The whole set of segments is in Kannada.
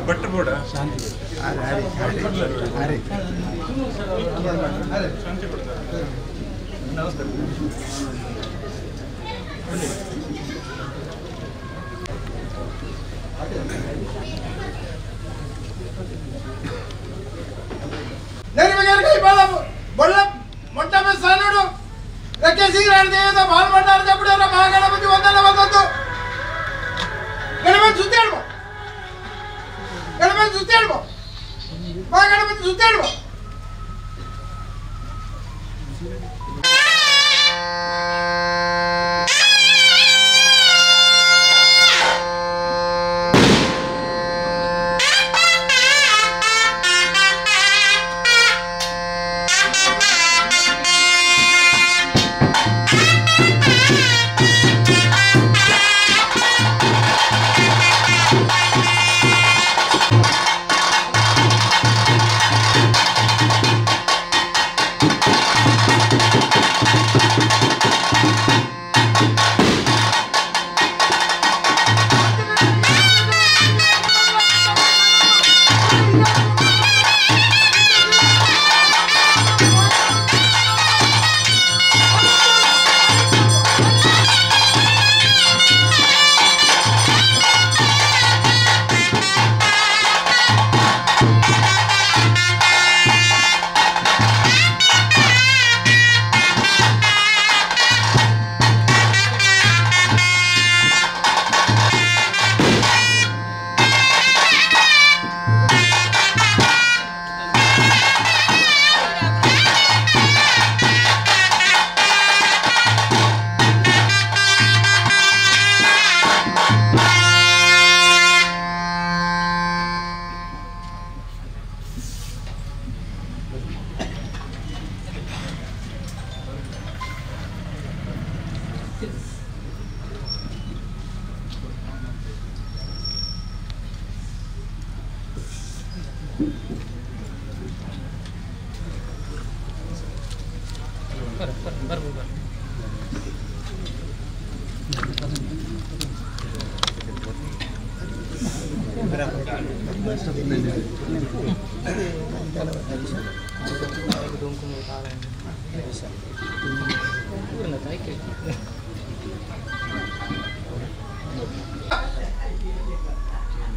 ಬಟ್ಟಬೋಡ ಮೊಟ್ಟ ಸಾನುಡು ರೆಕ್ಕೆ ಸೀರಾಡ್ದೇವದ ಬಾಲ್ಮಂಡಾರ ಜಪಡಿಯವರ ಮಹಾಗಣಪತಿ ಒಂದಲ್ಲ ಒಂದೊಂದು ಗಣಪತಿ ಸುತ್ತಿ ಹೇಳ್ಬೋ ಗಣಪತಿ ಸುತ್ತಿ ಹೇಳ್ಬೋ ಮಹಾಗಣಪತಿ ಸುತ್ತಿ ಹೇಳ್ಬೋ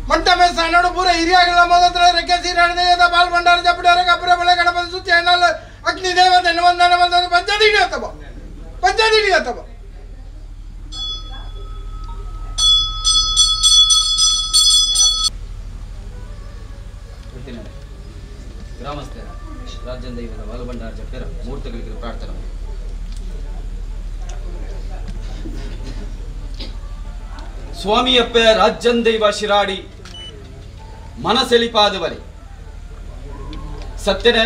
ಮಂಟ ಮೇಸನೋಡು ಪೂರ ಹಿರಿಯಾಗಿಲ್ಲ ಮೊದಲ ರೆಕ್ಕೆ ಸೀರಾಡ್ದೇವದ ಬಾಲ್ಮಂಡಾರ ಜಪಡಿಯವರ ಕಬ್ಬರ ಬಳೆ ಗಣಪತಿ ಸುತ್ತಿ ಎಣ್ಣಲ್ಲ ಅಗ್ನಿ ದೇವತೆ ವಂದನೆ ಬಂದ ಪಂಚಾಯತ್ ಹಿಡಿಯತ್ತವ ಪಂಚಾಯತ್ ಹಿಡಿಯತ್ತವ ಗ್ರಾಮಸ್ಥರ ರಾಜ್ಯದ ದೈವದ ಬಾಲಭಂಡಾರ ಜಪರ ಮೂರ್ತಗಳಿಗೆ ಪ್ರಾರ್ಥನೆ. ಸ್ವಾಮಿಯಪ್ಪ ರಾಜ್ಯನ್ ದೈವ ಶಿರಾಡಿ ಮನಸೆಲಿಪಾದವರೆ ಸತ್ಯನ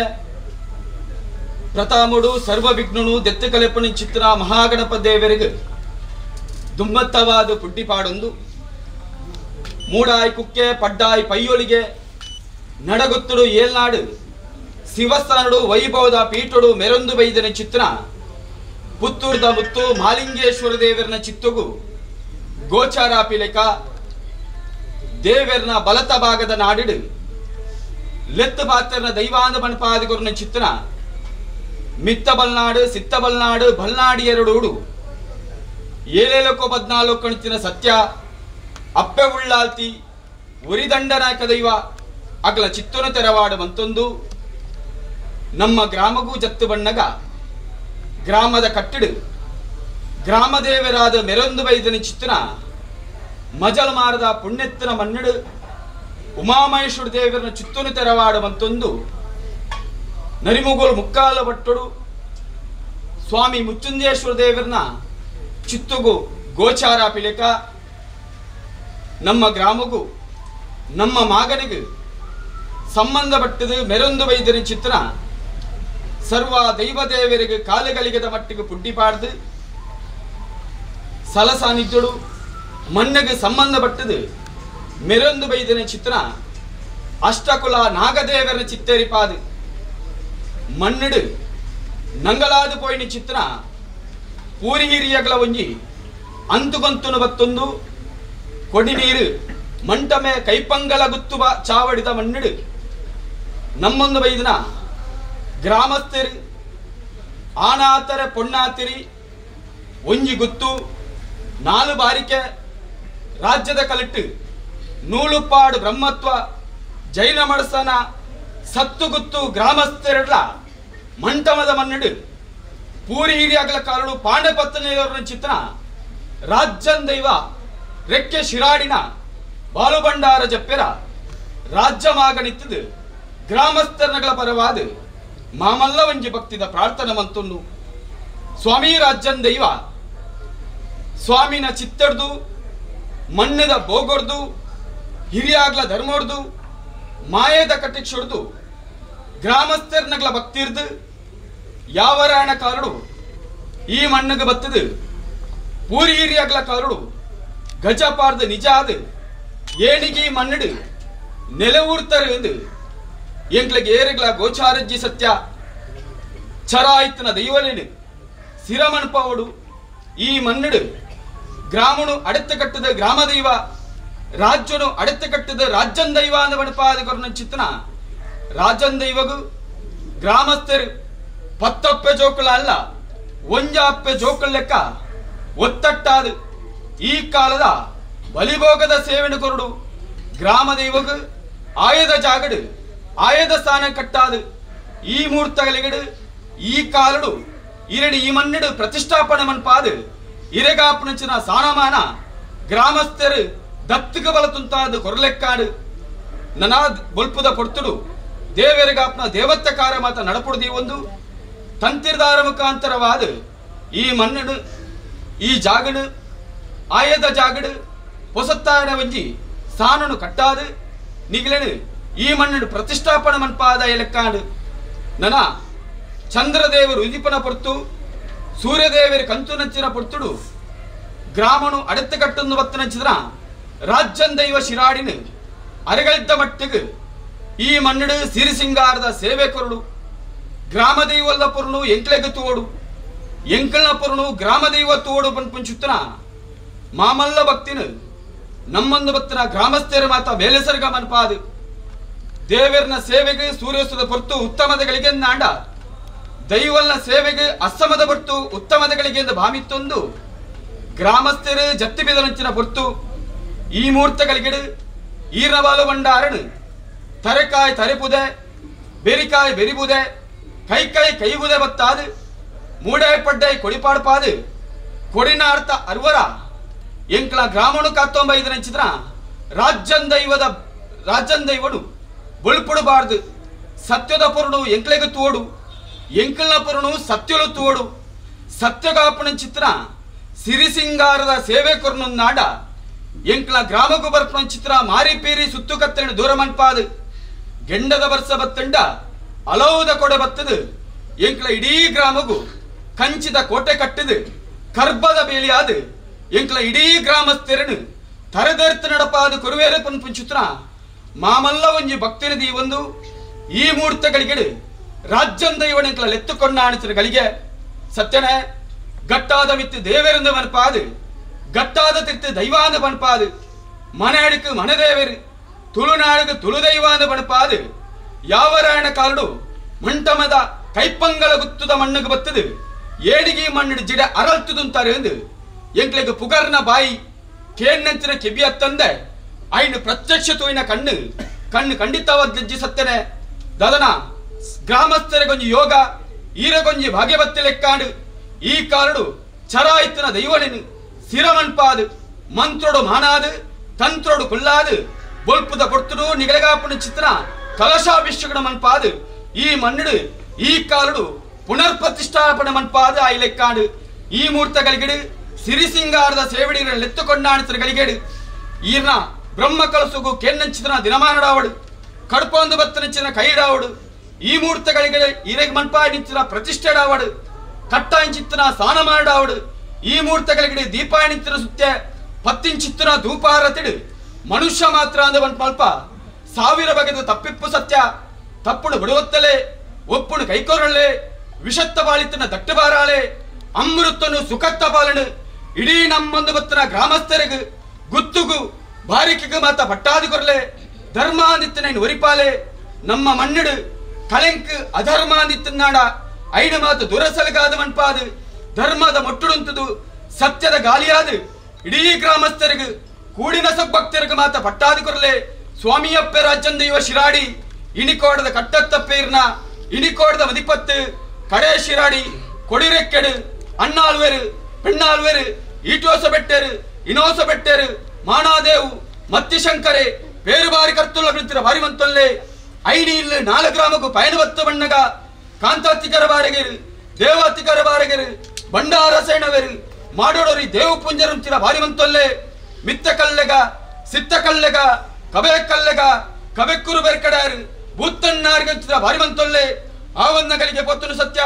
ಪ್ರತಾಮುಡು ಸರ್ವ ವಿಘ್ನನು ದೆತ್ತು ಕಲೆಪಣಿ ಚಿತ್ರ ಮಹಾಗಣಪ ದೇವರಿಗೆ ದುಮ್ಮತ್ತವಾದ ಪುಡ್ಡಿಪಾಡೊಂದು ಮೂಡಾಯಿ ಕುಕ್ಕೆ ಪಡ್ಡಾಯಿ ಪೈಯೊಳಿಗೆ ನಡಗುತ್ತುಡು ಏಲ್ನಾಡು ಶಿವಸ್ಥಾನಡು ವೈಭವದ ಪೀಠುಡು ಮೆರೊಂದು ಬೈದನ ಚಿತ್ರ ಪುತ್ತೂರ್ದ ಮುತ್ತು ಮಾಲಿಂಗೇಶ್ವರ ದೇವರನ ಚಿತ್ತುಗು ಗೋಚಾರ ಪಿಲೆಕ ದೇವರನ ಬಲತ ಭಾಗದ ನಾಡಿಡು ಲೆತ್ತು ಪಾತ್ರನ ದೈವಾಂದ ಮಣಪಾದಿಗುರನ ಚಿತ್ರ ಮಿತ್ತ ಬಲ್ನಾಡು ಸಿತ್ತ ಬಲ್ನಾಡು ಬಲ್ನಾಡಿ ಎರಡೂಡು ಏಳೇಲಕ್ಕೋ 14 ಕಣಿತಿನ ಸತ್ಯ ಅಪ್ಪೆ ಉಳ್ಳಾಲ್ತಿ ಉರಿದಂಡನಾಯಕ ದೈವ ಅಗಲ ಚಿತ್ತುನ ತೆರವಾಡು ಮಂತೊಂದು ನಮ್ಮ ಗ್ರಾಮಗೂ ಜತ್ತು ಬಣ್ಣಗ ಗ್ರಾಮದ ಕಟ್ಟಿಡು ಗ್ರಾಮ ದೇವರಾದ ಮೆರೊಂದು ಬೈದನ ಚಿತ್ರ ಮಜಲ್ ಮಾರದ ಪುಣ್ಯತ್ತಿನ ಮನ್ನಡು ಉಮಾಮಹೇಶ್ವರ ದೇವರನ ಚಿತ್ತುನು ತೆರವಾಡು ಮಂತೊಂದು ನರಿಮುಗೋಲು ಮುಕ್ಕಾಲ ಭಟ್ಟುಡು ಸ್ವಾಮಿ ಮುಚ್ಚುಂದೇಶ್ವರ ದೇವರನ ಚಿತ್ತುಗು ಗೋಚಾರ ಪಿಲೆಕ ನಮ್ಮ ಗ್ರಾಮಗೂ ನಮ್ಮ ಮಗನಿಗೂ ಸಂಬಂಧಪಟ್ಟದು ಮೆರೊಂದು ವೈದ್ಯನ ಚಿತ್ರ ಸರ್ವ ದೈವ ದೇವರಿಗೆ ಕಾಲುಗಳಿಗದ ಮಟ್ಟಿಗೆ ಪುಡ್ಡಿಪಾಡ್ದು ಸಲಸಾನಿದ್ದುಡು ಮಣ್ಣಿಗೆ ಸಂಬಂಧಪಟ್ಟದು ಮೆರೊಂದು ವೈದ್ಯನ ಚಿತ್ರ ಅಷ್ಟಕುಲ ನಾಗದೇವರ ಚಿತ್ತೇರಿಪಾದು ಮಣ್ಣಿಡು ನಂಗಲಾದು ಪೋಯಿನ ಚಿತ್ರ ಪೂರಿ ಹಿರಿಯಗಳ ಒಂಜಿ ಅಂತುಗಂತುನು ಬತ್ತೊಂದು ಕೊಡಿ ನೀರು ಮಂಟಮೆ ಕೈಪಂಗಲ ಗುತ್ತುವ ಚಾವಡಿದ ಮಣ್ಣಿಡು ನಮ್ಮೊಂದು ಬೈದಿನ ಗ್ರಾಮಸ್ಥರು ಆನಾತರ ಪೊಣ್ಣಾತಿರಿ ಒಂಜಿ ಗುತ್ತು ನಾಲು ಬಾರಿಕೆ ರಾಜ್ಯದ ಕಲೆಕ್ಟ್ ನೂಲುಪಾಡು ಬ್ರಹ್ಮತ್ವ ಜೈನ ಮಡಸನ ಸತ್ತು ಗುತ್ತು ಗ್ರಾಮಸ್ಥರೆಡ್ಲ ಮಂಟಮದ ಮನ್ನಡು ಪೂರಿ ಹಿರಿಯಾಗಲ ಕಾರಣ ಪಾಂಡಪತ್ತನೆಯವರ ಚಿತ್ರ ರಾಜ್ಯನ್ ದೈವ ರೆಕ್ಕೆ ಶಿರಾಡಿನ ಬಾಲುಬಂಡಾರ ಜಪ್ಪೆರ ರಾಜ್ಯಮಾಗನಿತ್ತದು ಗ್ರಾಮಸ್ಥರಗಳ ಪರವಾದ ಮಾಮಲ್ಲ ಒಂಜಿ ಭಕ್ತಿದ ಪ್ರಾರ್ಥನೆ ಮಂತುಂಡು ಸ್ವಾಮಿ ರಾಜ್ಯನ್ ದೈವ ಸ್ವಾಮಿನ ಚಿತ್ತಡ್ದು ಮಣ್ಣದ ಬೋಗೊಡ್ದು ಹಿರಿಯಾಗ್ಲ ಧರ್ಮೋಡ್ದು ಮಾಯದ ಕಟ್ಟಿಕ್ಷೊಡ್ದು ಗ್ರಾಮಸ್ಥರ್ನಗ್ಲ ಭಕ್ತಿರ್ದು ಯಾವರಾಯಣ ಕಾರಡು ಈ ಮಣ್ಣಗೆ ಬತ್ತದು ಪೂರಿ ಹಿರಿಯಾಗ್ಲ ಕಾರಡು ಗಜಪಾರ್ದು ನಿಜ ಆದ ಏಣಿಗೆ ಮಣ್ಣಡು ನೆಲವೂರ್ತಾರೆ ಎಂದು ಎಂಗ್ಲಿಗೆ ಏರೆಗ್ಲ ಗೋಚಾರಜ್ಜಿ ಸತ್ಯ ಚರಾಯ್ತನ ದೈವಲೇನು ಸಿರಮಣ್ಪಾವಡು ಈ ಮಣ್ಣಡು ಗ್ರಾಮನು ಅಡೆತ್ತ ಕಟ್ಟದ ಗ್ರಾಮ ದೈವ ರಾಜ್ಯನು ಅಡೆತ್ತ ಕಟ್ಟದ ರಾಜ್ಯನ್ ದೈವ ಅಂದ ಬಣಪಾದಕರನ ಚಿತ್ತನ ರಾಜ್ಯನ್ ದೈವಗು ಗ್ರಾಮಸ್ಥರು ಪತ್ತಪ್ಪೆ ಜೋಕುಳ ಅಲ್ಲ ಒಂಜಾಪ್ಪೆ ಜೋಕುಳ ಲೆಕ್ಕ ಒತ್ತಟ್ಟಾದ ಈ ಕಾಲದ ಬಲಿಭೋಗದ ಸೇವೆನ ಕೊರಡು ಗ್ರಾಮ ದೈವಗು ಆಯದ ಜಾಗಡು ಆಯದ ಸ್ಥಾನ ಕಟ್ಟಾದ ಈ ಮೂರ್ತಗಳಿಗಡು ಈ ಕಾಲಡು ಇರಡಿ ಈ ಮಣ್ಣಡು ಪ್ರತಿಷ್ಠಾಪನೆ ಮನ್ಪಾದು ಇರೆಗಾಪನಚಿನ ಸಾನಮಾನ ಗ್ರಾಮಸ್ಥರು ದತ್ತಕ ಬಲ ತುಂತಾದ ಕೊರಲೆಕ್ಕಾಡು ನನಾದ್ ಬೊಲ್ಪುದ ಪೊರ್ತುಡು ದೇವರಿಗಾಪ್ನ ದೇವತ್ತಕಾರ ಮಾತ ನಡಪುಡ್ದಿ ಒಂದು ತಂತಿರ್ದಾರ ಮುಖಾಂತರವಾದ ಈ ಮಣ್ಣಡು ಈ ಜಾಗಡು ಆಯದ ಜಾಗಡು ಹೊಸತ್ತಾಡ ಒಂಜಿ ಸಾನನು ಕಟ್ಟಾದು ನಿಗಲೆನು ಈ ಮಣ್ಣಡು ಪ್ರತಿಷ್ಠಾಪನೆ ಮನ್ಪಾದ ಎಲೆಕ್ಕಾಡು ನನ ಚಂದ್ರದೇವರು ಉದಿಪನ ಪೊರ್ತು ಸೂರ್ಯದೇವರ ಕಂತು ನಚ್ಚಿನ ಪೊರ್ತುಡು ಗ್ರಾಮನು ಅಡೆತ್ತ ಕಟ್ಟೊಂದು ಬತ್ತು ನಚ್ಚಿದ್ರ ರಾಜ್ಯನ್ ದೈವ ಶಿರಾಡಿನ ಅರೆಗಳಿದ್ದ ಮಟ್ಟಿಗೆ ಈ ಮಣ್ಣಡು ಸಿರಿಸಿಂಗಾರದ ಸೇವೆ ಕೊರಡು ಗ್ರಾಮ ದೈವಲ್ಲ ಪೊರ್ನು ಎಂಕ್ಲೆಗೆ ತೋಡು ಎಂಕಲ್ನ ಪೊರ್ನು ಗ್ರಾಮ ದೈವ ತೋಡು ಪಂಚುತ್ತನ ಮಾಮಲ್ಲ ಭಕ್ತಿನ ನಮ್ಮೊಂದು ಬತ್ತನ ಗ್ರಾಮಸ್ಥರ ಮಾತ ಬೇಲೆಸರ್ಗ ಮನ್ಪಾದು ದೇವರನ ಸೇವೆಗೆ ಸೂರ್ಯೋಸ್ತದ ಪೊರ್ತು ಉತ್ತಮದಗಳಿಗೆ ನಾಂಡ ದೈವಲ್ನ ಸೇವೆಗೆ ಅಸ್ತಮದ ಪೊರ್ತು ಉತ್ತಮದಗಳಿಗೆ ಎಂದು ಭಾಮಿತ್ತೊಂದು ಗ್ರಾಮಸ್ಥರು ಜತ್ತಿ ಬೆದರಂಚಿನ ಪೊರ್ತು ಈ ಮೂರ್ತಗಳಿಗೆಡು ಈರ್ನಬಾಲು ಬಂಡಾರನು ತರೆಕಾಯಿ ತರೆಪುದೆ ಬೆರಿಕಾಯಿ ಬೆರಿಬುದೆ ಕೈಕಾಯಿ ಕೈಬುದೆ ಬತ್ತಾದು ಮೂಡಾಯ್ ಪಡ್ಡಾಯಿ ಕೊಡಿಪಾಡ್ಪಾದು ಕೊಡಿನಾರ್ಥ ಅರ್ವರ ಎಂಕ್ಲ ಗ್ರಾಮನು ಕಾತ್ತೊಂಬೈದರ ಚಿತ್ರ ರಾಜ್ಯನ್ ದೈವಡು ಬೊಳ್ಪುಡಬಾರ್ದು ಸತ್ಯದ ಪುರುಣು ಎಂಕ್ಲೆಗೆ ತೋಡು ಎಂಕಲ್ನ ಪುರುಣು ಸತ್ಯಲು ತೋಡು ಸತ್ಯಗಾಪನ ಚಿತ್ರ ಸಿರಿಸಿಂಗಾರದ ಸೇವೆ ಕೊರ್ನು ನಾಡ ಎಂಕ್ಲ ಗ್ರಾಮಗೂ ಬರ್ಪನ ಚಿತ್ರ ಮಾರಿ ಪೀರಿ ಸುತ್ತು ಕತ್ತಣ ದೂರ ಮನ್ಪಾದು ಗೆಂಡದ ವರ್ಷ ಬತ್ತಂಡ ಅಲೌದ ಕೊಡೆ ಬತ್ತದು ಎಂಕ್ಲ ಇಡೀ ಗ್ರಾಮಗೂ ಕಂಚಿದ ಕೋಟೆ ಕಟ್ಟದು ಕರ್ಬದ ಬೇಲಿಯಾದು ಎಂಕ್ಲ ಇಡೀ ಗ್ರಾಮಸ್ಥರನು ತರದರ್ತ ನಡಪಾದು ಕೊರುವೇರ ಪಂಚಿತ್ರ ಮಾಮಲ್ಲ ಒಂಜಿ ಭಕ್ತಿನದಿ ಒಂದು ಈ ಮೂರ್ತಗಳಿಗೆ ರಾಜ್ಯನ್ ದೈವನ ಎಂಕ್ಲ ಲೆತ್ತುಕೊಂಡ ಆಣಿಸಗಳಿಗೆ ಸತ್ಯನೇ ಗಟ್ಟಾದ ಮಿತ್ತು ದೇವರಿಂದ ಮನ್ಪಾದು ಗಟ್ಟಾದ ತಿರ್ತು ದೈವಾಂದ ಬಣ್ಪಾದು ಮನೆ ಅಡಿಕು ಮನೆ ದೇವರು ತುಳುನಾಡಿಗೆ ತುಳು ದೈವಾಂದ ಬಣ್ಪಾದು ಯಾವರಾಯಣ ಕಾಲಡು ಮಂಟಮದ ಕೈಪಂಗಲ ಗುತ್ತುದ ಮಣ್ಣಗೆ ಬತ್ತದು ಏಡಿಗೆ ಮಣ್ಣಿಡು ಜಿಡ ಅರಲ್ತುದುಂತಾರೆ ಎಂದು ಎಂಕ್ಲೆಗೆ ಪುಗರ್ನ ಬಾಯಿ ಕೇನ್ನಂಚಿನ ಕೆಬಿಯ ತಂದೆ ಐನು ಪ್ರತ್ಯಕ್ಷ ತೋಯಿನ ಕಣ್ಣು ಖಂಡಿತವಾದ ಗೆಜ್ಜಿ ಸತ್ತನೆ ದದನ ಗ್ರಾಮಸ್ಥರಿಗೊಂಜಿ ಯೋಗ ಈರಗೊಂಜಿ ಭಾಗ್ಯವತ್ತಿ ಲೆಕ್ಕಾಡು ಈ ಕಾರಡು ಚರಾಯಿತನ ದೈವಳಿನು ಸಿರಮನ್ಪಾದು ಮಂತ್ರೊಡು ಮಾನಾದು ತಂತ್ರೊಡು ಕೊಲ್ಲಾದು ಬೊಲ್ಪುದ ಪೊರ್ತುಡು ನಿಗಳೆಗಾಪನ ಚಿತ್ರ ಕಲಶಾಭಿಷೇಕಣ ಮನ್ಪಾದು ಈ ಮಣ್ಣುಡು ಈ ಕಾಲಡು ಪುನರ್ ಪ್ರತಿಷ್ಠಾಪನೆ ಮನ್ಪಾದು ಆ ಲೆಕ್ಕಾಡು ಈ ಮೂರ್ತಗಳಿಗೆಡು ಸಿರಿಸಿಂಗಾರದ ಸೇವಡಿಗಳ ಲೆತ್ತುಕೊಂಡಾಣಿಸಗಳಿಗೆಡು ಈರ್ನ ಬ್ರಹ್ಮ ಕಲಸುಗು ಕೆನ್ನಂಚಿನ ದಿನಮಾನಡಾವಡು ಕಡ್ಪೊಂದು ಬತ್ತನಂಚಿನ ಕೈಡಾವಡು ಈ ಮೂರ್ತಗಳಿಗೆ ಇರೆಗ್ ಮನ್ಪಾಯಿನಿಂಚಿನ ಪ್ರತಿಷ್ಠೆಡಾವಡು ಕಟ್ಟಾಯಿನ ಸ್ನಾನ ಮಾಡಾವಡು ಈ ಮೂರ್ತಗಳಿಗೆ ದೀಪಾಯಿನಿಂಚಿನ ಸುತ್ತ ಪತ್ತಿಂಚಿತ್ತಿನ ಧೂಪಾರತಿಡು ಮನುಷ್ಯ ಮಾತ್ರ ಅಂದ ಮಲ್ಪ ಸಾವಿರ ಬಗೆದು ತಪ್ಪಿಪ್ಪು ಸತ್ಯ ತಪ್ಪುಡು ಬಿಡುವತ್ತಲೇ ಒಪ್ಪುಡು ಕೈಕೋರಲ್ಲೇ ವಿಷತ್ತ ಬಾಳಿತನ ದಟ್ಟಬಾರಾಳೆ ಅಮೃತನು ಸುಖತ್ತ ಬಾಲನು ಇಡೀ ನಮ್ಮೊಂದು ಬತ್ತನ ಗ್ರಾಮಸ್ಥರಿಗೆ ಗುತ್ತುಗು ಬಾರಿಕೆಗೆ ಮಾತ ಪಟ್ಟಾದಿ ಕೊರಲೆ ಧರ್ಮ ಅಂದಿತ್ತನ ಒರಿಪಾಲೆ ನಮ್ಮ ಮಣ್ಣಿಡು ಕಲೆಂಕ್ ಅಧರ್ಮ ಅಂದಿತ್ತನಾಡ ಐಡು ಮಾತು ದುರಸಲಗಾದ ಮನ್ಪಾದು ಧರ್ಮದ ಮೊಟ್ಟುಡುಂತದು ಸತ್ಯದ ಗಾಲಿಯಾದು ಇಡೀ ಗ್ರಾಮಸ್ಥರಿಗೆ ಕೂಡಿನ ಸಬ್ಬಕ್ತರಿಗೆ ಮಾತ ಪಟ್ಟಾದಿ ಕೊರಲೆ ಸ್ವಾಮಿಯಪ್ಪ ರಾಜ್ಯಂದ ಇವ ಶಿರಾಡಿ ಇಣಿಕೋಡದ ಕಟ್ಟತ್ತಪ್ಪೇರ್ನ ಇಣಿಕೋಡದ ಮದಿಪತ್ತು ಕಡೆ ಶಿರಾಡಿ ಕೊಡಿರೆಕ್ಕೆಡು ಅಣ್ಣಾಳ್ವೇರು பெண்ணாழ்வேரு ஈட்டோச பெட்டேரு இனோச பெட்டேரு மானாதேவு மத்திசங்கரே பேருபாரி கರ್ತುಲ್ಲ ಬಿಡ್ತಿರ ಬಾರಿ ಮಂತೊಲ್ಲೆ ಐಡಿ ಇಲ್ಲ 4 ಗ್ರಾಮಕ್ಕೂ ಪಯಣವತ್ತು ಬಣ್ಣಗ ಕಾಂತಾತಿಕರ ಬಾರಗೆರು ದೇವಾತಿಕರ ಬಾರಗೆರು ಬಂಡಾರ ಸೇಣವೇರು ಮಾಡೋಡೋರಿ ದೇವು ಪುಂಜರಂತಿರ ಬಾರಿ ಮಂತೊಲ್ಲೆ ಮಿತ್ತ ಕಲ್ಲೆಗ ಸಿತ್ತ ಕಲ್ಲೆಗ ಕಬೆ ಕಲ್ಲೆಗ ಕಬೆಕ್ಕುರು ಬೆರ್ಕಡಾರು ಭೂತನ್ನಾರ್ಗಂತಿರ ಬಾರಿ ಮಂತೊಲ್ಲೆ ಆವನ್ನಗಳಿಗೆ ಪೊತ್ತನು ಸತ್ಯ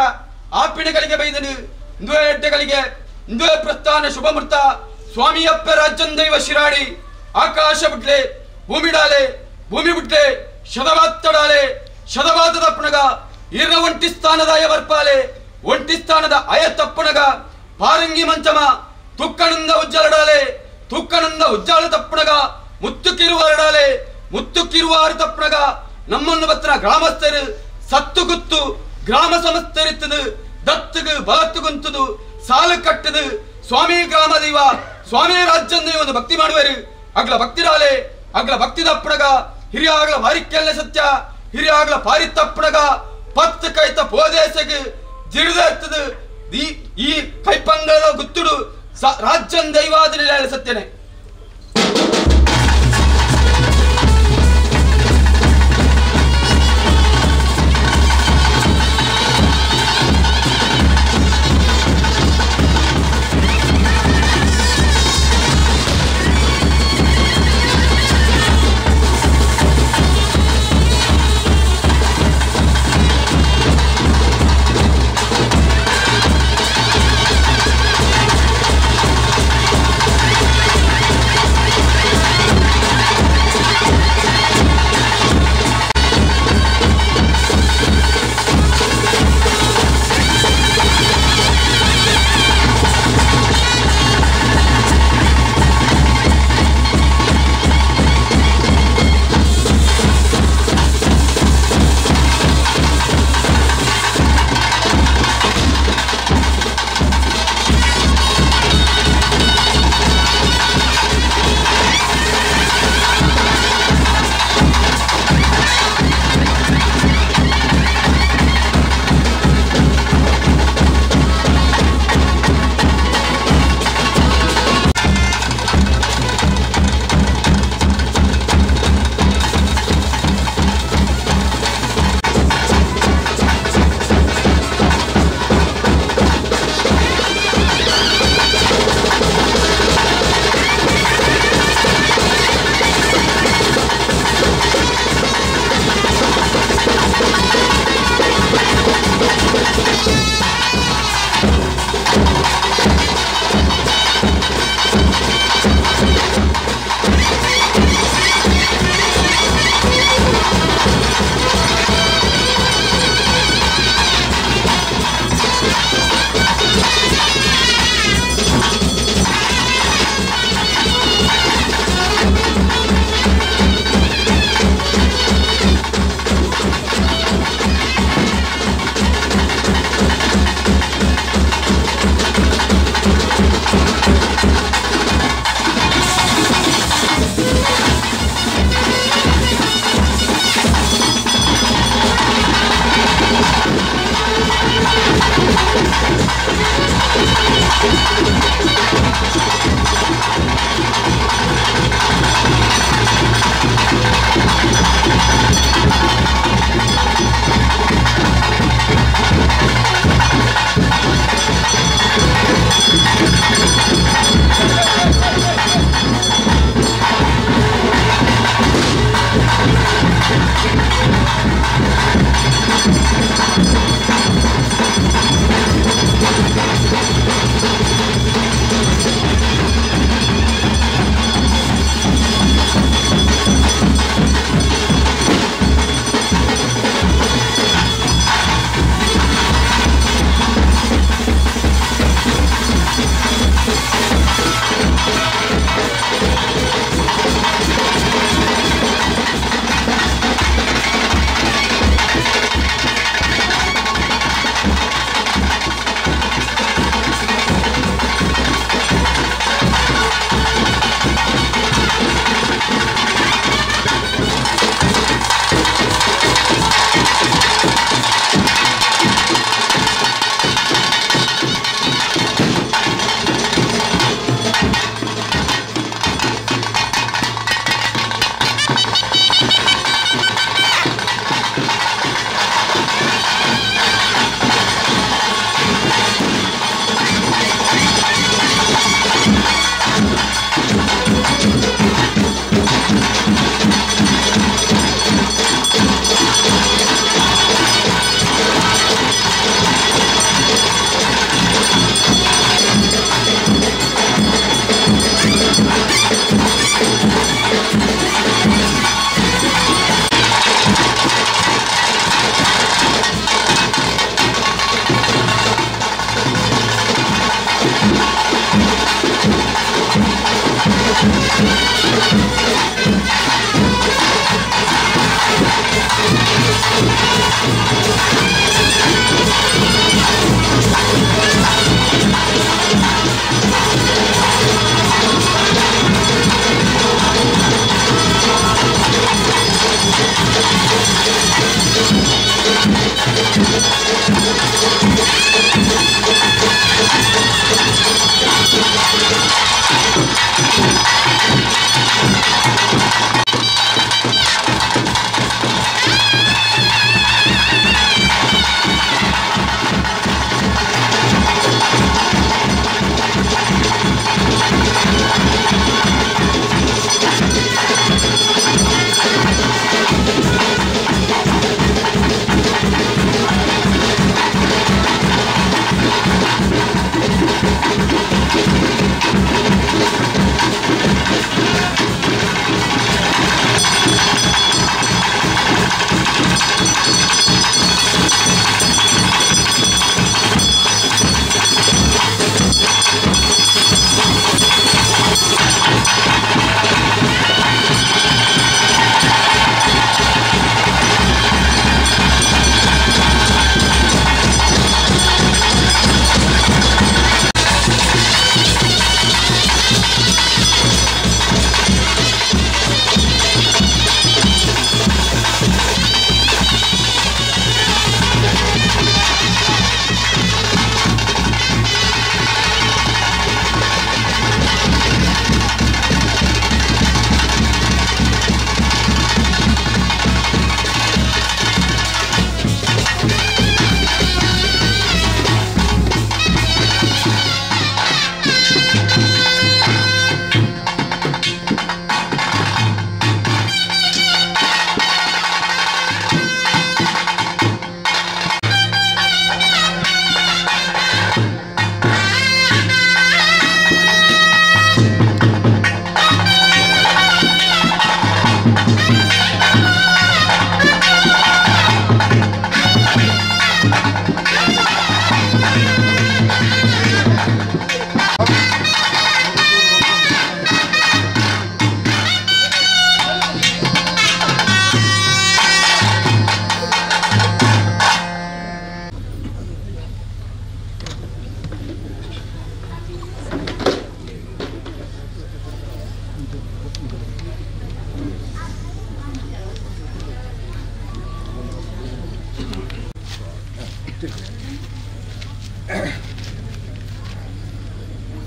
ಆ ಪಿಣಗಳಿಗೆ ಬೈದನು ಇಂದುವೆ ಎಡ್ಡೆಗಳಿಗೆ ಇಂದುವೆ ಪ್ರಸ್ಥಾನ ಶುಭ ಮುಹೂರ್ತ ಸ್ವಾಮಿಯಪ್ಪ ರಾಜ್ಯಂದೈವ ಶಿರಾಡಿ ಆಕಾಶ ಬಿಟ್ಲೆ ಭೂಮಿ ಬಿಟ್ಲೆ ಶತವಾತ್ತಡಾಲೆ ಶತವಾದದ ಪುಣಗ ಇರ್ನ ಒಂಟಿ ಸ್ಥಾನದ ಅಯ ಬರ್ಪಾಲೆ ಒಂಟಿ ಸ್ಥಾನದ ಅಯ ತಪ್ಪುಣಗ ಪಾರಂಗಿ ಮಂಚಮ ತುಕ್ಕನಿಂದ ಉಜ್ಜಲಡಾಲೆ ತುಕ್ಕನಿಂದ ಉಜ್ಜಾಲ ತಪ್ಪುಣಗ ಮುತ್ತುಕಿರುವರಡಾಲೆ ಮುತ್ತುಕಿರುವಾರು ತಪ್ಪುಣಗ ನಮ್ಮನ್ನು ಬತ್ತನ ಗ್ರಾಮಸ್ಥರು ಸತ್ತು ಗುತ್ತು ಗ್ರಾಮ ಸಮಸ್ತರಿತ್ತದು ದತ್ತುಗು ಬಲತ್ತುಗುಂತದು ಸಾಲು ಕಟ್ಟದು ಸ್ವಾಮಿ ಗ್ರಾಮ ದೈವ ಸ್ವಾಮಿ ರಾಜ್ಯಂದ ಒಂದು ಭಕ್ತಿ ಮಾಡುವರು ಅಗ್ಲ ಭಕ್ತಿರಾಲೆ ಅಗ್ಲ ಭಕ್ತಿ ತಪ್ಪಣಗ ಹಿರಿಯಾಗ್ಲ ಮಾರಿಕೆಲ್ಲ ಸತ್ಯ ಹಿರಿಯಾಗ್ಲ ಪಾರಿ ತಪ್ಪಣಗ ಪತ್ತು ಕೈತ ಪೋದೇಸಗೆ ಜಿಡಿದ ಈ ಕೈಪಂಗದ ಗುತ್ತುಡು ರಾಜ್ಯಂ ದೈವಾದ ಸತ್ಯನೇ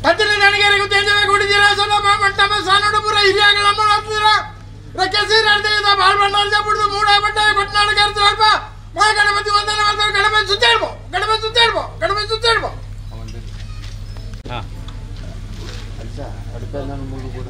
ಸತ್ತಿನ ನನಗೆ ಗೊತ್ತೇಂಜವೆ ಗುಡಿದಿರ ಸೊನ್ನ ಮಂಟಪ ಸಾನೋಡು ಪೂರ ಹಿರಿಯಾಗಳ ಮಾಡ್ತಿರ ರಕೆಸಿ ನಡೆದ ಬಾಳ್ ಬಂಡಾರ ಜಬಿಡ್ದು ಮೂಡ ಬಡ್ಡ ಕೊಟ್ನಾಡು ಕರ್ತು ಅಲ್ಪ ಮಾ ಗಣಪತಿ ವಂದನೆ ಮಾಡ್ತಾರೆ ಗಣಪತಿ ಸುತ್ತಾಡ್ಬೋ ಗಣಪತಿ ಸುತ್ತಾಡ್ಬೋ ಗಣಪತಿ ಸುತ್ತಾಡ್ಬೋ ಹಾಂ ಅಲ್ಲ ಅಡುಗೆ ನಾನು ಮೂರು ಕೂಡ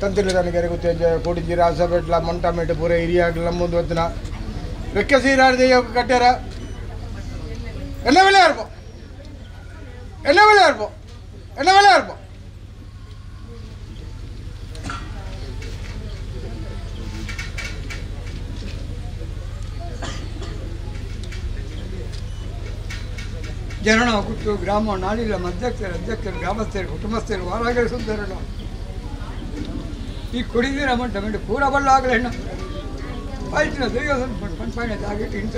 ತಂತಿಲ್ಲ ನನಗೆ ಗೊತ್ತೇಂಜ ಕೊಡಿಜಿರ ಹಸಬೆಟ್ಲ ಮಂಟ ಮೇಟು ಪೂರ ಹಿರಿಯಾಗಲ ಮುಂದೆ ಹೊತ್ತಿನ ರೆಕ್ಕೆ ಸೀರಾಡ್ದೆ ಕಟ್ಟ್ಯಾರ என்ன விலையா இருப்போம் என்ன விலையா இருப்போம் என்ன விலையா இருப்போம் ಜನನ ಕುಟ್ಟು ಗ್ರಾಮ ನಾಡಿಲ ಅಧ್ಯಕ್ಷರು ಗ್ರಾಮಸ್ಥರು ಕುಟುಂಬಸ್ಥರು ವಾರಾಗಲು ಸುಂದರಣ ಈ ಕುಡಿದಿರ ಮಂಟ ಮೇಟು ಪೂರ ಬಲ್ಲ ಆಗಲ ಹೆಣ್ಣು ಆಯ್ತು ದೇವಸ್ಥಾನ ಪಂಪಾಯಣ ಆಗಿಟ್ಟು ಇಂಥ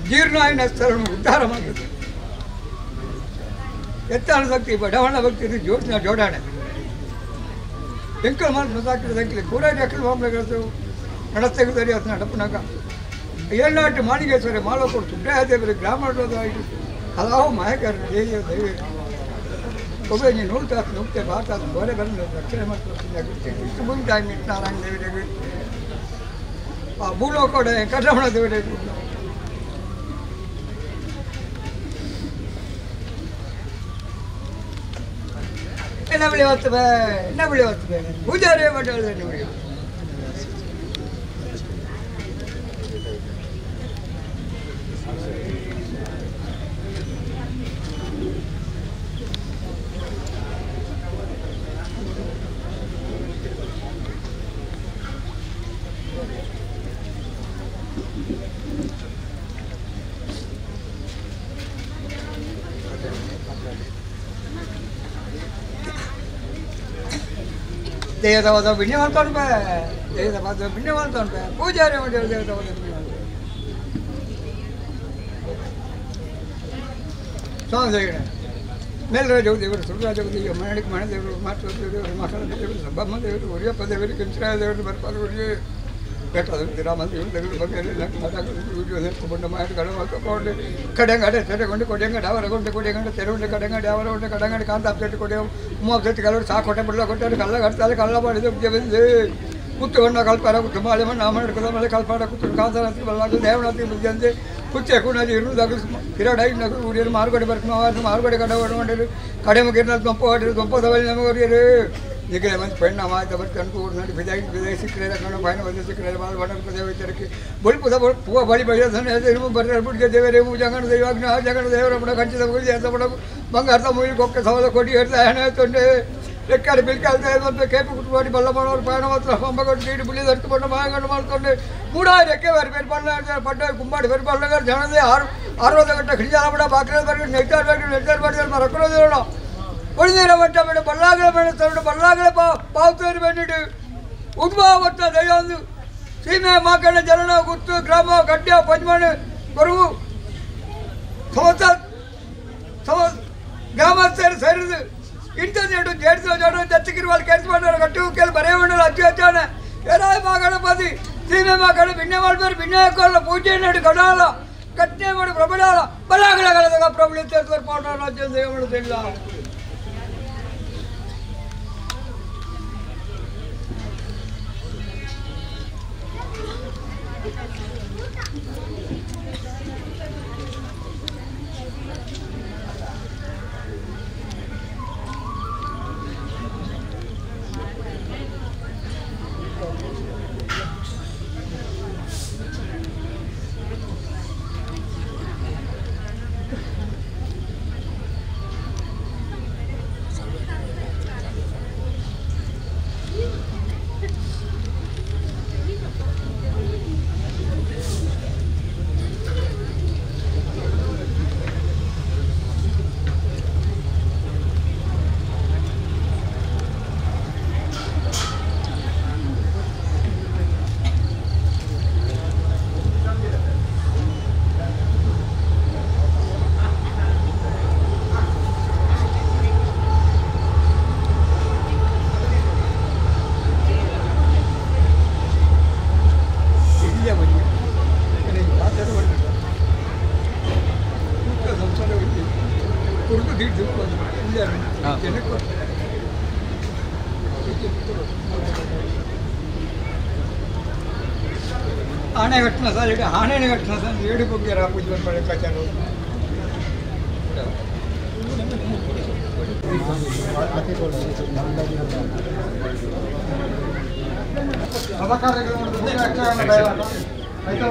ಜೀರ್ಣಾಯಿನ ಸ್ಥಳವನ್ನು ಉದ್ಧಾರ ಮಾಡುತ್ತೆ ಎತ್ತಾಳ ಭಕ್ತಿ ಬಡವಣ ಭಕ್ತಿ ಜೋಡಿನ ಜೋಡಾಣೆ ಎಂಕಲ್ ಮಾತು ಮಸಾಕಿದ ಅಂಕಿಲೆ ಕೂಡ ಎಕ್ಕಲು ಮಾಮಲೆಗಳು ನಡೆಸ್ತೆಗುತ್ತಾರೆ ಅದನ್ನ ನಡಪನಾಗ ಏಳ್ನಾಟು ಮಾಣಿಗೇಶ್ವರ ಮಾಲೋ ಕೊಡು ಸುಡ್ಡಾಯ ದೇವರ ಗ್ರಾಮದ ಆಯಿತು ಹಲವು ಮಾಯಗಾರರು ದೇವಿಯ ದೈವ ಒಬ್ಬ ನೀನು ನೋಡ್ತಾ ನುಗ್ತೆ ಬಾತ ಗೋರೆ ಬಂದು ರಕ್ಷಣೆ ಮಾಡ್ತಾರೆ ಇಷ್ಟು ಮುಂದೆ ಟೈಮ್ ಇಟ್ಟು ನಾರಾಯಣ ದೇವರಿಗೆ ಆ ಭೂಲೋಕೋಡ ಕಡ್ರಮಣ ದೇವರಿಗೆ என்ன விளை வாத்துவேன் பூஜாரே மாட்டாள் ದೇವದ ಬಿಣ್ಣೆ ಮಾಡ್ತಾನೆ ದೇವದ ಬಿಣ್ಣೆ ಮಾಡ್ತಾನೆ ಪೂಜಾರಿ ಮಾಡಿ ದೇವದ ಸ್ವಾಮಿ ಮೇಲ್ರಾಜ ದೇವರು ಸುರರಾಜ ದೇವರು ಮನೆಗೆ ಮನೆ ದೇವರು ಮಾತು ದೇವರು ಮಕ್ಕಳ ದೇವರು ಸಬ್ಬಮ್ಮ ದೇವರು ಉರಿಯಪ್ಪ ದೇವರು ಕಂಚರಾಯ ದೇವರು ಬರ್ಪಾದ ಉರಿಗೆ ಬೇಕಾದ ರಾಮ ದೇವರು ದೇವರು ಬಗ್ಗೆ ಕೊಂಡ ಮಾಡಿ ಕಡಕೊಂಡು ಕಡೆಂಗಡೆ ತೆರೆಗೊಂಡು ಕೊಡೆಂಗಡೆ ಅವರಗೊಂಡು ಕೊಡೆಂಗಡೆ ತೆರೆಗೊಂಡು ಕಡೆಂಗಡೆ ಅವರಗೊಂಡು ಕಡೆಂಗಡೆ ಕಾಂತ ಅಪ್ಸೆಟ್ ಕೊಡೆವು ಮೂವತ್ತು ಕಲರು ಸಾಕು ಕೊಟ್ಟೆ ಬಿಡಲ ಕೊಟ್ಟರೆ ಕಲ್ಲ ಕಟ್ತಾರೆ ಕಲ್ಲ ಮಾಡಿದ ಬಂದು ಕುತ್ತುಕೊಂಡ ಕಲ್ಪಾರ ಕುತ್ತು ಮಾಳೆ ಮಣ್ಣು ಮಾಡಿಕೊಳ್ಳೋ ಮೇಲೆ ಕಲ್ಪಾಡ ಕುತ್ತು ಕಾಂತರಾತ್ರಿ ಬಲ್ಲಾಗ ದೇವರಾತ್ರಿ ಬುದ್ಧಿ ಅಂತೆ ಕುಚ್ಚೆ ಕುಣಾದಿ ಇರುವುದಾಗ ಕಿರಾಡೈ ನಗು ಊರಿಯರು ಮಾರುಗಡೆ ಬರ್ಕೊಂಡು ಮಾರುಗಡೆ ಕಡೆ ಹೊಡೆದು ಕಡೆ ಮುಗಿನ ದೊಂಪ ಹೊಡೆದು ದೊಂಪದವಲ್ಲಿ ನಮಗೆ ಹೊಡೆಯರು ಈಗ ಮಂದಿ ಪೆಣ್ಣ ಮಾತ ಬರ್ಕೊಂಡು ಊರು ನೋಡಿ ಬಿದಾಯಿ ಸಿಕ್ಕರೆ ಕಣ್ಣು ಬಾಯಿನ ಬಂದು ಸಿಕ್ಕರೆ ಬಾಲ್ ಬಣ್ಣ ದೇವರಿಗೆ ಬಲ್ಪುದ ಪೂವ ಬಳಿ ಬಳಿಯೋದನ್ನು ಬರ್ತಾರೆ ಬಿಡ್ಗೆ ದೇವರೇ ಜಂಗಣ ದೈವಾಗ್ನ ಆ ಜಂಗಣ ದೇವರ ಬಡ ಕಂಚಿದ ಮುಗಿದು ಅಂತ ಬಡ ಬಂಗಾರದ ಮುಗಿಲು ಕೊಕ್ಕೆ ಸವಲ ಕೊಡಿ ಹೇಳ್ತಾ ಹೆಣೆ ತೊಂಡೆ ಲೆಕ್ಕಾಡಿ ಬಿಲ್ಕಾಲ್ತಾ ಬಂದು ಕೇಪು ಕುಟ್ಟಿ ಬಲ್ಲ ಮಾಡೋರು ಪ್ರಯಾಣ ಮಾತ್ರ ಪಂಬ ಕೊಟ್ಟು ನೀಡಿ ಬಿಳಿ ದರ್ತು ಬಣ್ಣ ಮಾಯಗಂಡು ಮಾಡ್ಕೊಂಡು ಮೂಡ ರೆಕ್ಕೆ ಬೇರೆ ಬೇರೆ ಬಣ್ಣ ಪಡ್ಡ ಕುಂಬಾಡಿ ಬೇರೆ ಬಣ್ಣಗಳು ಜನದೇ 60 ಗಂಟೆ ಹಿಡಿದಾರ ಬಿಡ ಬಾಕ್ರೆ ಬರ್ಕೊಂಡು ನೆಟ್ಟಾರ್ ಮಾಡಿದ್ರೆ ಮರಕೊಳ್ಳೋದಿರೋಣ ಉಳಿದಿರ ಮಟ್ಟ ಬೇಡ ಬಲ್ಲಾಗಲ ಬೇಡ ತಗೊಂಡು ಬಲ್ಲಾಗಲ ಪಾವತೇರಿ ಬೇಡಿಟ್ಟು ಉದ್ಭವ ಮಟ್ಟ ದಯ್ಯೊಂದು ಸೀಮೆ ಮಾಕಣ ಜನನ ಗುತ್ತು ಗ್ರಾಮ ಗಡ್ಡ ಪಂಚಮಣಿ ಕೊರವು ಗ್ರಾಮಸ್ಥರು ಸೇರಿದು ಇಂಟರ್ನೆಟ್ ಜೇಡಿಸೋ ಜೋಡ ಚಚ್ಚಗಿರಿ వాళ్ళు ಕೆಲಸ ಮಾಡ್ತಾರೆ ಗಟ್ಟು ಕೆಲ ಬರೇ ಮಂಡಲ ಅಚ್ಚು ಅಚ್ಚಾನ ಏರಾಯ ಮಾಗಣಪತಿ ಸೀಮೆ ಮಾಗಣ ಭಿನ್ನ ಮಾಡ್ತಾರೆ ಭಿನ್ನ ಹಾಕೋಲ್ಲ ಪೂಜೆ ನಡು ಗಡಾಲ ಕಟ್ನೆ ಮಾಡಿ ಪ್ರಬಲಾಲ ಬಲಾಗಳಾಗಲದಾಗ ಪ್ರಬಲಿತ ಪಾಠ ರಾಜ್ಯ ಸೇವೆ ಮಾಡುತ್ತಿಲ್ಲ ಆನೆ ಕಟ್ಟಿನ ಸರ್ ಈಗ ಆನೆನೆ ಕಟ್ಟಿನ ಸರ್ ಏಡು ಬಗ್ಗೆರ ಪೂಜೆ ಬರ್ತಾರೆ ಕಚಾರ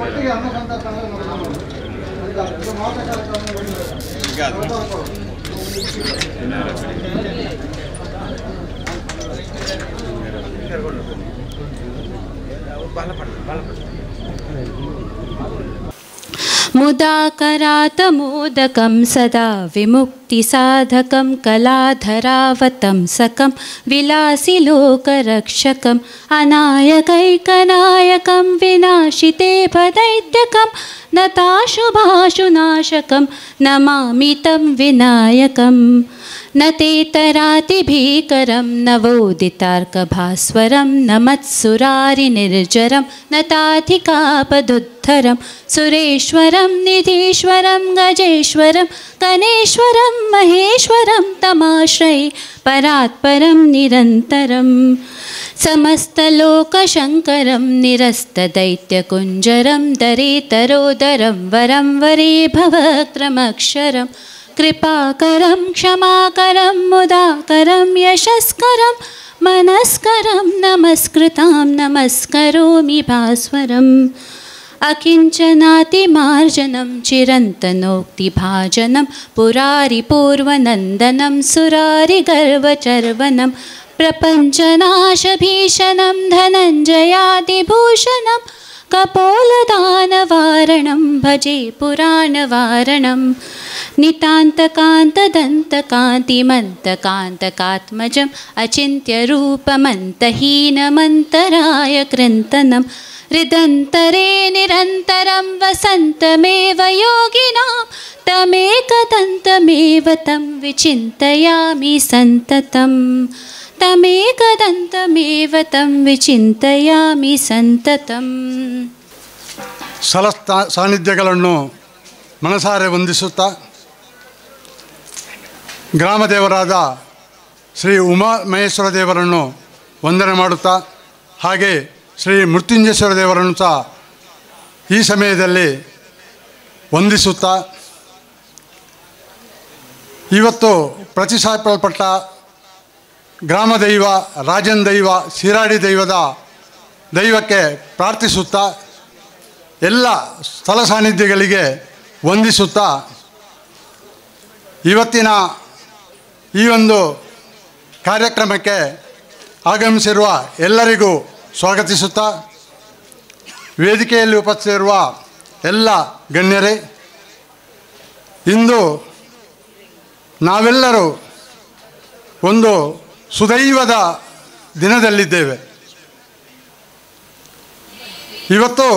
ಒಟ್ಟಿಗೆ मुदाकरातमोदकं सदा विमुक्तिसाधकं कलाधरावतंसकं विलासिलोकरक्षकम् अनायकैकनायकं विनाशिते पदैत्यकं नताशुभाशुनाशकं नमामि तं विनायकम् न तेतरातिभीकरं नवोदितार्कभास्वरं न मत्सुरारिनिर्जरं न ताधिकापदुद्धरं सुरेश्वरं निधीश्वरं गजेश्वरं कनेश्वरं महेश्वरं तमाश्रये परात्परं निरन्तरं समस्तलोकशङ्करं निरस्तदैत्यकुञ्जरं दरेतरोदरं वरं वरे भवक्त्रमक्षरं कृपाकरं क्षमाकरं मुदाकरं यशस्करं मनस्करं नमस्कृतां नमस्करोमि भास्वरम् अकिञ्चनातिमार्जनं चिरन्तनोक्तिभाजनं पुरारिपूर्वनन्दनं सुरारिगर्वचर्वनं प्रपञ्चनाशभीषणं धनञ्जयादिभूषणं कपोलदानवारणं भजे पुराणवारणं नितान्तकान्तदन्तकान्तिमन्तकान्तकात्मजम् अचिन्त्यरूपमन्तहीनमन्तराय कृन्तनं हृदन्तरे निरन्तरं वसन्तमेव योगिनां तमेकदन्तमेव तं विचिन्तयामि सन्ततम् तमेकदन्तमेव तं विचिन्तयामि सन्ततम् ಸಾನ್ನಿಧ್ಯಗಳನ್ನು ಮನಸಾರೆ ವಂದಿಸುತ್ತಾ ಗ್ರಾಮದೇವರಾದ ಶ್ರೀ ಉಮಾಮಹೇಶ್ವರ ದೇವರನ್ನು ವಂದನೆ ಮಾಡುತ್ತಾ ಹಾಗೆ ಶ್ರೀ ಮೃತ್ಯುಂಜಯೇಶ್ವರ ದೇವರನ್ನು ಸಹ ಈ ಸಮಯದಲ್ಲಿ ವಂದಿಸುತ್ತಾ ಇವತ್ತು ಪ್ರತಿಷ್ಠಾಪಿಸಲ್ಪಟ್ಟ ಗ್ರಾಮದೈವ ರಾಜನ್ ದೈವ ಶಿರಾಡಿ ದೈವದ ದೈವಕ್ಕೆ ಪ್ರಾರ್ಥಿಸುತ್ತಾ ಎಲ್ಲ ಸ್ಥಳ ಸಾನ್ನಿಧ್ಯಗಳಿಗೆ ವಂದಿಸುತ್ತಾ ಇವತ್ತಿನ ಈ ಒಂದು ಕಾರ್ಯಕ್ರಮಕ್ಕೆ ಆಗಮಿಸಿರುವ ಎಲ್ಲರಿಗೂ ಸ್ವಾಗತಿಸುತ್ತಾ ವೇದಿಕೆಯಲ್ಲಿ ಉಪಸ್ಥಿತಿರುವ ಎಲ್ಲ ಗಣ್ಯರೇ, ಇಂದು ನಾವೆಲ್ಲರೂ ಒಂದು ಸುದೈವದ ದಿನದಲ್ಲಿದ್ದೇವೆ. ಇವತ್ತು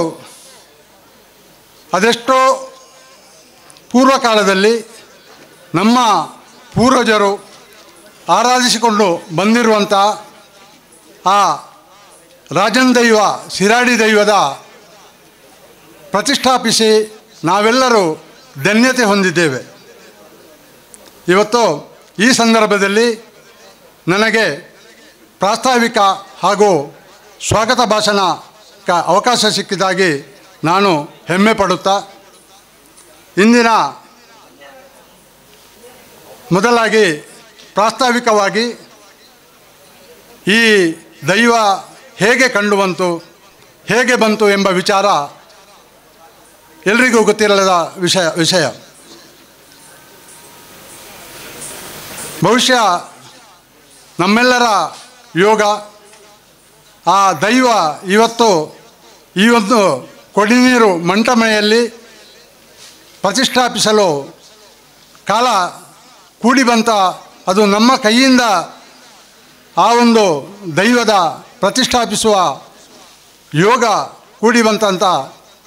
ಅದೆಷ್ಟೋ ಪೂರ್ವಕಾಲದಲ್ಲಿ ನಮ್ಮ ಪೂರ್ವಜರು ಆರಾಧಿಸಿಕೊಂಡು ಬಂದಿರುವಂಥ ಆ ರಾಜನ್ ದೈವ ಶಿರಾಡಿ ದೈವದ ಪ್ರತಿಷ್ಠಾಪಿಸಿ ನಾವೆಲ್ಲರೂ ಧನ್ಯತೆ ಹೊಂದಿದ್ದೇವೆ. ಇವತ್ತು ಈ ಸಂದರ್ಭದಲ್ಲಿ ನನಗೆ ಪ್ರಾಸ್ತಾವಿಕ ಹಾಗೂ ಸ್ವಾಗತ ಭಾಷಣಕ್ಕೆ ಅವಕಾಶ ಸಿಕ್ಕಿದಾಗಿ ನಾನು ಹೆಮ್ಮೆ ಪಡುತ್ತಾ, ಇಂದಿನ ಮೊದಲಾಗಿ ಪ್ರಾಸ್ತಾವಿಕವಾಗಿ ಈ ದೈವ ಹೇಗೆ ಕಂಡು ಬಂತು, ಹೇಗೆ ಬಂತು ಎಂಬ ವಿಚಾರ ಎಲ್ರಿಗೂ ಗೊತ್ತಿರಲಿಲ್ಲ ವಿಷಯ. ಬಹುಶಃ ನಮ್ಮೆಲ್ಲರ ಯೋಗ ಆ ದೈವ ಇವತ್ತು ಈ ಒಂದು ಕೊಡಿನೀರು ಮಂಟಮೆಯಲ್ಲಿ ಪ್ರತಿಷ್ಠಾಪಿಸಲು ಕಾಲ ಕೂಡಿ ಬಂತ. ಅದು ನಮ್ಮ ಕೈಯಿಂದ ಆ ಒಂದು ದೈವದ ಪ್ರತಿಷ್ಠಾಪಿಸುವ ಯೋಗ ಕೂಡಿ ಬಂತಂತ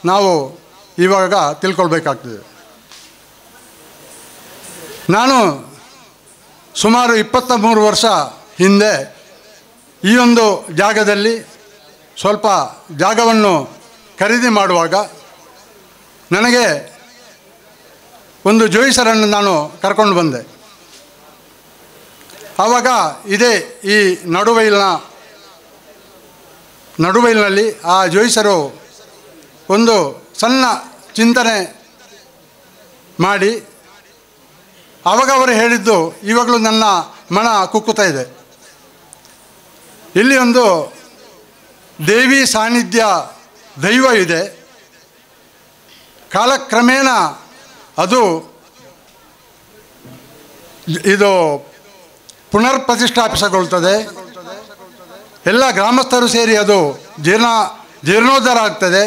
ನಾವು ಇವಾಗ ತಿಳ್ಕೊಳ್ಬೇಕಾಗ್ತದೆ. ನಾನು ಸುಮಾರು 23 ವರ್ಷ ಹಿಂದೆ ಈ ಒಂದು ಜಾಗದಲ್ಲಿ ಸ್ವಲ್ಪ ಜಾಗವನ್ನು ಖರೀದಿ ಮಾಡುವಾಗ ನನಗೆ ಒಂದು ಜೋಯಿಸರನ್ನು ನಾನು ಕರ್ಕೊಂಡು ಬಂದೆ. ಆವಾಗ ಇದೇ ಈ ನಡುಬೈಲಿನಲ್ಲಿ ಆ ಜೋಯಿಸರು ಒಂದು ಸಣ್ಣ ಚಿಂತನೆ ಮಾಡಿ ಆವಾಗ ಅವರು ಹೇಳಿದ್ದು ಇವಾಗಲೂ ನನ್ನ ಮನ ಕುಕ್ಕುತ್ತಾ ಇದೆ. ಇಲ್ಲಿ ಒಂದು ದೇವಿ ಸಾನ್ನಿಧ್ಯ ದೈವ ಇದೆ, ಕಾಲಕ್ರಮೇಣ ಅದು ಇದು ಪುನರ್ ಪ್ರತಿಷ್ಠಾಪಿಸಗೊಳ್ತದೆ. ಎಲ್ಲ ಗ್ರಾಮಸ್ಥರು ಸೇರಿ ಅದು ಜೀರ್ಣೋದ್ಧಾರ ಆಗ್ತದೆ.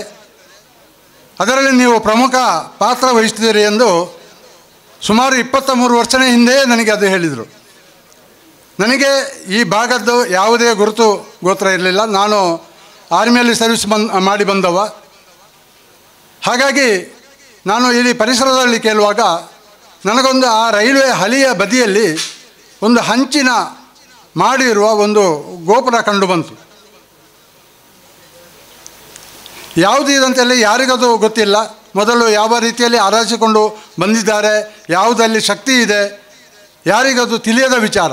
ಅದರಲ್ಲಿ ನೀವು ಪ್ರಮುಖ ಪಾತ್ರ ವಹಿಸ್ತೀರಿ ಎಂದು ಸುಮಾರು 23 ವರ್ಷದ ಹಿಂದೆ ನನಗೆ ಅದು ಹೇಳಿದರು. ನನಗೆ ಈ ಭಾಗದ್ದು ಯಾವುದೇ ಗೋತ್ರ ಇರಲಿಲ್ಲ. ನಾನು ಆರ್ಮಿಯಲ್ಲಿ ಸರ್ವಿಸ್ ಮಾಡಿ ಬಂದವ. ಹಾಗಾಗಿ ನಾನು ಇಲ್ಲಿ ಪರಿಸರದಲ್ಲಿ ಕೇಳುವಾಗ ನನಗೊಂದು ಆ ರೈಲ್ವೆ ಹಳಿಯ ಬದಿಯಲ್ಲಿ ಒಂದು ಹಂಚಿನ ಮಾಡಿರುವ ಒಂದು ಗೋಪುರ ಕಂಡು ಬಂತು. ಯಾವುದು ಇದಂತೆಲ್ಲ ಯಾರಿಗದು ಗೊತ್ತಿಲ್ಲ. ಮೊದಲು ಯಾವ ರೀತಿಯಲ್ಲಿ ಆರಾಧಿಸಿಕೊಂಡು ಬಂದಿದ್ದಾರೆ, ಯಾವುದಲ್ಲಿ ಶಕ್ತಿ ಇದೆ, ಯಾರಿಗದು ತಿಳಿಯದ ವಿಚಾರ.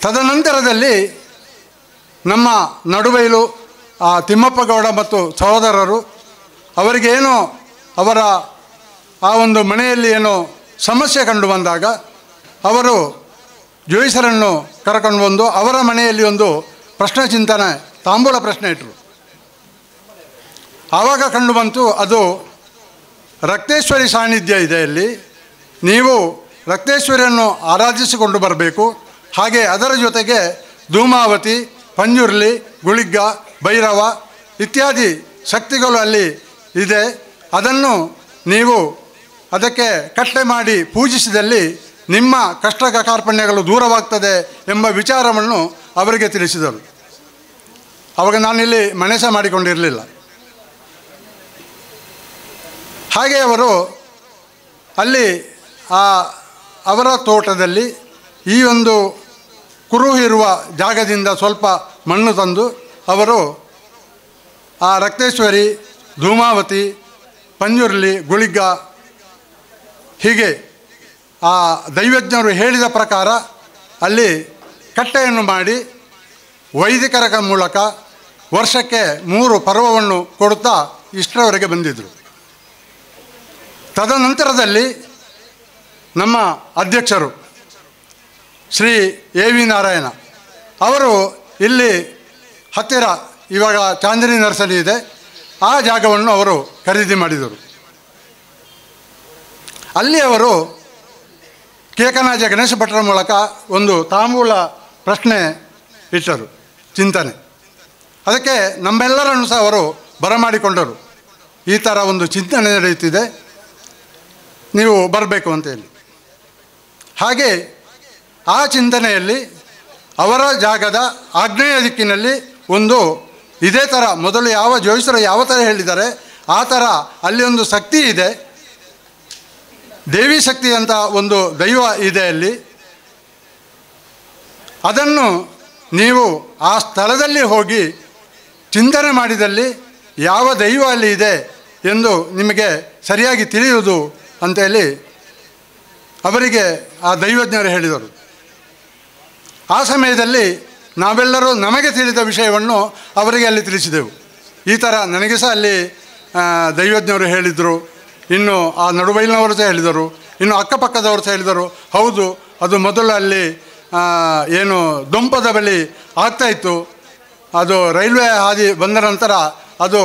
ತದನಂತರದಲ್ಲಿ ನಮ್ಮ ನಡುಬೈಲು ತಿಮ್ಮಪ್ಪ ಗೌಡ ಮತ್ತು ಸಹೋದರರು ಅವರಿಗೇನೋ ಅವರ ಆ ಒಂದು ಮನೆಯಲ್ಲಿ ಏನೋ ಸಮಸ್ಯೆ ಕಂಡು ಬಂದಾಗ ಅವರು ಜೋಯಿಸರನ್ನು ಕರ್ಕೊಂಡು ಬಂದು ಅವರ ಮನೆಯಲ್ಲಿ ಒಂದು ಪ್ರಶ್ನೆ ಚಿಂತನೆ ತಾಂಬೂಲ ಪ್ರಶ್ನೆ ಇಟ್ಟರು. ಆವಾಗ ಕಂಡು ಬಂತು ಅದು ರಕ್ತೇಶ್ವರಿ ಸಾನ್ನಿಧ್ಯ ಇದೆ. ಇಲ್ಲಿ ನೀವು ರಕ್ತೇಶ್ವರಿಯನ್ನು ಆರಾಧಿಸಿಕೊಂಡು ಬರಬೇಕು. ಹಾಗೆ ಅದರ ಜೊತೆಗೆ ಧೂಮಾವತಿ, ಪಂಜುರ್ಲಿ, ಗುಳಿಗ್ಗ, ಭೈರವ ಇತ್ಯಾದಿ ಶಕ್ತಿಗಳು ಅಲ್ಲಿ ಇದೆ. ಅದನ್ನು ನೀವು ಅದಕ್ಕೆ ಕಟ್ಟೆ ಮಾಡಿ ಪೂಜಿಸಿದಲ್ಲಿ ನಿಮ್ಮ ಕಷ್ಟ ಕಾರ್ಪಣ್ಯಗಳು ದೂರವಾಗ್ತದೆ ಎಂಬ ವಿಚಾರವನ್ನು ಅವರಿಗೆ ತಿಳಿಸಿದರು. ಆವಾಗ ನಾನಿಲ್ಲಿ ಮನೆಸ ಮಾಡಿಕೊಂಡಿರಲಿಲ್ಲ. ಹಾಗೆ ಅವರು ಅಲ್ಲಿ ಅವರ ತೋಟದಲ್ಲಿ ಈ ಒಂದು ಕುರು ಇರುವ ಜಾಗದಿಂದ ಸ್ವಲ್ಪ ಮಣ್ಣು ತಂದು ಅವರು ಆ ರಕ್ತೇಶ್ವರಿ, ಧೂಮಾವತಿ, ಪಂಜುರ್ಲಿ, ಗುಳಿಗ್ಗ ಹೀಗೆ ಆ ದೈವಜ್ಞರು ಹೇಳಿದ ಪ್ರಕಾರ ಅಲ್ಲಿ ಕಟ್ಟೆಯನ್ನು ಮಾಡಿ ವೈದಿಕರ ಮೂಲಕ ವರ್ಷಕ್ಕೆ 3 ಪರ್ವವನ್ನು ಕೊಡುತ್ತಾ ಇಷ್ಟರವರೆಗೆ ಬಂದಿದ್ದರು. ತದನಂತರದಲ್ಲಿ ನಮ್ಮ ಅಧ್ಯಕ್ಷರು ಶ್ರೀ A.V. ನಾರಾಯಣ ಅವರು ಇಲ್ಲಿ ಹತ್ತಿರ ಇವಾಗ ಚಾಂದಿನಿ ನರ್ಸರಿ ಇದೆ, ಆ ಜಾಗವನ್ನು ಅವರು ಖರೀದಿ ಮಾಡಿದರು. ಅಲ್ಲಿ ಅವರು ಕೇಕನಾಜ ಗಣೇಶ ಭಟ್ರ ಮೂಲಕ ಒಂದು ತಾಂಬೂಲ ಪ್ರಶ್ನೆ ಇಟ್ಟರು, ಚಿಂತನೆ. ಅದಕ್ಕೆ ನಮ್ಮೆಲ್ಲರನ್ನು ಸಹ ಅವರು ಬರಮಾಡಿಕೊಂಡರು. ಈ ಥರ ಒಂದು ಚಿಂತನೆ ನಡೆಯುತ್ತಿದೆ, ನೀವು ಬರಬೇಕು ಅಂತೇಳಿ. ಹಾಗೆ ಆ ಚಿಂತನೆಯಲ್ಲಿ ಅವರ ಜಾಗದ ಆಗ್ನೇಯ ದಿಕ್ಕಿನಲ್ಲಿ ಒಂದು ಇದೇ ಥರ ಮೊದಲು ಯಾವ ಜೋಯಿಸರು ಯಾವ ಥರ ಹೇಳಿದ್ದಾರೆ ಆ ಥರ ಅಲ್ಲಿ ಒಂದು ಶಕ್ತಿ ಇದೆ, ದೇವಿ ಶಕ್ತಿ ಅಂತ ಒಂದು ದೈವ ಇದೆ ಅಲ್ಲಿ. ಅದನ್ನು ನೀವು ಆ ಸ್ಥಳದಲ್ಲಿ ಹೋಗಿ ಚಿಂತನೆ ಮಾಡಿದಲ್ಲಿ ಯಾವ ದೈವ ಅಲ್ಲಿ ಇದೆ ಎಂದು ನಿಮಗೆ ಸರಿಯಾಗಿ ತಿಳಿಯುವುದು ಅಂತೇಳಿ ಅವರಿಗೆ ಆ ದೈವಜ್ಞರು ಹೇಳಿದರು. ಆ ಸಮಯದಲ್ಲಿ ನಾವೆಲ್ಲರೂ ನಮಗೆ ತಿಳಿದ ವಿಷಯವನ್ನು ಅವರಿಗೆ ಅಲ್ಲಿ ತಿಳಿಸಿದೆವು. ಈ ಥರ ನನಗೆ ಸಹ ಅಲ್ಲಿ ದೈವಜ್ಞರು ಹೇಳಿದರು, ಇನ್ನು ಆ ನಡುಬೈಲಿನವರು ಸಹ ಹೇಳಿದರು, ಇನ್ನು ಅಕ್ಕಪಕ್ಕದವರು ಸಹ ಹೇಳಿದರು, ಹೌದು ಅದು ಮೊದಲು ಅಲ್ಲಿ ಏನು ದೊಂಪದ ಬಳಿ ಆಗ್ತಾಯಿತ್ತು, ಅದು ರೈಲ್ವೆ ಹಾದಿ ಬಂದ ನಂತರ ಅದು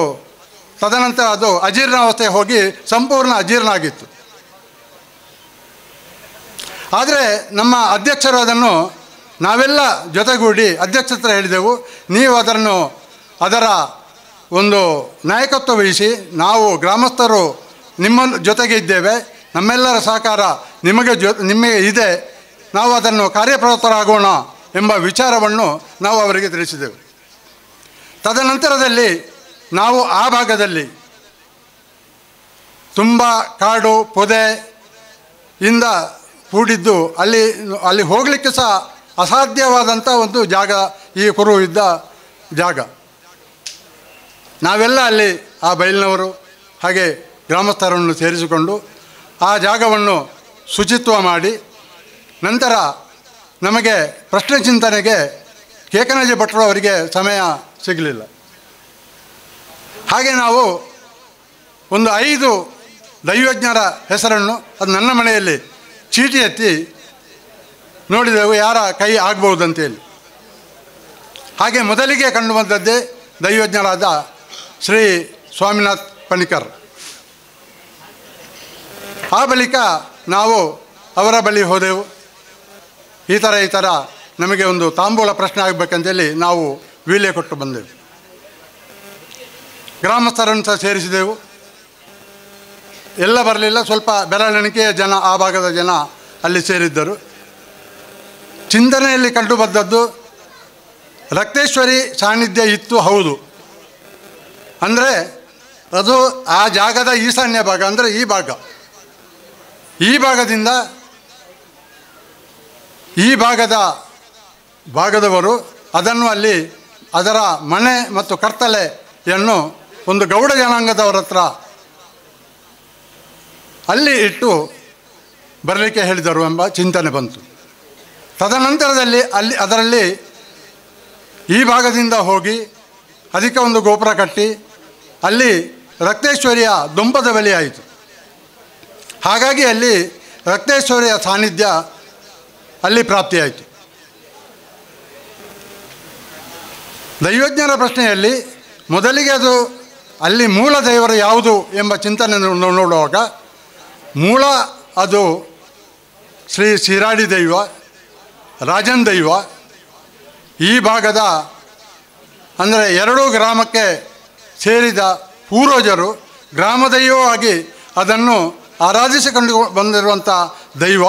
ತದನಂತರ ಅದು ಅಜೀರ್ಣಾವಸ್ಥೆ ಹೋಗಿ ಸಂಪೂರ್ಣ ಅಜೀರ್ಣ ಆಗಿತ್ತು. ಆದರೆ ನಮ್ಮ ಅಧ್ಯಕ್ಷರು ಅದನ್ನು ನಾವೆಲ್ಲ ಜೊತೆಗೂಡಿ ಅಧ್ಯಕ್ಷತ್ರ ಹೇಳಿದೆವು, ನೀವು ಅದರ ಒಂದು ನಾಯಕತ್ವ ವಹಿಸಿ, ನಾವು ಗ್ರಾಮಸ್ಥರು ನಿಮ್ಮ ಜೊತೆಗೆ ಇದ್ದೇವೆ, ನಮ್ಮೆಲ್ಲರ ಸಹಕಾರ ನಿಮಗೆ ಇದೆ, ನಾವು ಅದನ್ನು ಕಾರ್ಯಪ್ರವೃತ್ತರಾಗೋಣ ಎಂಬ ವಿಚಾರವನ್ನು ನಾವು ಅವರಿಗೆ ತಿಳಿಸಿದೆವು. ತದನಂತರದಲ್ಲಿ ನಾವು ಆ ಭಾಗದಲ್ಲಿ ತುಂಬ ಕಾಡು ಪೊದೆಯಿಂದ ಕೂಡಿದ್ದು ಅಲ್ಲಿ ಹೋಗಲಿಕ್ಕೆ ಸಹ ಅಸಾಧ್ಯವಾದಂಥ ಒಂದು ಜಾಗ, ಈ ಕುರು ಇದ್ದ ಜಾಗ. ನಾವೆಲ್ಲ ಅಲ್ಲಿ ಆ ಬಯಲಿನವರು ಹಾಗೆ ಗ್ರಾಮಸ್ಥರನ್ನು ಸೇರಿಸಿಕೊಂಡು ಆ ಜಾಗವನ್ನು ಶುಚಿತ್ವ ಮಾಡಿ, ನಂತರ ನಮಗೆ ಪ್ರಶ್ನೆ ಚಿಂತನೆಗೆ ಕೇಕನಜಿ ಭಟ್ರು ಅವರಿಗೆ ಸಮಯ ಸಿಗಲಿಲ್ಲ. ಹಾಗೆ ನಾವು ಒಂದು 5 ದೈವಜ್ಞರ ಹೆಸರನ್ನು ಅದು ನನ್ನ ಮನೆಯಲ್ಲಿ ಚೀಟಿ ಎತ್ತಿ ನೋಡಿದೆವು ಯಾರ ಕೈ ಆಗ್ಬೋದಂತೇಳಿ. ಹಾಗೆ ಮೊದಲಿಗೆ ಕಂಡು ಬಂದದ್ದೇ ದೈವಜ್ಞರಾದ ಶ್ರೀ ಸ್ವಾಮಿನಾಥ್ ಪಣಿಕರ್. ಆ ಬಳಿಕ ನಾವು ಅವರ ಬಳಿ ಹೋದೆವು. ಈ ಥರ ನಮಗೆ ಒಂದು ತಾಂಬೂಲ ಪ್ರಶ್ನೆ ಆಗಬೇಕಂತೇಳಿ ನಾವು ವೀಳ್ಯ ಕೊಟ್ಟು ಬಂದೆವು. ಗ್ರಾಮಸ್ಥರನ್ನು ಸಹ ಸೇರಿಸಿದೆವು. ಎಲ್ಲ ಬರಲಿಲ್ಲ, ಸ್ವಲ್ಪ ಬೆರಳೆಣಿಕೆಯ ಜನ, ಆ ಭಾಗದ ಜನ ಅಲ್ಲಿ ಸೇರಿದ್ದರು. ಚಿಂತನೆಯಲ್ಲಿ ಕಂಡು ಬಂದದ್ದು ರಕ್ತೇಶ್ವರಿ ಸಾನ್ನಿಧ್ಯ ಇತ್ತು, ಹೌದು. ಅಂದರೆ ಅದು ಆ ಜಾಗದ ಈಶಾನ್ಯ ಭಾಗ, ಅಂದರೆ ಈ ಭಾಗದಿಂದ ಈ ಭಾಗದವರು ಅದನ್ನು ಅಲ್ಲಿ ಅದರ ಮನೆ ಮತ್ತು ಕರ್ತಲೆಯನ್ನು ಒಂದು ಗೌಡ ಜನಾಂಗದವರ ಹತ್ರ ಅಲ್ಲಿ ಇಟ್ಟು ಬರಲಿಕ್ಕೆ ಹೇಳಿದರು ಎಂಬ ಚಿಂತನೆ ಬಂತು. ತದನಂತರದಲ್ಲಿ ಅದರಲ್ಲಿ ಈ ಭಾಗದಿಂದ ಹೋಗಿ ಅದಕ್ಕೆ ಒಂದು ಗೋಪುರ ಕಟ್ಟಿ ಅಲ್ಲಿ ರಕ್ತೇಶ್ವರಿಯ ದೊಂಪದ ಬಳಿ ಆಯಿತು. ಹಾಗಾಗಿ ಅಲ್ಲಿ ರಕ್ತೇಶ್ವರಿಯ ಸಾನ್ನಿಧ್ಯ ಅಲ್ಲಿ ಪ್ರಾಪ್ತಿಯಾಯಿತು. ದೈವಜ್ಞರ ಪ್ರಶ್ನೆಯಲ್ಲಿ ಮೊದಲಿಗೆ ಅದು ಅಲ್ಲಿ ಮೂಲ ದೇವರು ಯಾವುದು ಎಂಬ ಚಿಂತನೆ ನೋಡುವಾಗ ಮೂಲ ಅದು ಶ್ರೀ ಶಿರಾಡಿ ದೈವ, ರಾಜನ್ ದೈವ. ಈ ಭಾಗದ ಅಂದರೆ 2 ಗ್ರಾಮಕ್ಕೆ ಸೇರಿದ ಪೂರ್ವಜರು ಗ್ರಾಮದೈವವಾಗಿ ಅದನ್ನು ಆರಾಧಿಸಿಕೊಂಡು ಬಂದಿರುವಂಥ ದೈವ.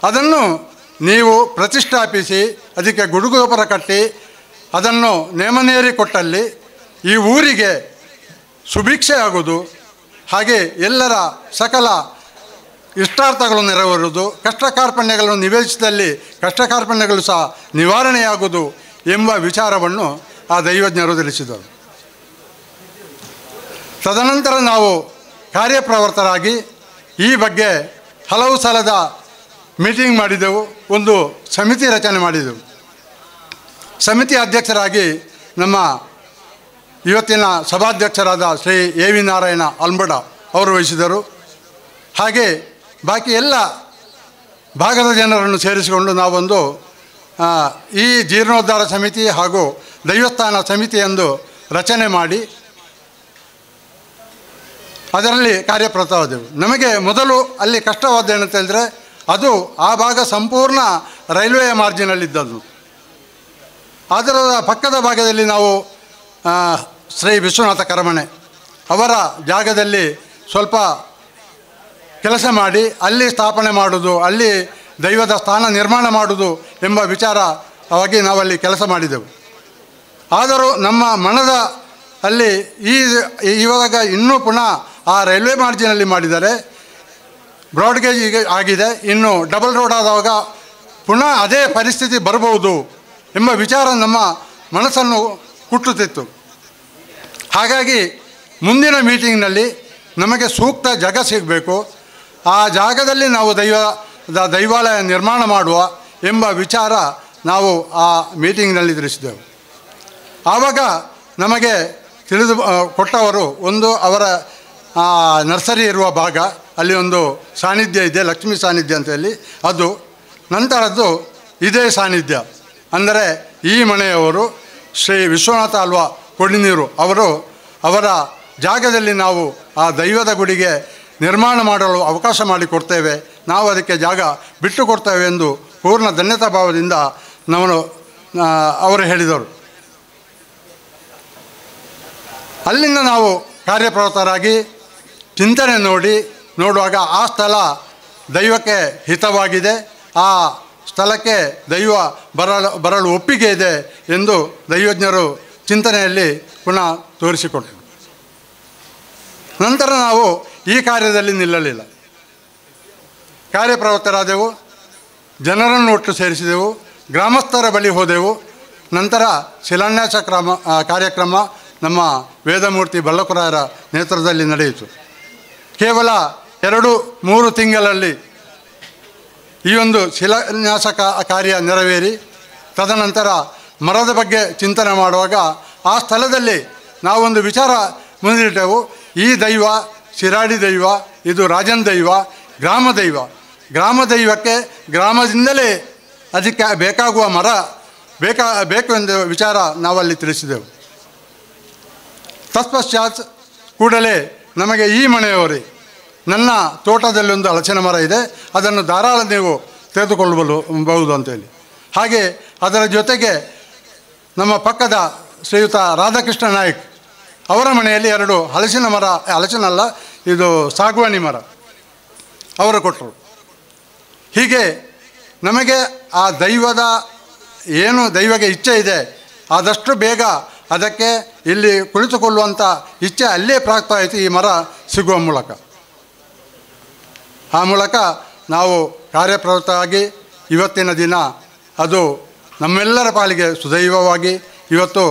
ಅದನ್ನು ನೀವು ಪ್ರತಿಷ್ಠಾಪಿಸಿ ಅದಕ್ಕೆ ಗುಡುಗೋಪುರ ಕಟ್ಟಿ ಅದನ್ನು ನೇಮನೇರಿ ಕೊಟ್ಟಲ್ಲಿ ಈ ಊರಿಗೆ ಸುಭಿಕ್ಷೆ ಆಗೋದು, ಹಾಗೆ ಎಲ್ಲರ ಸಕಲ ಇಷ್ಟಾರ್ಥಗಳು ನೆರವೇರುವುದು, ಕಷ್ಟ ಕಾರ್ಪಣ್ಯಗಳನ್ನು ನಿವೇದಿಸಿದಲ್ಲಿ ಕಷ್ಟ ಕಾರ್ಪಣ್ಯಗಳು ಸಹ ನಿವಾರಣೆಯಾಗುವುದು ಎಂಬ ವಿಚಾರವನ್ನು ಆ ದೈವಜ್ಞರು ತಿಳಿಸಿದರು. ತದನಂತರ ನಾವು ಕಾರ್ಯಪ್ರವೃತ್ತರಾಗಿ ಈ ಬಗ್ಗೆ ಹಲವು ಸಲದ ಮೀಟಿಂಗ್ ಮಾಡಿದೆವು, ಒಂದು ಸಮಿತಿ ರಚನೆ ಮಾಡಿದೆವು. ಸಮಿತಿ ಅಧ್ಯಕ್ಷರಾಗಿ ನಮ್ಮ ಇವತ್ತಿನ ಸಭಾಧ್ಯಕ್ಷರಾದ ಶ್ರೀ ಎ ವಿ ನಾರಾಯಣ ಅಲ್ಮಡ ಅವರು ವಹಿಸಿದರು. ಹಾಗೆ ಬಾಕಿ ಎಲ್ಲ ಭಾಗದ ಜನರನ್ನು ಸೇರಿಸಿಕೊಂಡು ನಾವೊಂದು ಈ ಜೀರ್ಣೋದ್ಧಾರ ಸಮಿತಿ ಹಾಗೂ ದೈವಸ್ಥಾನ ಸಮಿತಿ ಎಂದು ರಚನೆ ಮಾಡಿ ಅದರಲ್ಲಿ ಕಾರ್ಯಪ್ರವೃತ್ತವಾದೆವು. ನಮಗೆ ಮೊದಲು ಅಲ್ಲಿ ಕಷ್ಟವಾದ್ದೇನಂತ ಹೇಳಿದ್ರೆ ಅದು ಆ ಭಾಗ ಸಂಪೂರ್ಣ ರೈಲ್ವೆಯ ಮಾರ್ಜಿನಲ್ಲಿದ್ದದ್ದು. ಅದರ ಪಕ್ಕದ ಭಾಗದಲ್ಲಿ ನಾವು ಶ್ರೀ ವಿಶ್ವನಾಥ ಕರಮಣೆ ಅವರ ಜಾಗದಲ್ಲಿ ಸ್ವಲ್ಪ ಕೆಲಸ ಮಾಡಿ ಅಲ್ಲಿ ಸ್ಥಾಪನೆ ಮಾಡುವುದು, ಅಲ್ಲಿ ದೈವದ ಸ್ಥಾನ ನಿರ್ಮಾಣ ಮಾಡುವುದು ಎಂಬ ವಿಚಾರವಾಗಿ ನಾವಲ್ಲಿ ಕೆಲಸ ಮಾಡಿದೆವು. ಆದರೂ ನಮ್ಮ ಮನದ ಅಲ್ಲಿ ಇವಾಗ ಇನ್ನೂ ಪುನಃ ಆ ರೈಲ್ವೆ ಮಾರ್ಜಿನಲ್ಲಿ ಮಾಡಿದ್ದಾರೆ, ಬ್ರಾಡ್ಗೇಜ್ ಈಗ ಆಗಿದೆ, ಇನ್ನು ಡಬಲ್ ರೋಡ್ ಆದಾಗ ಪುನಃ ಅದೇ ಪರಿಸ್ಥಿತಿ ಬರಬಹುದು ಎಂಬ ವಿಚಾರ ನಮ್ಮ ಮನಸ್ಸನ್ನು ಕುಟ್ಟುತ್ತಿತ್ತು. ಹಾಗಾಗಿ ಮುಂದಿನ ಮೀಟಿಂಗ್ನಲ್ಲಿ ನಮಗೆ ಸೂಕ್ತ ಜಾಗ ಸಿಗಬೇಕು, ಆ ಜಾಗದಲ್ಲಿ ನಾವು ದೈವಾಲಯ ನಿರ್ಮಾಣ ಮಾಡುವ ಎಂಬ ವಿಚಾರ ನಾವು ಆ ಮೀಟಿಂಗ್ನಲ್ಲಿ ತಿಳಿಸಿದೆವು. ಆವಾಗ ನಮಗೆ ತಿಳಿದು ಕೊಟ್ಟವರು ಒಂದು ಅವರ ನರ್ಸರಿ ಇರುವ ಭಾಗ, ಅಲ್ಲಿ ಒಂದು ಸಾನ್ನಿಧ್ಯ ಇದೆ, ಲಕ್ಷ್ಮೀ ಸಾನ್ನಿಧ್ಯ ಅಂತ ಹೇಳಿ, ಅದು ನಂತರದ್ದು ಇದೇ ಸಾನ್ನಿಧ್ಯ ಅಂದರೆ ಈ ಮನೆಯವರು ಶ್ರೀ ವಿಶ್ವನಾಥ ಅಲ್ವಾ ಕೊಡಿನೀರು ಅವರ ಜಾಗದಲ್ಲಿ ನಾವು ಆ ದೈವದ ಗುಡಿಗೆ ನಿರ್ಮಾಣ ಮಾಡಲು ಅವಕಾಶ ಮಾಡಿಕೊಡ್ತೇವೆ, ನಾವು ಅದಕ್ಕೆ ಜಾಗ ಬಿಟ್ಟು ಕೊಡ್ತೇವೆ ಎಂದು ಪೂರ್ಣ ಧನ್ಯತಾ ಭಾವದಿಂದ ಅವರು ಹೇಳಿದರು. ಅಲ್ಲಿಂದ ನಾವು ಕಾರ್ಯಪ್ರವೃತ್ತರಾಗಿ ಚಿಂತನೆ ನೋಡುವಾಗ ಆ ಸ್ಥಳ ದೈವಕ್ಕೆ ಹಿತವಾಗಿದೆ, ಆ ಸ್ಥಳಕ್ಕೆ ದೈವ ಬರಲು ಒಪ್ಪಿಗೆ ಇದೆ ಎಂದು ದೈವಜ್ಞರು ಚಿಂತನೆಯಲ್ಲಿ ಪುನಃ ತೋರಿಸಿಕೊಟ್ಟರು. ನಂತರ ನಾವು ಈ ಕಾರ್ಯದಲ್ಲಿ ನಿಲ್ಲಲಿಲ್ಲ, ಕಾರ್ಯಪ್ರವೃತ್ತರಾದೆವು, ಜನರನ್ನು ಒಟ್ಟು ಸೇರಿಸಿದೆವು, ಗ್ರಾಮಸ್ಥರ ಬಳಿ ಹೋದೆವು. ನಂತರ ಶಿಲಾನ್ಯಾಸ ಕಾರ್ಯಕ್ರಮ ನಮ್ಮ ವೇದಮೂರ್ತಿ ಬಲ್ಲಕುರಾಯರ ನೇತೃತ್ವದಲ್ಲಿ ನಡೆಯಿತು. ಕೇವಲ 2-3 ತಿಂಗಳಲ್ಲಿ ಈ ಒಂದು ಶಿಲಾನ್ಯಾಸ ಕಾರ್ಯ ನೆರವೇರಿ ತದನಂತರ ಮರದ ಬಗ್ಗೆ ಚಿಂತನೆ ಮಾಡುವಾಗ ಆ ಸ್ಥಳದಲ್ಲಿ ನಾವೊಂದು ವಿಚಾರ ಮುಂದಿಟ್ಟೆವು. ಈ ದೈವ ಶಿರಾಡಿ ದೈವ, ಇದು ರಾಜನ್ ದೈವ, ಗ್ರಾಮ ದೈವಕ್ಕೆ ಗ್ರಾಮದಿಂದಲೇ ಅದಕ್ಕೆ ಬೇಕಾಗುವ ಮರ ಬೇಕು ಎಂದು ವಿಚಾರ ನಾವಲ್ಲಿ ತಿಳಿಸಿದೆವು. ತತ್ಪಶ್ಚಾತ್ ಕೂಡಲೇ ನಮಗೆ ಈ ಮನೆಯವರೇ, ನನ್ನ ತೋಟದಲ್ಲಿ ಒಂದು ಹಲಸಿನ ಮರ ಇದೆ, ಅದನ್ನು ಧಾರಾಳ ನೀವು ತೆಗೆದುಕೊಳ್ಳಬಹುದು ಅಂತೇಳಿ. ಹಾಗೆ ಅದರ ಜೊತೆಗೆ ನಮ್ಮ ಪಕ್ಕದ ಶ್ರೀಯುತ ರಾಧಾಕೃಷ್ಣ ನಾಯ್ಕ್ ಅವರ ಮನೆಯಲ್ಲಿ 2 ಹಲಸಿನಲ್ಲ ಇದು ಸಾಗುವಾನಿ ಮರ ಅವರು ಕೊಟ್ಟರು. ಹೀಗೆ ನಮಗೆ ಆ ದೈವಗೆ ಇಚ್ಛೆ ಇದೆ, ಆದಷ್ಟು ಬೇಗ ಅದಕ್ಕೆ ಇಲ್ಲಿ ಕುಳಿತುಕೊಳ್ಳುವಂಥ ಇಚ್ಛೆ ಅಲ್ಲೇ ಪ್ರಾಪ್ತವಾಯಿತು ಈ ಮರ ಸಿಗುವ ಮೂಲಕ. ಆ ಮೂಲಕ ನಾವು ಕಾರ್ಯಪ್ರವೃತ್ತರಾಗಿ ಇವತ್ತಿನ ದಿನ ಅದು ನಮ್ಮೆಲ್ಲರ ಪಾಲಿಗೆ ಸುದೈವವಾಗಿ ಇವತ್ತು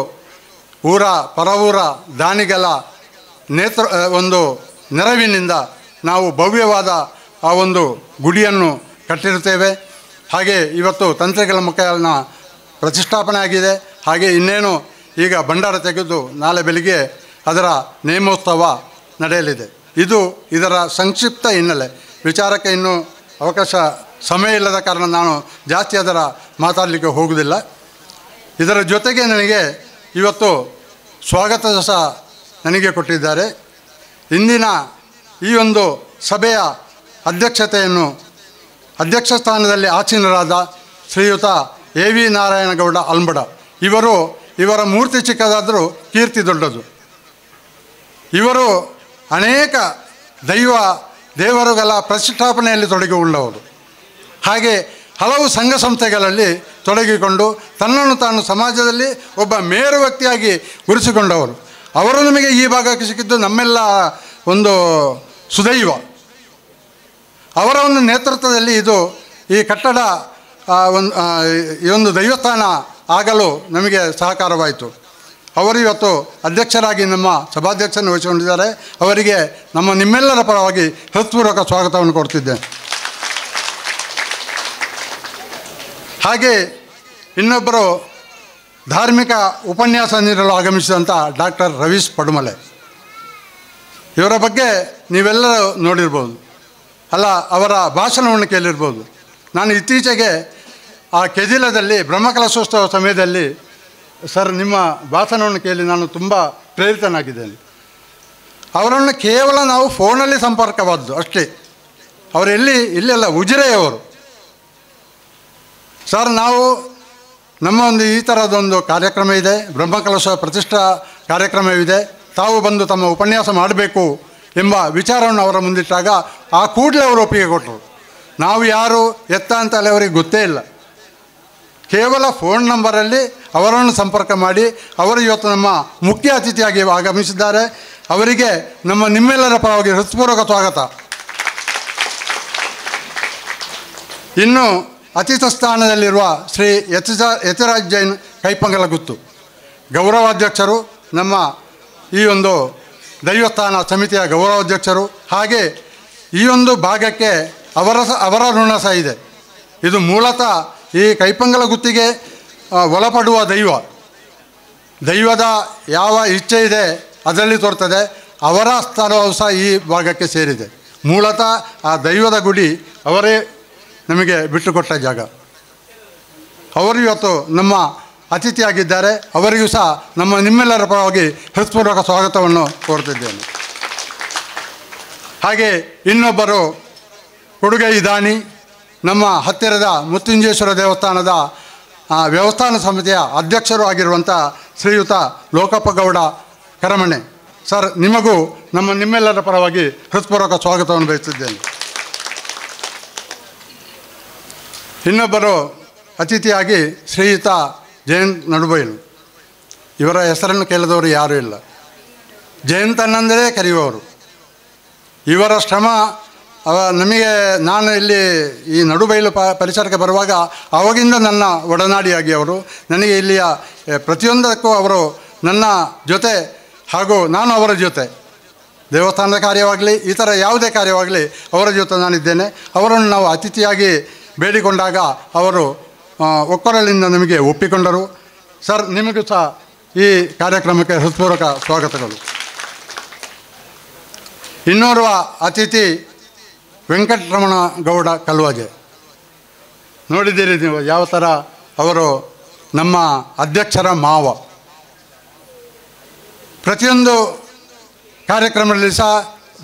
ಪರವೂರ ದಾನಿಗಳ ಒಂದು ನೆರವಿನಿಂದ ನಾವು ಭವ್ಯವಾದ ಆ ಒಂದು ಗುಡಿಯನ್ನು ಕಟ್ಟಿರುತ್ತೇವೆ. ಹಾಗೆ ಇವತ್ತು ತಂತ್ರಿಗಳ ಮುಖೇನ ಪ್ರತಿಷ್ಠಾಪನೆ ಆಗಿದೆ. ಹಾಗೆ ಇನ್ನೇನು ಈಗ ಭಂಡಾರ ತೆಗೆದು ನಾಳೆ ಬೆಳಿಗ್ಗೆ ಅದರ ನೇಮೋತ್ಸವ ನಡೆಯಲಿದೆ. ಇದರ ಸಂಕ್ಷಿಪ್ತ ಹಿನ್ನೆಲೆ. ವಿಚಾರಕ್ಕೆ ಇನ್ನೂ ಸಮಯ ಇಲ್ಲದ ಕಾರಣ ನಾನು ಜಾಸ್ತಿ ಅದರ ಮಾತಾಡಲಿಕ್ಕೆ ಹೋಗುವುದಿಲ್ಲ. ಇದರ ಜೊತೆಗೆ ನನಗೆ ಇವತ್ತು ಸ್ವಾಗತದ ಸಹ ನನಗೆ ಕೊಟ್ಟಿದ್ದಾರೆ. ಇಂದಿನ ಈ ಒಂದು ಸಭೆಯ ಅಧ್ಯಕ್ಷ ಸ್ಥಾನದಲ್ಲಿ ಆಸೀನರಾದ ಶ್ರೀಯುತ AV ನಾರಾಯಣಗೌಡ ಅಲ್ಮಡ ಇವರ ಮೂರ್ತಿ ಚಿಕ್ಕದಾದರೂ ಕೀರ್ತಿ ದೊಡ್ಡದು. ಇವರು ಅನೇಕ ದೇವರುಗಳ ಪ್ರತಿಷ್ಠಾಪನೆಯಲ್ಲಿ ತೊಡಗಿಕೊಂಡವರು. ಹಾಗೆ ಹಲವು ಸಂಘ ಸಂಸ್ಥೆಗಳಲ್ಲಿ ತೊಡಗಿಕೊಂಡು ತನ್ನನ್ನು ತಾನು ಸಮಾಜದಲ್ಲಿ ಒಬ್ಬ ಮೇರು ವ್ಯಕ್ತಿಯಾಗಿ ಗುರುತಿಸಿಕೊಂಡವರು. ಅವರು ನಮಗೆ ಈ ಭಾಗಕ್ಕೆ ಸಿಕ್ಕಿದ್ದು ನಮ್ಮೆಲ್ಲ ಒಂದು ಸುದೈವ. ಅವರ ಒಂದು ನೇತೃತ್ವದಲ್ಲಿ ಈ ಕಟ್ಟಡ ಈ ಒಂದು ದೈವಸ್ಥಾನ ಆಗಲು ನಮಗೆ ಸಹಕಾರವಾಯಿತು. ಅವರು ಇವತ್ತು ಅಧ್ಯಕ್ಷರಾಗಿ ನಮ್ಮ ಸಭಾಧ್ಯಕ್ಷರನ್ನು ವಹಿಸಿಕೊಂಡಿದ್ದಾರೆ. ಅವರಿಗೆ ನಿಮ್ಮೆಲ್ಲರ ಪರವಾಗಿ ಹೃತ್ಪೂರ್ವಕ ಸ್ವಾಗತವನ್ನು ಕೊಡ್ತಿದ್ದೇನೆ. ಹಾಗೆ ಇನ್ನೊಬ್ಬರು ಧಾರ್ಮಿಕ ಉಪನ್ಯಾಸ ನೀಡಲು ಆಗಮಿಸಿದಂಥ ಡಾಕ್ಟರ್ ರವೀಶ್ ಪಡುಮಲೆ, ಇವರ ಬಗ್ಗೆ ನೀವೆಲ್ಲರೂ ನೋಡಿರ್ಬೋದು, ಅವರ ಭಾಷಣವನ್ನು ಕೇಳಿರ್ಬೋದು. ನಾನು ಇತ್ತೀಚೆಗೆ ಆ ಕೆದಿಲದಲ್ಲಿ ಬ್ರಹ್ಮಕಲಶೋತ್ಸವ ಸಮಯದಲ್ಲಿ ಸರ್ ನಿಮ್ಮ ಭಾಷಣವನ್ನು ಕೇಳಿ ನಾನು ತುಂಬ ಪ್ರೇರಿತನಾಗಿದ್ದೇನೆ. ಅವರನ್ನು ಕೇವಲ ನಾವು ಫೋನಲ್ಲಿ ಸಂಪರ್ಕವಾದ್ದು ಅಷ್ಟೇ. ಅವರು ಇಲ್ಲೆಲ್ಲ ಉಜಿರೆಯವರು. ಸರ್ ನಮ್ಮ ಒಂದು ಈ ಥರದೊಂದು ಕಾರ್ಯಕ್ರಮ ಇದೆ, ಬ್ರಹ್ಮಕಲಶ ಪ್ರತಿಷ್ಠಾ ಕಾರ್ಯಕ್ರಮವಿದೆ, ತಾವು ಬಂದು ತಮ್ಮ ಉಪನ್ಯಾಸ ಮಾಡಬೇಕು ಎಂಬ ವಿಚಾರವನ್ನು ಅವರ ಮುಂದಿಟ್ಟಾಗ ಆ ಕೂಡಲೇ ಅವರು ಒಪ್ಪಿಗೆ ಕೊಟ್ಟರು. ನಾವು ಯಾರು ಎತ್ತ ಅಂತಲೇ ಅವರಿಗೆ ಗೊತ್ತೇ ಇಲ್ಲ. ಕೇವಲ ಫೋನ್ ನಂಬರಲ್ಲಿ ಅವರನ್ನು ಸಂಪರ್ಕ ಮಾಡಿ ಅವರು ಇವತ್ತು ನಮ್ಮ ಮುಖ್ಯ ಅತಿಥಿಯಾಗಿ ಆಗಮಿಸಿದ್ದಾರೆ. ಅವರಿಗೆ ನಿಮ್ಮೆಲ್ಲರ ಪರವಾಗಿ ಹೃತ್ಪೂರ್ವಕ ಸ್ವಾಗತ. ಇನ್ನು ಅತಿಥಿ ಸ್ಥಾನದಲ್ಲಿರುವ ಶ್ರೀ ಯತಿರಾಜ್ ಜೈನ್ ಕೈಪಂಗಲಗುತ್ತು ಗೌರವಾಧ್ಯಕ್ಷರು, ನಮ್ಮ ಈ ಒಂದು ದೈವಸ್ಥಾನ ಸಮಿತಿಯ ಗೌರವಾಧ್ಯಕ್ಷರು. ಹಾಗೆ ಈ ಒಂದು ಭಾಗಕ್ಕೆ ಅವರ ಋಣ ಸಹ ಇದೆ. ಇದು ಮೂಲತಃ ಈ ಕೈಪಂಗಲಗುತ್ತಿಗೆ ಒಳಪಡುವ ದೈವದ ಯಾವ ಇಚ್ಛೆ ಇದೆ ಅದರಲ್ಲಿ ತೋರ್ತದೆ. ಅವರ ಸ್ಥಳವು ಸಹ ಈ ಭಾಗಕ್ಕೆ ಸೇರಿದೆ. ಮೂಲತಃ ಆ ದೈವದ ಗುಡಿ ಅವರೇ ನಮಗೆ ಬಿಟ್ಟುಕೊಟ್ಟ ಜಾಗ. ಅವರು ಇವತ್ತು ನಮ್ಮ ಅತಿಥಿಯಾಗಿದ್ದಾರೆ. ಅವರಿಗೂ ಸಹ ನಿಮ್ಮೆಲ್ಲರ ಪರವಾಗಿ ಹೃತ್ಪೂರ್ವಕ ಸ್ವಾಗತವನ್ನು ಕೋರುತ್ತಿದ್ದೇನೆ. ಹಾಗೆ ಇನ್ನೊಬ್ಬರು ಕೊಡುಗೈ ದಾನಿ, ನಮ್ಮ ಹತ್ತಿರದ ಮುತ್ತುಂಜೇಶ್ವರ ದೇವಸ್ಥಾನದ ವ್ಯವಸ್ಥಾನ ಸಮಿತಿಯ ಅಧ್ಯಕ್ಷರು ಆಗಿರುವಂಥ ಶ್ರೀಯುತ ಲೋಕಪ್ಪ ಗೌಡ ಕರಮಣೆ ಸರ್, ನಿಮಗೂ ನಿಮ್ಮೆಲ್ಲರ ಪರವಾಗಿ ಹೃತ್ಪೂರ್ವಕ ಸ್ವಾಗತವನ್ನು ಬಯಸುತ್ತಿದ್ದೇನೆ. ಇನ್ನೊಬ್ಬರು ಅತಿಥಿಯಾಗಿ ಶ್ರೀಯುತ ಜಯಂತ್ ನಡುಬೈಲು. ಇವರ ಹೆಸರನ್ನು ಕೇಳಿದವರು ಯಾರೂ ಇಲ್ಲ. ಜಯಂತನಂದರೆ ಕರೆಯುವವರು. ಇವರ ಶ್ರಮ ನಮಗೆ, ನಾನು ಇಲ್ಲಿ ಈ ನಡುಬೈಲು ಪರಿಸರಕ್ಕೆ ಬರುವಾಗ ಆವಾಗಿಂದ ನನ್ನ ಒಡನಾಡಿಯಾಗಿ ಅವರು ನನಗೆ ಇಲ್ಲಿಯ ಪ್ರತಿಯೊಂದಕ್ಕೂ ಅವರು ನನ್ನ ಜೊತೆ ಹಾಗೂ ನಾನು ಅವರ ಜೊತೆ ದೇವಸ್ಥಾನದ ಕಾರ್ಯವಾಗಲಿ ಈ ಥರ ಯಾವುದೇ ಕಾರ್ಯವಾಗಲಿ ಅವರ ಜೊತೆ ನಾನಿದ್ದೇನೆ. ಅವರನ್ನು ನಾವು ಅತಿಥಿಯಾಗಿ ಬೇಡಿಕೊಂಡಾಗ ಅವರು ಒಕ್ಕೊರಲಿಂದ ನಮಗೆ ಒಪ್ಪಿಕೊಂಡರು. ಸರ್, ನಿಮಗೂ ಸಹ ಈ ಕಾರ್ಯಕ್ರಮಕ್ಕೆ ಹೃತ್ಪೂರ್ವಕ ಸ್ವಾಗತಗಳು. ಇನ್ನೋರ್ವ ಅತಿಥಿ ವೆಂಕಟರಮಣ ಗೌಡ ಕಲ್ವಾಜೆ. ನೋಡಿದ್ದೀರಿ ನೀವು ಯಾವ ಥರ ಅವರು ನಮ್ಮ ಅಧ್ಯಕ್ಷರ ಮಾವ. ಪ್ರತಿಯೊಂದು ಕಾರ್ಯಕ್ರಮದಲ್ಲಿ ಸಹ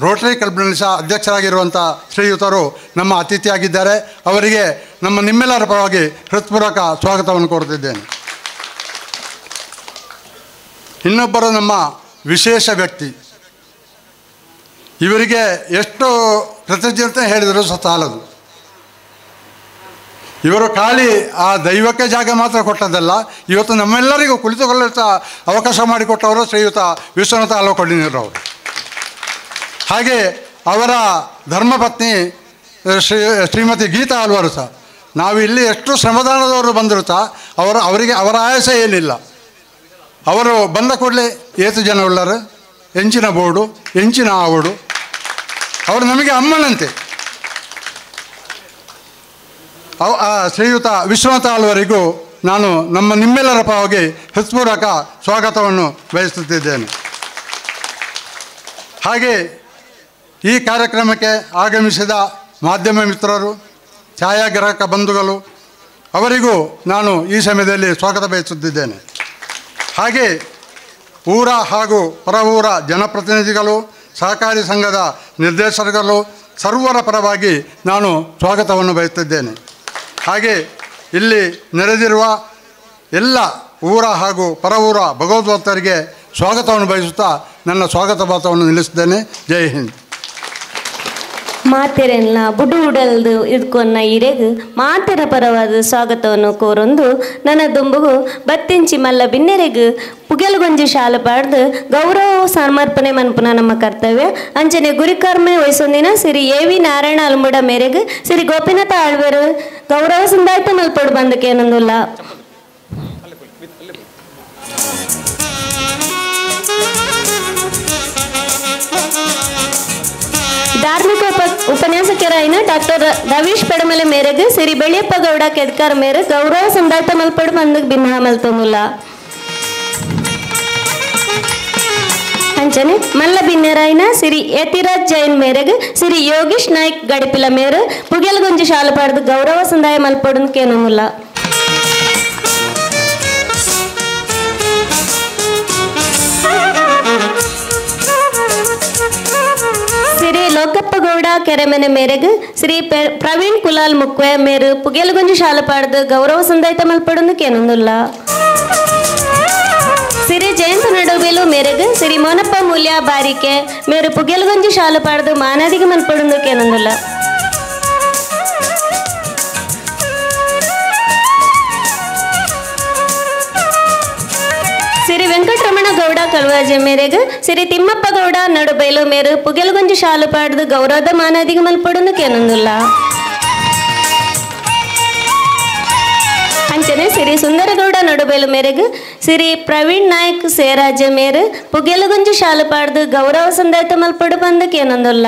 ರೋಟರಿ ಕ್ಲಬ್ನಲ್ಲಿ ಸಹ ಅಧ್ಯಕ್ಷರಾಗಿರುವಂಥ ಶ್ರೀಯುತರು ನಮ್ಮ ಅತಿಥಿಯಾಗಿದ್ದಾರೆ. ಅವರಿಗೆ ನಿಮ್ಮೆಲ್ಲರ ಪರವಾಗಿ ಹೃತ್ಪೂರ್ವಕ ಸ್ವಾಗತವನ್ನು ಕೋರುತ್ತಿದ್ದೇನೆ. ಇನ್ನೊಬ್ಬರು ನಮ್ಮ ವಿಶೇಷ ವ್ಯಕ್ತಿ. ಇವರಿಗೆ ಎಷ್ಟು ಕೃತಜ್ಞತೆ ಹೇಳಿದರೂ ಸಹ ಸಾಲದು. ಇವರು ಖಾಲಿ ಆ ದೈವಕ್ಕೆ ಜಾಗ ಮಾತ್ರ ಕೊಟ್ಟದ್ದಲ್ಲ, ಇವತ್ತು ನಮ್ಮೆಲ್ಲರಿಗೂ ಕುಳಿತುಕೊಳ್ಳಲು ಸಹ ಅವಕಾಶ ಮಾಡಿಕೊಟ್ಟವರು ಶ್ರೀಯುತ ವಿಶ್ವನಾಥ ಆಲೋಕೊಂಡಿನವರು. ಹಾಗೆ ಅವರ ಧರ್ಮಪತ್ನಿ ಶ್ರೀಮತಿ ಗೀತಾ ಆಳ್ವಾರು ಸಹ. ನಾವು ಇಲ್ಲಿ ಎಷ್ಟು ಶ್ರಮದಾನದವರು ಬಂದರೂ ಸಹ ಅವರ ಆಯಾಸ ಏನಿಲ್ಲ. ಅವರು ಬಂದ ಕೂಡಲೇ ಏತು ಜನ ಉಳ್ಳರು, ಎಂಚಿನ ಬೋರ್ಡು, ಎಂಚಿನ ಆವಡು, ಅವರು ನಮಗೆ ಅಮ್ಮನಂತೆ. ಶ್ರೀಯುತ ವಿಶ್ವನಾಥ ಆಳ್ವರಿಗೂ ನಾನು ನಿಮ್ಮೆಲ್ಲರ ಪರವಾಗಿ ಹೃತ್ಪೂರ್ವಕ ಸ್ವಾಗತವನ್ನು ಬಯಸುತ್ತಿದ್ದೇನೆ. ಹಾಗೆ ಈ ಕಾರ್ಯಕ್ರಮಕ್ಕೆ ಆಗಮಿಸಿದ ಮಾಧ್ಯಮ ಮಿತ್ರರು, ಛಾಯಾಗ್ರಾಹಕ ಬಂಧುಗಳು, ಅವರಿಗೂ ನಾನು ಈ ಸಮಯದಲ್ಲಿ ಸ್ವಾಗತ ಬಯಸುತ್ತಿದ್ದೇನೆ. ಹಾಗೆ ಊರ ಹಾಗೂ ಹೊರ ಊರ ಜನಪ್ರತಿನಿಧಿಗಳು, ಸಹಕಾರಿ ಸಂಘದ ನಿರ್ದೇಶಕರು, ಸರ್ವರ ಪರವಾಗಿ ನಾನು ಸ್ವಾಗತವನ್ನು ಬಯಸುತ್ತಿದ್ದೇನೆ. ಹಾಗೆ ಇಲ್ಲಿ ನೆರೆದಿರುವ ಎಲ್ಲ ಊರ ಹಾಗೂ ಪರ ಊರ ಭಗವದ್ಭಕ್ತರಿಗೆ ಸ್ವಾಗತವನ್ನು ಬಯಸುತ್ತಾ ನನ್ನ ಸ್ವಾಗತ ಭಾಷವನ್ನು ನಿಲ್ಲಿಸಿದ್ದೇನೆ. ಜೈ ಹಿಂದ್. ಮಾತೆರೆಲ್ಲ ಬುಡು ಉಡಲ್ದು ಇದ್ಕೊನ್ನ ಇರೆಗ್ ಮಾತೆರ ಪರವಾದ ಸ್ವಾಗತವನ್ನು ಕೋರೊಂದು ನನ್ನ ದುಂಬುಗು ಬತ್ತಿಂಚಿ ಮಲ್ಲ ಬಿನ್ನೆರೆಗ್ ಪುಗೆಲ್ಗೊಂಜಿ ಶಾಲೆ ಪಾಡ್ದು ಗೌರವ ಸಮರ್ಪಣೆ ಮನ್ಪುನ ನಮ್ಮ ಕರ್ತವ್ಯ. ಅಂಚನೆ ಗುರಿಕರ್ಮೆ ವಹಿಸೊಂದಿನ ಸಿರಿ ಎ.ವಿ. ನಾರಾಯಣ ಅಲ್ಮುಡ ಮೇರೆಗ್ ಸಿರಿ ಗೋಪಿನಾಥ ಆಳ್ವೇರು ಗೌರವ ಸಂದಾಯ್ತ ಮಲ್ಪಡು ಬಂದಕ್ಕೆ ಏನೊಂದಿಲ್ಲ. ಧಾರ್ಮಿಕ ಉಪನ್ಯಾಸಕರಾಯಿನ ಡಾಕ್ಟರ್ ರವೀಶ್ ಪೆಡಮಲೆ ಮೇರೆಗೆ ಸಿರಿ ಬೆಳ್ಳಿಯಪ್ಪ ಗೌಡ ಕೆದ್ಕರ್ ಮೇರೆ ಗೌರವ ಸಂದಾಯ್ತ ಮಲ್ಪಡು ಬಂದಕ್ಕೆ ಭಿನ್ನ ಮಲ್ತೊಂದಿಲ್ಲ. ಅಂಚನೆ ಮಲ್ಲ ಬಿನ್ನೆರಾಯಿನ ಸಿರಿ ಯತಿರಾಜ್ ಜೈನ್ ಮೇರೆಗೆ ಸಿರಿ ಯೋಗೀಶ್ ನಾಯ್ಕ್ ಗಡಿಪಿಲ ಮೇರೆ ಪುಗೆಲ್ಗೊಂಜಿ ಶಾಲೆ ಪಾಡ್ದು ಗೌರವ ಸಂದಾಯ ಮಲ್ಪಡೋದಕ್ಕೆ ಏನೊಂದಿಲ್ಲ. ಶ್ರೀ ಲೋಕಪ್ಪ ಗೌಡ ಕೆರೆಮನೆ ಮೇರೆಗೆ ಶ್ರೀ ಪ್ರವೀಣ್ ಕುಲಾಲ್ ಮುಕ್ವೆ ಮೇರು ಪುಗೆಲ್ಗೊಂಜಿ ಶಾಲೆ ಪಾಡ್ದು ಗೌರವ ಸಂದಾಯಿತ ಮಲ್ಪಡೋದಕ್ಕೆ ಏನೊಂದಿಲ್ಲ. ಶ್ರೀ ಜಯಂತ ನಡುಬೇಲು ಮೇರೆಗೆ ಶ್ರೀ ಮೋನಪ್ಪ ಮೂಲ್ಯ ಬಾರಿಕೆ ಮೇರು ಪುಗೆಲ್ಗೊಂಜಿ ಶಾಲೆ ಪಾಡ್ದು ಮಾನದಿಗೆ ಮಲ್ಪಡೋದಕ್ಕೆ ಏನೊಂದಿಲ್ಲ. ಕಳುವಾಜೆ ಮೇರೆಗೆ ಸಿರಿ ತಿಮ್ಮಪ್ಪ ಗೌಡ ನಡುಬೈಲು ಮೇರು ಪುಗೆಲ್ಗೊಂಜಿ ಶಾಲು ಪಾಡ್ದು ಗೌರವದ ಮಾನದಿಗೆ ಮಲ್ಪಡುನು ಕೇನೊಂದುಲ್ಲ ಅಂಚನೆ ಸಿರಿ ಸುಂದರಗೌಡ ನಡುಬೈಲು ಮೇರೆಗೆ ಸಿರಿ ಪ್ರವೀಣ್ ನಾಯಕ್ ಸೇರಾಜ ಮೇರು ಪುಗೆಲುಗುಂಜಿ ಶಾಲು ಪಾಡ್ದು ಗೌರವ ಸಂದಾಯತ ಮಲ್ಪಡು ಬಂದಕ್ಕೆ ಏನೊಂದುಲ್ಲ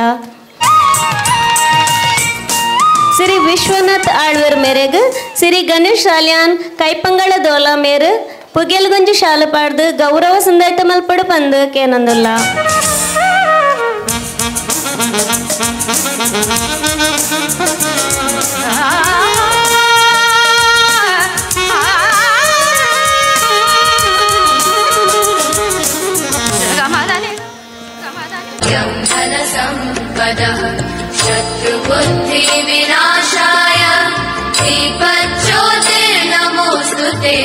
ಸಿರಿ ವಿಶ್ವನಾಥ್ ಆಳ್ವರ್ ಮೇರೆಗೆ ಸಿರಿ ಗಣೇಶ್ ಸಾಲ್ಯಾನ್ ಕೈಪಂಗಳ ದೋಲಾ ಮೇರು ಪುಗೆಲ್ಗುಂಜಿ ಶಾಲು ಪಾಡ್ದು ಗೌರವ ಸಂದಾಯತ ಮಲ್ಪಡು ಬಂದಕ್ಕೆ ಏನೊಂದುಲ್ಲ शत्रुबुद्धि विनाशाय दीपज्योतिर्नमोस्तुते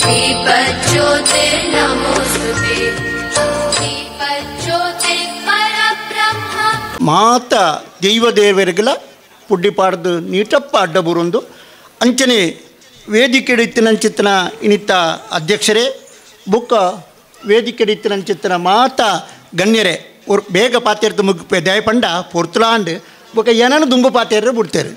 दीपज्योतिर्नमोस्तुते दीपज्योतिर्परब्रह्म ಮಾತ ದೈವದೇವರಿಗೆಲ್ಲ ಪುಡ್ಡಿಪಾಡ್ದು ನೀಟಪ್ಪ ಅಡ್ಡ ಬುರೊಂದು ಅಂಚನೆ ವೇದಿಕೆ ಇತ್ತಿನಂಚಿತ್ತಿನ ಇನಿತ್ತ ಅಧ್ಯಕ್ಷರೇ ಬುಕ್ಕ ವೇದಿಕೆ ಇತ್ತಿನಂಚಿತ್ತಿನ ಮಾತ ಗಣ್ಯರೇ ಬೇಗ ಪಾತೆರ್ದು ಮುಗ್ಪೆ ದಯಪಂಡ ಪೊರ್ತುಲಾಂಡ್ ಬೊಕ ಏನನ್ನು ದುಂಬು ಪಾತೆರ್ರೆ ಬಿಡ್ತೇರು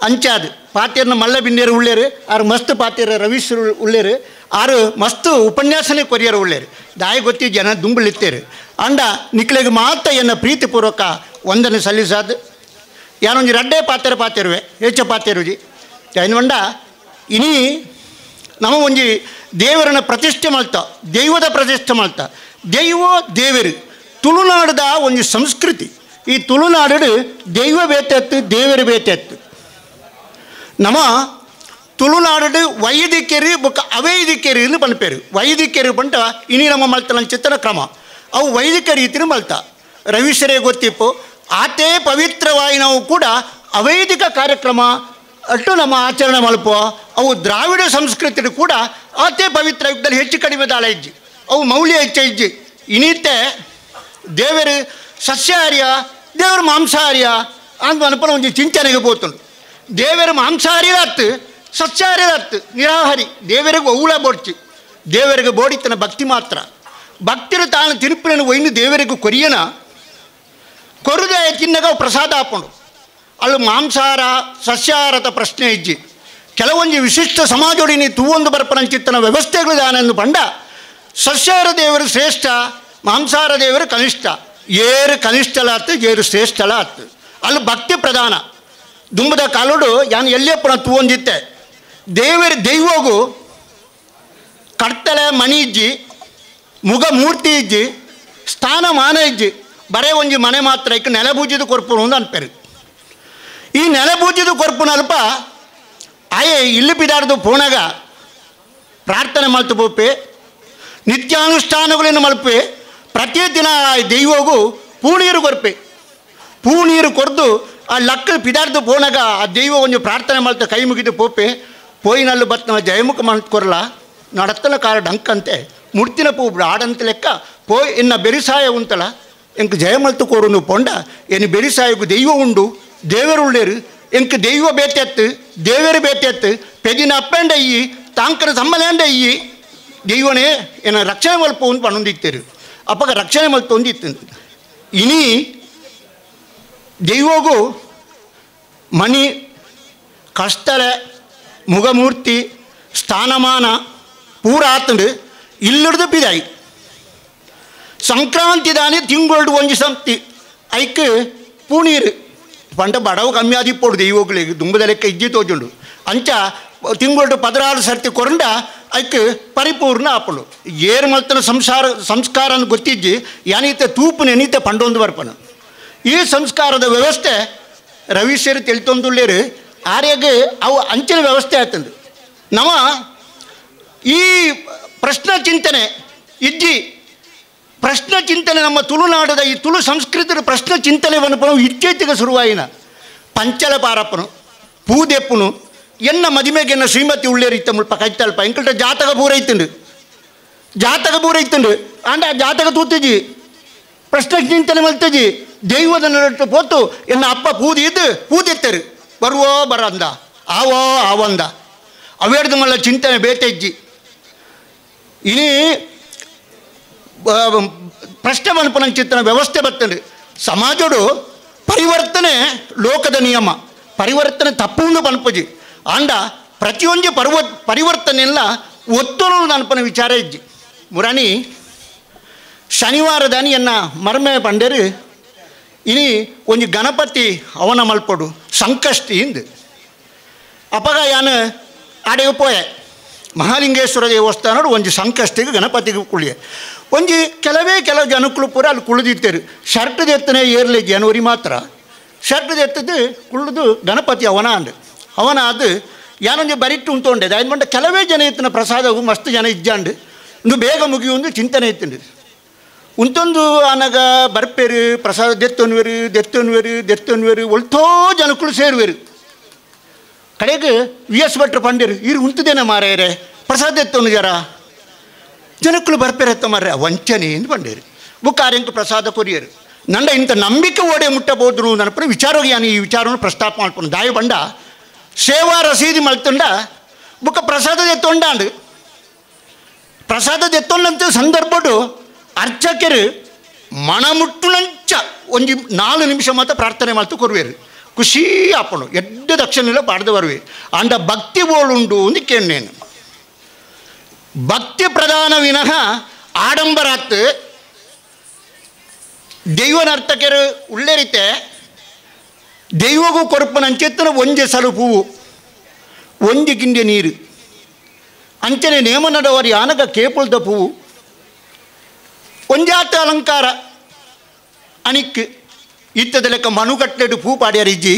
ಅಂಚಾದು ಪಾತೆರ್ನ ಮಲ್ಲ ಬಿನ್ನೇರು ಉಳ್ಳೇರು ಆರು ಮಸ್ತ್ ಪಾತೆರ ರವೀಶ್ರು ಉಳ್ಳೇರು ಆರು ಮಸ್ತ್ ಉಪನ್ಯಾಸನೇ ಕೊರಿಯರು ಉಳ್ಳೇರು ದಾಯ ಗೊತ್ತಿ ಜನ ದುಂಬುಳಿತ್ತೇರು ಅಂಡ ನಿಕ್ಲೆಗೆ ಮಾತ ಎನ್ನ ಪ್ರೀತಿಪೂರ್ವಕ ವಂದನೆ ಸಲ್ಲಿಸಾದು ಯಾನೊಂಜಿ ರಡ್ಡೇ ಪಾತೆರುವೆ ಹೆಚ್ಚ ಪಾತೆರುಜಿ ಜೈನ್ವಂಡ ಇನಿ ನಮ್ಮ ಒಂಜಿ ದೇವರನ್ನ ಪ್ರತಿಷ್ಠೆ ಮಾಡ್ತಾ ದೈವದ ಪ್ರತಿಷ್ಠೆ ಮಾಡ್ತಾ ದೈವ ದೇವರು ತುಳುನಾಡದ ಒಂದು ಸಂಸ್ಕೃತಿ ಈ ತುಳುನಾಡು ದೈವ ಬೇತೆತ್ತು ದೇವರು ಬೇತೆತ್ತು ನಮ್ಮ ತುಳುನಾಡು ವೈದಿಕರು ಬೊಕ್ಕ ಅವೈದಿಕರು ಎಂದು ಪನ್ಪೇರು ವೈದಿಕರು ಪಂಟ ಇನಿ ನಮ್ಮ ಮಲ್ತನ ಚಿತ್ರನ ಕ್ರಮ ಅವು ವೈದಿಕ ರೀತಿನ ಮಲ್ತ ರವೀಶರೇ ಗೊತ್ತಿಪ್ಪು ಆತೇ ಪವಿತ್ರವಾಗಿ ನಾವು ಕೂಡ ಅವೈದಿಕ ಕಾರ್ಯಕ್ರಮ ಅಷ್ಟು ನಮ್ಮ ಆಚರಣೆ ಮಲ್ಪೋ ಅವು ದ್ರಾವಿಡ ಸಂಸ್ಕೃತಿ ಕೂಡ ಆತೇ ಪವಿತ್ರ ಯುಗದಲ್ಲಿ ಹೆಚ್ಚು ಕಡಿಮೆ ದಾಳ ಇಜ್ಜಿ ಅವು ಮೌಲ್ಯ ಹೆಚ್ಚ ಇಜ್ಜಿ ಇನಿತ್ತೆ ದೇವರು ಸಸ್ಯಾಹಾರ್ಯ ದೇವರು ಮಾಂಸಾಹಾರ್ಯ ಅಂತ ಅನ್ಪನ ಒಂದು ಚಿಂತನೆಗೆ ಬೋತುಂಡು ದೇವರು ಮಾಂಸಾಹಾರ್ಯದಾತ್ತು ಸಸ್ಯಾಹಾರ್ಯದಾತ್ತು ನಿರಾಹಾರಿ ದೇವರಿಗೆ ಒವ್ವುಳ ಬೋಡ್ಚಿ ದೇವರಿಗೆ ಬೋಡಿತನ ಭಕ್ತಿ ಮಾತ್ರ ಭಕ್ತಿರು ತಾನು ತಿರುಪಿನ ಒಯ್ನು ದೇವರಿಗೆ ಕೊರಿಯನ ಕೊರುದೆ ತಿನ್ನಗ ಪ್ರಸಾದ ಹಾಕೊಂಡು ಅಲ್ಲಿ ಮಾಂಸಾಹಾರ ಸಸ್ಯಾಹಾರದ ಪ್ರಶ್ನೆ ಇಜ್ಜಿ ಕೆಲವೊಂದು ವಿಶಿಷ್ಟ ಸಮಾಜೋಡಿನಿ ತೂವೊಂದು ಬರ್ಪನಂಚಿತ್ತನ ವ್ಯವಸ್ಥೆಗಳು ದಾನೆಂದು ಪಂಡ ಸಸ್ಯಾಹಾರ ದೇವರು ಶ್ರೇಷ್ಠ ಮಾಂಸಾಹಾರ ದೇವರು ಕನಿಷ್ಠ ಏರು ಕನಿಷ್ಠಲ ಆತು ಏರು ಶ್ರೇಷ್ಠಲ ಆತು ಅಲ್ಲಿ ಭಕ್ತಿ ಪ್ರಧಾನ ದುಂಬದ ಕಾಲೋಡು ಯಾನು ಎಲ್ಲೆಪ್ಪನ ತೂವೊಂದಿತ್ತೆ ದೇವರ ದೈವಗೂ ಕಡ್ತಲೆ ಮನಿ ಇಜ್ಜಿ ಮುಗ ಮೂರ್ತಿ ಇಜ್ಜಿ ಸ್ಥಾನಮಾನ ಇಜ್ಜಿ ಬರೇ ಒಂಜಿ ಮನೆ ಮಾತ್ರ ಇಕ್ಕ ನೆಲಬೂಜಿದ ಕೊರ್ಪುನು ಅಂತ ಅನ್ಪೇರು ಈ ನೆಲಬೂಜಿದ ಕೊರ್ಪುನ ಅಲ್ಪ ಆಯೆ ಇಲ್ಲಿ ಬಿದಾಡ್ದು ಪೋಣಾಗ ಪ್ರಾರ್ಥನೆ ಮಲ್ತು ಬೋಪೆ ನಿತ್ಯಾನುಷ್ಠಾನಗಳನ್ನು ಮಲ್ಪೆ ಪ್ರತಿದಿನ ದೈವಗೂ ಪೂನೀರು ಕೊರ್ಪೆ ಪೂನೀರು ಕೊರ್ದು ಆ ಲಕ್ಕ ಪಿದಾರ್ದು ಪೋಣಾಗ ಆ ದೈವ ಒಂದು ಪ್ರಾರ್ಥನೆ ಮಲ್ತ ಕೈ ಮುಗಿದು ಪೋಪೆ ಪೋಯಿನಲ್ಲು ಬತ್ತ ಜಯಮುಖ ಮಲ್ತು ಕೊರಲ ನಡತ್ತಲ ಕಾರ ಡಂಕಂತೆ ಮುಡ್ತಿನ ಪೂ ಆಡಂತ ಲೆಕ್ಕ ಪೋಯ್ ಎನ್ನ ಬೆರಿಸಾಯ ಉಂಟಲ್ಲ ಎಂಕ್ ಜಯಮಲ್ತು ಕೋರುನು ಪೊಂಡ ಏನು ಬೆರಿಸಾಯಗೂ ದೈವ ಉಂಡು ದೇವರು ಉಳ್ಳೇರು ಎಂಕ್ ದೈವ ಬೇತೆತ್ತು ದೇವರು ಬೇತೆತ್ತು ಪೆದಿನ ಅಪ್ಪಂಡ ಅಯ್ಯಿ ತಾಂಕರ ಸಮ್ಮಲಾಂಡ ಅಯ್ಯಿ ದೈವನೇ ಏನ ರಕ್ಷಣೆ ಮಲ್ಪ ಒಂದು ಪಣ್ಣೊಂದಿತ್ತೇರು ಅಪ್ಪಗ ರಕ್ಷಣೆ ಮಲ್ತು ಒಂದಿತ್ತು ಇನಿ ದೈವಗೂ ಮಣಿ ಕಷ್ಟಲೆ ಮುಗಮೂರ್ತಿ ಸ್ಥಾನಮಾನ ಪೂರ ಆತಂಡು ಇಲ್ಲಿಡ್ದು ಪಿದಾಯಿ ಸಂಕ್ರಾಂತಿ ದಾನಿ ತಿಂಗಳು ಒಂಜಿ ಸಂತಿ ಐಕ್ ಪೂನೀರು ಪಂಡ ಬಡವ ಕಮ್ಮಿ ಆದಿಪ್ಪೋಡು ದೈವಗಳಿಗೆ ದುಂಬದ ಲೆಕ್ಕ ಇಜ್ಜಿ ತೋಜುಂಡು ಅಂಚ ತಿಂಗಳು 16 ಸರ್ತಿ ಕೊರಂಡ ಐಕ್ ಪರಿಪೂರ್ಣ ಆಪಳು ಏರು ಮಲ್ತನ ಸಂಸ್ಕಾರ ಅಂತ ಗೊತ್ತಿಜ್ಜಿ ಯಾನೀತೆ ತೂಪು ನೆನೀತೆ ಪಂಡೊಂದು ಬರ್ಪನ ಈ ಸಂಸ್ಕಾರದ ವ್ಯವಸ್ಥೆ ರವೀಶರು ತಿಳಿತೊಂದುಳ್ಳೇರು ಆರ್ಯಗೆ ಅವು ಅಂಚಿನ ವ್ಯವಸ್ಥೆ ಆಯ್ತಂದು ನಮ್ಮ ಈ ಪ್ರಶ್ನೆ ಚಿಂತನೆ ಇಜ್ಜಿ ಪ್ರಶ್ನೆ ಚಿಂತನೆ ನಮ್ಮ ತುಳುನಾಡದ ಈ ತುಳು ಸಂಸ್ಕೃತಿಯ ಪ್ರಶ್ನೆ ಚಿಂತನೆ ವನಪನು ಇತ್ತೀಚೆಗೆ ಶುರುವಾಯಿನ ಪಂಚಲ ಪಾರಪ್ಪನು ಪೂದೆಪ್ಪನು ಎನ್ನ ಮದಿಮೆಗೆ ಎನ್ನ ಶ್ರೀಮತಿ ಉಳ್ಳೇರಿತ್ತ ಮುಲ್ಪ ಕೈತಲ್ಪ ಎಂಕಲ್ಟ ಜಾತಕ ಪೂರೈತುಂಡು ಆಂಡ ಜಾತಕ ತೂತಿಜಿ ಪ್ರಶ್ನೆ ಚಿಂತನೆ ಮಲ್ತಜಿ ದೈವದ ನಡಟ್ಟು ಪೋತು ಎನ್ನ ಅಪ್ಪ ಪೂದೆತ್ತರು ಬರುವೋ ಬರಂದ ಆವೋ ಆವಂದ ಅವೇಡ್ದು ಮಲ್ಲ ಚಿಂತನೆ ಬೇಟೆಜ್ಜಿ ಇನಿ ಪ್ರಶ್ನೆ ಮಲ್ಪನಂಚಿತ್ತಿನ ವ್ಯವಸ್ಥೆ ಬರ್ತದೆ. ಸಮಾಜಡು ಪರಿವರ್ತನೆ ಲೋಕದ ನಿಯಮ, ಪರಿವರ್ತನೆ ತಪ್ಪುಂದು ಪನ್ಪಜಿ ಆಂಡ ಪ್ರತಿಯೊಂದು ಪರಿವರ್ತನೆ ಎಲ್ಲ ಒತ್ತೊಳು ನನ್ಪನ ವಿಚಾರ ಇಜ್ಜಿ. ಮುರಾಣಿ ಶನಿವಾರದಾನಿ ಎನ್ನ ಮರ್ಮೆ ಪಂಡರು ಇನಿ ಒಂಜಿ ಗಣಪತಿ ಅವನ ಮಲ್ಪಡು ಸಂಕಷ್ಟಿ ಇಂದು ಅಪಗ ಯಾನು ಆಡೆಗೆ ಪೋಯೆ ಮಹಾಲಿಂಗೇಶ್ವರ ದೇವಸ್ಥಾನಡು ಒಂಜಿ ಸಂಕಷ್ಟಿಗೆ ಗಣಪತಿಗೆ ಕುಳಿಯೆ ಒಂಜಿ ಕೆಲವು ಜನಕ್ಕಳು ಪೂರ ಅಲ್ಲಿ ಕುಳಿದಿತ್ತೇರು. ಶರ್ಟ್ ದೆತ್ತನೆ ಏರ್ಲಿ ಜನವರಿ ಮಾತ್ರ ಶರ್ಟ್ ದೆತ್ತದು ಕುಳಿದು ಗಣಪತಿ ಅವನ ಅಂಡು ಅವನ ಅದು ಯಾನೊಂದು ಬರಿಟ್ಟು ಉಂಟೊಂಡೆ ಅದು ಬಂಡ ಕೆಲವೇ ಜನ ಎತ್ತಿನ ಪ್ರಸಾದವು ಮಸ್ತ್ ಜನ ಇಜ್ಜಾಂಡು ಒಂದು ಬೇಗ ಮುಗಿಯೊಂದು ಚಿಂತನೆ ಎತ್ತಿಂಡು ಉಂಟೊಂದು ಆನಾಗ ಬರ್ಪೇರು ಪ್ರಸಾದ ದೆತ್ತೊನ್ವೇರು ಒಳ್ತೋ ಜನಕ್ಕಳು ಸೇರುವೆರು. ಕಡೆಗೆ VS ಭಟ್ರು ಪಂಡಿರು ಇರು ಉಂಟದೇನೆ ಮಾರೇರೆ ಪ್ರಸಾದ ಎತ್ತೊಂದು ಜರ ಜನಕ್ಕಳು ಬರ್ಪೇರೆತ್ತ ಮಾರ್ರೆ ವಂಚನೆ ಎಂದು ಪಂಡೇರು ಬುಕ್ಕಾರ್ಯಂಕ ಪ್ರಸಾದ ಕೊರಿಯರು ನಂಡ ಇಂಥ ನಂಬಿಕೆ ಓಡೆ ಮುಟ್ಟಬಹುದು ನನ್ನಪ್ಪನ ವಿಚಾರವಾಗಿ ನಾನು ಈ ವಿಚಾರವನ್ನು ಪ್ರಸ್ತಾಪ ಮಾಡ್ಕೊಂಡು ದಾಯ ಬಂಡ ಸೇವಾ ರಸೀದಿ ಮಲ್ತೊಂಡ ಬುಕ್ಕ ಪ್ರಸಾದದ ಎತ್ತೊಂಡಾಂಡು ಪ್ರಸಾದದ ಎತ್ತೊಂಡಂತ ಸಂದರ್ಭಡು ಅರ್ಚಕರು ಮಣಮುಟ್ಟುನಂಚ ಒಂಜಿ 4 ನಿಮಿಷ ಮಾತ್ರ ಪ್ರಾರ್ಥನೆ ಮಾಡ್ತು ಕೊರುವೆರು ಖುಷಿ ಆಪಣು ಎಡ್ಡ ದಕ್ಷಿಣ ಪಾಡ್ದು ಬರುವೆ ಅಂಡ ಭಕ್ತಿ ಬೋಳುಂಡು ಅಂದು ಕೇಳೇನು. ಭಕ್ತಿ ಪ್ರಧಾನ ವಿನಃ ಆಡಂಬರಾತ್ ದೈವ ನರ್ತಕರು ಉಳ್ಳೇರಿತೆ ದೈವಗೂ ಕೊರಪನಂಚೆತ್ತನ ಒಂಜೆ ಸಲುಪು ಒಂಜಿ ಗಿಂಡೆ ನೀರು ಅಂಚನೆ ನೇಮ ನಡವರಿ ಆನಗ ಕೇಪುಳ್ದ ಪೂವು ಒಂಜಾತ ಅಲಂಕಾರ ಅನಿಕ್ ಇತ್ತದ ಲೆಕ್ಕ ಮನುಗಟ್ಲೆಡು ಪೂ ಪಾಡ್ಯಾರಿಜ್ಜಿ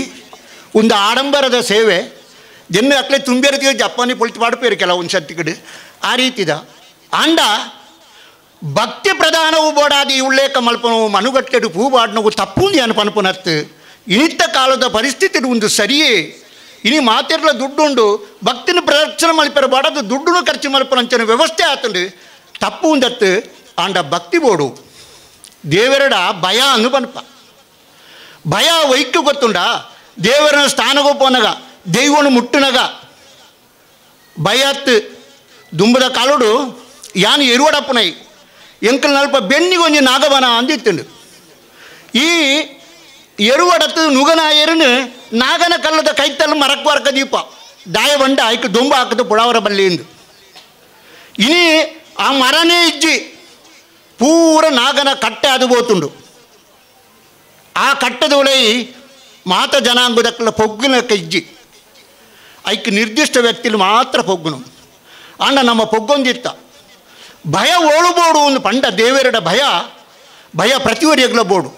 ಒಂದು ಆಡಂಬರದ ಸೇವೆ ಜನ ಅಕ್ಲೆ ತುಂಬಿರ್ತೀವಿ ಜಪಾನಿ ಪೊಳಿತು ಪಾಡ್ಪೇರು ಕೆಲವೊಂದು ಸತ್ತಿಕಡು ಆ ರೀತಿದ ಆಂಡ ಭಕ್ತಿ ಪ್ರಧಾನವು ಬೋಡಾದಿ ಉಳ್ಳೇಕ ಮಲ್ಪನು ಮನುಗಟ್ಲೆಡು ಪೂ ಪಾಡ್ನವು ತಪ್ಪುಂದು ಏನು ಪನ್ಪನತ್ತು ಇನಿತ್ತ ಕಾಲದ ಪರಿಸ್ಥಿತಿ ಒಂದು ಸರಿಯೇ ಇನಿ ಮಾತಿರ್ಲ ದುಡ್ಡುಂಡು ಭಕ್ತಿನ ಪ್ರದರ್ಶನ ಮಲ್ಪೆರಬಾಡ ಅದು ದುಡ್ಡು ಖರ್ಚು ಮಲ್ಪನಂಚನ ವ್ಯವಸ್ಥೆ ಆತಂಡು ತಪ್ಪು ಉಂದತ್ತು ಆಂಡ ಭಕ್ತಿ ಬೋಡು ದೇವರಡ ಭಯ ಅನ್ನು ಪನ್ಪ ಭಯ ವೈಕ್ಕು ಗೊತ್ತುಂಡ ದೇವರನ ಸ್ಥಾನಗೂ ಪೋನಗ ದೈವನು ಮುಟ್ಟುನಗ ಭಯತ್ತು ದುಂಬದ ಕಾಲುಡು ಯಾನು ಎರುವಡಪ್ಪನೈ ಎಂಕಲ್ ನಲ್ಪ ಬೆನ್ನಿಗೊಂಜಿ ನಾಗವನ ಅಂದಿತ್ತುಂಡು ಈ ಎರುವಡತ್ತು ನುಗನ ಎರುನು ನಾಗನ ಕಲ್ಲದ ಕೈತಲ್ಲಿ ಮರಕ್ವಾರ್ಕ ದೀಪ ದಾಯ ಬಂಡ ಐಕ್ ದೊಂಬ ಹಾಕದ ಪುಳವರ ಬಲ್ಲಿಂದು ಇನಿ ಆ ಮರನೇ ಇಜ್ಜಿ ಪೂರ ನಾಗನ ಕಟ್ಟೆ ಅದು ಬೋತುಂಡು ಆ ಕಟ್ಟದ ಒಳೈ ಮಾತ ಜನಾಂಗದಕ್ಕಲ್ಲ ಪೊಗ್ಗುನಕ್ಕ ಇಜ್ಜಿ ಐಕ್ ನಿರ್ದಿಷ್ಟ ವ್ಯಕ್ತಿಲಿ ಮಾತ್ರ ಪೊಗ್ಗುನು ಆಂಡ ನಮ್ಮ ಪೊಗ್ಗೊಂದಿತ್ತ ಭಯ ಓಳುಬೋಡು ಒಂದು ಪಂಡ ದೇವರಡ ಭಯ ಪ್ರತಿವರಿಯಗ್ಲ ಬೋಡು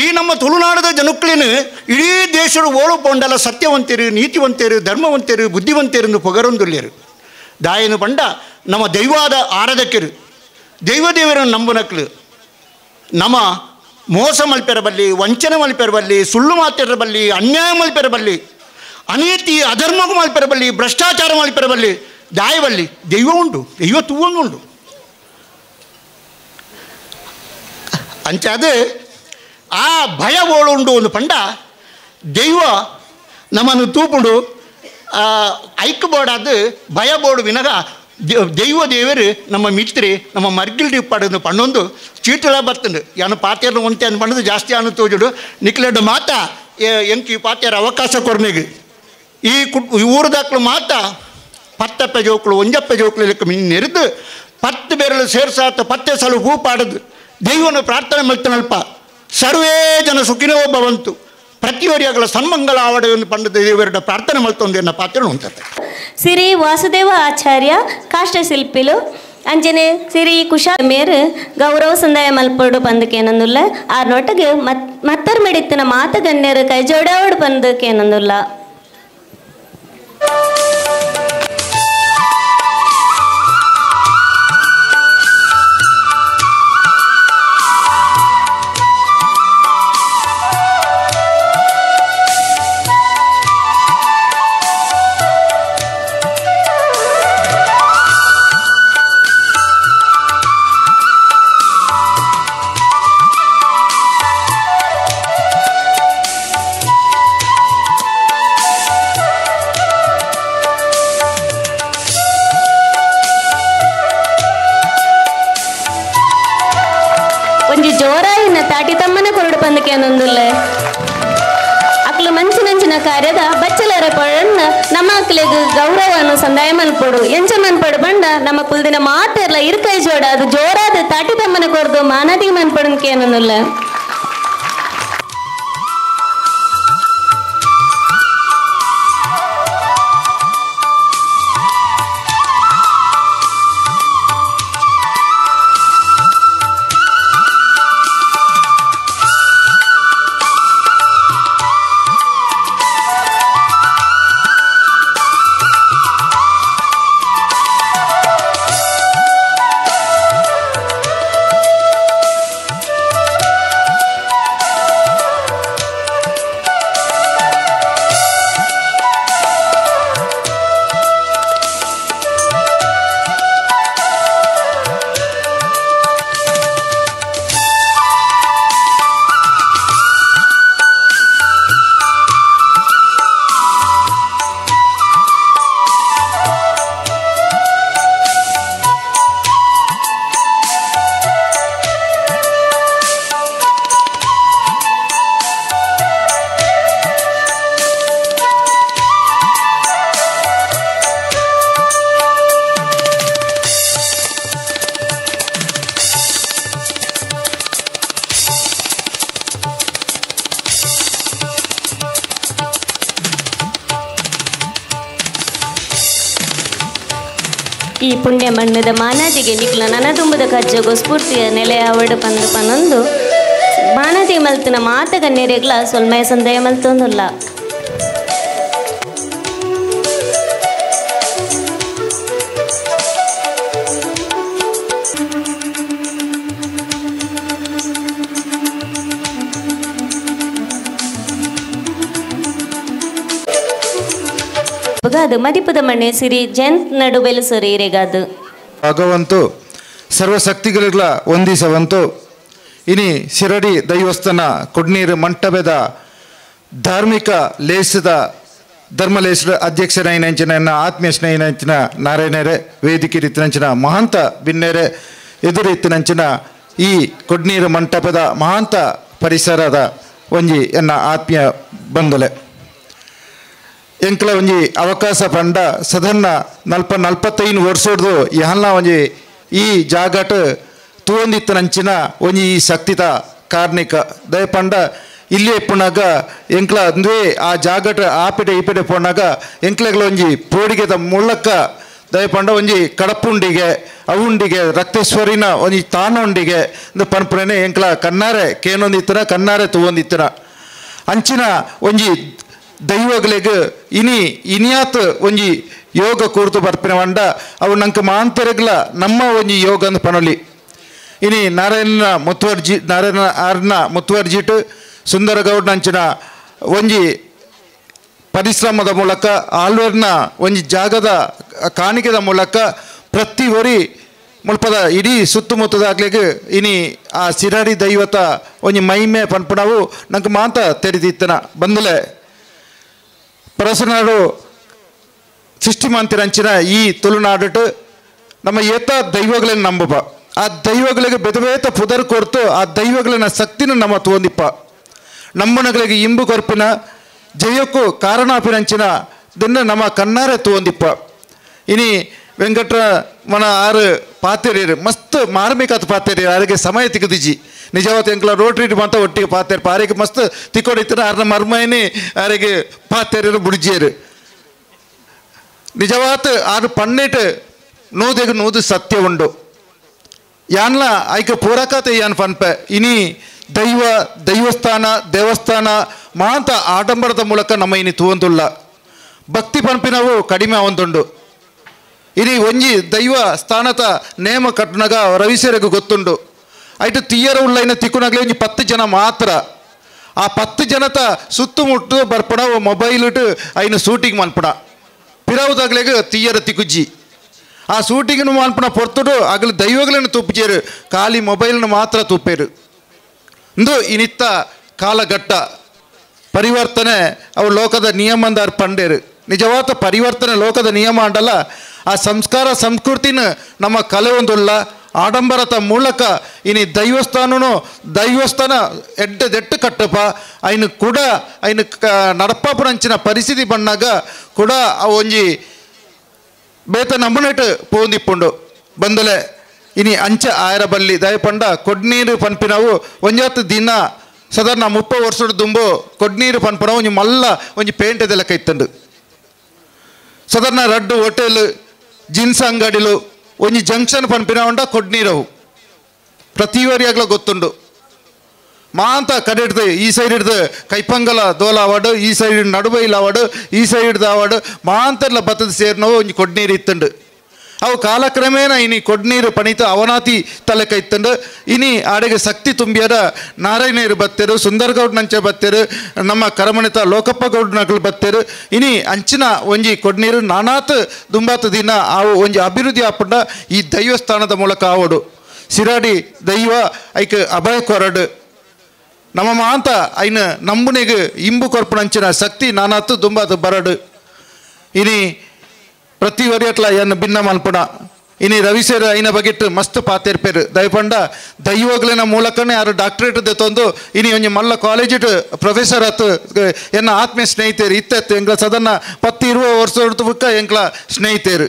ಈ ನಮ್ಮ ತುಳುನಾಡದ ಜನಕ್ಕಳೇನು ಇಡೀ ದೇಶದ ಓಳು ಪೊಂಡಲ್ಲ ಸತ್ಯವಂತರು ನೀತಿವಂತರು ಧರ್ಮವಂತರು ಬುದ್ಧಿವಂತರು ಪೊಗರೊಂದುಲ್ಲೇರು ದಾಯನು ಪಂಡ ನಮ್ಮ ದೈವಾದ ಆರಾಧಕರು ದೈವದೇವರನ್ನು ನಂಬುನಕ್ಲು ನಮ್ಮ ಮೋಸ ಮಲ್ಪೆರಬಲ್ಲಿ ವಂಚನೆ ಮಲ್ಪೆರಬಲ್ಲಿ ಸುಳ್ಳು ಮಾತಿರಬಲ್ಲಿ ಅನ್ಯಾಯ ಮಲ್ಪೆರಬಲ್ಲಿ ಅನೀತಿ ಅಧರ್ಮಗೂ ಮಲ್ಪೆರಬಲ್ಲಿ ಭ್ರಷ್ಟಾಚಾರ ಮಲ್ಪೆರಬಲ್ಲಿ ದಾಯವಲ್ಲಿ ದೈವ ಉಂಟು ದೈವ ತೂವೊಂದುಂಡು ಅಂಚಾದ ಆ ಭಯ ಓಳುಂಡು ಒಂದು ಪಂಡ ದೈವ ನಮ್ಮನ್ನು ತೂಪುಂಡು ಐಕ್ ಬೋಡಾದ ಭಯ ಬೋಡು ವಿನಗ ದೈವ ದೇವರು ನಮ್ಮ ಮಿತ್ರಿ ನಮ್ಮ ಮರ್ಗಿಲ್ಡಿ ಪಡೆದು ಪಣ್ಣೊಂದು ಚೀಟಳ ಬರ್ತಂಡು ಯಾನು ಪಾತ್ಯರ್ನ ಒಂತೆ ಅಂತ ಪಣ್ಣದು ಜಾಸ್ತಿ ಅನ್ನು ತೋಜುಡು ನಿಕ್ಲೆಡ್ ಮಾತ ಎಂಕಿ ಪಾತ್ಯರ ಅವಕಾಶ ಕೊರ್ನೆಗೆ ಈ ಊರದಾಕ್ಳು ಮಾತ 10 ಜೋಕ್ಳು 1 ಜೋಕ್ಳು ಲೆಕ್ಕ ನೆರೆದು 10 ಬೇರಳು ಸೇರ್ಸಾತ 10 ಸಲ ಹೂ ಪಾಡದು ದೈವನ ಪ್ರಾರ್ಥನೆ ಮಾಡ್ತಾನಲ್ಪ ಸರ್ವೇ ಜನ ಸುಖಿನೋ ಭವಂತು ಪ್ರತಿವರಿಯಾಗಲ ಸನ್ಮಂಗಲ ಆವಡೆಯನ್ನು ಪಂಡ ದೇವರ ಪ್ರಾರ್ಥನೆ ಮಾಡ್ತೊಂದು ಎನ್ನ ಪಾತ್ರ ಉಂಟತೆ. ಸಿರಿ ವಾಸುದೇವ ಆಚಾರ್ಯ ಕಾಷ್ಟಶಿಲ್ಪಿಲು ಅಂಜನೆ ಸಿರಿ ಕುಶಾಲ್ ಮೇರು ಗೌರವ ಸಂದಾಯ ಮಲ್ಪಡು ಪಂದಕೇನಂದುಲ್ಲ ಆರ್ನೊಟ್ಟಿಗೆ ಮತ್ತರ್ ಮೆಡಿತ್ತಿನ ಮಾತ ಗಣ್ಯರು ಕೈ ಜೋಡಾವಡು ಪಂದಕೇನಂದುಲ್ಲ. ಅಂಚಿನ ತಾಟಿ ತಮ್ಮನ ಕೊರಡು ಪಂದಕ್ಕೆ ಅನ್ನೊಂದುಲ್ಲ ಅಕ್ಲು ಮಂಚಿನಂಚಿನ ಕಾರ್ಯದ ಬಚ್ಚಲರ ಪಡನ್ನ ನಮ್ಮ ಅಕ್ಲಿಗೆ ಗೌರವವನ್ನು ಸಂದಾಯ ಮನ್ಪಡು ಎಂಚ ಮನ್ಪಡು ಬಂಡ ನಮ್ಮ ಕುಲ್ದಿನ ಮಾತೆರ್ಲ ಇರ್ಕೈ ಜೋಡ ಅದು ಜೋರಾದ ತಾಟಿ ತಮ್ಮನ ಕೊರದು ಮಾನದಿ ಮನ್ಪಡನ್ಕೆ ಅನ್ನೊಂದುಲ್ಲ ಈ ಪುಣ್ಯ ಮಣ್ಣದ ಮಾನದಿಗೆ ನಿಕ್ಲ ನನದುಂಬದ ಕಜ್ಜಗೋ ಸ್ಫೂರ್ತಿಯ ನೆಲೆಯ ಅವಡು ಪಂದು ಪನೊಂದು ಮಾನದಿ ಮಲ್ತಿನ ಮಾತಗ ನೆರೆಗ್ಲ ಸೊಲ್ಮಯ ಸಂದಯ ಮಲ್ತೊಂದುಲ್ಲ ಅದು ಮದಿಪದ ಮಣ್ಣೆ ಸಿರಿ ಜಂತ್ ನಡು ಬೆಲಸರಿ ಇರೆಗಾದು ಭಗವಂತು ಸರ್ವಶಕ್ತಿಗಳಿಗ್ಲ ಒಂದಿಸವಂತು ಇನಿ ಶಿರಡಿ ದೈವಸ್ಥಾನ ಕೊಡ್ನೀರು ಮಂಟಪದ ಧಾರ್ಮಿಕ ಲೇಸದ ಧರ್ಮಲೇಸದ ಅಧ್ಯಕ್ಷನೈನಂಚಿನ ಆತ್ಮೀಯ ಸ್ನೇಹಿತಂಚಿನ ನಾರಾಯಣರೇ ವೇದಿಕೆ ರೀತಿನಂಚಿನ ಮಹಾಂತ ಬಿನ್ನೇರೆ ಎದುರಿತ್ತಿನಂಚಿನ ಈ ಕೊಡ್ನೀರು ಮಂಟಪದ ಮಹಾಂತ ಪರಿಸರದ ಒಂಜಿ ಎನ್ನ ಆತ್ಮೀಯ ಬಂಧುಲೆ ಎಂಕ್ಲ ಒಂಜಿ ಅವಕಾಶ ಪಂಡ ಸಾಧಾರಣ 40-45 ವರ್ಷದ್ದು ಯಾನ್ಲ ಒಂಜಿ ಈ ಜಾಗಟ್ ತೂಂದಿತ್ತನಂಚಿನ ಒಂಜಿ ಈ ಶಕ್ತಿತ ಕಾರ್ಣಿಕ ದಯಪಂಡ ಇಲ್ಲಿ ಪುಣಗ ಎಂಕ್ಲ ಅಂದ್ವೇ ಆ ಜಾಗಟ್ ಆಪೆಡೆ ಈಪೆಡೆ ಪೋನಾಗ ಎಂಕ್ಲೆಗ್ಲ ಒಂಜಿ ಪೋಡಿಗೆದ ಮುಳ್ಳಕ್ಕ ದಯಪಂಡ ಒಂಜಿ ಕಡಪುಂಡಿಗೆ ಅವುಂಡಿಗೆ ರಕ್ತೇಶ್ವರಿನ ಒಂಜಿ ತಾನೊಂಡಿಗೆ ಪನ್ಪುರೇನೆ ಎಂಕ್ಲ ಕಣ್ಣಾರೆ ಕೇನೊಂದಿತ್ತನ ಕಣ್ಣಾರೆ ತೂಂದಿತ್ತನ ಅಂಚಿನ ಒಂಜಿ ದೈವಗಳಿಗೆ ಇನಿಯಾತ್ ಒಂಜಿ ಯೋಗ ಕೂರ್ತು ಬರ್ಪಿನ ಬಂಡ ಅವು ನಂಗೆ ಮಾಂತರೆಗ್ಲ ನಮ್ಮ ಒಂಜಿ ಯೋಗ ಅಂದ್ ಪನೊಲಿ ಇನಿ ನಾರಾಯಣ ಮುತ್ತುವರ್ಜಿಟ್ ಸುಂದರಗೌಡ ಅಂಚಿನ ಒಂಜಿ ಪರಿಶ್ರಮದ ಮೂಲಕ ಆಳ್ವೇರ್ನ ಒಂಜಿ ಜಾಗದ ಕಾಣಿಕೆದ ಮೂಲಕ ಪ್ರತಿ ಒರಿ ಮುಲ್ಪದ ಇಡೀ ಸುತ್ತಮುತ್ತದಾಗ್ಲಿಗೆ ಇನಿ ಆ ಶಿರಡಿ ದೈವತ ಒಂಜಿ ಮಹಿಮೆ ಪನ್ಪುಣವು ನಂಗೆ ಮಾತ ತೆರೆದಿತ್ತನ ಬಂದಲೆ ಪರಸನಾಡು ಸೃಷ್ಟಿ ಮಂತಿರಂಚಿನ ಈ ತುಳುನಾಡು ನಮ್ಮ ಏತ ದೈವಗಳನ್ನು ನಂಬಪ ಆ ದೈವಗಳಿಗೆ ಬೆದಬೇತ ಪುದರ್ ಕೊಡ್ತು ಆ ದೈವಗಳನ್ನ ಶಕ್ತಿನ ನಮ್ಮ ತೋಂದಿಪ್ಪ ನಮ್ಮನಗಳಿಗೆ ಇಂಬು ಕೊರ್ಪಿನ ಜಯಕ್ಕೂ ಕಾರಣಾಪಿನಂಚಿನ ದಿನ ನಮ್ಮ ಕಣ್ಣಾರೆ ತೋಂದಿಪ್ಪ ಇನಿ ವೆಂಕಟರಮಣ ಆರು ಪಾತೆರಿಯರು ಮಸ್ತ್ ಮಾರ್ಮಿಕತ ಪಾತೆರಿಯರು ಅವರಿಗೆ ಸಮಯ ತಿಕ್ಕದಿಜಿ ನಿಜವತ್ತು ಎಂಕ್ಲ ರೋಟ್ರಿ ಮಾತ ಒಟ್ಟಿಗೆ ಪಾತೆರು ಪಾರಿಗೆ ಮಸ್ತ್ ತಿಕ್ಕೊಡಿತ್ತರ ಅರ್ನ ಮರ್ಮಯನಿ ಅವರಿಗೆ ಪಾತೆರಿಯರು ಬುಡ್ಜಿಯರು ನಿಜವಾತ್ ಆರು ಪನ್ನೆಟ್ ನೂದೆಗೆ ನೂದು ಸತ್ಯ ಉಂಡು ಯಾನ್ಲ ಐಕ ಪೂರಕತೆ ಯಾನ್ ಪನ್ಪೆ ಇನಿ ದೇವಸ್ಥಾನ ಮಾಂತ ಆಡಂಬರದ ಮೂಲಕ ನಮ್ಮ ಇನಿ ತೂವಂದುಲ್ಲ ಭಕ್ತಿ ಪನ್ಪಿನವು ಕಡಿಮೆ ಆವಂದುಂಡು ಇನಿ ಒಂಜಿ ದೈವ ಸ್ಥಾನದ ನೇಮ ಕಟ್ನಾಗ ರವಿಸೇರೆಗೂ ಗೊತ್ತುಂಡು ಐಟು ತೀಯರ ಉಳ್ಳೈನ ತಿಕ್ಕುನಾಗಲೇ ಒಂಜಿ 10 ಜನ ಮಾತ್ರ ಆ 10 ಜನತ ಸುತ್ತಮುಟ್ಟು ಬರ್ಪಣ ಮೊಬೈಲ್ ಇಟ್ಟು ಐನು ಶೂಟಿಂಗ್ ಮನ್ಪಣ ಪಿರವುದಾಗ್ಲೆಗೆ ತೀಯರ ತಿಕ್ಕುಜ್ಜಿ ಆ ಶೂಟಿಂಗ್ ಮನ್ಪಣ ಪೊರ್ತುಡು ಆಗಲಿ ದೈವಗಳನ್ನು ತುಪ್ಪಿಚೇರು ಖಾಲಿ ಮೊಬೈಲ್ನ ಮಾತ್ರ ತುಪ್ಪೇರು ಇಂದು ಇನಿತ್ತ ಕಾಲಘಟ್ಟ ಪರಿವರ್ತನೆ ಅವು ಲೋಕದ ನಿಯಮಂದಾರ್ ಪಂಡೇರು ನಿಜವಾದ ಪರಿವರ್ತನೆ ಲೋಕದ ನಿಯಮ ಅಂಡಲ್ಲ ಆ ಸಂಸ್ಕಾರ ಸಂಸ್ಕೃತಿನ ನಮ್ಮ ಕಲೆ ಒಂದುಲ್ಲ ಆಡಂಬರದ ಮೂಲಕ ಇನಿ ದೈವಸ್ಥಾನ ಎಡ್ಡೆದೆಟ್ಟು ಕಟ್ಟಪ ಐನು ಕೂಡ ಐನು ನಡಪಾಪುರಂಚಿನ ಪರಿಸ್ಥಿತಿ ಬಂದಾಗ ಕೂಡ ಅವು ಒಂಜಿ ಬೇತ ನಮ್ಮನೆಟ್ಟು ಪೋಂದಿಪ್ಪುಂಡು ಬಂದಲೆ ಇನಿ ಅಂಚ ಆಯರ ಬಲ್ಲಿ ದಯಪಂಡ ಕೊಡ್ನೀರು ಪನ್ಪಿನವು ಒಂಜತ್ತು ದಿನ ಸಾಧಾರಣ 30 ವರ್ಷದ ದುಂಬು ಕೊಡ್ನೀರು ಪನ್ಪನವು ಒಂಜಿ ಮಲ್ಲ ಒಂಜಿ ಪೇಂಟದ ಲೆಕ್ಕ ಇತ್ತಂಡು ಸಾಧಾರಣ ರಡ್ಡು ಹೋಟೆಲ್ ಜಿನ್ಸ್ ಅಂಗಡಿಲು ಒಂಜಿ ಜಂಕ್ಷನ್ ಪನ್ಪಿನ ಉಂಡ ಕೊಡ್ನೀರವು ಪ್ರತಿ ವರಿಯಾಗ್ಲ ಗೊತ್ತುಂಡು ಮಾಂತ ಕಡೆ ಹಿಡ್ದು ಈ ಸೈಡ್ ಹಿಡ್ದು ಕೈಪಂಗಲ ದೋಲ ಆವಾಡು ಈ ಸೈಡ್ ನಡುಬೈಲ್ ಆವಾಡು ಈ ಸೈಡ್ ಹಿಡ್ದು ಆವಾಡು ಮಾಂತೆಲ್ಲ ಬತ್ತದ ಸೇರ್ನವು ಒಂಜಿ ಕೊಡ್ನೀರು ಇತ್ತಂಡು ಅವು ಕಾಲಕ್ರಮೇಣ ಇನಿ ಕೊಡ್ನೀರು ಪಣಿತ ಅವನಾತಿ ತಲೆಕ ಇತ್ತಂಡು ಇನಿ ಆಡೆಗೆ ಶಕ್ತಿ ತುಂಬಿಯರ ನಾರಾಯಣರು ಬತ್ತೇರು ಸುಂದರಗೌಡ್ ನಂಚೆ ಬತ್ತೇರು ನಮ್ಮ ಕರಮಣಿತ ಲೋಕಪ್ಪ ಗೌಡ್ನಗಳು ಬತ್ತೇರು ಇನಿ ಅಂಚಿನ ಒಂಜಿ ಕೊಡ್ನೀರು ನಾನಾತ್ ದುಂಬಾತ ದಿನ ಅವು ಒಂಜಿ ಅಭಿವೃದ್ಧಿ ಆಪಂಡ ಈ ದೈವಸ್ಥಾನದ ಮೂಲಕ ಆವಡು ಸಿರಾಡಿ ದೈವ ಐಕ್ ಅಭಯ ಕೊರಡು ನಮ್ಮ ಮಾಂತ ಐನ ನಂಬುನೆಗೆ ಇಂಬು ಕೊರ್ಪಣಂಚಿನ ಶಕ್ತಿ ನಾನಾತ್ ದುಂಬಾತ ಬರಡು ಇನಿ ಪ್ರತಿ ವರಿಯಟ್ಲ ಏನು ಭಿನ್ನ ಮಲ್ಪುಣ ಇನಿ ರವಿಸೇರ್ ಐನ ಬಗೆಟ್ಟು ಮಸ್ತ್ ಪಾತೆರ್ಪೇರು ದಯಪಂಡ ದೈವಗಳಿನ ಮೂಲಕನೇ ಯಾರು ಡಾಕ್ಟ್ರೇಟ್ ದೆತ್ತೊಂದು ಇನಿ ಒಂಜಿ ಮಲ್ಲ ಕಾಲೇಜಿಟ್ ಪ್ರೊಫೆಸರ್ ಆತು ಎನ್ನ ಆತ್ಮೀಯ ಸ್ನೇಹಿತರು ಇತ್ತೆತ್ತು ಎಂಗ್ಲ ಸಾಧಾರಣ 10-20 ವರ್ಷ ಹೊರತು ಎಂಗ್ಲ ಸ್ನೇಹಿತರು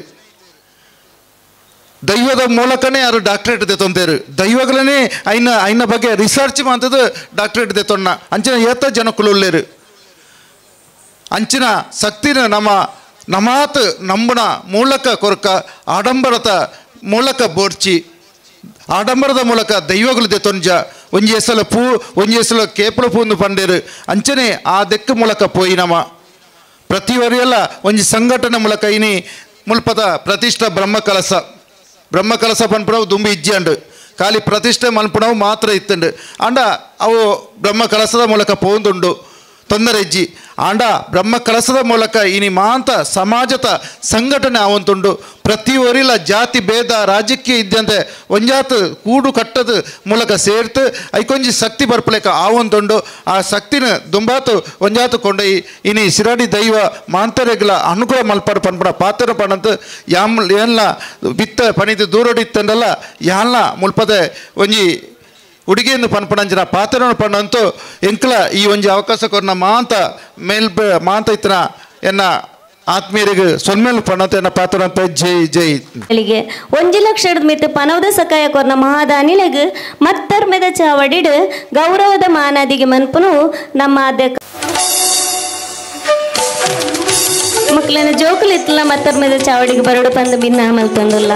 ದೈವದ ಮೂಲಕನೇ ಯಾರು ಡಾಕ್ಟ್ರೇಟ್ ದೆತ್ತೊಂದೇರು ದೈವಗಳನ್ನೇ ಐನ ಬಗ್ಗೆ ರಿಸರ್ಚ್ ಮಾಡ್ತದ್ದು ಡಾಕ್ಟ್ರೇಟ್ ದೆತ್ತೊಣ್ಣ ಅಂಚಿನ ಏತ ಜನಕ್ಕುಳ್ಳೇರು ಅಂಚಿನ ಶಕ್ತಿನ ನಮಾತ್ ನಂಬುಣ ಮೂಲಕ ಕೊರಕ ಆಡಂಬರದ ಮೂಲಕ ಬೋಡ್ಚಿ ಆಡಂಬರದ ಮೂಲಕ ದೈವಗಳು ದೆತ್ತೊಂಜ ಒಂಜಿ ಹೆಸಲ ಪೂ ಒಂಜಿ ಹೆಸಲ ಕೇಪಲ ಪೂಂದು ಪಂಡೇರು ಅಂಚನೆ ಆ ದೆಕ್ಕ ಮೂಲಕ ಪೋಯಿ ನಮ ಪ್ರತಿ ವರಿಯಲ್ಲ ಒಂಜಿ ಸಂಘಟನೆ ಮೂಲಕ ಇನಿ ಮುಲ್ಪದ ಪ್ರತಿಷ್ಠಾ ಬ್ರಹ್ಮಕಲಸ ಪನ್ಪುಣವು ದುಂಬಿ ಇಜ್ಜಂಡು ಖಾಲಿ ಪ್ರತಿಷ್ಠೆ ಮನ್ಪುಣವು ಮಾತ್ರ ಇತ್ತಂಡು ಅಂಡ ಅವು ಬ್ರಹ್ಮಕಲಸದ ಮೂಲಕ ಪೋಂದುಂಡು ತೊಂದರೆ ಇಜ್ಜಿ ಆಂಡ ಬ್ರಹ್ಮಕಲಸದ ಮೂಲಕ ಇನಿ ಮಾಂತ ಸಮಾಜದ ಸಂಘಟನೆ ಆವಂತುಂಡು ಪ್ರತಿ ಒರಿಲ ಜಾತಿ ಭೇದ ರಾಜಕೀಯ ಇದ್ದಂತೆ ಒಂಜಾತು ಕೂಡು ಕಟ್ಟದ ಮೂಲಕ ಸೇರ್ತು ಐಕೊಂಜಿ ಶಕ್ತಿ ಬರ್ಪಲೇಕ ಆವಂತುಂಡು ಆ ಶಕ್ತಿನ ದುಂಬಾತು ಒಂಜಾತು ಕೊಂಡೊಯ್ಯಿ ಇನಿ ಸಿರಾಡಿ ದೈವ ಮಾಂತರೆಗ್ಲ ಅನುಕೂಲ ಮಲ್ಪಾಡು ಪನ್ಪಡ ಪಾತ್ರ ಪಣಂತು ಏನ್ಲ ಬಿತ್ತ ಪಣಿದು ದೂರಡಿತ್ತಂಡಲ್ಲ ಯಾನ್ಲ ಮುಲ್ಪದೆ ಒಂಜಿ ಹುಡುಗಿಯನ್ನು ಪನ್ಪಣಂಜಿನ ಪಾತ್ರನ ಪಣ್ಣಂತೂ ಎಂಕ್ಲ ಈ ಒಂಜಿ ಅವಕಾಶ ಕೊರ್ನ ಮಾಂತ ಮಾಂತ ಇತ್ತನ ಎನ್ನ ಆತ್ಮೀಯರಿಗೆ ಸೊನ್ಮೇಲೆ ಪಣ್ಣಂತ ಎನ್ನ ಪಾತ್ರ ಅಂತ ಜೈ ಜೈ ಗಳಿಗೆ 1 ಲಕ್ಷದ ಮಿತ್ತು ಪನವದ ಸಕಾಯ ಕೊರ್ನ ಮಹಾದಾನಿಲೆಗ್ ಮತ್ತರ್ ಮೆದ ಚಾವಡಿಡ್ ಗೌರವದ ಮಾನಾದಿಗೆ ಮನ್ಪುನು ನಮ್ಮ ಅಧ್ಯಕ್ಷ ಮಕ್ಕಳನ್ನ ಜೋಕುಲು ಇತ್ತಲ್ಲ ಮತ್ತರ್ ಮೆದ ಚಾವಡಿಗೆ ಬರಡು ಪಂದು ಭಿನ್ನ ಮಲ್ತೊಂದುಲ್ಲ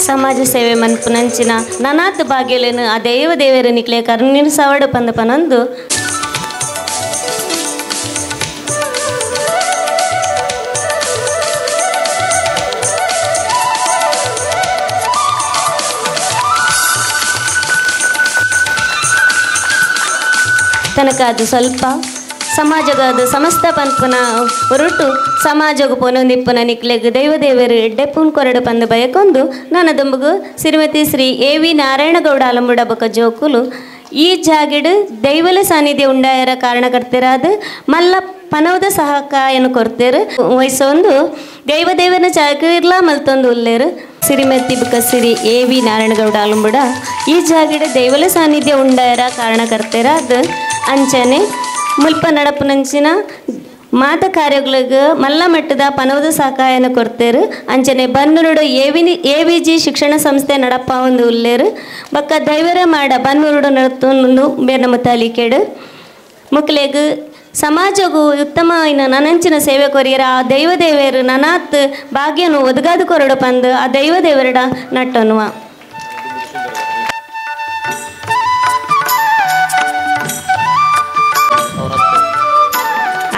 ಸಮಾಜ ಸೇವೆ ಮನ್ಪುನಂಚಿನ ನನಾತ್ ಭಾಗ್ಯಲೇನು ಆ ದೇವರು ನಿಕ್ಲೆ ಕರ್ನೀರು ಸವಡು ಪಂದ ಪನಂದು ತನಕ ಅದು ಸ್ವಲ್ಪ ಸಮಾಜದ ಸಮಸ್ತ ಪನ್ಪುನ ಹೊರಟು ಸಮಾಜಗೂ ಪೊನೊಂದಿಪ್ಪುನ ನಿಕ್ಲೆಗ್ ದೈವದೇವರು ಎಡ್ಡೆಪ್ಪುನ್ ಕೊರಡು ಪಂದು ಬಯಕೊಂದು ನನ್ನ ದುಂಬುಗು ಶ್ರೀಮತಿ ಶ್ರೀ A.V. ನಾರಾಯಣಗೌಡ ಅಲಂಬುಡ ಬೊಕ ಜೋಕುಲು ಈ ಜಾಗಿಡು ದೈವಲ ಸಾನ್ನಿಧ್ಯ ಉಂಡಾಯರ ಕಾರಣಕರ್ತೆರಾದ ಮಲ್ಲ ಪನವದ ಸಹಕಾಯನ ಕೊರ್ತೇರು ವಯಸ್ಸೊಂದು ದೈವದೇವನ ಚಾಕಿರ್ಲಾ ಮಲ್ತೊಂದು ಉಲ್ಲೇರು ಶ್ರೀಮತಿ ಬುಕ ಶ್ರೀ A.V. ನಾರಾಯಣಗೌಡ ಅಲಂಬುಡ ಈ ಜಾಗಿಡು ದೈವಲ ಸಾನ್ನಿಧ್ಯ ಉಂಡಾಯರ ಕಾರಣಕರ್ತೆರಾದ ಅಂಚನೆ ಮುಲ್ಪ ನಡಪುನಂಚಿನ ಮಾತ ಕಾರ್ಯಗಳಿಗೆ ಮಲ್ಲ ಮಟ್ಟದ ಪನವದ ಸಹಕಾಯನ ಕೊರ್ತೇರು ಅಂಚನೆ ಬನ್ನೂರುಡು AVG ಶಿಕ್ಷಣ ಸಂಸ್ಥೆ ನಡಪ ಒಂದು ಉಲ್ಲೇರು ಬಕ್ಕ ದೈವರ ಮಾಡ ಬನ್ನೂರುಡು ನಡತೊಂದು ಬೇರ್ನ ಮುತ್ತಾಲಿಕೇಡು ಮುಕ್ಲೆಗ್ ಸಮಾಜಗೂ ಉತ್ತಮವಾದ ನನಂಚಿನ ಸೇವೆ ಕೊರಿಯರ ಆ ದೈವದೇವರು ನನಾತ್ ಭಾಗ್ಯನು ಒದಗಾದು ಕೊರಡು ಪಂದು ಆ ದೈವದೇವರಡ ನಟ್ಟನುವ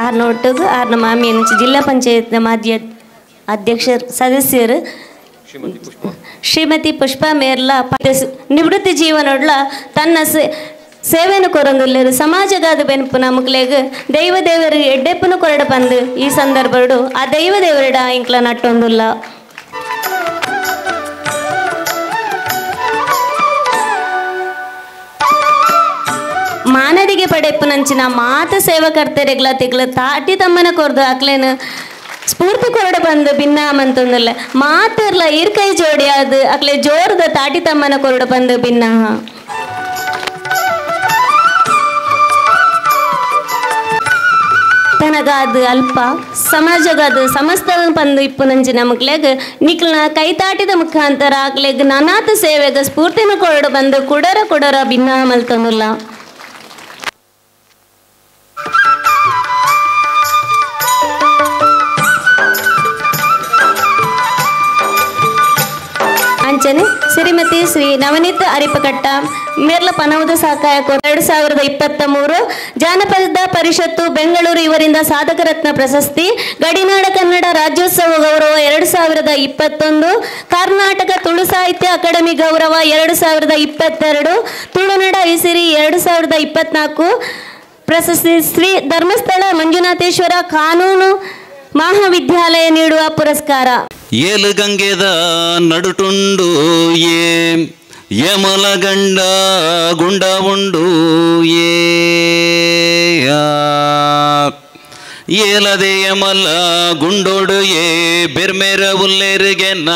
ಆರ್ನೊಟ್ಟಿಗೆ ಆರ್ನ ಮಾಮಿ ಜಿಲ್ಲಾ ಪಂಚಾಯತ್ ಮಾಜಿ ಅಧ್ಯಕ್ಷರು ಸದಸ್ಯರು ಶ್ರೀಮತಿ ಪುಷ್ಪಾ ಮೇರ್ಲ ನಿವೃತ್ತಿ ಜೀವನೊಡ್ಲ ತನ್ನ ಸೇವೆಯನ್ನು ಕೊರಂದುಲ್ಲೇರು ಸಮಾಜಗಾದ ಬೆನ್ಪುನ ಮುಕ್ಲೆಗ್ ದೈವದೇವರಿಗೆ ಎಡ್ಡೆಪ್ಪನು ಕೊರಡ ಬಂದು ಈ ಸಂದರ್ಭಡು ಆ ದೈವದೇವರಡ ಇಂಕ್ಲ ನಟ್ಟೊಂದುಲ್ಲ ಮಾನಡಿಗೆ ಪಡೆಪ್ಪುನಂಚಿನ ಮಾತ ಸೇವಕರ್ತೆರೆಗ್ಲ ತಿಗ್ಲ ತಾಟಿ ತಮ್ಮನ ಕೊರ್ದು ಅಕ್ಲೇನು ಸ್ಫೂರ್ತಿ ಕೊರಡ ಬಂದು ಭಿನ್ನಾಮಂತೊಂದುಲ್ಲ ಮಾತಿರ್ಲ ಈರ್ಕೈ ಜೋಡಿ ಅದು ಅಕ್ಲೆ ಜೋರದ ತಾಟಿ ತಮ್ಮನ ಕೊರಡ ಬಂದು ಭಿನ್ನ ತನಗಾದ ಅಲ್ಪ ಸಮಾಜಗಾದ ಸಮಸ್ತ ಪಂದು ಇಪ್ಪು ನಂಚಿನ ಮಕ್ಳೆಗ್ ನಿಕ್ಲನ ಕೈತಾಟಿದ ಮುಖಾಂತರ ಅಕ್ಲೆಗ್ ನಾನಾಥ ಸೇವೆಗ ಸ್ಫೂರ್ತಿನ ಕೊರಡು ಬಂದು ಕುಡರ ಭಿನ್ನ ಮಲ್ತೊಂದುಲ್ಲ ಅಂಚನೆ ಶ್ರೀಮತಿ ಶ್ರೀ ನವನೀತ ಅರಿಪಕಟ್ಟ ಮೇರ್ಲ ಪನೌದ ಸಹಕಾಯ 2023 ಜಾನಪದ ಪರಿಷತ್ತು ಬೆಂಗಳೂರು ಇವರಿಂದ ಸಾಧಕ ರತ್ನ ಪ್ರಶಸ್ತಿ ಗಡಿನಾಡ ಕನ್ನಡ ರಾಜ್ಯೋತ್ಸವ ಗೌರವ 2021 ಕರ್ನಾಟಕ ತುಳು ಸಾಹಿತ್ಯ ಅಕಾಡೆಮಿ ಗೌರವ 2022 ತುಳುನಾಡ ಐಸಿರಿ 2024 ಪ್ರಶಸ್ತಿ ಶ್ರೀ ಧರ್ಮಸ್ಥಳ ಮಂಜುನಾಥೇಶ್ವರ ಕಾನೂನು ಮಹಾವಿದ್ಯಾಲಯ ನೀಡುವ ಪುರಸ್ಕಾರ ಏಲು ಗಂಗೆದ ನಡುಟುಂಡು ಯಮಲಗಂಡ ಗುಂಡ ಉಂಡು ಏಲದೆ ಯಮಲ ಗುಂಡೋಡು ಬೆರ್ಮೆರ ಉಲ್ಲೇರಿಗೆನ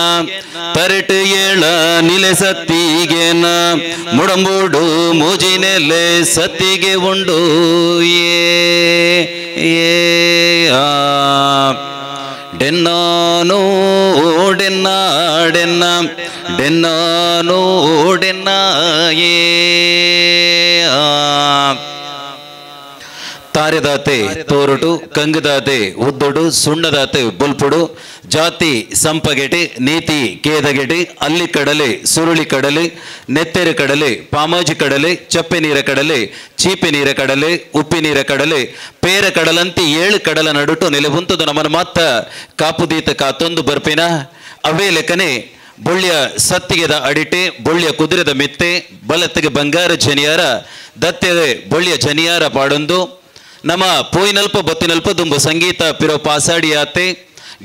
ತರಟು ಏಳ ನಿಲೆ ಸತ್ತಿಗೆನ ಮುಡಂಬೋಡು ಮೂಜಿನೆಲೆ ಸತ್ತಿಗೆ ಉಂಡು ಡೆನ್ನಾನೋ ಡೆನ್ನ ಡೆನ್ನ ಡೆನ್ನಾನೋ ಡೆನ್ನ ತಾರೆದಾತೆ ತೋರುಡು ಕಂಗದಾತೆ ಉದ್ದೊಡು ಸುಣ್ಣದಾತೆ ಬೊಲ್ಪುಡು ಜಾತಿ ಸಂಪಗೆಟೆ ನೀತಿ ಕೇದಗೆಟೆ ಅಲ್ಲಿ ಕಡಲೆ ಸುರುಳಿ ಕಡಲೆ ನೆತ್ತೆರೆ ಕಡಲೆ ಪಾಮಾಜಿ ಕಡಲೆ ಚಪ್ಪೆ ನೀರ ಕಡಲೆ ಚೀಪೆ ನೀರ ಕಡಲೆ ಉಪ್ಪಿ ನೀರ ಕಡಲೆ ಪೇರ ಕಡಲಂತಿ 7 ಕಡಲ ನಡುಟು ನೆಲೆಬುಂತದು ನಮ್ಮನ್ನು ಮಾತ್ತ ಕಾಪುದೀತ ಕಾತೊಂದು ಬರ್ಪಿನ ಅವೇ ಲೆಕ್ಕನೆ ಬೊಳ್ಳಿಯ ಸತ್ತಿಗೆದ ಅಡಿಟೆ ಬೊಳ್ಳಿಯ ಕುದುರೆದ ಮಿತ್ತೆ ಬಲತ್ತಿಗೆ ಬಂಗಾರ ಜನಿಯಾರ ದತ್ತೆದೆ ಬೊಳ್ಳಿಯ ಜನಿಯಾರ ಪಾಡೊಂದು ನಮ್ಮ ಪೋಯಿನಲ್ಪ ಬತ್ತಿನಲ್ಪ ದುಂಬ ಸಂಗೀತ ಪಿರೋ ಪಾಸಾಡಿಯಾತೆ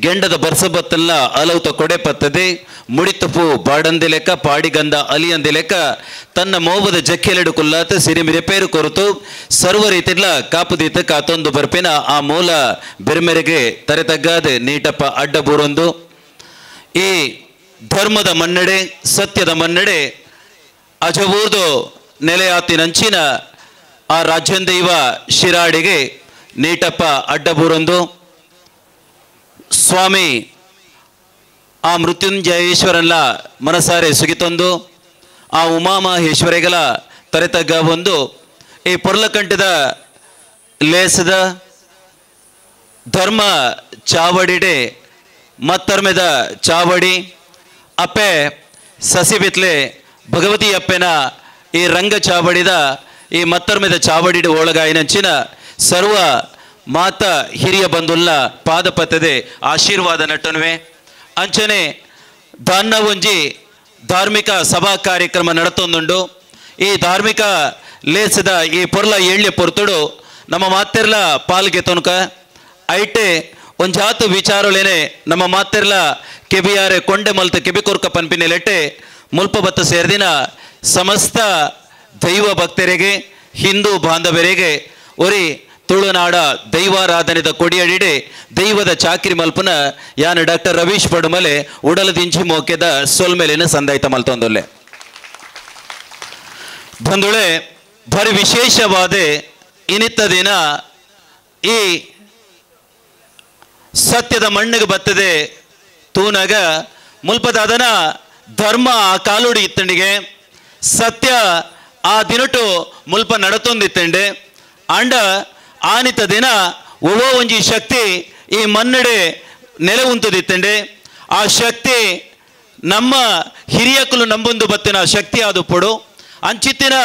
ಗೆಂಡದ ಬರ್ಸಬತ್ತಲ್ಲ ಅಲೌತ ಕೊಡೆ ಪತ್ತದೆ ಮುಡಿತಪು ಬಾಡಂದೆ ಲೆಕ್ಕ ಪಾಡಿಗಂದ ಅಲಿಯಂದೆ ಲೆಕ್ಕ ತನ್ನ ಮೋಬದ ಜಕ್ಕೆಲೆಡು ಕುಲ್ಲಾತ ಸಿರಿಮಿರೆ ಪೇರು ಕೊರತು ಸರ್ವ ರೀತಿಲ್ಲ ಕಾಪುದೀತ ಕಾತೊಂದು ಬರ್ಪಿನ ಆ ಮೂಲ ಬೆರ್ಮೆರೆಗೆ ತರೆತಗ್ಗಾದೆ ನೀಟಪ್ಪ ಅಡ್ಡ ಬೂರೊಂದು ಈ ಧರ್ಮದ ಮನ್ನಡೆ ಸತ್ಯದ ಮನ್ನಡೆ ಅಜವೂರ್ದು ನೆಲೆಯಾತಿನಂಚಿನ ಆ ರಾಜ್ಯಂದೈವ ಶಿರಾಡಿಗೆ ನೀಟಪ್ಪ ಅಡ್ಡಬೂರೊಂದು ಸ್ವಾಮಿ ಆ ಮೃತ್ಯುಂಜಯೇಶ್ವರಲ್ಲ ಮನಸಾರೆ ಸುಗಿತೊಂದು ಆ ಉಮಾಮಹೇಶ್ವರಿಗಳ ತರೆತಗ್ಗ ಒಂದು ಈ ಪೊರ್ಲಕಂಠದ ಲೇಸದ ಧರ್ಮ ಚಾವಡಿಡೆ ಮತ್ತರ್ಮೆದ ಚಾವಡಿ ಅಪ್ಪೆ ಸಸಿ ಬಿತ್ಲೆ ಭಗವತಿ ಅಪ್ಪೆನ ಈ ರಂಗ ಚಾವಡಿದ ಈ ಮತ್ತರ್ಮೆದ ಚಾವಡಿಡು ಒಳಗಾಯಿನಂಚಿನ ಸರ್ವ ಮಾತ ಹಿರಿಯ ಬಂದುಲ್ಲ ಪಾದಪತ್ತದೆ ಆಶೀರ್ವಾದ ನಟನುವೆ ಅಂಚನೆ ದಾನ್ನ ಒಂಜಿ ಧಾರ್ಮಿಕ ಸಭಾ ಕಾರ್ಯಕ್ರಮ ನಡತೊಂದುಂಡು ಈ ಧಾರ್ಮಿಕ ಲೇಸದ ಈ ಪೊರ್ಲ ಏಳ್ಯ ಪೊರ್ತುಡು ನಮ್ಮ ಮಾತೆರ್ಲ ಪಾಲ್ಗೆ ತೊನಕ ಐಟೆ ಒಂಜಾತು ವಿಚಾರಲೇನೆ ನಮ್ಮ ಮಾತೆರ್ಲ ಕೆಬಿಯಾರೆ ಕೊಂಡೆ ಮಲ್ತ ಕೆಬಿಕೊರ್ಕ ಪನ್ಪಿನ ಲೆಟ್ಟೆ ಮುಲ್ಪ ಬತ್ತ ಸೇರ್ದಿನ ಸಮಸ್ತ ದೈವ ಭಕ್ತರಿಗೆ ಹಿಂದೂ ಬಾಂಧವರಿಗೆ ಒರಿ ತುಳುನಾಡ ದೈವಾರಾಧನೆದ ಕೊಡಿಯಡಿಡೆ ದೈವದ ಚಾಕ್ರಿ ಮಲ್ಪನ ಯಾನ ಡಾಕ್ಟರ್ ರವೀಶ್ ಪಡುಮಲೆ ಉಡಲದಿಂಚಿ ಮೋಕೆದ ಸೊಲ್ಮೆಲಿನ ಸಂದಾಯ್ತ ಮಲ್ತೊಂದೊಲ್ಲೆ ಬಂದುಳೆ ಭಾರಿ ವಿಶೇಷವಾದ ಇನಿತ್ತ ದಿನ ಈ ಸತ್ಯದ ಮಣ್ಣಿಗೆ ಬತ್ತದೆ ತೂನಗ ಮುಲ್ಪದ ಅದನ ಧರ್ಮ ಆ ಕಾಲುಡಿ ಇತ್ತಂಡಿಗೆ ಸತ್ಯ ಆ ದಿನಟು ಮುಲ್ಪ ನಡತೊಂದಿತ್ತಂಡೆ ಅಂಡ ಆನಿತ ದಿನ ಒವ್ವೋ ಒಂಜಿ ಶಕ್ತಿ ಈ ಮನ್ನಡೆ ನೆಲೆ ಉಂತುದಿತ್ತಂಡೆ. ಆ ಶಕ್ತಿ ನಮ್ಮ ಹಿರಿಯಕಲು ನಂಬೊಂದು ಬತ್ತಿನ ಶಕ್ತಿ ಆದುಪ್ಪಡು. ಅಂಚಿತ್ತಿನ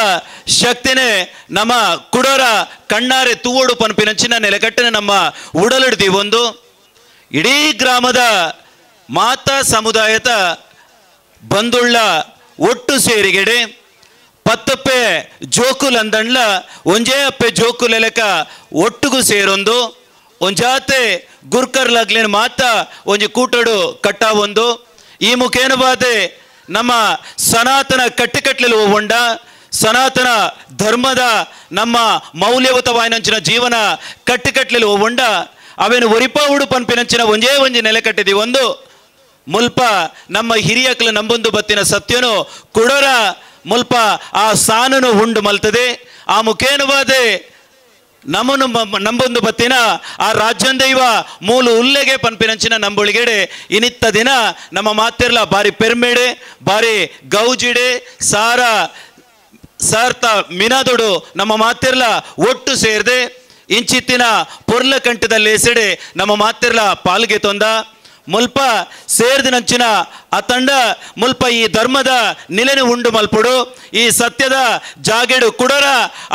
ಶಕ್ತಿನೇ ನಮ್ಮ ಕುಡೋರ ಕಣ್ಣಾರೆ ತೂವೋಡು ಪನ್ಪಿನಂಚಿನ ನೆಲೆಗಟ್ಟಿನ ನಮ್ಮ ಉಡಲಿಡ್ದಿ ಒಂದು ಇಡೀ ಗ್ರಾಮದ ಮಾತಾ ಸಮುದಾಯದ ಬಂದುಳ್ಳ ಒಟ್ಟು ಸೇರಿಗೆಡೆ ಪತ್ತಪ್ಪೆ ಜೋಕುಲ್ ಅಂದಂಡ್ಲ ಒಂಜೇ ಅಪ್ಪೆ ಜೋಕುಲೆಲೆಕ ಒಟ್ಟುಗು ಸೇರೊಂದು ಒಂಜಾತೆ ಗುರ್ಕರ್ಲಾಗ್ಲೇನು ಮಾತ ಒಂಜಿ ಕೂಟಡು ಕಟ್ಟಾವೊಂದು ಈ ಮುಖೇನ ಬಾದೆ ನಮ್ಮ ಸನಾತನ ಕಟ್ಟಿಕಟ್ಲೆಲು ಒವ್ವಂಡ ಸನಾತನ ಧರ್ಮದ ನಮ್ಮ ಮೌಲ್ಯಯುತವಾಯಿನಂಚಿನ ಜೀವನ ಕಟ್ಟಿಕಟ್ಲೆಲು ಒವ್ವಂಡ ಅವೇನು ಒರಿಪ ಉಡು ಪನ್ಪಿನಂಚಿನ ಒಂಜೇ ಒಂಜಿ ನೆಲೆ ಕಟ್ಟಿದಿ ಒಂದು ಮುಲ್ಪ ನಮ್ಮ ಹಿರಿಯಕಲು ನಂಬೊಂದು ಬತ್ತಿನ ಸತ್ಯನು ಕುಡೋರ ಮುಲ್ಪ ಆ ಸಾನನು ಉಂಡು ಮಲ್ತದೆ. ಆ ಮುಖೇನುವಾದೆ ನಮ್ಮನ್ನು ನಂಬೊಂದು ಬತ್ತಿನ ಆ ರಾಜ್ಯಂದೈವ ಮೂಲ ಉಲ್ಲೆಗೆ ಪನ್ಪಿನಂಚಿನ ನಂಬುಳಿಗೆಡೆ ಇನಿತ್ತ ದಿನ ನಮ್ಮ ಮಾತಿರ್ಲ ಬಾರಿ ಪೆರ್ಮೆಡೆ ಬಾರಿ ಗೌಜಿಡೆ ಸಾರ್ಥ ಮಿನಾದೊಡು ನಮ್ಮ ಮಾತಿರ್ಲ ಒಟ್ಟು ಸೇರ್ದೆ ಇಂಚಿತ್ತಿನ ಪೊರ್ಲ ಕಂಠದಲ್ಲಿ ಎಸೆಡೆ ನಮ್ಮ ಮಾತಿರ್ಲ ಪಾಲ್ಗೆ ತೊಂದ ಮುಲ್ಪ ಸೇರ್ದಿನಂಚಿನ ಆ ತಂಡ ಮುಲ್ಪ ಈ ಧರ್ಮದ ನಿಲೆನು ಉಂಡು ಮಲ್ಪುಡು ಈ ಸತ್ಯದ ಜಾಗೆಡು ಕುಡರ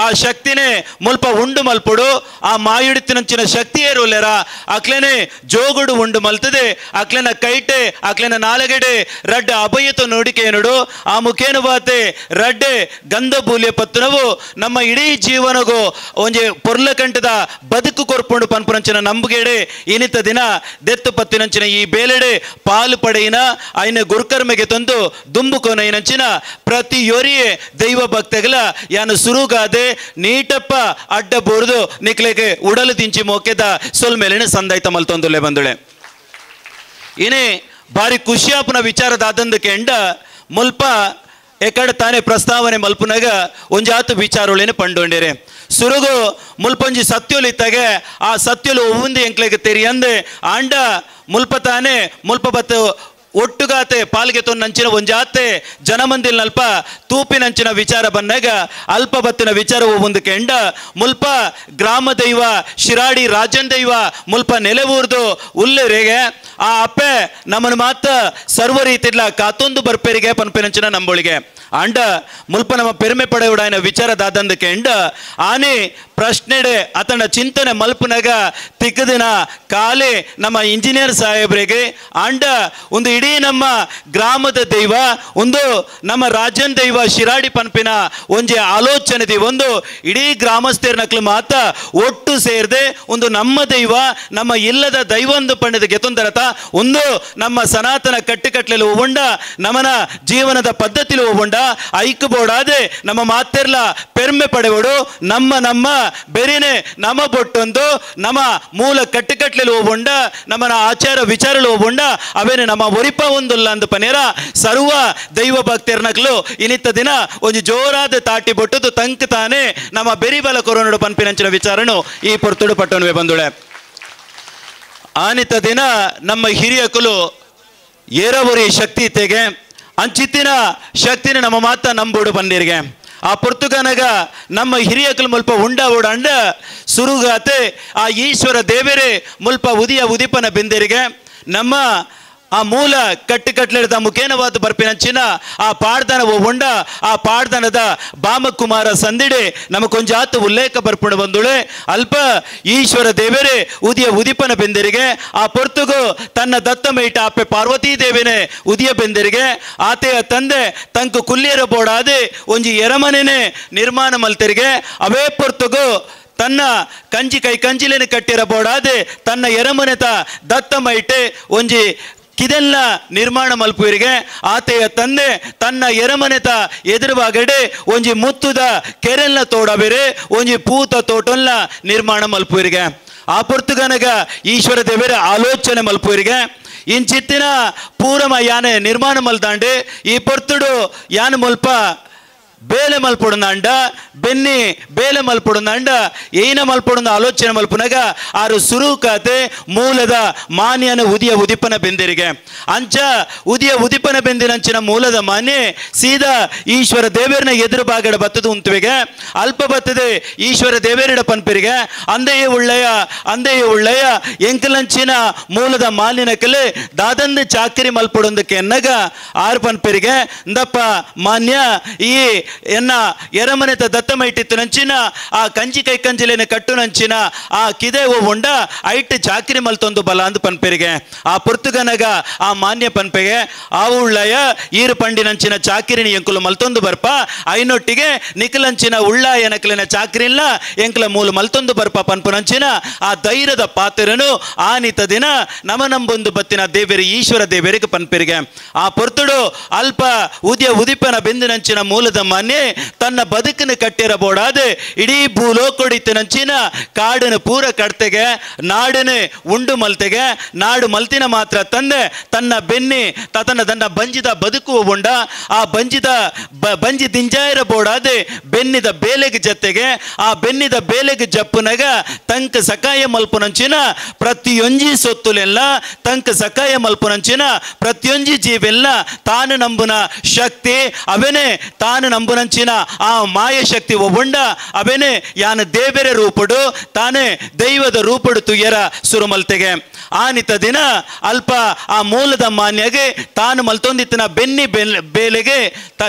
ಆ ಶಕ್ತಿನೇ ಮುಲ್ಪ ಉಂಡು ಮಲ್ಪುಡು ಆ ಮಾಯುಡಿತಿನಂಚಿನ ಶಕ್ತಿಯೇ ರೋಲೆರ ಅಕ್ಲೇನೆ ಜೋಗುಡು ಉಂಡು ಮಲ್ತದೆ ಅಕ್ಲೆನ ಕೈಟೆ ಅಕ್ಲೆನ ನಾಲಗೆಡೆ ರಡ್ಡ ಅಭಯತ ನೋಡಿಕೆ ನೋಡು ಆ ಮುಖೇನು ಬಾತೆ ರಡ್ಡೆ ಗಂಧ ಬೂಲ್ಯ ಪತ್ತನವು ನಮ್ಮ ಇಡೀ ಜೀವನಗೂ ಒಂಜೆ ಪೊರ್ಲ ಕಂಠದ ಬದುಕು ಕೊರ್ಪುಂಡು ಪನ್ಪುನಂಚಿನ ನಂಬುಗೆಡೆ ಇನಿತ ದಿನ ದೆತ್ತು ಪತ್ತಿನಂಚಿನ ಈ ಬೇಲೆಡೆ ಪಾಲು ಪಡೆಯಿನ ಐನ ಗುರುಕರ್ಮೆಗೆ ತಂದು ದುಂಬುಕೋನೈನಂಚಿನ ಪ್ರತಿ ಯೋರಿಯೇ ದೈವ ಭಕ್ತಗಲ ಯಾನು ಸುರುಗಾದೆ ನೀಟಪ್ಪ ಅಡ್ಡ ಬೋರ್ದು ನಿಕ್ಲೆಗೆ ಉಡಲು ದಿಂಚಿ ಮೋಕೆದ ಸೊಲ್ಮೇಲಿನ ಸಂದೈತ ಮಲ್ತೊಂದುಲೆ ಬಂದುಳೆ ಇನೇ ಬಾರಿ ಖುಷಿಯಾಪನ ವಿಚಾರದಾದಂದಕ್ಕೆ ಎಂಡ ಮುಲ್ಪ ಎಕಡೆ ತಾನೇ ಪ್ರಸ್ತಾವನೆ ಮಲ್ಪುನಾಗ ಒಂಜಾತು ವಿಚಾರಗಳೇನು ಪಂಡೊಂಡಿರೆ ಸುರುಗು ಮುಲ್ಪಂಜಿ ಸತ್ಯೋಲು ಇತ್ತಾಗೆ ಆ ಸತ್ಯೋಲು ಒವ್ವಂದು ಎಂಕ್ಲೆಗೆ ತೆರಿಯಂದೆ ಆಂಡ ಮುಲ್ಪ ತಾನೇ ಮುಲ್ಪ ಬತ್ತು ಒಟ್ಟುಗಾತೆ ಪಾಲ್ಗೆ ತೊನ್ನಂಚಿನ ಒಂಜಾತೆ ಜನಮಂದಿಲ್ ನಲ್ಪ ತೂಪಿನಂಚಿನ ವಿಚಾರ ಬಂದಾಗ ಅಲ್ಪ ಬತ್ತಿನ ವಿಚಾರ ಒಂದಕ್ಕೆ ಎಂಡ ಮುಲ್ಪ ಗ್ರಾಮ ದೈವ ಶಿರಾಡಿ ರಾಜನ್ ದೈವ ಮುಲ್ಪ ನೆಲೆವೂರ್ದು ಉಲ್ಲೆರೆಗೆ ಆ ಅಪ್ಪೆ ನಮ್ಮನ್ನು ಮಾತ ಸರ್ವ ರೀತಿಲ್ಲ ಕಾತೊಂದು ಬರ್ಪೇರಿಗೆ ಪನ್ಪೆನಂಚಿನ ನಂಬೋಳಿಗೆ ಅಂಡ ಮುಲ್ಪ ನಮ್ಮ ಪೆರ್ಮೆ ಪಡೆಯುಡಾಯಿನ ವಿಚಾರದಾದಂದಕ್ಕೆ ಎಂಡ ಆನೆ ಪ್ರಶ್ನೆಡೆ ಆತನ ಚಿಂತನೆ ಮಲ್ಪನಾಗ ತಿಕ್ಕದಿನ ಕಾಲೆ ನಮ್ಮ ಇಂಜಿನಿಯರ್ ಸಾಹೇಬ್ರಿಗೆ ಅಂಡ ಒಂದು ಇಡೀ ನಮ್ಮ ಗ್ರಾಮದ ದೈವ ಒಂದು ನಮ್ಮ ರಾಜನ್ ದೈವ ಶಿರಾಡಿ ಪನ್ಪಿನ ಒಂಜೆ ಆಲೋಚನೆ ಒಂದು ಇಡೀ ಗ್ರಾಮಸ್ಥರನಕ್ಲು ಮಾತ ಒಟ್ಟು ಸೇರ್ದೆ ಒಂದು ನಮ್ಮ ದೈವ ನಮ್ಮ ಇಲ್ಲದ ದೈವಂದು ಪಂಡದ ಗೆತೊಂದರತ ಒಂದು ನಮ್ಮ ಸನಾತನ ಕಟ್ಟುಕಟ್ಲೆಲು ಒವ್ವಂಡ ನಮ್ಮನ ಜೀವನದ ಪದ್ಧತಿಲು ಒವ್ವಂಡ ಐಕ್ ಬೋಡಾದೆ ನಮ್ಮ ಮಾತೆರ್ಲ ಪೆರ್ಮೆ ಪಡೆವಡು ನಮ್ಮ ಬೆರಿನೆ ನಮ್ಮ ಬೊಟ್ಟೊಂದು ನಮ್ಮ ಮೂಲ ಕಟ್ಟುಕಟ್ಲೆಲು ಒವ್ವಂಡ ನಮ್ಮನ ಆಚಾರ ವಿಚಾರಲು ಒವ್ವಂಡ ಅವೇನೆ ನಮ್ಮ ಒರಿಪ ಒಂದುಲ್ಲ ಅಂದು ಪನೇರ ಸರ್ವ ದೈವ ಭಕ್ತರ್ನಕ್ಲು ಇನಿತ್ತ ದಿನ ಒಂದು ಜೋರಾದ ತಾಟಿ ಬೊಟ್ಟದು ತಂಕ್ ತಾನೆ ನಮ್ಮ ಬೆರಿಬಲ ಕೊರೋನಡು ಪನ್ಪಿನಂಚಿನ ವಿಚಾರನು ಈ ಪೊರ್ತುಡು ಪಟ್ಟಣವೇ ಬಂದುಳೆ ಆನಿತ ದಿನ ನಮ್ಮ ಹಿರಿಯಕಲು ಏರವರಿ ಶಕ್ತಿ ತೆಗೆ ಅಂಚಿತ್ತಿನ ಶಕ್ತಿನ ನಮ್ಮ ಮಾತ ನಂಬೋಡು ಬಂದಿರಿಗೆ ಆ ಪುರ್ತುಗನಗ ನಮ್ಮ ಹಿರಿಯಕಲು ಮುಲ್ಪ ಉಂಡ ಓಡಂಡ ಸುರುಗಾತೆ ಆ ಈಶ್ವರ ದೇವರೇ ಮುಲ್ಪ ಉದಿಪನ ಬೆಂದರಿಗೆ ನಮ್ಮ ಆ ಮೂಲ ಕಟ್ಟುಕಟ್ಲೆದ ಮುಖೇನವಾದ ಬರ್ಪಿನಂಚಿನ ಆ ಪಾಡ್ದನ ಒವ್ವಂಡ ಆ ಪಾಡ್ದನದ ಬಾಮಕುಮಾರ ಸಂದಿಡೆ ನಮಕೊಂಜಾತು ಉಲ್ಲೇಖ ಬರ್ಪುಣ ಬಂದುಳೆ ಅಲ್ಪ ಈಶ್ವರ ದೇವರೇ ಉದಿಪನ ಬೆಂದರಿಗೆ ಆ ಪೊರ್ತುಗು ತನ್ನ ದತ್ತ ಮೈಟ ಅಪ್ಪೆ ಪಾರ್ವತೀ ದೇವಿನೇ ಉದಿಯ ಬೆಂದರಿಗೆ ಆತೆಯ ತಂದೆ ತಂಕು ಕುಲ್ಲಿಯರ ಬೋಡಾದೆ ಒಂಜಿ ಎರಮನೆನೆ ನಿರ್ಮಾಣ ಮಲ್ತರಿಗೆ ಅವೇ ಪೊರ್ತುಗು ತನ್ನ ಕಂಜಿಲೇನೆ ಕಟ್ಟಿರಬೋಡಾದೆ ತನ್ನ ಎರಮನೆತ ದತ್ತ ಮೈಟೆ ಒಂಜಿ ಕಿದೆಲ್ಲ ನಿರ್ಮಾಣ ಮಲ್ಪುವರಿಗೆ ಆತೆಯ ತಂದೆ ತನ್ನ ಎರಮನೆತ ಎದುರುವಾಗಡೆ ಒಂಜಿ ಮುತ್ತುದ ಕೆರೆಲ್ಲ ತೋಡಬೇರೆ ಒಂಜಿ ಪೂತ ತೋಟಲ್ಲ ನಿರ್ಮಾಣ ಮಲ್ಪುವರಿಗೆ ಆ ಪೊರ್ತುಗನಗ ಈಶ್ವರ ದೇವರ ಆಲೋಚನೆ ಮಲ್ಪುವರಿಗೆ ಇಂಚಿತ್ತಿನ ಪೂರಮ ಯಾನೆ ನಿರ್ಮಾಣ ಮಲ್ದಾಂಡೆ ಈ ಪೊರ್ತುಡು ಯಾನ ಮುಲ್ಪ ಬೇಲೆ ಮಲ್ಪೊಡುಂದ ಬೆನ್ನಿ ಬೇಲೆ ಮಲ್ಪೊಡುಂದ ಏನ ಮಲ್ಪೊಡುಂದ ಆಲೋಚನೆ ಮಲ್ಪುನಾಗ ಆರು ಸುರುಕಾತೆ ಮೂಲದ ಮಾನ್ಯನ ಉದಿಯ ಉದಿಪನ ಬೆಂದಿರಿಗೆ ಅಂಚ ಉದಿಯ ಉದಿಪನ ಬೆಂದಿನಂಚಿನ ಮೂಲದ ಮಾನ್ಯ ಸೀದಾ ಈಶ್ವರ ದೇವೇರನ ಎದುರು ಬಾಗಡ ಬತ್ತದು ಉಂತುವೆಗೆ ಅಲ್ಪ ಬತ್ತದೆ ಈಶ್ವರ ದೇವೇರಿಡ ಪನ್ಪೆರಿಗೆ ಅಂದೆಯೇ ಉಳ್ಳಯ ಎಂಕಲಂಚಿನ ಮೂಲದ ಮಾಲಿನಕಲೆ ದಾದಂದು ಚಾಕರಿ ಮಲ್ಪೊಡೊಂದಕ್ಕೆ ಎನ್ನಗ ಆರು ಪನ್ಪೆರಿಗೆ ಇಂದಪ್ಪ ಮಾನ್ಯ ಈ ಎನ್ನ ಎರಮನೆತ ದತ್ತಮೈಟಿತ್ತು ನಂಚಿನ ಆ ಕಂಜಿ ಕೈ ಕಂಜಿಲೇನೆ ಕಟ್ಟು ನಂಚಿನ ಆ ಕಿದೆ ಉಂಡ ಐಟ್ ಚಾಕರಿ ಮಲ್ತೊಂದು ಬಲ ಅಂದು ಪನ್ಪೆರಿಗೆ ಆ ಪುರ್ತುಗನಗ ಆ ಮಾನ್ಯ ಪನ್ಪೆಗೆ ಆ ಉಳ್ಳಯ ಈರು ಪಂಡಿನಂಚಿನ ಚಾಕಿರಿನಿ ಎಂಕುಲು ಮಲ್ತೊಂದು ಬರ್ಪ ಐನೊಟ್ಟಿಗೆ ನಿಖಲಂಚಿನ ಉಳ್ಳ ಎನಕಲಿನ ಚಾಕರಿ ಇಲ್ಲ ಎಂಕಲ ಮೂಲ ಮಲ್ತೊಂದು ಬರ್ಪ ಪನ್ಪುನಂಚಿನ ಆ ಧೈರ್ಯದ ಪಾತ್ರನು ಆನಿತ ದಿನ ನಮನಂಬೊಂದು ಬತ್ತಿನ ದೇವೇರಿ ಈಶ್ವರ ದೇವೇರಿಗೆ ಪನ್ಪೆರಿಗೆ ಆ ಪೊರ್ತುಡು ಅಲ್ಪ ಉದಿಯ ಉದಿಪನ ಬೆಂದಿನಂಚಿನ ಮೂಲದ ಮಾನ್ಯ ತನ್ನ ಬದುಕನ್ನು ಕಟ್ಟಿರಬೋಡಾದೆ ಇಡೀ ಭೂಲೋಕೊಡಿತಿನಂಚಿನ ಕಾಡನ್ನು ಪೂರ ಕಡ್ತೆಗೆ ನಾಡನೆ ಉಂಡು ಮಲ್ತೆಗೆ ನಾಡು ಮಲ್ತಿನ ಮಾತ್ರ ತಂದೆ ತನ್ನ ಬೆನ್ನಿ ತನ್ನ ಬಂಜಿದ ಬದುಕು ಉಂಡ ಆ ಬಂಜಿ ದಿಂಜಾಯಿರ ಬೋಡಾದೆ ಬೆನ್ನಿದ ಬೇಲೆಗೆ ಜೊತೆಗೆ ಆ ಬೆನ್ನಿದ ಬೇಲೆಗೆ ಜಪ್ಪುನಾಗ ತಂಕ ಸಕಾಯ ಮಲ್ಪುನಂಚಿನ ಪ್ರತಿಯೊಂಜಿ ಸೊತ್ತುಲೆಲ್ಲ ತಂಕ ಸಕಾಯ ಮಲ್ಪುನಂಚಿನ ಪ್ರತಿಯೊಂಜಿ ಜೀವೆಲ್ಲ ತಾನು ನಂಬುನ ಶಕ್ತಿ ಅವೇನೆ ತಾನು ನಂಬುನಂಚಿನ ಆ ಮಾಯ ಶಕ್ತಿ ಒಬ್ಬಂಡ ಅವೇನೆ ಯಾನ ದೇವರ ರೂಪಡು ತಾನೇ ದೈವದ ರೂಪಡು ತುಯ್ಯರ ಸುರುಮಲ್ತೆಗೆ ಆನಿತ ದಿನ ಅಲ್ಪ ಆ ಮೂಲದ ಮಾನ್ಯಗೆ ತಾನು ಮಲ್ತೊಂದಿತ್ತಿನ ಬೆನ್ನಿ ಬೇಲೆಗೆ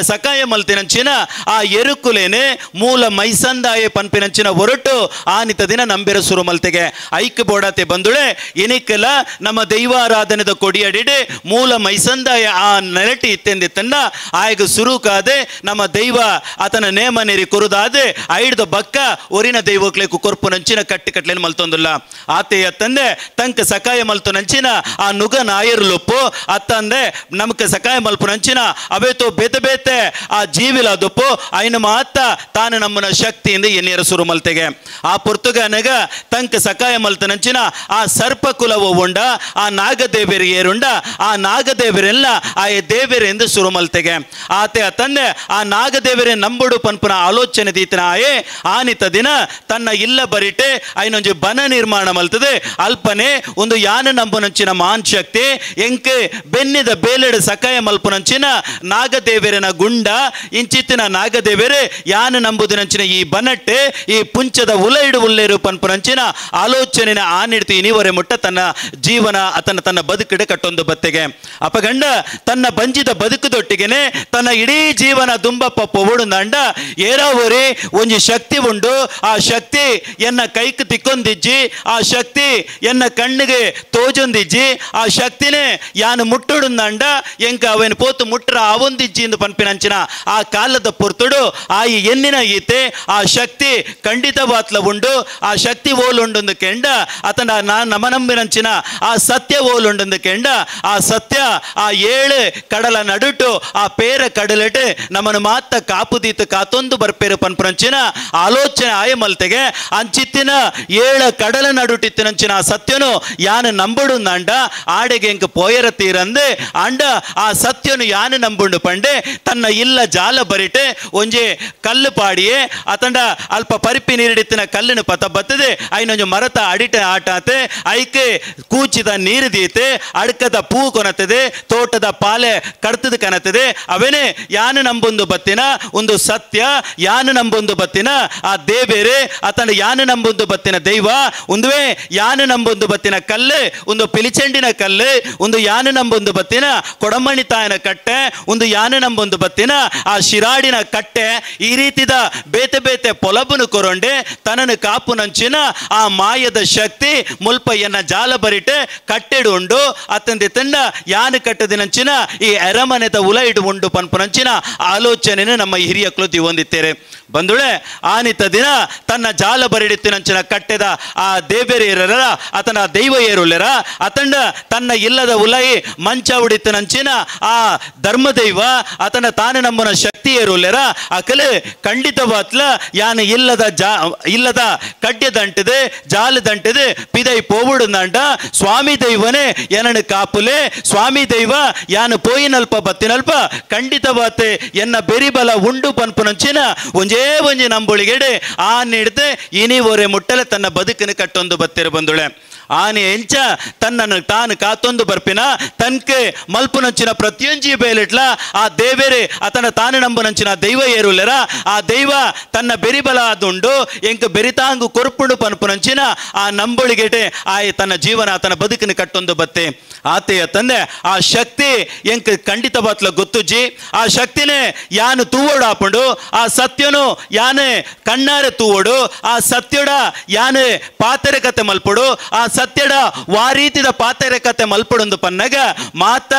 ಸಕಾಯ ಮಲ್ತಿನಂಚಿನ ಆ ಎರುಕುಲೇನೆ ಮೂಲ ಮೈಸಂದಾಯ ಪನ್ಪಿನಂಚಿನ ಹೊರಟು ಆನಿತ ದಿನ ನಂಬೆರ ಸುರುಮಲ್ತೆಗೆ ಐಕ್ಯ ಬೋಡತೆ ಬಂದುಳೆ ಎನಿಕಲ ನಮ್ಮ ದೈವಾರಾಧನೆದ ಕೊಡಿಯಡಿಡೆ ಮೂಲ ಮೈಸಂದಾಯ ಆ ನೆರಟಿ ಇತ್ತೆಂದಿತ್ತನ್ನ ಆಯ್ಗ ಸುರುಕಾದೆ ನಮ್ಮ ದೈವ ಆತನ ನೇಮ ನೆರಿ ಕೊರುದಾದೆ ಐಡ್ದ ಬಕ್ಕ ಒರಿನ ದೈವಕ್ಲೆ ಕೊರ್ಪು ನಂಚಿನ ಕಟ್ಟೆನ ಮಲ್ತೊಂದಿಲ್ಲ ಆತೆಯ ತಂದೆ ತಂಕ ಸಕಾಯ ಮಲ್ತು ನಂಚಿನ ಆ ನುಗ ನಾಯರು ಲೊಪ್ಪು ಅತ್ತಂದೆ ನಮಕ ಸಕಾಯ ಮಲ್ಪು ನಂಚಿನ ಅವೇತೋ ಬೇತೆ ಆ ಜೀವಿಲ ದೊಪ್ಪು ಐನ ಮಾತ ತಾನು ನಮ್ಮನ ಶಕ್ತಿಯಿಂದ ಎನ್ನಿರ ಸುರು ಮಲ್ತೆಗೆ ಆ ಪುರ್ತುಗನಗ ತಂಕ ಸಕಾಯ ಮಲ್ತು ನಂಚಿನ ಆ ಸರ್ಪ ಕುಲವು ಉಂಡ ಆ ನಾಗದೇವರಿ ಏರುಂಡ ಆ ನಾಗದೇವರೆಲ್ಲ ಆ ದೇವರೆಂದು ಸುರು ಮಲ್ತೆಗೆ ಆತೆ ತಂದೆ ಆ ನಾಗದೇವರೇ ನಂಬುಡು ಪನ್ಪುನ ಆಲೋಚನೆ ದೀತನ ಆಯೆ ಆನಿತ ದಿನ ತನ್ನ ಇಲ್ಲ ಬರಿಟೆ ಐನೊಂಜಿ ಬನ ನಿರ್ಮಾಣ ಮಲ್ತದೆ ಅಲ್ಪನೆ ಒಂದು ಯಾನ ನಂಬುನಂಚಿನ ಮಾನ್ ಶಕ್ತಿ ಎಂಕೆ ಬೆನ್ನಿದ ಬೇಲೆಡ ಸಕಾಯ ಮಲ್ಪುನಂಚಿನ ನಾಗದೇವರನ ಗುಂಡ ಇಂಚಿತ್ತಿನ ನಾಗದೇವರೇ ಯಾನ ನಂಬುದಿನಂಚಿನ ಈ ಬನಟ್ಟೆ ಈ ಪುಂಚದ ಉಲೈಡು ಉಲ್ಲೇರು ಪನ್ಪುನಂಚಿನ ಆಲೋಚನೆನ ಆನಿಡ್ತಿ ಇನಿವರೆ ಮುಟ್ಟ ತನ್ನ ಜೀವನ ತನ್ನ ಬದುಕಿಡೆ ಕಟ್ಟೊಂದು ಬತ್ತೆಗೆ ಅಪಗಂಡ ತನ್ನ ಬಂಜಿದ ಬದುಕುದೊಟ್ಟಿಗೆನೆ ತನ್ನ ಇಡೀ ಜೀವನ ದುಂಬಪ್ಪ ಪೊವಡು ನಂಡ ಏರಾವರಿ ಒಂಜಿ ಶಕ್ತಿ ಉಂಡು ಆ ಶಕ್ತಿ ಎನ್ನ ಕೈಕ್ ತಿಕ್ಕೊಂದಿಜ್ಜಿ ಆ ಶಕ್ತಿ ಎನ್ನ ಕಣ್ಣಿಗೆ ತೋಜೊಂದಿಜ್ಜಿ ಆ ಶಕ್ತಿನೇ ಯಾನು ಮುಟ್ಟುಡುಂದಂಡ ಎಂಕ ಅವನ ಪೋತು ಮುಟ್ರ ಅವೊಂದಿಜ್ಜಿ ಎಂದು ಪನ್ಪಿನಂಚಿನ ಆ ಕಾಲದ ಪೊರ್ತುಡು ಆ ಎನ್ನಿನ ಈತೆ ಆ ಶಕ್ತಿ ಖಂಡಿತವಾತ್ಲ ಉಂಡು ಆ ಶಕ್ತಿ ಓಲುಂಡು ಕೆಂಡ ಅತನ ನಮನಂಬಿನಂಚಿನ ಆ ಸತ್ಯ ಓಲುಂಡು ಕೆಂಡ ಆ ಸತ್ಯ ಆ ಏಳು ಕಡಲ ನಡುಟು ಆ ಪೇರ ಕಡಲೆಟೆ ನಮ್ಮನ್ನು ಮಾತ ಕಾಪುದೀತ ಕಾತೊಂದು ಬರ್ಪೇರು ಪನ್ಪುನಂಚಿನ ಆಲೋಚನೆ ಆಯ ಮಲ್ತೆಗೆ ಅಂಚಿತ್ತಿನ ಏಳ ಕಡಲ ನಡುಟಿತ್ತಿನಂಚಿನ ಆ ಸತ್ಯನು ಯಾನು ನಂಬುಡು ನಂಡ ಆಡೆಗೆ ಎಂಕ ಪೋಯರ ತೀರಂದೆ ಅಂಡ ಆ ಸತ್ಯನು ಯಾನು ನಂಬುಂಡು ಪಂಡೆ ತನ್ನ ಇಲ್ಲ ಜಾಲ ಬರಿಟೆ ಒಂಜೆ ಕಲ್ಲು ಪಾಡಿಯೇ ಅತಂಡ ಅಲ್ಪ ಪರಿಪಿ ನೀರಿಡಿತ್ತಿನ ಕಲ್ಲಿನ ಪತ ಬತ್ತದೆ ಐನೊಂಜು ಮರತ ಅಡಿಟ ಆಟಾತೆ ಐಕೆ ಕೂಚಿದ ನೀರು ದೀತೆ ಅಡ್ಕದ ಪೂ ಕೊನತದೆ ತೋಟದ ಪಾಲೆ ಕಡ್ತದ ಕನತದೆ ಅವೇನೆ ಯಾನು ನಂಬೊಂದು ಬತ್ತಿನ ಒಂದು ಸತ್ಯ ಯಾನು ನಂಬೊಂದು ಬತ್ತಿನ ಆ ದೇವೇರೆ ಅತಂಡ ಯಾನು ನಂಬೊಂದು ಬತ್ತಿನ ದೈವ ಒಂದುವೇ ಯಾನು ನಂಬೊಂದು ಬತ್ತಿನ ಕಲ್ಲು ಒಂದು ಪಿಲಿಚೆಂಡಿನ ಕಲ್ಲು ಒಂದು ಯಾನು ನಂಬೊಂದು ಬತ್ತಿನ ಕೊಡಮಣಿ ತಾಯನ ಕಟ್ಟೆ ಒಂದು ಯಾನು ನಂಬೊಂದು ಬತ್ತಿನ ಆ ಶಿರಾಡಿನ ಕಟ್ಟೆ ಈ ರೀತಿದ ಬೇತೆ ಪೊಲಬುನು ಕೊರೊಂಡೆ ತನನು ಕಾಪು ನಂಚಿನ ಆ ಮಾಯದ ಶಕ್ತಿ ಮುಲ್ಪಯ್ಯನ ಜಾಲ ಬರಿಟೆ ಕಟ್ಟೆಡು ಉಂಡು ಅತ್ತಂದೆ ತಂಡ ಯಾನು ಕಟ್ಟದಿನಂಚಿನ ಈ ಎರಮನೆದ ಉಲ ಇಡು ಉಂಡು ಪನ್ಪುನಂಚಿನ ಆಲೋಚನೆಯನ್ನು ನಮ್ಮ ಹಿರಿಯಕ್ಕಳು ಹೊಂದಿತ್ತೇರೆ ಬಂದುಳೆ ಆನಿತ ದಿನ ತನ್ನ ಜಾಲ ಬರಿಡಿತ್ತಿನಂಚಿನ ಕಟ್ಟೆದ ಆ ದೇವೇರಿಯರ ಆತನ ದೈವ ಏರುಲೆರ ಅತಂಡ ತನ್ನ ಇಲ್ಲದ ಉಲೈ ಮಂಚ ಉಡಿತ್ತಿನಂಚಿನ ಆ ಧರ್ಮದೈವ ಆತನ ತಾನು ನಮ್ಮನ ಶಕ್ತಿ ಏರುಲೆರ ಅಕಲೆ ಖಂಡಿತವಾತ್ಲ ಯಾನು ಇಲ್ಲದ ಕಡ್ಡೆ ದಂಟದೆ ಜಾಲ ದಂಟದೆ ಪಿದೈ ಪೋವುಡುಂದಾಂಡ ಸ್ವಾಮಿ ದೈವನೇ ಎನನು ಕಾಪುಲೆ ಸ್ವಾಮಿ ದೈವ ಯಾನು ಪೋಯಿನಲ್ಪ ಬತ್ತಿನಲ್ಪ ಖಂಡಿತವಾತೆ ಎನ್ನ ಬೆರಿಬಲ ಉಂಡು ಪನ್ಪುನಂಚಿನ ಒಂಜೇ ನಂಬುಳಿಗೆಡೆ ಆ ನೀಡದೆ ಇನಿ ಒರೆ ಮುಟ್ಟಲೆ ತನ್ನ ಬದುಕನ್ನು ಕಟ್ಟೊಂದು ಬತ್ತಿರ ಬಂದುಳೆ ಆನೆ ಎಂಚ ತನ್ನನ್ನು ತಾನು ಕಾತೊಂದು ಬರ್ಪಿನ ತನ್ಕೆ ಮಲ್ಪುನಂಚಿನ ಪ್ರತಿಯೊಂಜಿ ಬೇಲಿಟ್ಲ ಆ ದೇವೇರೆ ಆತನ ತಾನು ನಂಬುನಂಚಿನ ದೈವ ಏರುಲೆರ ಆ ದೈವ ತನ್ನ ಬೆರಿಬಲ ಆದುಂಡು ಎಂಕ ಬೆರಿತಾಂಗು ಕೊರ್ಪುಂಡು ಪನ್ಪುನಂಚಿನ ಆ ನಂಬುಳಿಗೆಟೆ ತನ್ನ ಜೀವನ ಆತನ ಬದುಕನ್ನು ಕಟ್ಟೊಂದು ಬತ್ತೆ ಆತೆಯ ತಂದೆ ಆ ಶಕ್ತಿ ಎಂಕ ಖಂಡಿತವಾತ್ಲ ಗೊತ್ತುಜ್ಜಿ ಆ ಶಕ್ತಿನೇ ಯಾನು ತೂವೋಡು ಆಪುಂಡು ಆ ಸತ್ಯನು ಯಾನೆ ಕಣ್ಣಾರೆ ತೂವೋಡು ಆ ಸತ್ಯಡ ಯಾನೆ ಪಾತೆರೆ ಕತೆ ಮಲ್ಪಡು ಆ ಸತ್ಯಡ ವಾರೀತಿದ ಪಾತೆರೆ ಕತೆ ಮಲ್ಪಡೊಂದು ಪನ್ನಗ ಮಾತ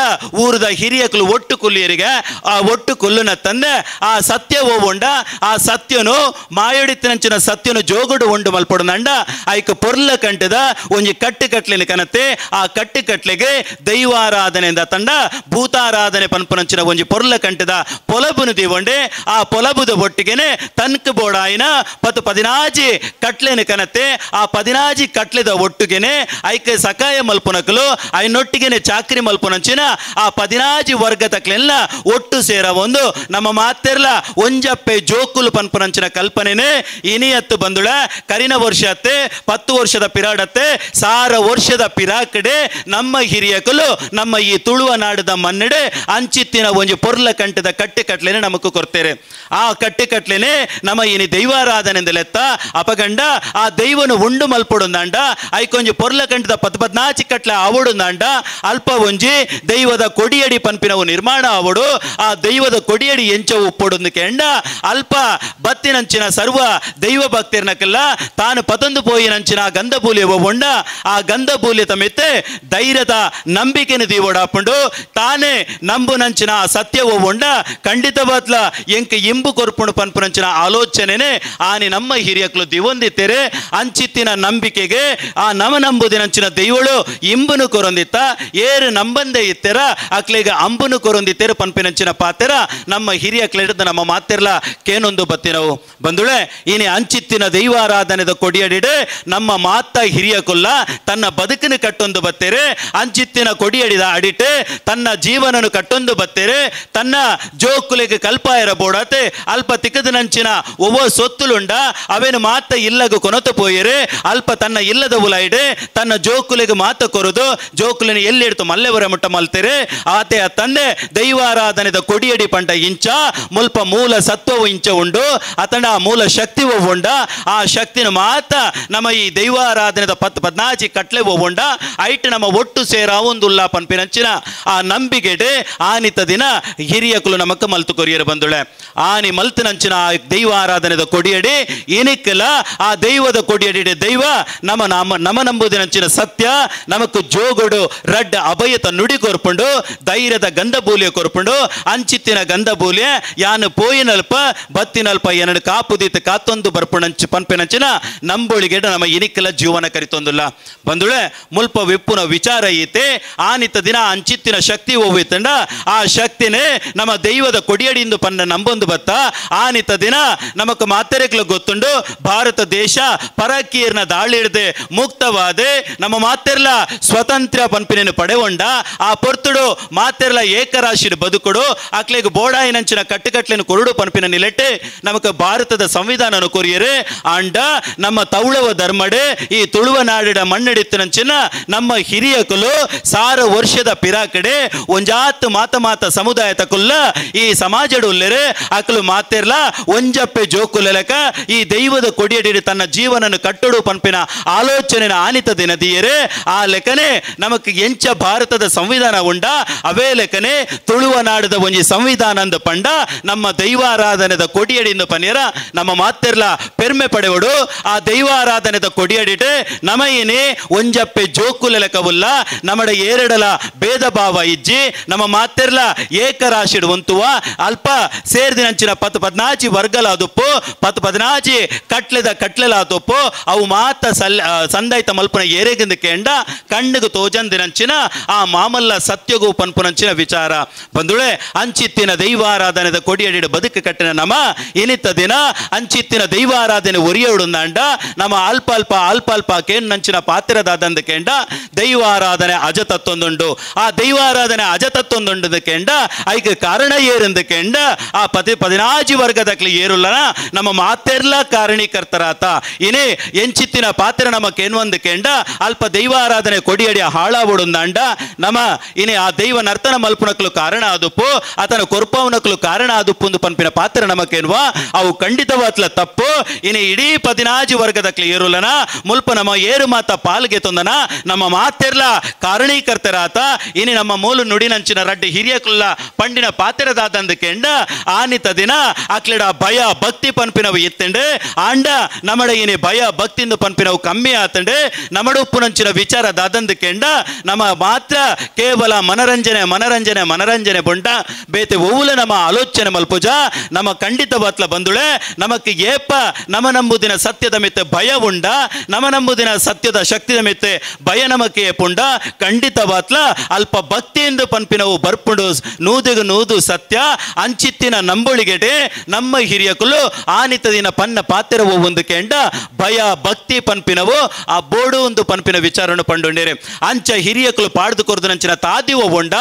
ಊರದ ಹಿರಿಯಕಲು ಒಟ್ಟು ಕುಲ್ಲಿಯರಿಗೆ ಆ ಒಟ್ಟು ಕುಲ್ಲುನ ತಂದೆ ಆ ಸತ್ಯ ಓವುಂಡ ಆ ಸತ್ಯನು ಮಾಯಡಿತ್ತಿನಂಚಿನ ಸತ್ಯನು ಜೋಗುಡು ಉಂಡು ಮಲ್ಪಡು ನಂಡ ಐಕ ಪೊರ್ಲ ಕಂಟದ ಒಂಜಿ ಕಟ್ಟು ಕಟ್ಲಿನ ಕನತೆ ಆ ಕಟ್ಟು ಕಟ್ಲೆಗೆ ದೈವಾರಾಧನೆಯಿಂದ ತಂಡ ಭೂತಾರಾಧನೆ ಪನ್ಪುನಂಚಿನ ಒಂಜಿ ಪೊರ್ಲ ಕಂಟದ ಪೊಲಬುನು ದಿವಂಡೆ ಆ ಪೊಲಬುದ ಒಟ್ಟಿಗೆನೆ ತನ್ಕ ಬೋಡಾಯಿನ 10 ಕಟ್ಲೆನ ಕನತೆ ಆ 10 ಕಟ್ಲೆದ ಒಟ್ಟಿಗೆನೆ ಐಕೆ ಸಕಾಯ ಮಲ್ಪುನಕಲು ಐನೊಟ್ಟಿಗೆನೆ ಚಾಕ್ರಿ ಮಲ್ಪುನಂಚಿನ ಆ 10 ವರ್ಗ ತಕ್ಲೆಲ್ಲ ಒಟ್ಟು ಸೇರ ಒಂದು ನಮ್ಮ ಮಾತೆರ್ಲ ಒಂಜಪ್ಪೆ ಜೋಕುಲು ಪನ್ಪುನಂಚಿನ ಕಲ್ಪನೆನೆ ಇನಿಯತ್ತು ಬಂದುಳ ಕರಿನ ವರ್ಷತ್ತೆ 10 ವರ್ಷದ ಪಿರಾಡತ್ತೆ 1,000 ವರ್ಷದ ಪಿರಾಕಡೆ ನಮ್ಮ ಹಿರಿಯಕಲು ನಮ್ಮ ಈ ತುಳುವ ನಾಡದ ಮನ್ನಡೆ ಅಂಚಿತ್ತಿನ ಒಂಜಿ ಪೊರ್ಲ ಕಂಟದ ಕಟ್ಟೆ ಕಟ್ಲೆನೆ ನಮಕು ಕೊಡ್ತೇರೆ ಆ ಕಟ್ಟೆ ಕಟ್ಲೆನೆ ನಮ್ಮ ಇನಿ ದೈವಾರಾಧನೆಂದಲೆತ್ತ ಅಪಗಂಡ ಆ ದೈವನು ಉಂಡು ಮಲ್ಪಡುಂದಾಂಡ ಐಕೊಂಜಿ ಪೊರ್ಲ ಕಂಟದ 14 ಕಟ್ಲೆ ಆವಡುಂದಾಂಡ ಅಲ್ಪ ಒಂಜಿ ದೈವದ ಕೊಡಿಯಡಿ ಪನ್ಪಿನವು ನಿರ್ಮಾಣ ಆವಡು ಆ ದೈವದ ಕೊಡಿಯಡಿ ಎಂಚ ಉಪ್ಪೊಡೊಂದು ಕೆಂಡ ಅಲ್ಪ ಬತ್ತಿನಂಚಿನ ಸರ್ವ ದೈವ ಭಕ್ತಿರ್ನಕ್ಕೆಲ್ಲ ತಾನು ಪತೊಂದು ಪೋಯಿನಂಚಿನ ಗಂಧಬೂಲಿಯ ಒಂಡ ಆ ಗಂಧಬೂಲಿಯ ತಮೆತ್ತೆ ಧೈರ್ಯದ ನಂಬಿಕೆನು ದೀವೋಡಾಪುಂಡು ತಾನೇ ನಂಬುನಂಚಿನ ಸತ್ಯ ಒಂಡ ಖಂಡಿತವಾತ್ಲ ಎಂಕ ಇಂಬು ಕೊರ್ಪುಂಡು ಪನ್ಪುನಂಚಿನ ಆಲೋಚನೆನೆ ಆನಿ ನಮ್ಮ ಹಿರಿಯಕ್ಲು ದಿವೊಂದಿತ್ತೇರೆ ಅಂಚಿತ್ತಿನ ನಂಬಿಕೆಗೆ ಆ ನಂಬುದಿನಂಚಿನ ದೈವಳು ಇಂಬುನು ಕೊರೊಂದಿತ್ತ ಏರು ನಂಬಂದೆ ಇತ್ತೆರ ಅಕ್ಲೆಗ ಅಂಬುನು ಕೊರೊಂದಿತ್ತೇರು ಪನ್ಪಿನಂಚಿನ ಪಾತೆರ ನಮ್ಮ ಹಿರಿಯಕ್ಲೆಡ್ದ ನಮ್ಮ ಮಾತೆರ್ಲ ಕೇನೊಂದು ಬತ್ತಿನವು ಬಂದುಳೆ ಇನಿ ಅಂಚಿತ್ತಿನ ದೈವಾರಾಧನೆದ ಕೊಡಿಯಡಿಡೆ ನಮ್ಮ ಮಾತ ಹಿರಿಯಕುಲ್ಲ ತನ್ನ ಬದುಕನ್ನು ಕಟ್ಟೊಂದು ಬತ್ತೇರೆ ಅಂಚಿತ್ತಿನ ಕೊಡಿಯಡಿದ ಅಡಿಟೆ ತನ್ನ ಜೀವನನು ಕಟ್ಟೊಂದು ಬತ್ತೇರೆ ತನ್ನ ಜೋಕುಲೆಗೆ ಕಲ್ಪಾಯರ ಬೋಡಾತೆ ಅಲ್ಪ ತಿಕ್ಕದನಂಚಿನ ಒವ್ವ ಸೊತ್ತುಲುಂಡ ಅವೇನು ಮಾತ ಇಲ್ಲಗು ಕೊನತು ಪೋಯರೆ ಅಲ್ಪ ತನ್ನ ಇಲ್ಲದ ಉಲಾಯಿಡೆ ತನ್ನ ಜೋಕುಲೆಗೆ ಮಾತ ಕೊರದು ಜೋಕುಲಿನ ಎಲ್ಲಿಡ್ತು ಮಲ್ಲೆವರ ಮುಟ್ಟ ಮಲ್ತೇರೆ ಆತೆಯ ತಂದೆ ದೈವಾರಾಧನೆದ ಕೊಡಿಯಡಿ ಪಂಡ ಇಂಚ ಮುಲ್ಪ ಮೂಲ ಸತ್ವವು ಇಂಚ ಉಂಡು ಅತಂಡ ಮೂಲ ಶಕ್ತಿವು ಉಂಡ ಆ ಶಕ್ತಿನ ಮಾತ ನಮ್ಮ ಈ ದೈವಾರಾಧನೆದ 14 ಕಟ್ಲೆ ಉಂಡ ಐಟ್ ನಮ್ಮ ಒಟ್ಟು ಸೇರ ಒಂದುಲ್ಲ ಪನ್ಪಿನಂಚಿನ ಆ ನಂಬಿಕೆಡೆ ಆನಿತ ದಿನ ಹಿರಿಯಕುಲು ನಮಕ ಮಲ್ತು ಕೊರಿಯರು ಬಂದುಳೆ ಆನಿ ಮಲ್ತಿನಂಚಿನ ಆ ದೈವಾರಾಧನೆದ ಕೊಡಿಯಡಿ ಏನಿಕ್ಕಲ್ಲ ಆ ದೈವದ ಕೊಡಿಯಡಿ ದೈವ ನಮ್ಮ ನಂಬುದಿನಂಚಿನ ಸತ್ಯ ನಮಕ್ ಜೋಗೊಡು ರಡ್ಡ ಅಭಯತ ನುಡಿ ಕೊರ್ಪುಂಡು ಧೈರ್ಯದ ಗಂಧಬೂಲಿಯ ಕೊರ್ಪುಂಡು ಅಂಚಿತ್ತಿನ ಗಂಧಬೂಲಿಯ ಯಾನು ಪೋಯಿನಲ್ಪ ಬತ್ತಿನಲ್ಪ ಎನಡು ಕಾಪುದಿತ ಕಾತೊಂದು ಬರ್ಪುಣಂಚು ಪನ್ಪಿನಂಚಿನ ನಂಬುಳಿಗೆಡ ನಮ್ಮ ಇನಿಕ್ಕಲ ಜೀವನ ಕರಿತೊಂದುಲ್ಲ ಬಂದುಳೆ ಮುಲ್ಪ ವಿಪ್ಪುನ ವಿಚಾರ ಈತೆ ಆನಿತ ದಿನ ಅಂಚಿತ್ತಿನ ಶಕ್ತಿ ಹೋಗುತ್ತಂಡ ಆ ಶಕ್ತಿನೇ ನಮ್ಮ ದೈವದ ಕೊಡಿಯಡಿಂದು ಪನ್ನ ನಂಬೊಂದು ಬತ್ತ ಆನಿತ ದಿನ ನಮಕ್ ಮಾತೆರೆಗ್ಲು ಗೊತ್ತುಂಡು ಭಾರತ ದೇಶ ಪರಕೀರ್ನ ದಾಳಿ ಹಿಡ್ದೆ ಮುಕ್ತವಾದೆ ನಮ್ಮ ಮಾತೆರ್ಲ ಸ್ವತಂತ್ರ ಪನ್ಪಿನ ಪಡೆಗೊಂಡ ಆ ಪೊರ್ತುಡು ಮಾತೆರ್ಲ ಏಕರಾಶಿನ ಬದುಕುಡು ಅಕ್ಲೆಗ್ ಬೋಡಾಯಿನಂಚಿನ ಕಟ್ಟುಕಟ್ಲಿನ ಕೊರಡು ಪನ್ಪಿನ ನಿಲೆಟ್ಟೆ ನಮಕ್ ಭಾರತದ ಸಂವಿಧಾನ ಕೊರಿಯರೆ ಅಂಡ ನಮ್ಮ ತೌಳವ ಧರ್ಮಡೆ ಈ ತುಳುವ ನಾಡಿಡ ಮಣ್ಣೆಡಿತ್ತಿನಂಚಿನ ನಮ್ಮ ಹಿರಿಯಕುಲು 1,000 ವರ್ಷದ ಪಿರಾಕಡೆ ಒಂಜಾತ್ ಮಾತ ಸಮುದಾಯ ತಕುಲ್ಲ ಈ ಸಮಾಜಡು ಉಲ್ಲೆರೆ ಅಕಲು ಮಾತೆರ್ಲ ಒಂಜಪ್ಪೆ ಜೋಕುಲೆಲಕ ಈ ದೈವದ ಕೊಡಿಯಡಿ ತನ್ನ ಜೀವನನ್ನು ಕಟ್ಟುಡು ಪನ್ಪಿನ ಆಲೋಚನೆ ಆನಿತ ದಿನದಿಯರೆ ಆ ಲೆಕ್ಕನೆ ನಮಕ್ ಎಂಚ ಭಾರತದ ಸಂವಿಧಾನ ಉಂಡ ಅವೇ ಲೆಕ್ಕನೆ ತುಳುವ ನಾಡದ ಒಂಜಿ ಸಂವಿಧಾನ ಅಂದ ಪಂಡ ನಮ್ಮ ದೈವಾರಾಧನೆದ ಕೊಡಿಯಡಿಂದ ಪನ್ಯರ ನಮ್ಮ ಮಾತೆರ್ಲ ಪೆರ್ಮೆ ಪಡೆವಡು ಆ ದೈವಾರಾಧನೆದ ಕೊಡಿಯಡಿಟೆ ನಮ ಏನೇ ಒಂಜಪ್ಪೆ ಜೋಕುಲೆಲಕವುಲ್ಲ ನಮ್ಮಡ ಏರಡಲ ಭೇದ ಭಾವ ಇಜ್ಜಿ ನಮ್ಮ ಮಾತೆರ್ಲ ಏಕರಾಶಿಡ್ ಒಂತುವ ಅಲ್ಪ ಸೇರ್ದಿನಂಚಿನ 14 ವರ್ಗಲಾದುಪ್ಪು 14 ಕಟ್ಲೆದ ಕಟ್ಲೆಲಾದುಪ್ಪು ಅವು ಮಾತ ಸಂದೈತ ಮಲ್ಪ ಮಲ್ಪುನ ಏರೆಗಿಂದ ಕೇಂಡ ಕಣ್ಣಿಗೆ ತೋಜಂದಿನಂಚಿನ ಆ ಮಾಮಲ್ಲ ಸತ್ಯಗೂ ಪನ್ಪುನಂಚಿನ ವಿಚಾರ ಬಂದುಳೆ ಅಂಚಿತ್ತಿನ ದೈವಾರಾಧನೆದ ಕೊಡಿಯಡಿಡ ಬದುಕು ಕಟ್ಟಿನ ನಮ ಇನಿತ ದಿನ ಅಂಚಿತ್ತಿನ ದೈವಾರಾಧನೆ ಒರಿಯೋಡುಂದಾಂಡ ನಮ್ಮ ಅಲ್ಪ ಅಲ್ಪ ಕೇಂದ್ರ ಪಾತ್ರದಾದಂದ ಕೇಂಡ ದೈವಾರಾಧನೆ ಅಜತತ್ತೊಂದುಂಡು ಆ ದೈವಾರಾಧನೆ ಅಜತತ್ತೊಂದುಂಡು ಕೇಂಡ ಐಕ ಕಾರಣ ಏರಿಂದ ಕೇಂಡ ಆ 16 ವರ್ಗದಕ್ಲಿ ಏರುಲ್ಲನ ನಮ್ಮ ಮಾತೆರ್ಲ ಕಾರಣೀಕರ್ತರಾತ ಇನೇ ಎಂಚಿತ್ತಿನ ಪಾತ್ರ ನಮಕೇನ್ವಂದು ಕೇಂಡ ಅಲ್ಪ ದೈವಾರಾಧನೆ ಕೊಡಿಯಡಿ ಹಾಳಾವುಡುಂದಾಂಡ ನಮ ಇನೇ ಆ ದೈವ ನರ್ತನ ಮಲ್ಪುನಕ್ಲು ಕಾರಣ ಆದುಪ್ಪು ಆತನ ಕೊರ್ಪವನಕ್ಲು ಕಾರಣ ಆದುಪ್ಪುಂದು ಪನ್ಪಿನ ಪಾತ್ರ ನಮಕೇನ್ವಾ ಅವು ಖಂಡಿತವಾತ್ಲ ತಪ್ಪು ಇನಿ ಇಡೀ 16 ವರ್ಗದಕ್ಲಿ ಏರುಲ್ಲನ ಮುಲ್ಪ ನಮ್ಮ ಏರು ಮಾತ ಪಾಲ್ಗೆ ತೊಂದನ ನಮ್ಮ ಮಾತೆರ್ಲ ಕಾರಣೀಕರ್ತರಾತ ಇನಿ ನಮ್ಮ ಮೂಲು ನುಡಿನಂಚಿನ ರಡ್ಡಿ ಹಿರಿಯಕುಲ್ಲ ಪಂಡಿನ ಪಾತ್ರದಾದಂದ ಕೇಂಡ ಆನಿತ ದಿನ ಅಕ್ಲಿಡ ಭಯ ಭಕ್ತಿ ಪನ್ಪಿನವು ಎತ್ತಂಡೆ ಆಂಡ ನಮ್ಮಡ ಇನಿ ಭಯ ಭಕ್ತಿಂದು ಪನ್ಪಿನವು ಕಮ್ಮಿ ಆತಂಡೆ ನಮ್ಮಡು ಉಪ್ಪುನಂಚಿನ ವಿಚಾರ ದಾದಂದ ಕೇಂಡ ನಮ್ಮ ಮಾತ್ರ ಕೇವಲ ಮನರಂಜನೆ ಬೊಂಡ ಬೇತೆ ಒವುಲ ನಮ್ಮ ಆಲೋಚನೆ ಮಲ್ಪುಜ ನಮ್ಮ ಖಂಡಿತವಾತ್ಲ ಬಂದುಳೆ ನಮಕ್ಕೆ ಏಪ ನಮ್ಮ ನಂಬುದಿನ ಸತ್ಯದ ಮಿತ್ತೆ ಭಯ ಉಂಡ ನಮ್ಮ ನಂಬುದಿನ ಸತ್ಯದ ಶಕ್ತಿದ ಮಿತ್ತೆ ಭಯ ನಮಕ್ಕೆ ಏಪುಂಡ ಖಂಡಿತವಾತ್ಲ ಅಲ್ಪ ಭಕ್ತಿಯಿಂದ ಪನ್ಪಿನವು ಬರ್ಪುಂಡು ನೂದಿಗು ನೂದು ಸತ್ಯ ಅಂಚಿತ್ತಿನ ನಂಬುಳಿಗೆಡೆ ನಮ್ಮ ಹಿರಿಯಕುಲು ಆನಿತ ದಿನ ಪನ್ನ ಪಾತ್ರ ಒಂದು ಕೇಂಡ ಭಯ ಭಕ್ತಿ ಪನ್ಪಿನವು ಆ ಬೋಡು ಒಂದು ಪನ್ಪಿನ ವಿಚಾರನು ಪಂಡುಂಡೇರೆ ಅಂಚ ಹಿರಿಯಕುಲು ಪಾಡ್ದು ಕೊರ್ದು ನಂಚಿನ ತಾದಿ ಒವ್ವಂಡ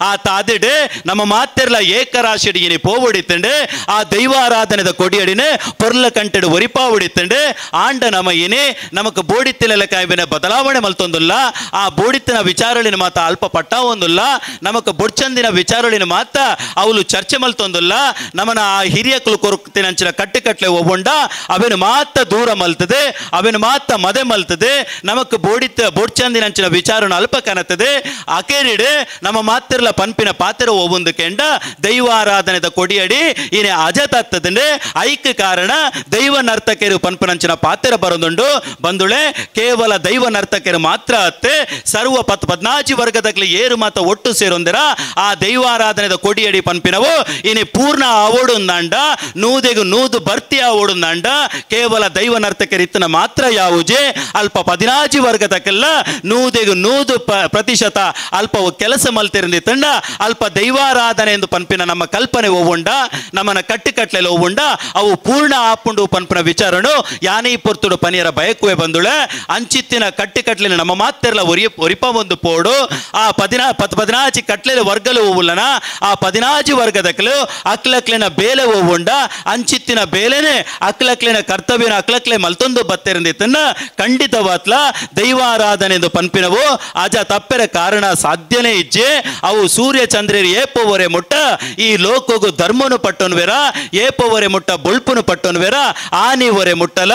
ಆ ತಾದಿಡೆ ನಮ್ಮ ಮಾತೆರ್ಲ ಏಕರಾಶಿಡಿಗಿನಿ ಪೋವುಡಿತ್ತಂಡೆ ಆ ದೈವಾರಾಧನೆದ ಕೊಡಿಯಡಿನೆ ಪೊರ್ಲ ಕಂಟೆಡು ಒರಿಪಾ ಉಡಿತ್ತಂಡೆ ಆಂಡ ನಮ ಏನೇ ನಮಕ್ ಬೋಡಿತ್ತಿಲೆಲ್ಲ ಕಾಯ್ಬಿನ ಬದಲಾವಣೆ ಮಲ್ತೊಂದುಲ್ಲ ಆ ಬೋಡಿತ್ತಿನ ವಿಚಾರಳಿನ ಮಾತ ಅಲ್ಪ ಪಟ್ಟ ಒಂದುಲ್ಲ ನಮಕ್ ಬೊಡ್ಚಂದಿನ ವಿಚಾರಳಿನ ಮಾತ ಅವಳು ಚರ್ಚೆ ಮಲ್ತೊಂದುಲ್ಲ ನಮ್ಮನ ಆ ಹಿರಿಯಕುಲು ಕೊರಕ್ತಿನಂಚಿನ ಕಟ್ಟೆ ಒವ್ವಂಡ ಅವೇನು ಮಾತ ದೂರ ಮಲ್ತದೆ ಅವೇನು ಮಾತ ಮದೆ ಮಲ್ತದೆ ನಮಕ್ ಬೋಡ್ಚಂದಿನಂಚಿನ ವಿಚಾರನ ಅಲ್ಪ ಕನತದೆ ಅಕೇರಿಡೆ ನಮ್ಮ ಮಾತಿರ್ಲ ಪನ್ಪಿನ ಪಾತ್ರ ಒವ್ವಂದು ಕೆಂಡ ದೈವಾರಾಧನೆದ ಕೊಡಿಯಡಿ ಇನೇ ಅಜತತ್ತದಂಡೆ ಐಕ ಕಾರಣ ದೈವ ನರ್ತಕೆರು ಪನ್ಪನಂಚಿನ ಪಾತ್ರ ಬರೋದುಂಡು ಬಂದುಳೆ ಕೇವಲ ದೈವ ನರ್ತಕೆರು ಮಾತ್ರ ಅತ್ತೆ ಸರ್ವ 14 ವರ್ಗದಲ್ಲಿ ಏರು ಮಾತ ಒಟ್ಟು ಸೇರೊಂದಿರ ಆ ದೈವಾರಾಧನೆದ ಕೊಡಿಯಡಿ ಪನ್ಪಿನವು ಇನಿ ಪೂರ್ಣ ಆವೋಡುಂದಾಂಡ ನೂದೆಗು ನೂದು ಭರ್ತಿ ಆವೋಡುಂದಾಂಡ ಕೇವಲ ದೈವ ನರ್ತಕೆರು ಇತ್ತನ ಮಾತ್ರ ಯಾವುಜೆ ಅಲ್ಪ 16 ವರ್ಗದಕ್ಕೆಲ್ಲ ನೂದೆಗು ನೂದು ಪ್ರತಿಶತ ಅಲ್ಪವು ಕೆಲಸ ಮಲ್ತಿರಂದಿತ್ತಂಡ ಅಲ್ಪ ದೈವಾರಾಧನೆ ಎಂದು ಪನ್ಪಿನ ನಮ್ಮ ಕಲ್ಪನೆ ಒವ್ವುಂಡ ನಮ್ಮನ ಕಟ್ಟುಕಟ್ಲೆಲ್ಲ ಒವ್ವುಂಡ ಅವು ಪೂರ್ಣ ಆಪುಂಡು ಪನ್ಪಿನ ವಿಚಾರನು ಯಾನಿ ಪೊರ್ತುಡು ಪನಿಯರ ಬಯಕುವೆ ಬಂದುಳೆ ಅಂಚಿತ್ತಿನ ಕಟ್ಟುಕಟ್ಲಿನ ನಮ್ಮ ಮಾತೆರ್ಲ ಒರಿಪ ಒಂದು ಪೋಡು ಆ 16 ಕಟ್ಲೆಲ ವರ್ಗಲು ಒವ್ವುಲ್ಲನ ಆ 16 ವರ್ಗದಕ್ಕಲು ಅಕ್ಲಕ್ಲಿನ ಬೇಲೆ ಒವ್ವುಂಡ ಅಂಚಿತ್ತಿನ ಬೇಲೆನೆ ಅಕ್ಲಕ್ಲಿನ ಕರ್ತವ್ಯನ ಅಕ್ಲಕ್ಲೆ ಮಲ್ತೊಂದು ಬತ್ತೆರಂದಿತ್ತನ್ನ ಖಂಡಿತವಾತ್ಲ ದೈವಾರಾಧನೆ ಎಂದು ಪನ್ಪಿನವು ಅಜ ತಪ್ಪೆರ ಕಾರಣ ಸಾಧ್ಯನೇ ಇಜ್ಜೆ ಅವು ಸೂರ್ಯ ಚಂದ್ರರು ಏಪೋವರೆ ಮುಟ್ಟ ಈ ಲೋಕೋಗು ಧರ್ಮನು ಪಟ್ಟೊನ್ವೆರ ಏಪೋವರೆ ಮುಟ್ಟ ಬೊಳ್ಪುನು ಪಟ್ಟೊನ್ವೆರ ಆನಿವರೆ ಮುಟ್ಟಲ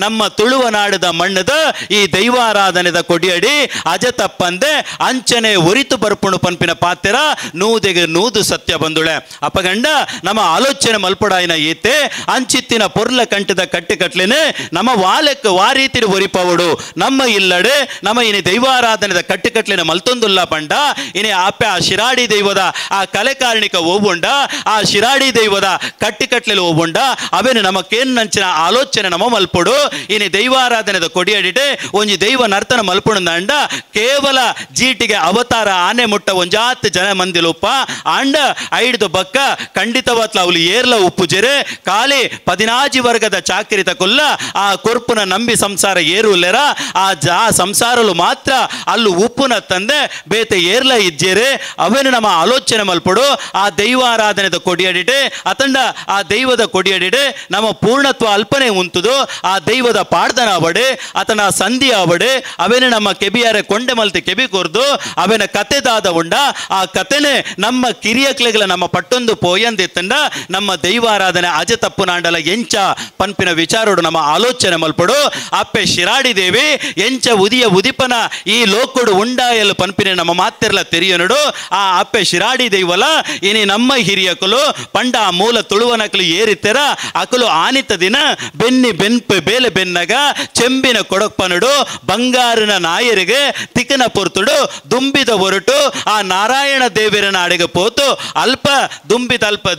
ನಮ್ಮ ತುಳುವ ನಾಡದ ಮಣ್ಣದ ಈ ದೈವಾರಾಧನೆದ ಕೊಡಿಯಡಿ ಅಜ ತಪ್ಪಂದೆ ಅಂಚನೆ ಒರಿತು ಬರ್ಪುಣು ಪನ್ಪಿನ ಪಾತ್ರ ನೂದೆಗೆ ನೂದು ಸತ್ಯ ಬಂದುಳೆ ಅಪಗಂಡ ನಮ್ಮ ಆಲೋಚನೆ ಮಲ್ಪಡಾಯಿನ ಈತೆ ಅಂಚಿತ್ತಿನ ಪೊರ್ಲ ಕಂಟದ ಕಟ್ಟೆಕಟ್ಲೆನೆ ನಮ್ಮ ವಾಲೆಕ್ ವಾರೀತಿರು ಒರಿಪವಡು ನಮ್ಮ ಇಲ್ಲಡೆ ನಮ್ಮ ಇನಿ ದೈವಾರಾಧನೆದ ಕಟ್ಟೆಕಟ್ಲೆನ ಮಲ್ತೊಂದುಲ್ಲ ಪಂಡ ಇನಿ ಆಪೆ ಆ ಶಿರಾಡಿ ದೈವದ ಆ ಕಲೆಕಾರಣಿಕ ಒವ್ವುಂಡ ಆ ಶಿರಾಡಿ ದೈವದ ಕಟ್ಟಿಕಟ್ಲೆಲು ಒವ್ವುಂಡ ಅವೇನು ನಮಕೇನ್ ನಂಚಿನ ಆಲೋಚನೆ ನಮ್ಮ ಮಲ್ಪೊಡು ಇನಿ ದೈವಾರಾಧನೆದ ಕೊಡಿಯಡಿಟೆ ಒಂಜಿ ದೈವ ನರ್ತನ ಮಲ್ಪುಣಂದ ಕೇವಲ ಜೀಟಿಗೆ ಅವತಾರ ಆನೆ ಮುಟ್ಟ ಒಂಜಾತ್ ಜನ ಮಂದಿಲುಪ್ಪ ಅಂಡ ಐಡ್ದು ಬಕ್ಕ ಖಂಡಿತವಾತ್ಲ ಅವಳು ಏರ್ಲ ಉಪ್ಪು ಜೆರೆ ಖಾಲಿ 16 ವರ್ಗದ ಚಾಕಿರಿ ತಕೊಲ್ಲ ಆ ಕೊರ್ಪುನ ನಂಬಿ ಸಂಸಾರ ಏರುಲ್ಲೆರ ಆ ಸಂಸಾರಲು ಮಾತ್ರ ಅಲ್ಲೂ ಉಪ್ಪುನ ತಂದೆ ಬೇತೆ ಏರ್ಲ ಇಜ್ಜೇರೆ ಅವೇನು ನಮ್ಮ ಆಲೋಚನೆ ಮಲ್ಪಡು ಆ ದೈವಾರಾಧನೆದ ಕೊಡಿಯಡಿಟೆ ಅತಂಡ ಆ ದೈವದ ಕೊಡಿಯಡಿಡೆ ನಮ್ಮ ಪೂರ್ಣತ್ವ ಅಲ್ಪನೆ ಉಂತುದು ಆ ದೈವದ ಪಾಡ್ದನ ಅವಡೆ ಆತನ ಸಂಧಿ ಅವಡೆ ಅವೇನೆ ನಮ್ಮ ಕೆಬಿಯಾರೆ ಕೊಂಡೆ ಮಲ್ತಿ ಕೆಬಿ ಕೊರ್ದು ಅವೇನ ಕತೆದಾದ ಉಂಡ ಆ ಕತೆನೆ ನಮ್ಮ ಕಿರಿಯಕ್ಲೆಗಳ ನಮ್ಮ ಪಟ್ಟೊಂದು ಪೋಯಂದಿತ್ತಂಡ ನಮ್ಮ ದೈವಾರಾಧನೆ ಅಜ ತಪ್ಪು ನಾಂಡಲ ಎಂಚ ಪನ್ಪಿನ ವಿಚಾರೋಡು ನಮ್ಮ ಆಲೋಚನೆ ಮಲ್ಪಡು ಅಪ್ಪೆ ಶಿರಾಡಿ ದೇವಿ ಎಂಚ ಉದಿಯ ಉದಿಪನ ಈ ಲೋಕೊಡು ಉಂಡಾಯಲು ಪನ್ಪಿನ ನಮ್ಮ ಮಾತೆರ್ಲ ತೆರಿಯನುಡು ಆ ಅಪ್ಪೆ ಶಿರಾಡಿ ದೈವಲ ಇನಿ ನಮ್ಮ ಹಿರಿಯಕಲು ಪಂಡ ಆ ಮೂಲ ತುಳುವನಕಲು ಏರಿತೆರ ಅಕಲು ಆನಿತ ದಿನ ಬೆನ್ನಿ ಬೆನ್ಪು ಬೇಲೆ ಬೆನ್ನಗ ಚೆಂಬಿನ ಕೊಡಪ್ಪನುಡು ಬಂಗಾರನ ನಾಯರಿಗೆ ತಿಕ್ಕನ ಪೊರ್ತುಡು ದುಂಬಿದ ಹೊರಟು ಆ ನಾರಾಯಣ ದೇವರನ ಅಡೆಗೆ ಪೋತು ಅಲ್ಪ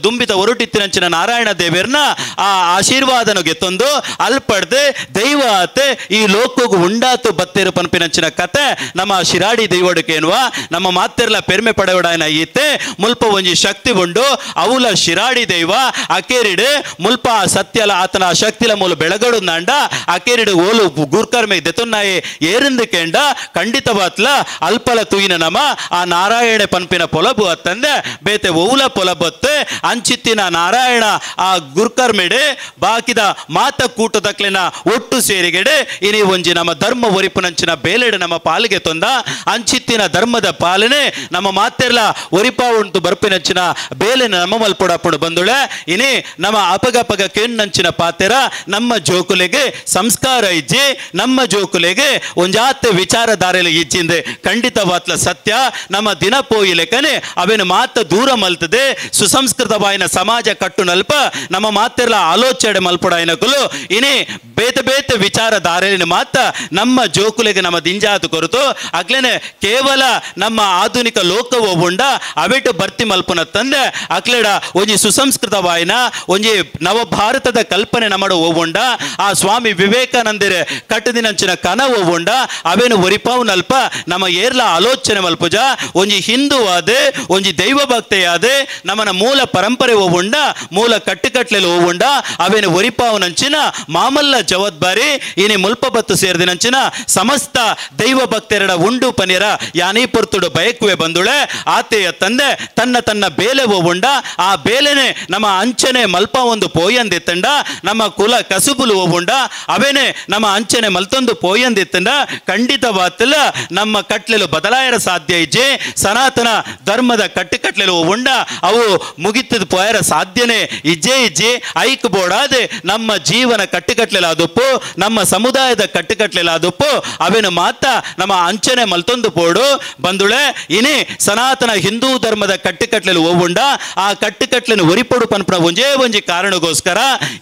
ದುಂಬಿತ ಹೊರಟಿತ್ತಿನಂಚಿನ ನಾರಾಯಣ ದೇವರನ ಆ ಆಶೀರ್ವಾದನು ಗೆತ್ತೊಂದು ಅಲ್ಪಡ್ದೆ ದೈವ ಆತೆ ಈ ಲೋಕಗೂ ಉಂಡ ಉಂಡಾತು ಬತ್ತೇರು ಪನ್ಪಿನಂಚಿನ ಕತೆ ನಮ್ಮ ಶಿರಾಡಿ ದೈವಡಕ್ಕೆ ಎನ್ನುವ ನಮ್ಮ ಮಾತೆರ್ಲ ಪೆರ್ಮೆ ಪಡೆವಡಾಯನ ಈತೆ ಮುಲ್ಪ ಒಂಜಿ ಶಕ್ತಿ ಉಂಡು ಅವುಲ ಶಿರಾಡಿ ದೈವ ಅಕೇರಿಡು ಮುಲ್ಪ ಸತ್ಯಲ ಆತನ ಶಕ್ತಿಲ ಮೂಲ ಬೆಳಗಡು ನಾಂಡ ಅಕೇರಿಡು ಓಲು ಗುರ್ಕರ್ಮೆ ದೆತುನ್ನಾಯಿ ಏರಿಂದು ಕೆಂಡ ಖಂಡಿತವಾತ್ಲ ಅಲ್ಪಲ ತುಯಿನ ನಮ ಆ ನಾರಾಯಣ ಪನ್ಪಿನ ಪೊಲಬು ಅತ್ತಂದೆ ಬೇತೆ ಓಲ ಪೊಲಬತ್ತೆ ಅಂಚಿತ್ತಿನ ನಾರಾಯಣ ಆ ಗುರ್ಕರ್ಮೆಡೆ ಬಾಕಿದ ಮಾತ ಕೂಟದಕ್ಲೆನ ಒಟ್ಟು ಸೇರಿಗೆಡೆ ಇನಿ ಒಂಜಿ ನಮ್ಮ ಧರ್ಮ ಒರಿಪುನಂಚಿನ ಬೇಲೆಡೆ ನಮ್ಮ ಪಾಲಿಗೆ ತೊಂದ ಅಂಚಿತ್ತಿನ ಧರ್ಮದ ಪಾಲನೆ ನಮ್ಮ ಮಾತೆರ್ಲ ಒರಿಪಾ ಉಂಟು ಬರ್ಪಿನಂಚಿನ ಬೇಲೆನ ನಮ್ಮ ಮಲ್ಪೊಡಪುಡು ಬಂದುಳೆ ಇನಿ ನಮ್ಮ ಅಪಗಪಗ ಕೆಣ್ಣಂಚಿನ ಪಾತೆರ ನಮ್ಮ ಜೋಕುಲೆಗೆ ಸಂಸ್ಕಾರ ಇಜ್ಜಿ ನಮ್ಮ ಜೋಕುಲೆಗೆ ಒಂಜಾತೆ ವಿಚಾರಧಾರೆಲು ಇಜ್ಜಿಂದೆ ಖಂಡಿತವಾತ್ಲ ಸತ್ಯ ನಮ್ಮ ದಿನ ಪೋಯಿಲೆಕನೆ ಅವೇನು ಮಾತ ದೂರ ಮಲ್ತದೆ ಸುಸಂಸ್ಕೃತವಾಯಿನ ಸಮಾಜ ಕಟ್ಟು ನಲ್ಪ ನಮ್ಮ ಮಾತೆರ್ಲ ಆಲೋಚನೆ ಮಲ್ಪೊಡಾಯಿನಕುಲು ಇನಿ ಬೇತೆ ಬೇತೆ ವಿಚಾರಧಾರೆಲಿನ ಮಾತ ನಮ್ಮ ಜೋಕುಲೆಗೆ ನಮ್ಮ ದಿಂಜಾತು ಕೊರತು ಅಕ್ಲೇನೆ ಕೇವಲ ನಮ್ಮ ಆಧುನಿಕ ಲೋಕವು ಉಂಡ ಅವೆಟು ಬರ್ತಿ ಮಲ್ಪುನ ತಂದೆ ಅಕ್ಲೇಡ ಒಂಜಿ ಸುಸಂಸ್ಕೃತವಾಯಿನ ಒಂಜಿ ನವ ಭಾರತದ ಕಲ್ಪನೆ ನಮ್ಮಡ ಓವುಂಡ ಆ ಸ್ವಾಮಿ ವಿವೇಕಾನಂದರ ಕಟ್ಟದಿನಂಚಿನ ಕನ ಓವುಂಡ ಅವೇನು ಒರಿಪಾವು ನಲ್ಪ ನಮ್ಮ ಏರ್ಲ ಆಲೋಚನೆ ಮಲ್ಪುಜ ಒಂಜಿ ಹಿಂದೂ ಆದೆ ಒಂಜಿ ದೈವ ಭಕ್ತೆಯಾದೆ ನಮ್ಮನ ಮೂಲ ಪರಂಪರೆ ಓವುಂಡ ಮೂಲ ಕಟ್ಟುಕಟ್ಲೆಲು ಓವುಂಡ ಅವೇನು ಒರಿಪಾವು ನಂಚಿನ ಮಾಮಲ್ಲ ಜವಾಬ್ದಾರಿ ಇನಿ ಮುಲ್ಪ ಬತ್ತು ಸೇರಿದಿನಂಚಿನ ಸಮಸ್ತ ದೈವ ಭಕ್ತರೆಡ ಉಂಡು ಪನಿರ ಯಾನಿ ಪೊರ್ತುಡು ಬಯಕುವೆ ಬಂದುಳೆ ಆತೆಯ ತಂದೆ ತನ್ನ ತನ್ನ ಬೇಲೆ ಓವುಂಡ ಆ ಬೇಲೆನೆ ನಮ್ಮ ಅಂಚನೆ ಮಲ್ಪ ಒಂದು ಪೋಯಂದಿತ್ತಂಡ ನಮ್ಮ ಕುಲ ಕಸುಬುಲು ಓವುಂಡ ಅವೇನೆ ನಮ್ಮ ಅಂಚನೆ ಮಲ್ತೊಂದು ಪೋಯಂದಿತ್ತಂಡ ಖಂಡಿತವಾತಲ್ಲ ನಮ್ಮ ಕಟ್ಲೆಲು ಬದಲಾಯರ ಸಾಧ್ಯ ಇಜ್ಜೆ ಸನಾತನ ಧರ್ಮದ ಕಟ್ಟುಕಟ್ಲೆಲು ಓವುಂಡ ಅವು ಮುಗಿತದ ಪೋಯರ ಸಾಧ್ಯನೇ ಇಜ್ಜೆ ಇಜ್ಜಿ ಐಕ್ ಬೋಡಾದೆ ನಮ್ಮ ಜೀವನ ಕಟ್ಟುಕಟ್ಲೆಲಾದಪ್ಪು ನಮ್ಮ ಸಮುದಾಯದ ಕಟ್ಟುಕಟ್ಲೆಲಾದಪ್ಪು ಅವೇನು ಮಾತ ನಮ್ಮ ಅಂಚನೆ ಮಲ್ತೊಂದು ಪೋಡು ಬಂದುಳೆ ಇನಿ ಸನಾತನ ಹಿಂದೂ ಧರ್ಮದ ಕಟ್ಟುಕಟ್ಲೆಲು ಓವುಂಡ ಆ ಕಟ್ಟುಕಟ್ಲೆನು ಒರಿಪೊಡು ಪನ್ಪುನ ಒಂಜೇ ಒಂಜಿ ಕಾರಣಗೋಸ್ಕರ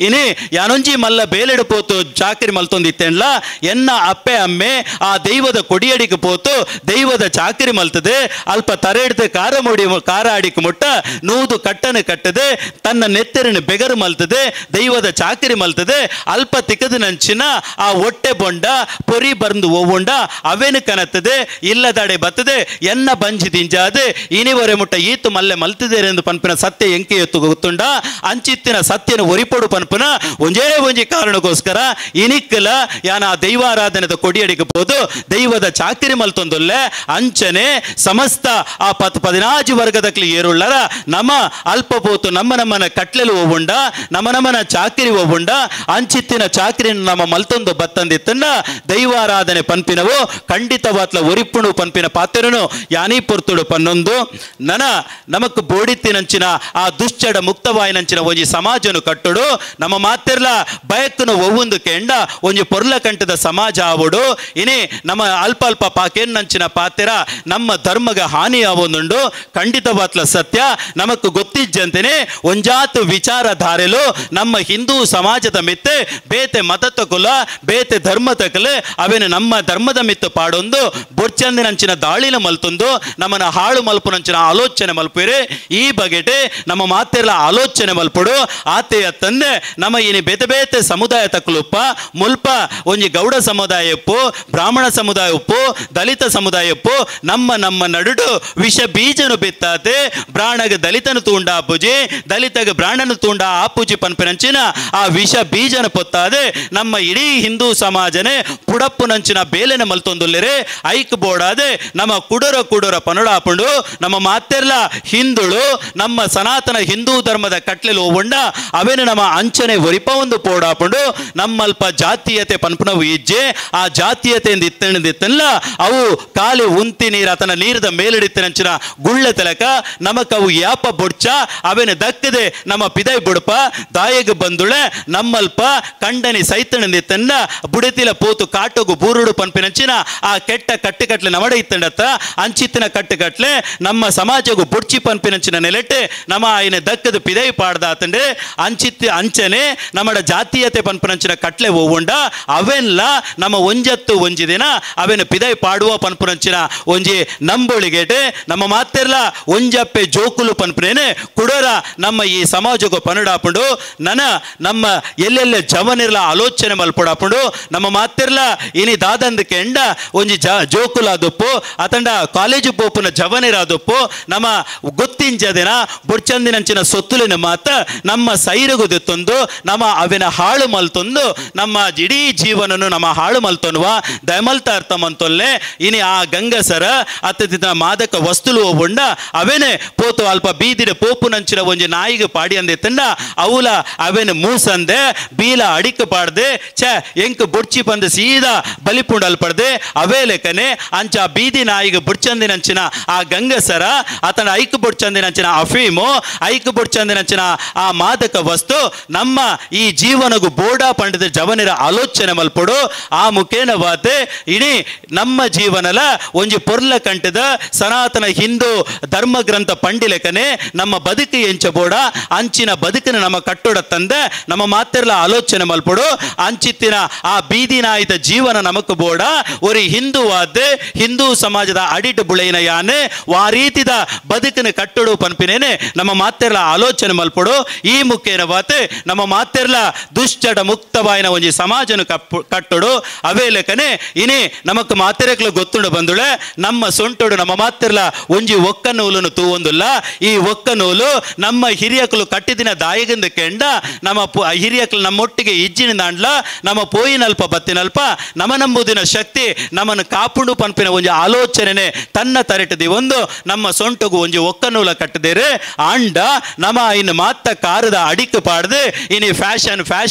ಇನಿ ಯಾನೊಂಜಿ ಮಲ್ಲ ಬೇಲೆಡು ಪೋತು ಚಾಕರಿ ಮಲ್ತೊಂದಿತ್ತೆನ್ಲ ಎನ್ನ ಅಪ್ಪೆ ಅಮ್ಮೆ ಆ ದೈವದ ಕೊಡಿಯಡಿಗೆ ಪೋತು ದೈವದ ಚಾಕರಿ ಮಲ್ತದೆ ಅಲ್ಪ ತರೆಡ್ದೆ ಕಾರ ಆಡಿಕ್ ಮುಟ್ಟ ನೂದು ಕಟ್ಟನೆ ಕಟ್ಟದೆ ತನ್ನ ನೆತ್ತರಿನ ಬೆಗರು ಮಲ್ತದೆ ದೈವದ ಚಾಕರಿ ಮಲ್ತದೆ ಅಲ್ಪ ತಿಕ್ಕದಿನಂಚಿನ ಆ ಹೊಟ್ಟೆ ಬೊಂಡ ಪೊರಿ ಬರ್ದು ಓವುಂಡ ಅವೇನು ಕನತ್ತದೆ ಇಲ್ಲದಡೆ ಬತ್ತದೆ ಎನ್ನ ಬಂಜಿ ದಿಂಜಾದೆ ಇನಿವರೆ ಮುಟ್ಟ ಈತು ಮಲ್ಲೆ ಮಲ್ತಿದೆ ಎಂದು ಪನ್ಪಿನ ಸತ್ಯ ಎಂಕೆ ಎತ್ತು ಗೊತ್ತುಂಡ ಅಂಚಿತ್ತಿನ ಸತ್ಯನ ಒರಿಪೊಡು ಪನ್ಪುನ ಒಂಜೇ ಒಂಜಿ ಕಾರಣಕ್ಕೋಸ್ಕರ ಇನಿಕ್ಕಲ ಯಾನ ದೈವಾರಾಧನೆದ ಕೊಡಿಯಡಿಗೆ ಹೋದು ದೈವದ ಚಾಕರಿ ಮಲ್ತೊಂದುಲ್ಲೆ ಅಂಚನೆ ಸಮಸ್ತ ಆ 14 ವರ್ಗದಕ್ಲಿ ಏರುಳ್ಳರ ನಮ್ಮ ಅಲ್ಪ ಪೋತು ನಮ್ಮನ ಕಟ್ಲೆಲು ಓವುಂಡ ನಮ್ಮನ ಚಾಕರಿ ಓವುಂಡ ಅಂಚಿತ್ತಿನ ಚಾಕರಿ ನಮ್ಮ ಮಲ್ತೊಂದು ಬತ್ತಂದಿತ್ತನ್ನ ದೈವಾರಾಧನೆ ಪನ್ಪಿನವು ಖಂಡಿತವಾತ್ಲ ಒರಿಪುಣು ಪನ್ಪಿನ ಪಾತ್ರನು ಯಾನಿ ಪೊರ್ತುಡು ಪನ್ನೊಂದು ನಮಕ್ ಬೋಡಿತ್ತಿನಂಚಿನ ಆ ದುಶ್ಚಡ ಮುಕ್ತವಾಯಿನಂಚಿನ ಒಂಜಿ ಸಮಾಜನು ಕಟ್ಟುಡು ನಮ್ಮ ಮಾತೆರ್ಲ ಬಯಕ್ಕನು ಒವ್ವೊಂದು ಕೆಂಡ ಒಂಜಿ ಪೊರ್ಲ ಕಂಟದ ಸಮಾಜ ಆವುಡು ಇನಿ ನಮ್ಮ ಅಲ್ಪ ಅಲ್ಪ ಪಾಕೆನ್ನಂಚಿನ ಪಾತೆರ ನಮ್ಮ ಧರ್ಮಗ ಹಾನಿ ಆವೊಂದುಂಡು ಖಂಡಿತವಾತ್ಲ ಸತ್ಯ ನಮಕ್ ಗೊತ್ತಿಜ್ಜಂತೆನೆ ಒಂಜಾತು ವಿಚಾರಧಾರೆಲು ನಮ್ಮ ಹಿಂದೂ ಸಮಾಜದ ಮಿತ್ತೆ ಬೇತೆ ಮತತ ಕುಲ ಬೇತೆ ಧರ್ಮ ತಕಲೆ ಅವೇನು ನಮ್ಮ ಧರ್ಮದ ಮಿತ್ತು ಪಾಡೊಂದು ಬೊರ್ಚಂದಿನಂಚಿನ ದಾಳಿನ ಮಲ್ತೊಂದು ನಮ್ಮನ ಹಾಳು ಮಲ್ಪುನಂಚಿನ ಆಲೋಚನೆ ಮಲ್ಪಿರಿ ಈ ಬಗೆಟೆ ನಮ್ಮ ಮಾತೆರ್ಲ ಆಲೋಚನೆ ಮಲ್ಪುಡು ಆತೆಯ ತಂದೆ ನಮ್ಮ ಇನಿ ಬೇತೆ ಬೇತೆ ಸಮುದಾಯ ತಕ್ಕಲುಪ್ಪ ಮುಲ್ಪ ಒಂಜಿ ಗೌಡ ಸಮುದಾಯ ಉಪ್ಪು ಬ್ರಾಹ್ಮಣ ಸಮುದಾಯ ಉಪ್ಪು ದಲಿತ ಸಮುದಾಯ ಉಪ್ಪು ನಮ್ಮ ನಡುಡು ವಿಷ ಬೀಜನು ಬಿತ್ತಾತೆ ಬ್ರಾಹ್ಮಣಗೆ ದಲಿತನು ತೂಂಡ ಆಪುಜಿ ದಲಿತಗೆ ಬ್ರಾಹ್ಮಣನು ತೂಂಡ ಆಪುಜಿ ಪನ್ಪಿನಂಚಿನ ಆ ವಿಷ ಬೀಜನ ಪೊತ್ತಾದೆ ನಮ್ಮ ಇಡೀ ಹಿಂದೂ ಸಮಾಜನೆ ಪುಡಪ್ಪುನಂಚಿನ ಬೇಲೆನ ಮಲ್ತೊಂದುಲ್ಲೆರೆ ಐಕ್ ಬೋಡಾದೆ ನಮ್ಮ ಕುಡರ ಪನುಡಾಪುಂಡು ನಮ್ಮ ಮಾತೆರ್ಲ ಹಿಂದುಳು ನಮ್ಮ ಸನಾತನ ಹಿಂದೂ ಧರ್ಮದ ಕಟ್ಲೆಲು ಓವುಂಡ ಅವೇನು ನಮ್ಮ ಅಂಚನೆ ಒರಿಪ ಒಂದು ಪೋಡಾಪುಂಡು ನಮ್ಮಲ್ಪ ಜಾತೀಯತೆ ಪನ್ಪುನವು ಇಜ್ಜೆ ಆ ಜಾತೀಯತೆಯಿಂದ ಇತ್ತಲ್ಲ ಅವು ಕಾಲಿ ಉಂತಿ ನೀರು ಆತನ ನೀರದ ಮೇಲಿಡಿತ್ತಿನಂಚಿನ ಗುಳ್ಳೆ ತೆಲಕ ನಮಕವು ಯಾಪ ಬೊಡ್ಚ ಅವೇನು ದಕ್ಕದೆ ನಮ್ಮ ಪಿದೈ ಬುಡಪ ದಾಯಗ ಬಂದುಳೆ ನಮ್ಮಲ್ಪ ಕಂಡನಿ ಸೈತಣಿಂದಿತ್ತನ್ನ ಬುಡತಿಲ ಪೋತು ಕಾಟೋಗು ಬೂರುಡು ಪನ್ಪಿನಂಚಿನ ಆ ಕೆಟ್ಟ ಕಟ್ಟುಕಟ್ಲೆ ನಮಡ ಇತ್ತಂಡತ್ತ ಅಂಚಿತ್ತಿನ ಕಟ್ಟುಕಟ್ಲೆ ನಮ್ಮ ಸಮಾಜಗೂ ಬುಡ್ಚಿ ಪನ್ಪಿನಂಚಿನ ನೆಲೆಟ್ಟೆ ನಮ್ಮ ಆಯ್ನ ದಕ್ಕದ ಪಿದೈ ಪಾಡ್ದಾತಂಡೆ ಅಂಚನೆ ನಮ್ಮಡ ಜಾತೀಯತೆ ಪನ್ಪುನಂಚಿನ ಕಟ್ಲೆ ಓವುಂಡ ಅವೆಲ್ಲ ನಮ್ಮ ಒಂಜತ್ತು ಒಂಜಿ ದಿನ ಅವೇನು ಪಿದೈ ಪಾಡುವ ಪನ್ಪುನಂಚಿನ ಒಂಜಿ ನಂಬೊಳಿಗೆಟೆ ನಮ್ಮ ಮಾತೆರ್ಲ ಒಂಜಪ್ಪೆ ಜೋಕುಲು ಪನ್ಪುನೇನೆ ಕುಡರ ನಮ್ಮ ಈ ಸಮಾಜಗೂ ಪನುಡಾಪುಂಡು ನಮ್ಮ ಎಲ್ಲೆಲ್ಲೆ ಜವನಿರ್ಲ ಆಲೋಚನೆ ಮಲ್ಪುಡಾಪುಂಡು ನಮ್ಮ ಮಾತೆರ್ಲ ಇನಿ ದಾದಂದಕ್ಕೆ ಎಂಡ ಒಂಜಿ ಜೋಕುಲಾದಪ್ಪು ಅತಂಡ ಕಾಲೇಜು ಪೋಪುನ ಜವನಿರಾದಪ್ಪು ನಮ್ಮ ಗೊತ್ತಿಂಚದಿನ ಬುಡ್ಚಂದಿನಂಚಿನ ಸೊತ್ತುಲಿನ ಮಾತ ನಮ್ಮ ಸೈರುಗು ದಿತ್ತೊಂದು ನಮ್ಮ ಅವಿನ ಹಾಳು ಮಲ್ತೊಂದು ನಮ್ಮ ಇಡೀ ಜೀವನನು ನಮ್ಮ ಹಾಳು ಮಲ್ತೊನ್ನುವ ದಯಮಲ್ತ ಅರ್ಥ ಮಂತೊಲ್ಲೆ ಇನಿ ಆ ಗಂಗಸರ ಅತ್ತಿನ ಮಾದಕ ವಸ್ತುಲು ಒಬ್ಬಂಡ ಅವೇನೆ ಪೋತು ಅಲ್ಪ ಬೀದಿಡ ಪೋಪುನಂಚಿನ ಒಂಜಿ ನಾಯಿಗೆ ಪಾಡಿ ಅಂದಿತ್ತಂಡ ಅವಲ ಅವೇನು ಮೂಸಂದೆ ಬೀಲ ಅಡಿಕೆ ಪಾಡ್ದೆ ಎಂಕ್ ಬುಡ್ಚಿ ಬಂದು ಸೀದಾ ಬಲಿಪುಂಡಲ್ ಪಡ್ದೆ ಅವೇ ಲೆಕ್ಕನೆ ಅಂಚ ಬೀದಿ ನಾಯಿಗೆ ಬುಡ್ಚಂದಿನಂಚಿನ ಆ ಗಂಗಸರ ಆತನ ಐಕ್ ಬುಡ್ಚಂದಿನಂಚಿನ ಅಫೀಮು ಐಕ್ ಬುಡ್ಚಂದಿನಂಚಿನ ಆ ಮಾದಕ ವಸ್ತು ನಮ್ಮ ಈ ಜೀವನಗೂ ಬೋಡಾ ಪಂಡಿತ ಜವನಿರ ಆಲೋಚನೆ ಮಲ್ಪಡು ಆ ಮುಖೇನವಾತೆ ಇಡೀ ನಮ್ಮ ಜೀವನಲ ಒಂಜಿ ಪೊರ್ಲ ಕಂಟದ ಸನಾತನ ಹಿಂದೂ ಧರ್ಮ ಗ್ರಂಥ ಪಂಡಿಲೆಕನೆ ನಮ್ಮ ಬದುಕು ಎಂಚಬೋಡ ಅಂಚಿನ ಬದುಕಿನ ನಮ್ಮ ಕಟ್ಟೋಡ ತಂದೆ ನಮ್ಮ ಮಾತೆರ್ಲ ಆಲೋಚನೆ ಮಲ್ಪಡು ಅಂಚಿತ್ತಿನ ಆ ಬೀದಿ ನಾಯಿದ ಜೀವನ ನಮಕ್ ಬೋಡ ಒರಿ ಹಿಂದೂವಾದೆ ಹಿಂದೂ ಸಮಾಜದ ಅಡಿಟ್ ಬುಳೈನ ಯಾನೆ ಆ ರೀತಿದ ಬದುಕಿನ ಕಟ್ಟೋಡು ಪನ್ಪಿನೇನೆ ನಮ್ಮ ಮಾತೆರ್ಲ ಆಲೋಚನೆ ಮಲ್ಪಡು ಈ ಮುಖೇನವಾತೆ ನಮ್ಮ ಮಾತೆರ್ಲ ದುಶ್ಚಟ ಮುಕ್ತವಾಯಿನ ಒಂಜಿ ಸಮಾಜನು ಕಟ್ಟೋಡು ಅವೇ ಲೆಕ್ಕನೆ ಇನಿ ನಮಕ್ ಮಾತೆರೆಕ್ಲು ಗೊತ್ತುಂಡು ಬಂದುಳೆ ನಮ್ಮ ಸೊಂಟೋಡು ನಮ್ಮ ಮಾತೆರ್ಲ ಒಂಜಿ ಒಕ್ಕ ನೂಲನ್ನು ತೂವೊಂದುಲ್ಲ ಈ ಒಕ್ಕ ನೂಲು ನಮ್ಮ ಹಿರಿಯಕಲು ಕಟ್ಟಿದಿನ ದಾಯಗಿಂದ ಕೆಂಡ ನಮ್ಮ ಹಿರಿಯಕಲು ನಮ್ಮೊಟ್ಟಿಗೆ ಇಜ್ಜಿನ ದಾಂಡ್ಲ ನಮ್ಮ ಪೋಯಿನಲ್ಪ ಬತ್ತಿನಲ್ಪ ನಮ್ಮ ನಂಬುದಿನ ಶಕ್ತಿ ನಮ್ಮನ್ನು ಕಾಪುಂಡು ಪನ್ಪಿನ ಒಂಜಿ ಆಲೋಚನೆ ತನ್ನ ತರೆಟದಿ ಒಂದು ನಮ್ಮ ಸೊಂಟಗು ಒಂಜಿ ಒಕ್ಕ ನೂಲ ಕಟ್ಟದೇರೆ ಅಂಡ ನಮ್ಮ ಇನ್ನು ಮಾತ್ತ ಕಾರದ ಅಡಿಕೆ ಪಾಡ್ದೆ ಇನಿ ಫ್ಯಾಷನ್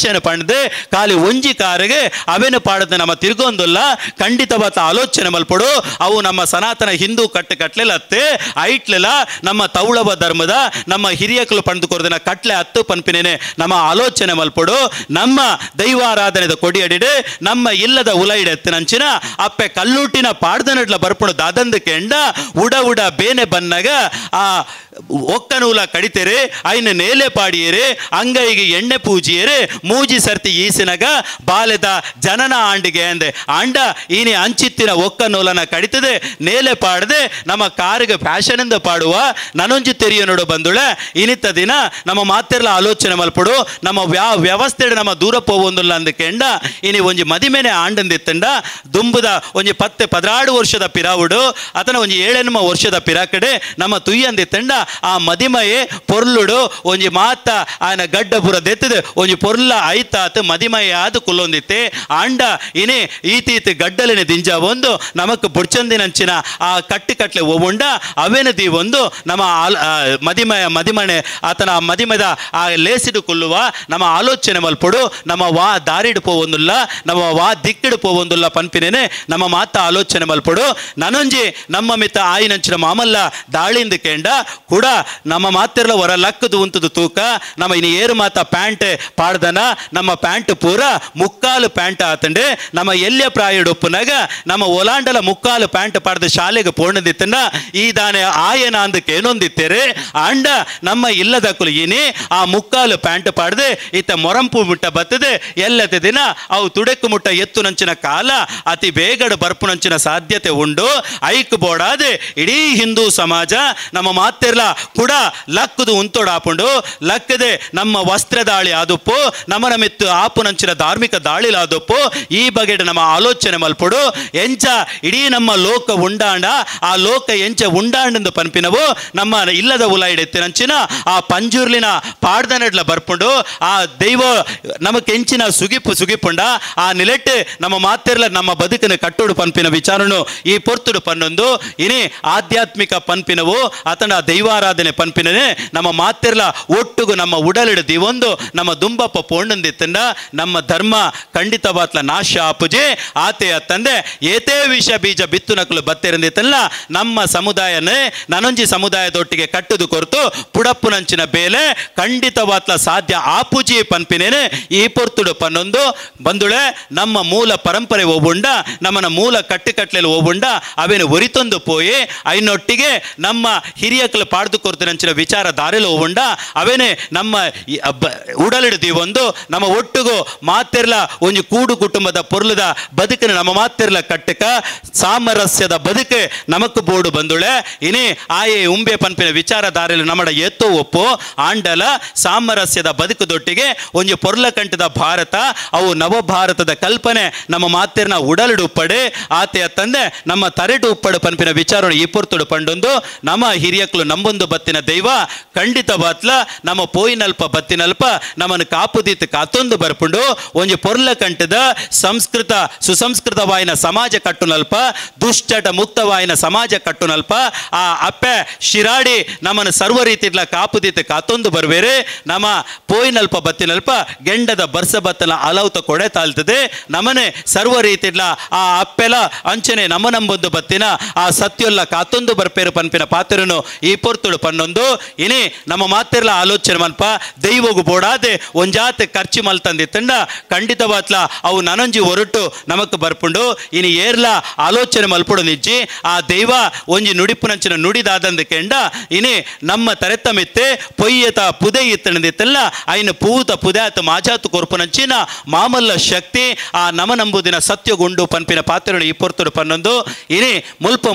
ಪಂಡ್ದೆ ಖಾಲಿ ಒಂಜಿ ಕಾರಿಗೆ ಅವೇನು ಪಾಡದೆ ನಮ್ಮ ತಿರ್ಗೊಂದುಲ್ಲ ಖಂಡಿತವಾದ ಆಲೋಚನೆ ಮಲ್ಪಡು ಅವು ನಮ್ಮ ಸನಾತನ ಹಿಂದೂ ಕಟ್ಲೆಲತ್ತೆ ಐಟ್ಲೆಲ ನಮ್ಮ ತೌಳವ ಧರ್ಮದ ನಮ್ಮ ಹಿರಿಯಕಲು ಪಂಡು ಕೊರದಿನ ಕಟ್ಲೆ ಹತ್ತು ಪನ್ಪಿನೇನೆ ನಮ್ಮ ಆಲೋಚನೆ ಮಲ್ಪಡು ನಮ್ಮ ದೈವಾರಾಧನೆದ ಕೊಡಿಯಡಿಡೆ ನಮ್ಮ ಇಲ್ಲದ ಉಲೈಡೆತ್ತಿನಂಚಿನ ಅಪ್ಪೆ ಕಲ್ಲೂಟಿನ ಪಾಡ್ದನಡ್ಲ ಬರ್ಪುಣ ದಾದಂದ ಕೆಂಡ ಉಡ ಬೇನೆ ಬನ್ನಗ ಆ ಒಕ್ಕ ನೂಲ ಕಡಿತೆರೆ ಐನ ನೇಲೆ ಪಾಡಿಯರೆ ಅಂಗೈಗೆ ಎಣ್ಣೆ ಪೂಜಿಯರೆ ಮೂಜಿ ಸರ್ತಿ ಈಸಿನಗ ಬಾಲೆದ ಜನನ ಆಂಡಿಗೆ ಅಂದೆ ಆಂಡ ಈನಿ ಅಂಚಿತ್ತಿನ ಒಕ್ಕ ನೂಲನ ಕಡಿತದೆ ನೇಲೆ ಪಾಡದೆ ನಮ್ಮ ಕಾರಿಗೆ ಫ್ಯಾಷನ್ ಇಂದ ಪಾಡುವ ನನೊಂಜಿ ತೆರಿಯ ನೋಡು ಬಂದುಳೆ ಇನಿತ್ತ ದಿನ ನಮ್ಮ ಮಾತೆರ್ಲ ಆಲೋಚನೆ ಮಲ್ಪಡು ನಮ್ಮ ವ್ಯವಸ್ಥೆ ನಮ್ಮ ದೂರ ಪೋವೊಂದುಲ್ಲ ಅಂದಕೆಂಡ ಇನಿ ಒಂಜಿ ಮದಿಮೆನೆ ಆಂಡಂದಿತ್ತಂಡ ದುಂಬುದ ಒಂಜಿ 10-16 ವರ್ಷದ ಪಿರಾವುಡು ಅತನ ಒಂಜಿ 7 ವರ್ಷದ ಪಿರಾಕಡೆ ನಮ್ಮ ತುಯ್ಯಂದಿತ್ತಂಡ ಆ ಮದಿಮಯೆ ಪೊರ್ಲುಡು ಒಂಜಿ ಮಾತ ಆಯನ ಗಡ್ಡ ಪುರ ದೆತ್ತದೆ ಒಂಜಿ ಪೊರ್ಲ ಐತಾತ್ ಮದಿಮಯ ಆದ ಕುಲ್ಲೊಂದಿತ್ತೆ ಅಂಡ ಇನಿ ಈತೀತಿ ಗಡ್ಡಲಿನ ದಿಂಜ ಒಂದು ನಮಕ್ ಬುಡ್ಚಂದಿನಂಚಿನ ಆ ಕಟ್ಟೆ ಒಬ್ಬಂಡ ಅವೇನ ದಿ ಒಂದು ನಮ್ಮ ಮದಿಮನೆ ಆತನ ಮದಿಮದ ಆ ಲೇಸಿಡು ಕುಲ್ಲುವ ನಮ್ಮ ಆಲೋಚನೆ ಮಲ್ಪಡು ನಮ್ಮ ವಾ ದಾರಿಡು ಪೋವೊಂದುಲ್ಲ ನಮ್ಮ ವಾ ದಿಕ್ಕಿಡು ಪೋವೊಂದುಲ್ಲ ಪನ್ಪಿನೇನೆ ನಮ್ಮ ಮಾತ ಆಲೋಚನೆ ಮಲ್ಪಡು ನನೊಂಜಿ ನಮ್ಮ ಮಿತ್ತ ಆಯಿನಂಚಿನ ಮಾಮಲ್ಲ ದಾಳಿಂದ ಕೆಂಡ ಕೂಡ ನಮ್ಮ ಮಾತೆರ್ಲ ಹೊರ ಲಕ್ಕದು ಉಂತದು ತೂಕ ನಮ್ಮ ಇನ್ನು ಏರು ಮಾತ ಪ್ಯಾಂಟ್ ಪಾಡ್ದನ ನಮ್ಮ ಪ್ಯಾಂಟ್ ಪೂರ ಮುಕ್ಕಾಲು ಪ್ಯಾಂಟ್ ಆತಂಡೆ ನಮ್ಮ ಎಲ್ಯ ಪ್ರಾಯಡೊಪ್ಪುನಾಗ ನಮ್ಮ ಒಲಾಂಡಲ ಮುಕ್ಕಾಲು ಪ್ಯಾಂಟ್ ಪಾಡ್ದ ಶಾಲೆಗೆ ಪೋಣದಿತ್ತನ ಈ ದಾನೆ ಆಯನ ಅಂದಕ್ಕೆ ಏನೊಂದಿತ್ತೇರೆ ಅಂಡ ನಮ್ಮ ಇಲ್ಲದ ಕುಲಿಗಿನಿ ಆ ಮುಕ್ಕಾಲು ಪ್ಯಾಂಟ್ ಪಾಡ್ದೆ ಇತ್ತ ಮೊರಂಪು ಮುಟ್ಟ ಬತ್ತದೆ ಎಲ್ಲದ ದಿನ ಅವು ತುಡೆಕು ಮುಟ್ಟ ಎತ್ತು ನಂಚಿನ ಕಾಲ ಅತಿ ಬೇಗಡ ಬರ್ಪುನಂಚಿನ ಸಾಧ್ಯತೆ ಉಂಡು ಐಕ್ ಬೋಡಾದೆ ಇಡೀ ಹಿಂದೂ ಸಮಾಜ ನಮ್ಮ ಮಾತೆರ್ಲ ಕೂಡ ಲಕ್ಕದು ಉಂತೋಡಾಪುಂಡು ಲಕ್ಕದೆ ನಮ್ಮ ವಸ್ತ್ರ ದಾಳಿ ಆದಪ್ಪು ನಮ್ಮನ ಮಿತ್ತು ಆಪುನಂಚಿನ ಧಾರ್ಮಿಕ ದಾಳಿಲಾದಪ್ಪು ಈ ಬಗೆಡ ನಮ್ಮ ಆಲೋಚನೆ ಮಲ್ಪಡು ಎಂಚ ಇಡೀ ನಮ್ಮ ಲೋಕ ಉಂಡಾಂಡ ಆ ಲೋಕ ಎಂಚ ಉಂಡಾಂಡೆಂದು ಪನ್ಪಿನವು ನಮ್ಮ ಇಲ್ಲದ ಉಲಾಯಿಡೆತ್ತಿನಂಚಿನ ಆ ಪಂಜೂರ್ಲಿನ ಪಾಡ್ದನಡ್ಲ ಬರ್ಪುಂಡು ಆ ದೈವ ನಮಕ್ ಎಂಚಿನ ಸುಗಿಪುಂಡ ಆ ನಿಲೆಟ್ಟು ನಮ್ಮ ಮಾತೆರ್ಲ ನಮ್ಮ ಬದುಕನ್ನು ಕಟ್ಟೋಡು ಪನ್ಪಿನ ವಿಚಾರನು ಈ ಪೊರ್ತುಡು ಪನ್ನೊಂದು ಇನಿ ಆಧ್ಯಾತ್ಮಿಕ ಪನ್ಪಿನವು ಆತನ ದೈವಾರಾಧನೆ ಪನ್ಪಿನೇ ನಮ್ಮ ಮಾತೆರ್ಲ ಒಟ್ಟುಗು ನಮ್ಮ ಉಡಲಿಡದಿ ಒಂದು ನಮ್ಮ ದುಂಬಪ್ಪ ಪೋಂಡಂದಿತ್ತಂಡ ನಮ್ಮ ಧರ್ಮ ಖಂಡಿತವಾತ್ಲ ನಾಶ ಆಪುಜೆ ಆತೆಯ ತಂದೆ ಏತೇ ವಿಷ ಬೀಜ ಬಿತ್ತು ನಕಲು ಬತ್ತೆರಂದಿತ್ತಲ್ಲ ನಮ್ಮ ಸಮುದಾಯನೇ ನನೊಂಜಿ ಸಮುದಾಯದೊಟ್ಟಿಗೆ ಕಟ್ಟುದು ಕೊರತು ಪುಡಪ್ಪುನಂಚಿನ ಬೇಲೆ ಖಂಡಿತವಾತ್ಲ ಸಾಧ್ಯ ಆಪುಜಿ ಪನ್ಪಿನೇನೆ ಈ ಪೊರ್ತುಡು ಪನ್ನೊಂದು ಬಂದುಳೆ ನಮ್ಮ ಮೂಲ ಪರಂಪರೆ ಒಬ್ಬುಂಡ ನಮ್ಮನ ಮೂಲ ಕಟ್ಟುಕಟ್ಲೆಯಲ್ಲಿ ಒಬ್ಬುಂಡ ಅವೇನು ಒರಿತೊಂದು ಪೋಯಿ ಐನೊಟ್ಟಿಗೆ ನಮ್ಮ ಹಿರಿಯಕಲು ಪಾಡ್ದು ಕೊರ್ತಿನಂಚಿನ ವಿಚಾರ ದಾರಿಲು ಉಂಡ ಅವೇನೆ ನಮ್ಮ ಉಡಲಿಡ್ದಿ ಒಂದು ನಮ್ಮ ಒಟ್ಟಿಗೂ ಮಾತೆರ್ಲ ಒಂದು ಕೂಡು ಕುಟುಂಬದ ಪೊರ್ಲದ ಬದುಕಿನ ನಮ್ಮ ಮಾತೆರ್ಲ ಕಟ್ಟಕ ಸಾಮರಸ್ಯದ ಬದುಕೆ ನಮಕ್ ಬೋಡು ಬಂದುಳೆ ಇನಿ ಆಯೆ ಉಂಬೆ ಪನ್ಪಿನ ವಿಚಾರ ದಾರಿಲು ನಮ್ಮಡ ಎತ್ತು ಒಪ್ಪು ಆಂಡಲ ಸಾಮರಸ್ಯದ ಬದುಕುದೊಟ್ಟಿಗೆ ಒಂದು ಪೊರ್ಲ ಕಂಠದ ಭಾರತ ಅವು ನವಭಾರತದ ಕಲ್ಪನೆ ನಮ್ಮ ಮಾತೆರ್ನ ಉಡಲಿಡು ಉಪ್ಪಡೆ ಆತೆಯ ತಂದೆ ನಮ್ಮ ತರೆಟು ಉಪ್ಪಡು ಪನ್ಪಿನ ವಿಚಾರ ಈ ಪೊರ್ತುಡು ಪಂಡೊಂದು ನಮ್ಮ ಹಿರಿಯಕ್ಲು ನಂಬೊಂದು ಬತ್ತಿನ ದೈವ ಖಂಡಿತ ಬಾತ್ಲ ನಮ್ಮ ಪೋಯಿನಲ್ಪ ಬತ್ತಿನಲ್ಪ ನಮ್ಮನ್ನು ಕಾಪುದಿತ್ತು ಕಾತೊಂದು ಬರ್ಪುಂಡು ಒಂದು ಪೊರ್ಲ ಕಂಠದ ಸಂಸ್ಕೃತ ಸುಸಂಸ್ಕೃತವಾಯಿನ ಸಮಾಜ ಕಟ್ಟುನಲ್ಪ ದುಶ್ಚಟ ಮುಕ್ತವಾಯಿನ ಸಮಾಜ ಕಟ್ಟುನಲ್ಪ ಆ ಅಪ್ಪೆ ಶಿರಾಡಿ ನಮ್ಮನ್ನು ಸರ್ವ ರೀತಿಡ್ಲ ಕಾಪುದಿತ್ತು ಕಾತೊಂದು ಬರ್ಬೇರೆ ನಮ್ಮ ಪೋಯಿನಲ್ಪ ಬತ್ತಿನಲ್ಪ ಗೆಂಡದ ಬರ್ಸ ಬತ್ತನ ಅಲೌತ ಕೊಡೆ ತಾಳ್ತದೆ ನಮ್ಮನೆ ಸರ್ವ ರೀತಿಡ್ಲ ಆ ಅಪ್ಪೆಲ ಅಂಚನೆ ನಮ್ಮ ನಂಬೊಂದು ಬತ್ತಿನ ಆ ಸತ್ಯೊಲ್ಲ ಕಾತೊಂದು ಬರ್ಪೇರು ಪನ್ಪಿನ ಪಾತ್ರನು ಈ ಪೊರ್ತುಡು ಪನ್ನೊಂದು ಇನಿ ನಮ್ಮ ಮಾತೆರ್ಲ ಆಲೋಚನೆ ಮನ್ಪ ದೈವಗು ಬೋಡಾದೆ ಒಂಜಾತೆ ಖರ್ಚು ಮಲ್ತಂದಿತ್ತಂಡ ಖಂಡಿತವಾತ್ಲ ಅವು ನನಂಜಿ ಹೊರಟು ನಮಕ್ ಬರ್ಪುಂಡು ಇನಿ ಏರ್ಲ ಆಲೋಚನೆ ಮಲ್ಪುಡು ನಿಜ್ಜಿ ಆ ದೈವ ಒಂಜಿ ನುಡಿಪುನಂಚಿನ ನುಡಿದಾದಂದು ಕೆಂಡ ಇನಿ ನಮ್ಮ ತರೆತ ಮೆತ್ತೆ ಪೊಯ್ಯತ ಪುದೆ ಇತ್ತಣದಿತ್ತಲ್ಲ ಐನು ಪೂತ ಪುದಾತ ಮಾಜಾತು ಕೊರ್ಪುನಂಚಿನ ಮಾಮಲ್ಲ ಶಕ್ತಿ ಆ ನಮ ನಂಬುದಿನ ಸತ್ಯಗುಂಡು ಪನ್ಪಿನ ಪಾತ್ರನು ಈ ಪೊರ್ತುಡು ಪನ್ನೊಂದು ಇನಿ ಮುಲ್ಪ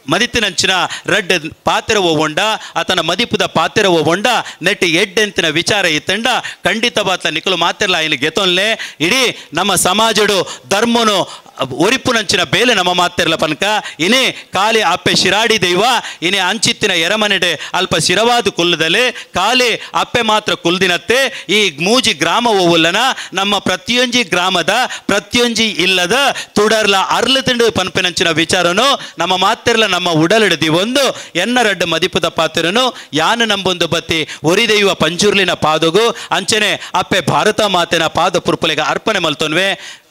ಮದಿತಿನಂಚಿನ ರಡ್ಡ್ ಪಾತೆರವೋ ಒಂಡ ಆತನ ಮದಿಪುದ ಪಾತೆರವೋ ಒಂಡ ನೆಟ್ಟಿ ಎಡ್ಡೆಂತಿನ ವಿಚಾರ ಇತ್ತಂಡ ಖಂಡಿತವಾತ್ಲ ನಿಕಲು ಮಾತೆರ್ಲ ఆయన ಗೆತೊನ್ಲೆ ಇಡೀ ನಮ್ಮ ಸಮಾಜಡು ಧರ್ಮನು ಒರಿಪುನಂಚಿನ ಬೇಲೆ ನಮ್ಮ ಮಾತೆರ್ಲ ಪನ್ಕ ಇನೇ ಕಾಲಿ ಅಪ್ಪೆ ಶಿರಾಡಿ ದೈವ ಇನೇ ಅಂಚಿತ್ತಿನ ಎರಮನೆಡೆ ಅಲ್ಪ ಶಿರವಾದು ಕುಲ್ಲದಲೆ ಕಾಲಿ ಅಪ್ಪೆ ಮಾತ್ರ ಕುಲ್ದಿನತ್ತೆ ಈ ಮೂಜಿ ಗ್ರಾಮ ಓವುಲ್ಲನ ನಮ್ಮ ಪ್ರತಿಯೊಂಜಿ ಗ್ರಾಮದ ಪ್ರತಿಯೊಂಜಿ ಇಲ್ಲದ ತುಡರ್ಲ ಅರ್ಲು ತಿಂಡು ಪನ್ಪಿನಂಚಿನ ವಿಚಾರನು ನಮ್ಮ ಮಾತೆರ್ಲ ನಮ್ಮ ಉಡಲಿಡದಿ ಒಂದು ಎನ್ನರಡ್ಡ ಮದಿಪುದ ಪಾತ್ರನು ಯಾನು ನಂಬೊಂದು ಬತ್ತಿ ಒರಿದೈವ ಪಂಜುರ್ಲಿನ ಪಾದಗು ಅಂಚನೆ ಅಪ್ಪೆ ಭಾರತ ಮಾತೆನ ಪಾದ ಪುರ್ಪುಲೆಗ ಅರ್ಪಣೆ ಮಲ್ತೊನ್ವೆ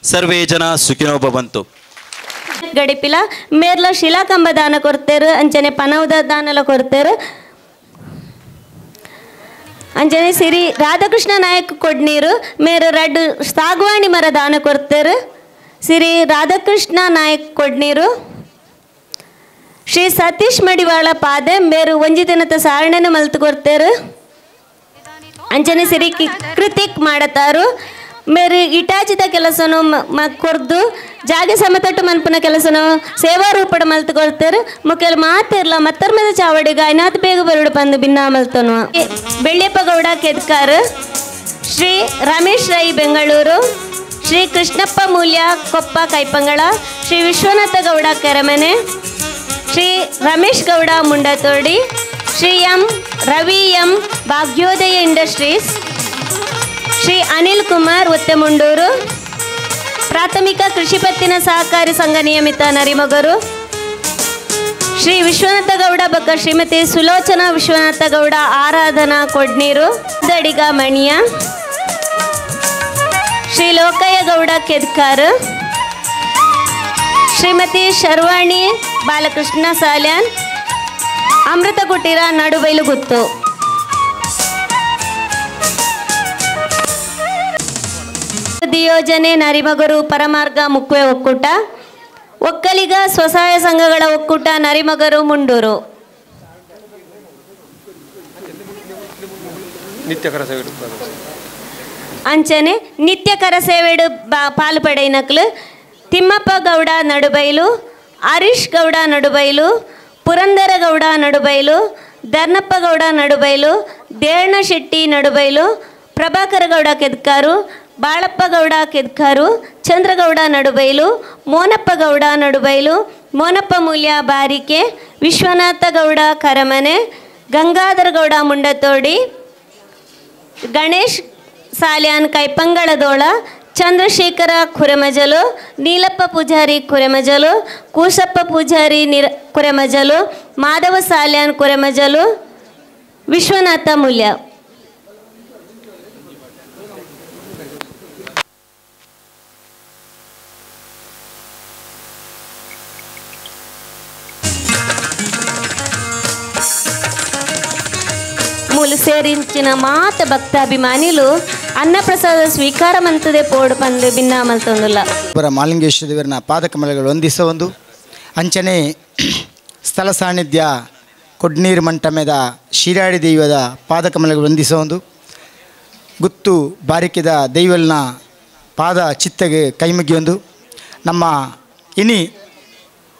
ಸರ್ವೇ ಜನ ಸುಖಿನೋ ಭವಂತು ಗಡಿಪಿಲ ಮೇರ್ಲ ಶಿಲಾಕಂಬ ದಾನ ಕೊಡ್ತೇರು ಅಂಚನೆ ಪನವದ ದಾನಲ ಕೊಡ್ತೇರು ಅಂಚನೆ ಸಿರಿ ರಾಧಾಕೃಷ್ಣ ನಾಯಕ್ ಕೊಡ್ನೀರು ಮೇರು ರಡ್ಡು ಸಾಗುವಾಣಿ ಮರ ದಾನ ಕೊಡ್ತೇರು ಸಿರಿ ರಾಧಾಕೃಷ್ಣ ನಾಯಕ್ ಕೊಡ್ನೀರು ಶ್ರೀ ಸತೀಶ್ ಮಡಿವಾಳ ಪಾದೆ ಮೇರು ಒಂಜಿ ದಿನದ ಸಾರಣೆನ ಮಲ್ತು ಕೊಡ್ತೇರು ಅಂಚನೆ ಸಿರಿ ಕೃತಿಕ್ ಮಾಡತಾರು ಮೇರು ಇಟಾಚಿದ ಕೆಲಸನು ಕೊರ್ದು ಜಾಗೆ ಸಮತಟ್ಟು ಮನ್ಪುನ ಕೆಲಸನು ಸೇವಾ ರೂಪಡ ಮಲ್ತು ಕೊಡ್ತೇರು ಮುಖ್ಯ ಮಾತೆರ್ಲ ಮತ್ತರ್ಮದ ಚಾವಡಿಗ ಐನಾತ್ ಬೇಗ ಬರುಡು ಪಂದು ಭಿನ್ನ ಮಲ್ತನು Belliappa Gowda ಕೆದ್ಕಾರ್ Shri Ramesh Rai Bengaluru Shri Krishnappa Moolya Koppa ಕೈಪಂಗಳ Shri Vishwanath Gowda Keremane Shri Ramesh Gowda ಮುಂಡತೋಡಿ Shri M Ravi M ಭಾಗ್ಯೋದಯ industries Shri Anil Kumar ಒತ್ತೆಮುಂಡೂರು ಪ್ರಾಥಮಿಕ ಕೃಷಿ ಪತ್ತಿನ ಸಹಕಾರಿ ಸಂಘ ನಿಯಮಿತ ನರಿಮೊಗರು ಶ್ರೀ ವಿಶ್ವನಾಥ ಗೌಡ ಬಕ್ಕ ಶ್ರೀಮತಿ ಸುಲೋಚನಾ ವಿಶ್ವನಾಥ ಗೌಡ ಆರಾಧನಾ ಕೊಡ್ನೀರು ದಡಿಗ ಮಣಿಯ ಶ್ರೀ ಲೋಕಯ್ಯ ಗೌಡ ಕೆದ್ಕಾರ್ ಶ್ರೀಮತಿ ಶರ್ವಾಣಿ ಬಾಲಕೃಷ್ಣ ಸಾಲ್ಯಾನ್ ಅಮೃತ ಕುಟೀರ ನಡುಬೈಲು ಗುತ್ತು ಯೋಜನೆ ನರಿಮಗರು ಪರಮಾರ್ಗ ಮುಕ್ವೆ ಒಕ್ಕೂಟ ಒಕ್ಕಲಿಗ ಸ್ವಸಹಾಯ ಸಂಘಗಳ ಒಕ್ಕೂಟ ನರಿಮಗರು ಮುಂಡೂರು ಅಂಚನೆ ನಿತ್ಯ ಕರಸೇವೆಡು ಪಾಲು ಪಡೆಯಿನಕ್ಲು ತಿಮ್ಮಪ್ಪ ಗೌಡ ನಡುಬೈಲು ಹರೀಶ್ ಗೌಡ ನಡುಬೈಲು ಪುರಂದರ ಗೌಡ ನಡುಬೈಲು ಧರ್ನಪ್ಪ ಗೌಡ ನಡುಬೈಲು ದೇವಣ್ಣ ಶೆಟ್ಟಿ ನಡುಬೈಲು ಪ್ರಭಾಕರ ಗೌಡ ಕೆದ್ಕಾರು ಬಾಳಪ್ಪ ಗೌಡ ಕೆದ್ಕಾರು ಚಂದ್ರಗೌಡ ನಡುಬೈಲು ಮೋನಪ್ಪ ಗೌಡ ನಡುಬೈಲು ಮೋನಪ್ಪ ಮೂಲ್ಯ ಬಾರಿಕೆ ವಿಶ್ವನಾಥ ಗೌಡ ಕರಮನೆ ಗಂಗಾಧರ ಗೌಡ ಮುಂಡತೋಡಿ ಗಣೇಶ್ ಸಾಲ್ಯಾನ್ ಕೈಪಂಗಳದೋಳ ಚಂದ್ರಶೇಖರ ಕುರೆಮಜಲು ನೀಲಪ್ಪ ಪೂಜಾರಿ ಕುರೆಮಜಲು ಕೂಸಪ್ಪ ಪೂಜಾರಿ ಕುರೆಮಜಲು ಮಾಧವ ಸಾಲ್ಯಾನ್ ಕುರೆಮಜಲು ವಿಶ್ವನಾಥ ಮೂಲ್ಯ ಮೂಲ ಸೇರಿಂಚಿನ ಮಾತ ಭಕ್ತಾಭಿಮಾನಿಲು ಅನ್ನಪ್ರಸಾದ ಸ್ವೀಕಾರ ಮಂತದೆ ಪೋಡು ಪಂದು ಭಿನ್ನ ಮಲ್ತೊಂದುಲ್ಲ ಇವರ ಮಾಲಿಂಗೇಶ್ವರ ದೇವರನ್ನ ಪಾದಕಮಲಗಳು ಹೊಂದಿಸ ಒಂದು ಅಂಚನೆ ಸ್ಥಳ ಸಾನ್ನಿಧ್ಯ ಕೊಡ್ನೀರು ಮಂಟಮೆದ ಶಿರಾಡಿ ದೈವದ ಪಾದಕಮಲಗೆ ವಂದಿಸೋದು ಗುತ್ತು ಬಾರಿಕೆದ ದೈವಲ್ನ ಪಾದ ಚಿತ್ತಗೆ ಕೈಮುಗಿಯೊಂದು ನಮ್ಮ ಇನಿ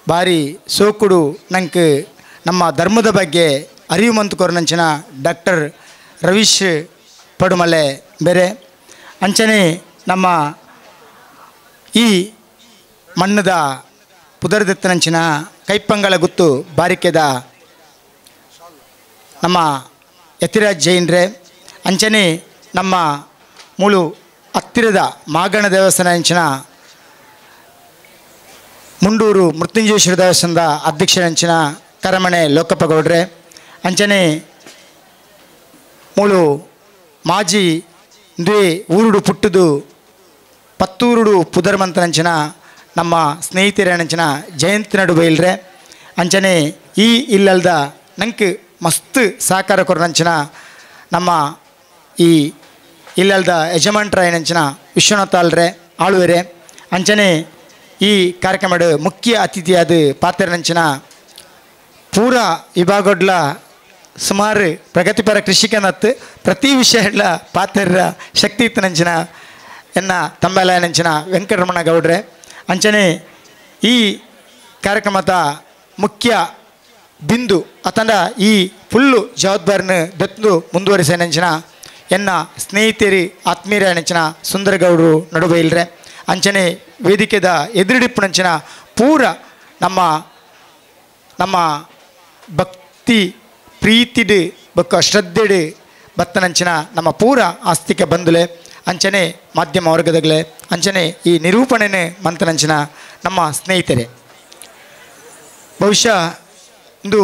ಬಾರಿ ಸೋಕುಡು ನಂಗೆ ನಮ್ಮ ಧರ್ಮದ ಬಗ್ಗೆ ಅರಿವು ಮಂತು ಕೊರನಂಚಿನ ಡಾಕ್ಟರ್ ರವೀಶ್ ಪಡುಮಲೆ ಬೇರೆ ಅಂಚನೆ ನಮ್ಮ ಈ ಮಣ್ಣದ ಪುದರ್ದತ್ತನಂಚಿನ ಕೈಪಂಗಳ ಗುತ್ತು ಬಾರಿಕೆದ ನಮ್ಮ ಯತಿರಾಜ್ ಜೈನ್ರೆ ಅಂಚನೆ ನಮ್ಮ ಮೂಳು ಹತ್ತಿರದ ಮಾಗಣ ದೇವಸ್ಥಾನ ಅಂಚಿನ ಮುಂಡೂರು ಮೃತ್ಯುಂಜಯೇಶ್ವರ ದೇವಸ್ಥಾನದ ಅಧ್ಯಕ್ಷರಂಚಿನ ಕರಮಣೆ ಲೋಕಪ್ಪ ಗೌಡ್ರೆ ಅಂಚನೆ ಮೂಳು ಮಾಜಿ ದ್ವೇ ಊರುಡು ಪುಟ್ಟದು ಪತ್ತೂರುಡು ಪುದರ್ಮಂತನಂಚಿನ ನಮ್ಮ ಸ್ನೇಹಿತರೇನಂಚಿನ ಜಯಂತ್ ನಡು ಬೈಲ್ರೆ ಅಂಚನೆ ಈ ಇಲ್ಲಲ್ದ ನಂಗೆ ಮಸ್ತ್ ಸಹಕಾರ ಕೊರನಂಚಿನ ನಮ್ಮ ಈ ಇಲ್ಲಲ್ದ ಯಜಮಾನ್ರ ಏನಂಚಿನ ವಿಶ್ವನಾಥ್ ಆಳ್ರೆ ಆಳುವೆರೆ ಅಂಚನೆ ಈ ಕಾರ್ಯಕ್ರಮದ ಮುಖ್ಯ ಅತಿಥಿಯಾದ ಪಾತ್ರನಂಚಿನ ಪೂರ ವಿಭಾಗಡ್ಲ ಸುಮಾರು ಪ್ರಗತಿಪರ ಕೃಷಿಕನತ್ತು ಪ್ರತಿ ವಿಷಯಗಳ ಪಾತ್ರ ಶಕ್ತಿ ಇತ್ತನಂಚಿನ ಎನ್ನ ತಂಬೆಲನಂಚಿನ ವೆಂಕಟರಮಣ ಗೌಡ್ರೆ ಅಂಚನೆ ಈ ಕಾರ್ಯಕ್ರಮದ ಮುಖ್ಯ ಬಿಂದು ಅತಂಡ ಈ ಫುಲ್ಲು ಜವಾಬ್ದಾರಿನ ದತ್ತು ಮುಂದುವರಿಸೇನಂಚಿನ ಎನ್ನ ಸ್ನೇಹಿತರಿ ಆತ್ಮೀಯರನಂಚಿನ ಸುಂದರಗೌಡರು ನಡುಬೈಲ್ರೆ ಅಂಚನೆ ವೇದಿಕೆದ ಎದುರಿಡಿಪ್ಪುನಂಚಿನ ಪೂರ ನಮ್ಮ ನಮ್ಮ ಭಕ್ತಿ ಪ್ರೀತಿಡು ಬೊಕ್ಕ ಶ್ರದ್ಧೆಡು ಬತ್ತನಂಚಿನ ನಮ್ಮ ಪೂರ ಆಸ್ತಿಕ ಬಂಧುಲೆ ಅಂಚನೆ ಮಾಧ್ಯಮ ವರ್ಗದಗಳೇ ಅಂಚನೆ ಈ ನಿರೂಪಣೆನೇ ಮಂತನಂಚಿನ ನಮ್ಮ ಸ್ನೇಹಿತರೆ ಬಹುಶಃ ಇಂದು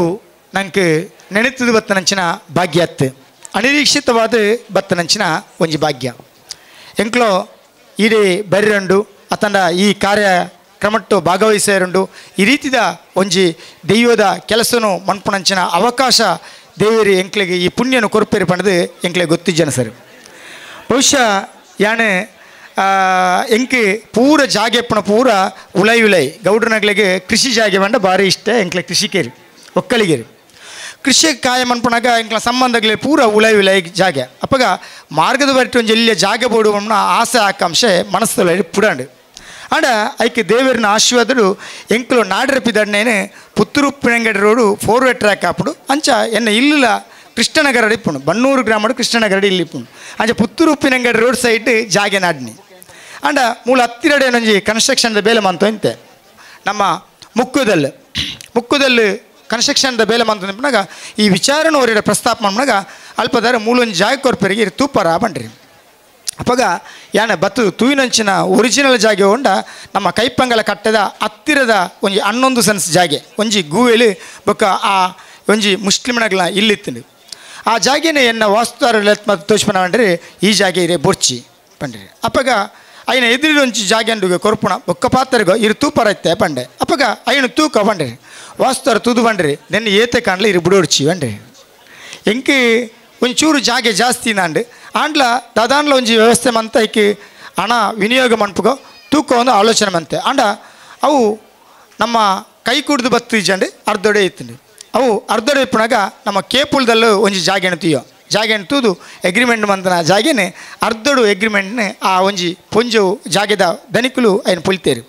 ನಂಗೆ ನೆನೆತದು ಬತ್ತನಂಚಿನ ಭಾಗ್ಯ ಅತ್ತು ಅನಿರೀಕ್ಷಿತವಾದ ಬತ್ತನಂಚಿನ ಒಂಜಿ ಭಾಗ್ಯ ಎಂಕ್ಲೋ ಇಡೀ ಬರಿರಂಡು ಅತಂಡ ಈ ಕಾರ್ಯಕ್ರಮಟ್ಟು ಭಾಗವಹಿಸೇರುಂಡು ಈ ರೀತಿದ ಒಂಜಿ ದೈವದ ಕೆಲಸನು ಮನ್ಪುನಂಚಿನ ಅವಕಾಶ ದೇವರಿ ಎಂಕ್ಲೆಗೆ ಈ ಪುಣ್ಯನು ಕೊರಪೇರಿ ಪಣದು ಎಂಕ್ಲೆಗೆ ಗೊತ್ತಿಜ್ಜನ ಸರ್ ಬಹುಶಃ ಯಾನೆ ಎಂಕ್ ಪೂರ ಜಾಗೆ ಪುಣ ಪೂರ ಉಲೈ ಗೌಡ್ರನಗ್ಲೆಗೆ ಕೃಷಿ ಜಾಗೆ ಬಂಡ ಭಾರಿ ಇಷ್ಟ ಎಂಕ್ಲೆ ಕೃಷಿಕೇರಿ ಒಕ್ಕಲಿಗೇರಿ ಕೃಷಿ ಕಾಯ ಮನ್ಪುನಾಗ ಎಂಕ್ಲ ಸಂಬಂಧಗಳೇ ಪೂರ ಉಲೈ ಜಾಗೆ ಅಪ್ಪಗ ಮಾರ್ಗದ ಬರಿಟ್ಟು ಒಂದು ಎಲ್ಲಿಯ ಜಾಗೆ ಬೋಡುವ ಆಸೆ ಆಕಾಂಕ್ಷೆ ಮನಸ್ಸಲ್ಲಿ ಪುಡಾಂಡು ಆಂಡ ಐಕೆ ದೇವರಿನ ಆಶೀರ್ವಾದರು ಎಂಕ್ಲು ನಾಡರಪಿದಣ್ಣೇನು ಪುತ್ತೂರು ಪಿಣಂಗಡಿ ರೋಡು ಫೋರ್ವೇಡ್ ಟ್ರ್ಯಾಕ್ ಹಾಪುಡು ಅಂಚ ಎನ್ನ ಇಲ್ಲ ಕೃಷ್ಣನಗರ ಇಪ್ಪುಣು ಬನ್ನೂರು ಗ್ರಾಮಡು ಕೃಷ್ಣನಗರ ಇಲ್ಲಿ ಇಪ್ಪುಣು ಅಂಚ ಪುತ್ತೂರು ಪಿಣಂಗಡಿ ರೋಡ್ ಸೈಡ್ ಜಾಗೆ ನಾಡ್ನಿ ಆಂಡ ಮೂಲ ಹತ್ತಿರಡೇನೊಂಜಿ ಕನ್ಸ್ಟ್ರಕ್ಷನ್ದ ಬೇಲೆ ಮಂತು ಅಂತೆ ನಮ್ಮ ಮುಕ್ಕುದಲ್ಲಿ ಕನ್ಸ್ಟ್ರಕ್ಷನ್ದ ಬೇಲೆ ಮಂತು ನಿಂಪನಾಗ ಈ ವಿಚಾರನ ಅವರ ಪ್ರಸ್ತಾಪ ಮಾಡಿದಾಗ ಅಲ್ಪದಾರ ಮೂಲೊಂದು ಜಾಗ ಕೊರ್ಪರಿಗೆ ತೂಪರ ಬಂಡ್ರಿ ಅಪ್ಪಗ ಯಾನ ಬತ್ತು ತೂಯಿನಂಚಿನ ಒರಿಜಿನಲ್ ಜಾಗೆ ಹೊಂಡ ನಮ್ಮ ಕೈಪಂಗಲ ಕಟ್ಟದ ಹತ್ತಿರದ ಒಂಜಿ 11 ಸೆನ್ಸ್ ಜಾಗೆ ಒಂಜಿ ಗೂವೆಲು ಬೊಕ್ಕ ಆ ಒಂಜಿ ಮುಸ್ಲಿಮ್ನಗಳ ಇಲ್ಲಿತ್ತು ಆ ಜಾಗೆನೇ ಎನ್ನ ವಾಸ್ತುದಾರ ಮತ್ತು ತೋಚ್ಪನ ಬಂಡ್ರಿ ಈ ಜಾಗೆ ಇರೇ ಬೊರ್ಚಿ ಬಂಡ್ರಿ ಅಪ್ಪಗ ಅಯ್ಯನ ಎದುರು ಒಂಚಿ ಜಾಗೆ ಅಂಡುಗೆ ಕೊರ್ಪುಣ ಬೊಕ್ಕ ಪಾತ್ರಗೋ ಇರು ತೂಪರ ಐತೆ ಬಂಡೆ ಅಪ್ಪಗ ಅಯ್ಯನ ತೂಕ ಬಂಡ್ರಿ ವಾಸ್ತುದಾರ ತೂದು ಬಂಡ್ರಿ ನೆನ್ನೆ ಏತೆ ಕಾಣಲಿ ಇರು ಬಿಡೋಡ್ಚಿ ಬಂಡ್ರಿ ಎಂಕಿ ಒಂಚೂರು ಜಾಗೆ ಜಾಸ್ತಿ ನಾಂಡು ಆಂಡ್ಲ ದಾದಾನ್ಲ ಒಂಜಿ ವ್ಯವಸ್ಥೆ ಮಂತ ಐಕಿ ಹಣ ವಿನಿಯೋಗ ಮನ್ಪುಗೋ ತೂಕ ಒಂದು ಆಲೋಚನೆ ಮಂತೆ ಆಂಡ ಅವು ನಮ್ಮ ಕೈ ಕುಡ್ದು ಬತ್ತಿಜಂಡು ಅರ್ಧೊಡೆ ಇತ್ತು ಅವು ಅರ್ಧೊಡೆ ಇಪ್ಪುನಾಗ ನಮ್ಮ ಕೇಪುಲ್ದಲ್ಲೂ ಒಂಜಿ ಜಾಗೆನ ತೀಯೋ ಜಾಗೆನ ತೂದು ಎಗ್ರಿಮೆಂಟ್ ಮಂತನ ಜಾಗೆನೆ ಅರ್ಧೊಡು ಎಗ್ರಿಮೆಂಟ್ನೆ ಆ ಒಂಜಿ ಪೊಂಜವು ಜಾಗೆದ ದನಿಕುಲು ಅಯ್ಯನ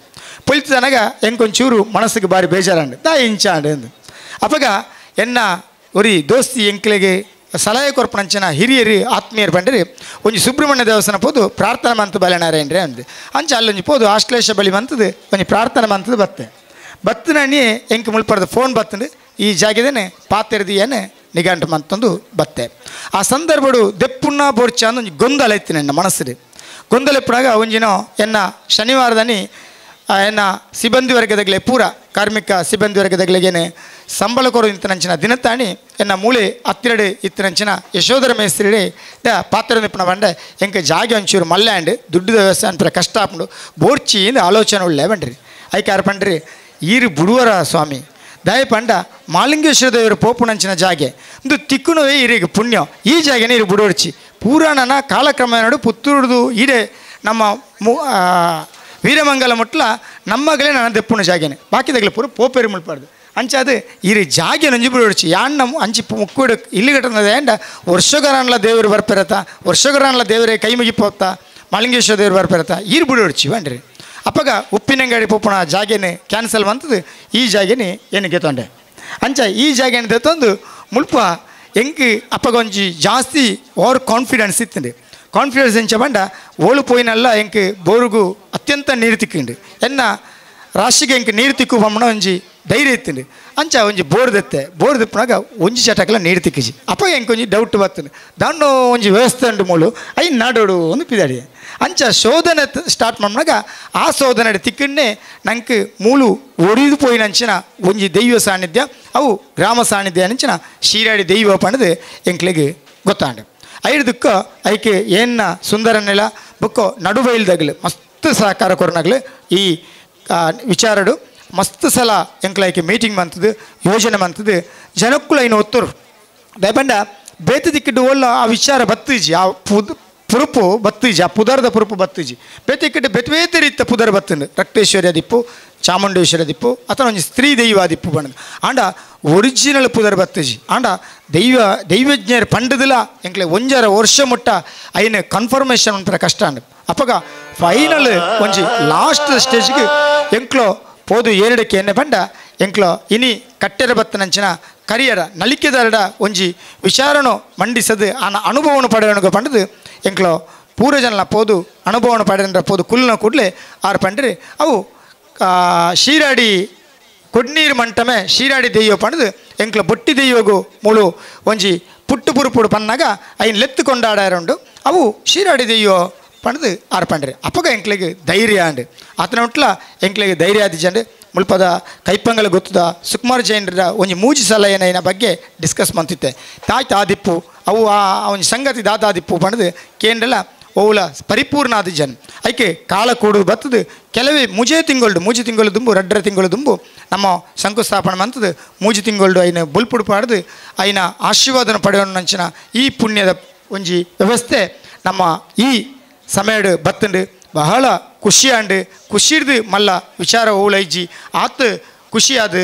ಪೊಲ್ತಿದನಾಗ ಎಂಕೊಂಚೂರು ಮನಸ್ಸಿಗೆ ಭಾರಿ ಬೇಜಾರಂಡು ದಾ ಇಂಚಾಂಡು ಎಂದು ಅಪ್ಪಗ ಎನ್ನ ಒರಿ ದೋಸ್ತಿ ಎಂಕ್ಲೆಗೆ ಸಲಹೆ ಕೊರ್ಪಣಂಚಿನ ಹಿರಿಯರು ಆತ್ಮೀಯರು ಬಂಡ್ರಿ ಒಂಜಿ ಸುಬ್ರಹ್ಮಣ್ಯ ದೇವಸ್ಥಾನ ಪೋದು ಪ್ರಾರ್ಥನೆ ಮಂತು ಬಲೆನಾರೇನ್ರಿ ಅಂದು ಅಂಚ ಅಲ್ಲೊಂಜಿ ಪೋದು ಆಶ್ಲೇಷ ಬಳಿ ಮಂತದು ಒಂಜಿ ಪ್ರಾರ್ಥನೆ ಮಂತದು ಬತ್ತನಣ್ಣಿ ಎಂಕ್ ಮುಳ್ಪಡ್ದು ಫೋನ್ ಬತ್ತಂಡು ಈ ಜಾಗದೇನೆ ಪಾತೆರ್ದಿಯೇನೆ ನಿಘಂಟು ಮಂತಂದು ಬತ್ತೆ ಆ ಸಂದರ್ಭಡು ದೆಪ್ಪುಣ್ಣ ಬೋರ್ಚ ಅಂದು ಒಂಜಿ ಗೊಂದಲ ಇತ್ತು ನನ್ನ ಮನಸ್ಸಿಗೆ ಗೊಂದಲ ಇಪ್ಪುನಾಗ ಒಂಜಿನೋ ಎನ್ನ ಶನಿವಾರದನಿ ಎನ್ನ ಸಿಬ್ಬಂದಿ ವರ್ಗದಾಗಲೇ ಪೂರ ಕಾರ್ಮಿಕ ಸಿಬ್ಬಂದಿ ವರ್ಗದಾಗಲಿಗೇನೆ ಸಂಬಳ ಕೊರು ಇಂತನಂಚಿನ ದಿನತಾಣಿ ಎನ್ನ ಮೂಳೆ ಹತ್ತಿರಡೆ ಇತ್ತನಂಚಿನ ಯಶೋಧರ ಮೇಸ್ತ್ರಿಡೆ ಪಾತ್ರ ನಿಪ್ಪುನ ಬಂಡೆ ಎಂಕ ಜಾಗೆ ಒಂಚೂರು ಮಲ್ಯಾಂಡು ದುಡ್ಡು ವ್ಯವಸ್ಥೆ ಅಂತ ಕಷ್ಟ ಹಾಕೊಂಡು ಬೋರ್ಚಿಯಿಂದ ಆಲೋಚನೆ ಒಳ್ಳೆ ಬಂಡ್ರಿ ಐಕಾರು ಪಂಡ್ರಿ ಈರು ಬುಡುವರ ಸ್ವಾಮಿ ದಯ ಪಂಡ ಮಾಲಿಂಗೇಶ್ವರ ದೇವರು ಪೋಪುನಂಚಿನ ಜಾಗೆ ಒಂದು ತಿಕ್ಕುನುವೇ ಇರಿಗೆ ಪುಣ್ಯ ಈ ಜಾಗೆನೇ ಇರು ಬುಡೋಡ್ಚಿ ಪುರಾಣನ ಕಾಲಕ್ರಮ ನೋಡು ಪುತ್ತೂರ್ದು ಇಡೆ ನಮ್ಮ ವೀರಮಂಗಲ ಮುಟ್ಲ ನಮ್ಮಗಳೇ ನನ್ನ ದೆಪ್ಪುಣ ಜಾಗೆನೆ ಬಾಕಿದಾಗಲೇ ಪೂರ ಪೋಪೇರಿ ಮುಳ್ಪಾರ್ದು ಅಂಚಾದು ಇರು ಜಾಗೆ ನಂಜಿ ಬಿಡೋಡ್ಚಿ ಯಾಣ್ಣ ಅಂಚಿ ಮುಕ್ಕುಡು ಇಲ್ಲಿ ಕಟ್ಟದ ಏಂಡ ವರ್ಷಗರಾನ್ಲ ದೇವರು ಬರ್ಪಿರತ್ತ ವರ್ಷಗರಾನ್ಲ ದೇವರೇ ಕೈ ಮುಗಿಪೋತ್ತ ಮಲಿಂಗೇಶ್ವರ ದೇವರು ಬರ್ಪಿರತ್ತ ಈರು ಬಿಡೋಡ್ಚಿ ಬನ್ರಿ ಅಪ್ಪಗ ಉಪ್ಪಿನಂಗಡಿ ಪೋಪಣ ಜಾಗೆನೆ ಕ್ಯಾನ್ಸಲ್ ಬಂತದ್ದು ಈ ಜಾಗೆನೆ ಏನಕ್ಕೆ ತೊಂಡೆ ಅಂಚ ಈ ಜಾಗೆನೆ ತೆತ್ತೊಂದು ಮುಲ್ಪ ಎಂಕ್ ಅಪ್ಪಗೊಂಜಿ ಜಾಸ್ತಿ ಓವರ್ ಕಾನ್ಫಿಡೆನ್ಸ್ ಇತ್ತಂಡೆ ಕಾನ್ಫಿಡೆನ್ಸ್ ಎಂಚ ಬಂಡ ಓಳು ಪೋಯಿನಲ್ಲ ಎಂಕ್ ಬೋರುಗು ಅತ್ಯಂತ ನೀರು ತಿಕ್ಕಿಂಡು ಎನ್ನ ರಾಶಿಗೆ ಎಂಕ್ ನೀರು ತಿಕ್ಕು ಬಮ್ಮಣ ಒಂಜಿ ಧೈರ್ಯ ಇತ್ತಂಡು ಅಂಚ ಒಂಜಿ ಬೋರ್ ದಿಪ್ಪನಾಗ ಒಂಜಿ ಚಟಕ್ಲ ನೀರು ತಿಕ್ಕಿಸಿ ಅಪ್ಪ ಎಂಕ್ ಒಂಜಿ ಡೌಟ್ ಬರ್ತದೆ ದಾಂಡು ಒಂಜಿ ವ್ಯವಸ್ಥೆ ಉಂಡು ಮೂಲು ಐ ನಾಡೋಡು ಒಂದು ಪಿದಾಡಿ ಅಂಚ ಶೋಧನೆ ಸ್ಟಾರ್ಟ್ ಮಾಡ್ನಾಗ ಆ ಶೋಧನೆ ತಿಕ್ಕಣ್ಣೆ ನಂಗೆ ಮೂಲು ಒಡಿದು ಪೋಯಿನಂಚಿನ ಒಂಜಿ ದೈವ ಸಾನ್ನಿಧ್ಯ ಅವು ಗ್ರಾಮ ಸಾನ್ನಿಧ್ಯ ಅಂಚಿನ ಶೀರಾಡಿ ದೈವ ಪಣದು ಎಂಕ್ಲೆಗೆ ಗೊತ್ತಾಂಡು ಐದಕ್ಕ ಐಕೆ ಏನ ಸುಂದರ ನೆಲ ಬುಕ್ಕೋ ನಡುಬೈಲ್ದಾಗಲು ಮಸ್ತ್ ಸಹಕಾರ ಕೊರನಾಗಲು ಈ ವಿಚಾರಡು ಮಸ್ತ್ ಸಲ ಎಂಕ್ಲೈಕೆ ಮೀಟಿಂಗ್ ಮಂತದ್ದು ಯೋಜನೆ ಮಂತದ್ದು ಜನಕ್ಕೂ ಐನು ಒತ್ತರು ದಯಪಂಡ ಬೇತ ದಿಕ್ಕಿಟ್ಟು ಒಲ್ಲ ಆ ವಿಚಾರ ಬತ್ತೀಜಿ ಆ ಪುರುಪು ಬತ್ತೀಜಿ ಆ ಪುದರದ ಪುರುಪು ಬತ್ತೀಜಿ ಬೇತಿಕ್ಕಿಟ್ಟು ಬೇತೆ ರೀತಿಯ ಪುದರ್ ಬತ್ತಂಡು ರಕ್ತೇಶ್ವರ್ಯ ದಿಪ್ಪು ಚಾಮುಂಡೇಶ್ವರ ದಿಪ್ಪು ಅಥವಾ ಒಂದು ಸ್ತ್ರೀ ದೈವ ದಿಪ್ಪು ಬಣ್ಣದು ಆಂಡ ಒರಿಜಿನಲ್ ಪುದರ್ ಬತ್ತೀಜಿ ಆಂಡ ದೈವಜ್ಞರು ಪಂಡದಿಲ್ಲ ಎಂಕ್ಲೆ ಒಂಜರ ವರ್ಷ ಮುಟ್ಟ ಐನ ಕನ್ಫರ್ಮೇಷನ್ ಒಂಥರ ಕಷ್ಟ ಅಂಡು ಅಪ್ಪಗ ಫೈನಲ್ ಒಂಜಿ ಲಾಸ್ಟ್ ಸ್ಟೇಜ್ಗೆ ಎಂಕ್ಲೋ ಪೋದು ಏರಡಕ್ಕೆ ಎಣ್ಣೆ ಬಂಡ ಎಂಕ್ಲೋ ಇನಿ ಕಟ್ಟೆರ ಬತ್ತನಂಚಿನ ಕರಿಯರ ನಲಿಕೆದಾರಡ ಒಂಜಿ ವಿಚಾರನು ಮಂಡಿಸದು ಆ ಅನುಭವವನ್ನು ಪಡೆಯೋಣ ಪಂಡದು ಎಂಕ್ಲೋ ಪೂರ್ವಜನ ಪೋದು ಅನುಭವವನ್ನು ಪಡೆದ ಪೋದು ಕುಲ್ನ ಕೂಡಲೇ ಆರು ಪಂಡ್ರಿ ಅವು ಶೀರಾಡಿ ಕೊಡ್ನೀರು ಮಂಟಮೆ ಶೀರಾಡಿ ದೆಯ್ಯೋ ಪಂಡದು ಎಂಕ್ಲ ಬೊಟ್ಟಿ ದೆಯ್ಯೋಗು ಮುಳು ಒಂಜಿ ಪುಟ್ಟು ಪುರುಪುಡು ಪನ್ನಾಗ ಐನ್ ಲೆತ್ತು ಕೊಂಡಾಡಾರುಂಡು ಅವು ಶೀರಾಡಿ ದೆಯ್ಯೋ ಪಣದು ಆರು ಪಂಡ್ರಿ ಅಪ್ಪಗ ಎಂಕ್ಲೆಗೆ ಧೈರ್ಯ ಅಂಡು ಆತನ ಉಟ್ಲ ಎಂಕ್ಲೆಗೆ ಧೈರ್ಯ ಆದಿಜಂಡು ಮುಲ್ಪದ ಕೈಪಂಗಲ ಗೊತ್ತದ ಸುಕುಮಾರ್ ಜೈನ್ರ ಒಂಜಿ ಮೂಜಿ ಸಲ ಏನೈನ ಬಗ್ಗೆ ಡಿಸ್ಕಸ್ ಮಂತಿತ್ತೆ ತಾಯ್ತು ಆದಿಪ್ಪು ಅವು ಆ ಒಂಜಿ ಸಂಗತಿ ದಾದಾದಿಪ್ಪು ಪಣದು ಕೇಂದ್ರಲ ಓವುಲ ಪರಿಪೂರ್ಣ ಆದಿಜನ್ ಐಕೆ ಕಾಲ ಕೂಡು ಬತ್ತದು ಕೆಲವೇ ಮೂಜಿ ತಿಂಗಳು ದುಂಬು ರಡ್ರ ತಿಂಗಳು ದುಂಬು ನಮ್ಮ ಶಂಕುಸ್ಥಾಪನೆ ಮಂತದ್ದು ಮೂಜಿ ತಿಂಗಳು ಐನ ಬುಲ್ಪುಡು ಪಾಡ್ದು ಐನ ಆಶೀರ್ವಾದನ ಪಡೆಯೋಣ ನಂಚಿನ ಈ ಪುಣ್ಯದ ಒಂಜಿ ವ್ಯವಸ್ಥೆ ನಮ್ಮ ಈ ಸಮಯಡು ಬತ್ತಂಡು ಬಹಳ ಖುಷಿಯಾಂಡು ಖುಷಿರ್ದು ಮಲ್ಲ ವಿಚಾರ ಓಲೈಜಿ ಆತ ಖುಷಿಯಾದ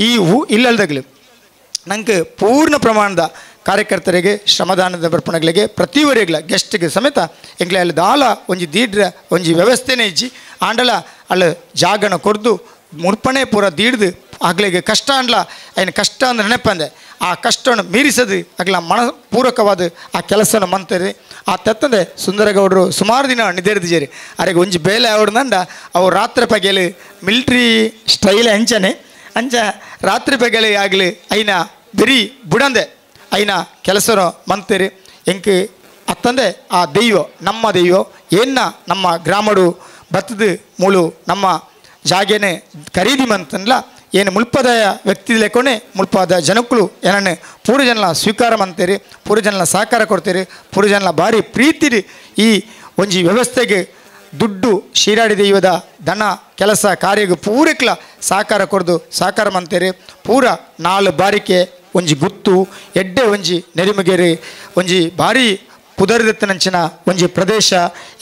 ಈ ಇಲ್ಲಲ್ದಾಗಲಿ ನಂಗೆ ಪೂರ್ಣ ಪ್ರಮಾಣದ ಕಾರ್ಯಕರ್ತರಿಗೆ ಶ್ರಮದಾನದ ಬರ್ಪಣಗಳಿಗೆ ಪ್ರತಿವರೆಗಳ ಗೆಸ್ಟ್ಗೆ ಸಮೇತ ಎಂಗ್ಲೆ ಅಲ್ಲಿ ದಾಲ ಒಂಜಿ ದೀಡ್ರ ಒಂಜಿ ವ್ಯವಸ್ಥೆನೇ ಇಜ್ಜಿ ಆಂಡಲ ಅಲ್ಲಿ ಜಾಗನ ಕೊರ್ದು ಮುರ್ಪಣೆ ಪೂರ ದೀಡ್ದು ಆಗ್ಲಿಗೆ ಕಷ್ಟ ಅಂಡ್ಲ ಐನ ಕಷ್ಟ ಅಂದ್ರೆ ನೆನಪಂದೆ ಆ ಕಷ್ಟವನ್ನು ಮೀರಿಸದು ಆಗ್ಲ ಮನಪೂರ್ವಕವಾದ ಆ ಕೆಲಸನ ಮಂತರಿ ಆ ತೆತ್ತಂದೆ ಸುಂದರಗೌಡರು ಸುಮಾರು ದಿನ ನಿದೇರ್ದಿಜೇರಿ ಅರೆಗೆ ಒಂಜಿ ಬೇಲೆ ಅವಡ್ದಂಡ ಅವು ರಾತ್ರಿ ಪಗೆಲಿ ಮಿಲ್ಟ್ರಿ ಸ್ಟೈಲ್ ಅಂಚನೆ ಅಂಚ ರಾತ್ರಿ ಪಗೆಲಿ ಆಗಲಿ ಐನ ಬೆರಿ ಬುಡಂದೆ ಐನ ಕೆಲಸನ ಮಂತೇರಿ ಎಂಕ್ ಅತ್ತಂದೆ ಆ ದೈವ ನಮ್ಮ ದೈವ ಏನ ನಮ್ಮ ಗ್ರಾಮಡು ಬತ್ತದು ಮೂಲು ನಮ್ಮ ಜಾಗೇನೆ ಖರೀದಿ ಮಂತನ್ಲ ಏನು ಮುಲ್ಪದ ವ್ಯಕ್ತಿ ಲೆಕ್ಕೊನೆ ಮುಲ್ಪದ ಜನಕ್ಕಳು ಏನನ್ನು ಪೂರ ಜನ ಸ್ವೀಕಾರ ಮಂತೇರಿ ಪೂರ ಜನ ಸಹಕಾರ ಕೊಡ್ತೀರಿ ಪೂರ ಜನ ಭಾರಿ ಪ್ರೀತಿ ಈ ಒಂಜಿ ವ್ಯವಸ್ಥೆಗೆ ದುಡ್ಡು ಶೀರಾಡಿ ದೈವದ ದನ ಕೆಲಸ ಕಾರ್ಯಗೆ ಪೂರಕ್ಲ ಸಹಕಾರ ಕೊಡ್ದು ಸಹಕಾರ ಮಂತೇರಿ ಪೂರ 4 ಬಾರಿಕೆ ಒಂಜಿ ಗುತ್ತು ಎಡ್ಡೆ ಒಂಜಿ ನೆರಿಮಗೆರಿ ಒಂಜಿ ಭಾರಿ ಪುದರ್ದತ್ತನಂಚಿನ ಒಂಜಿ ಪ್ರದೇಶ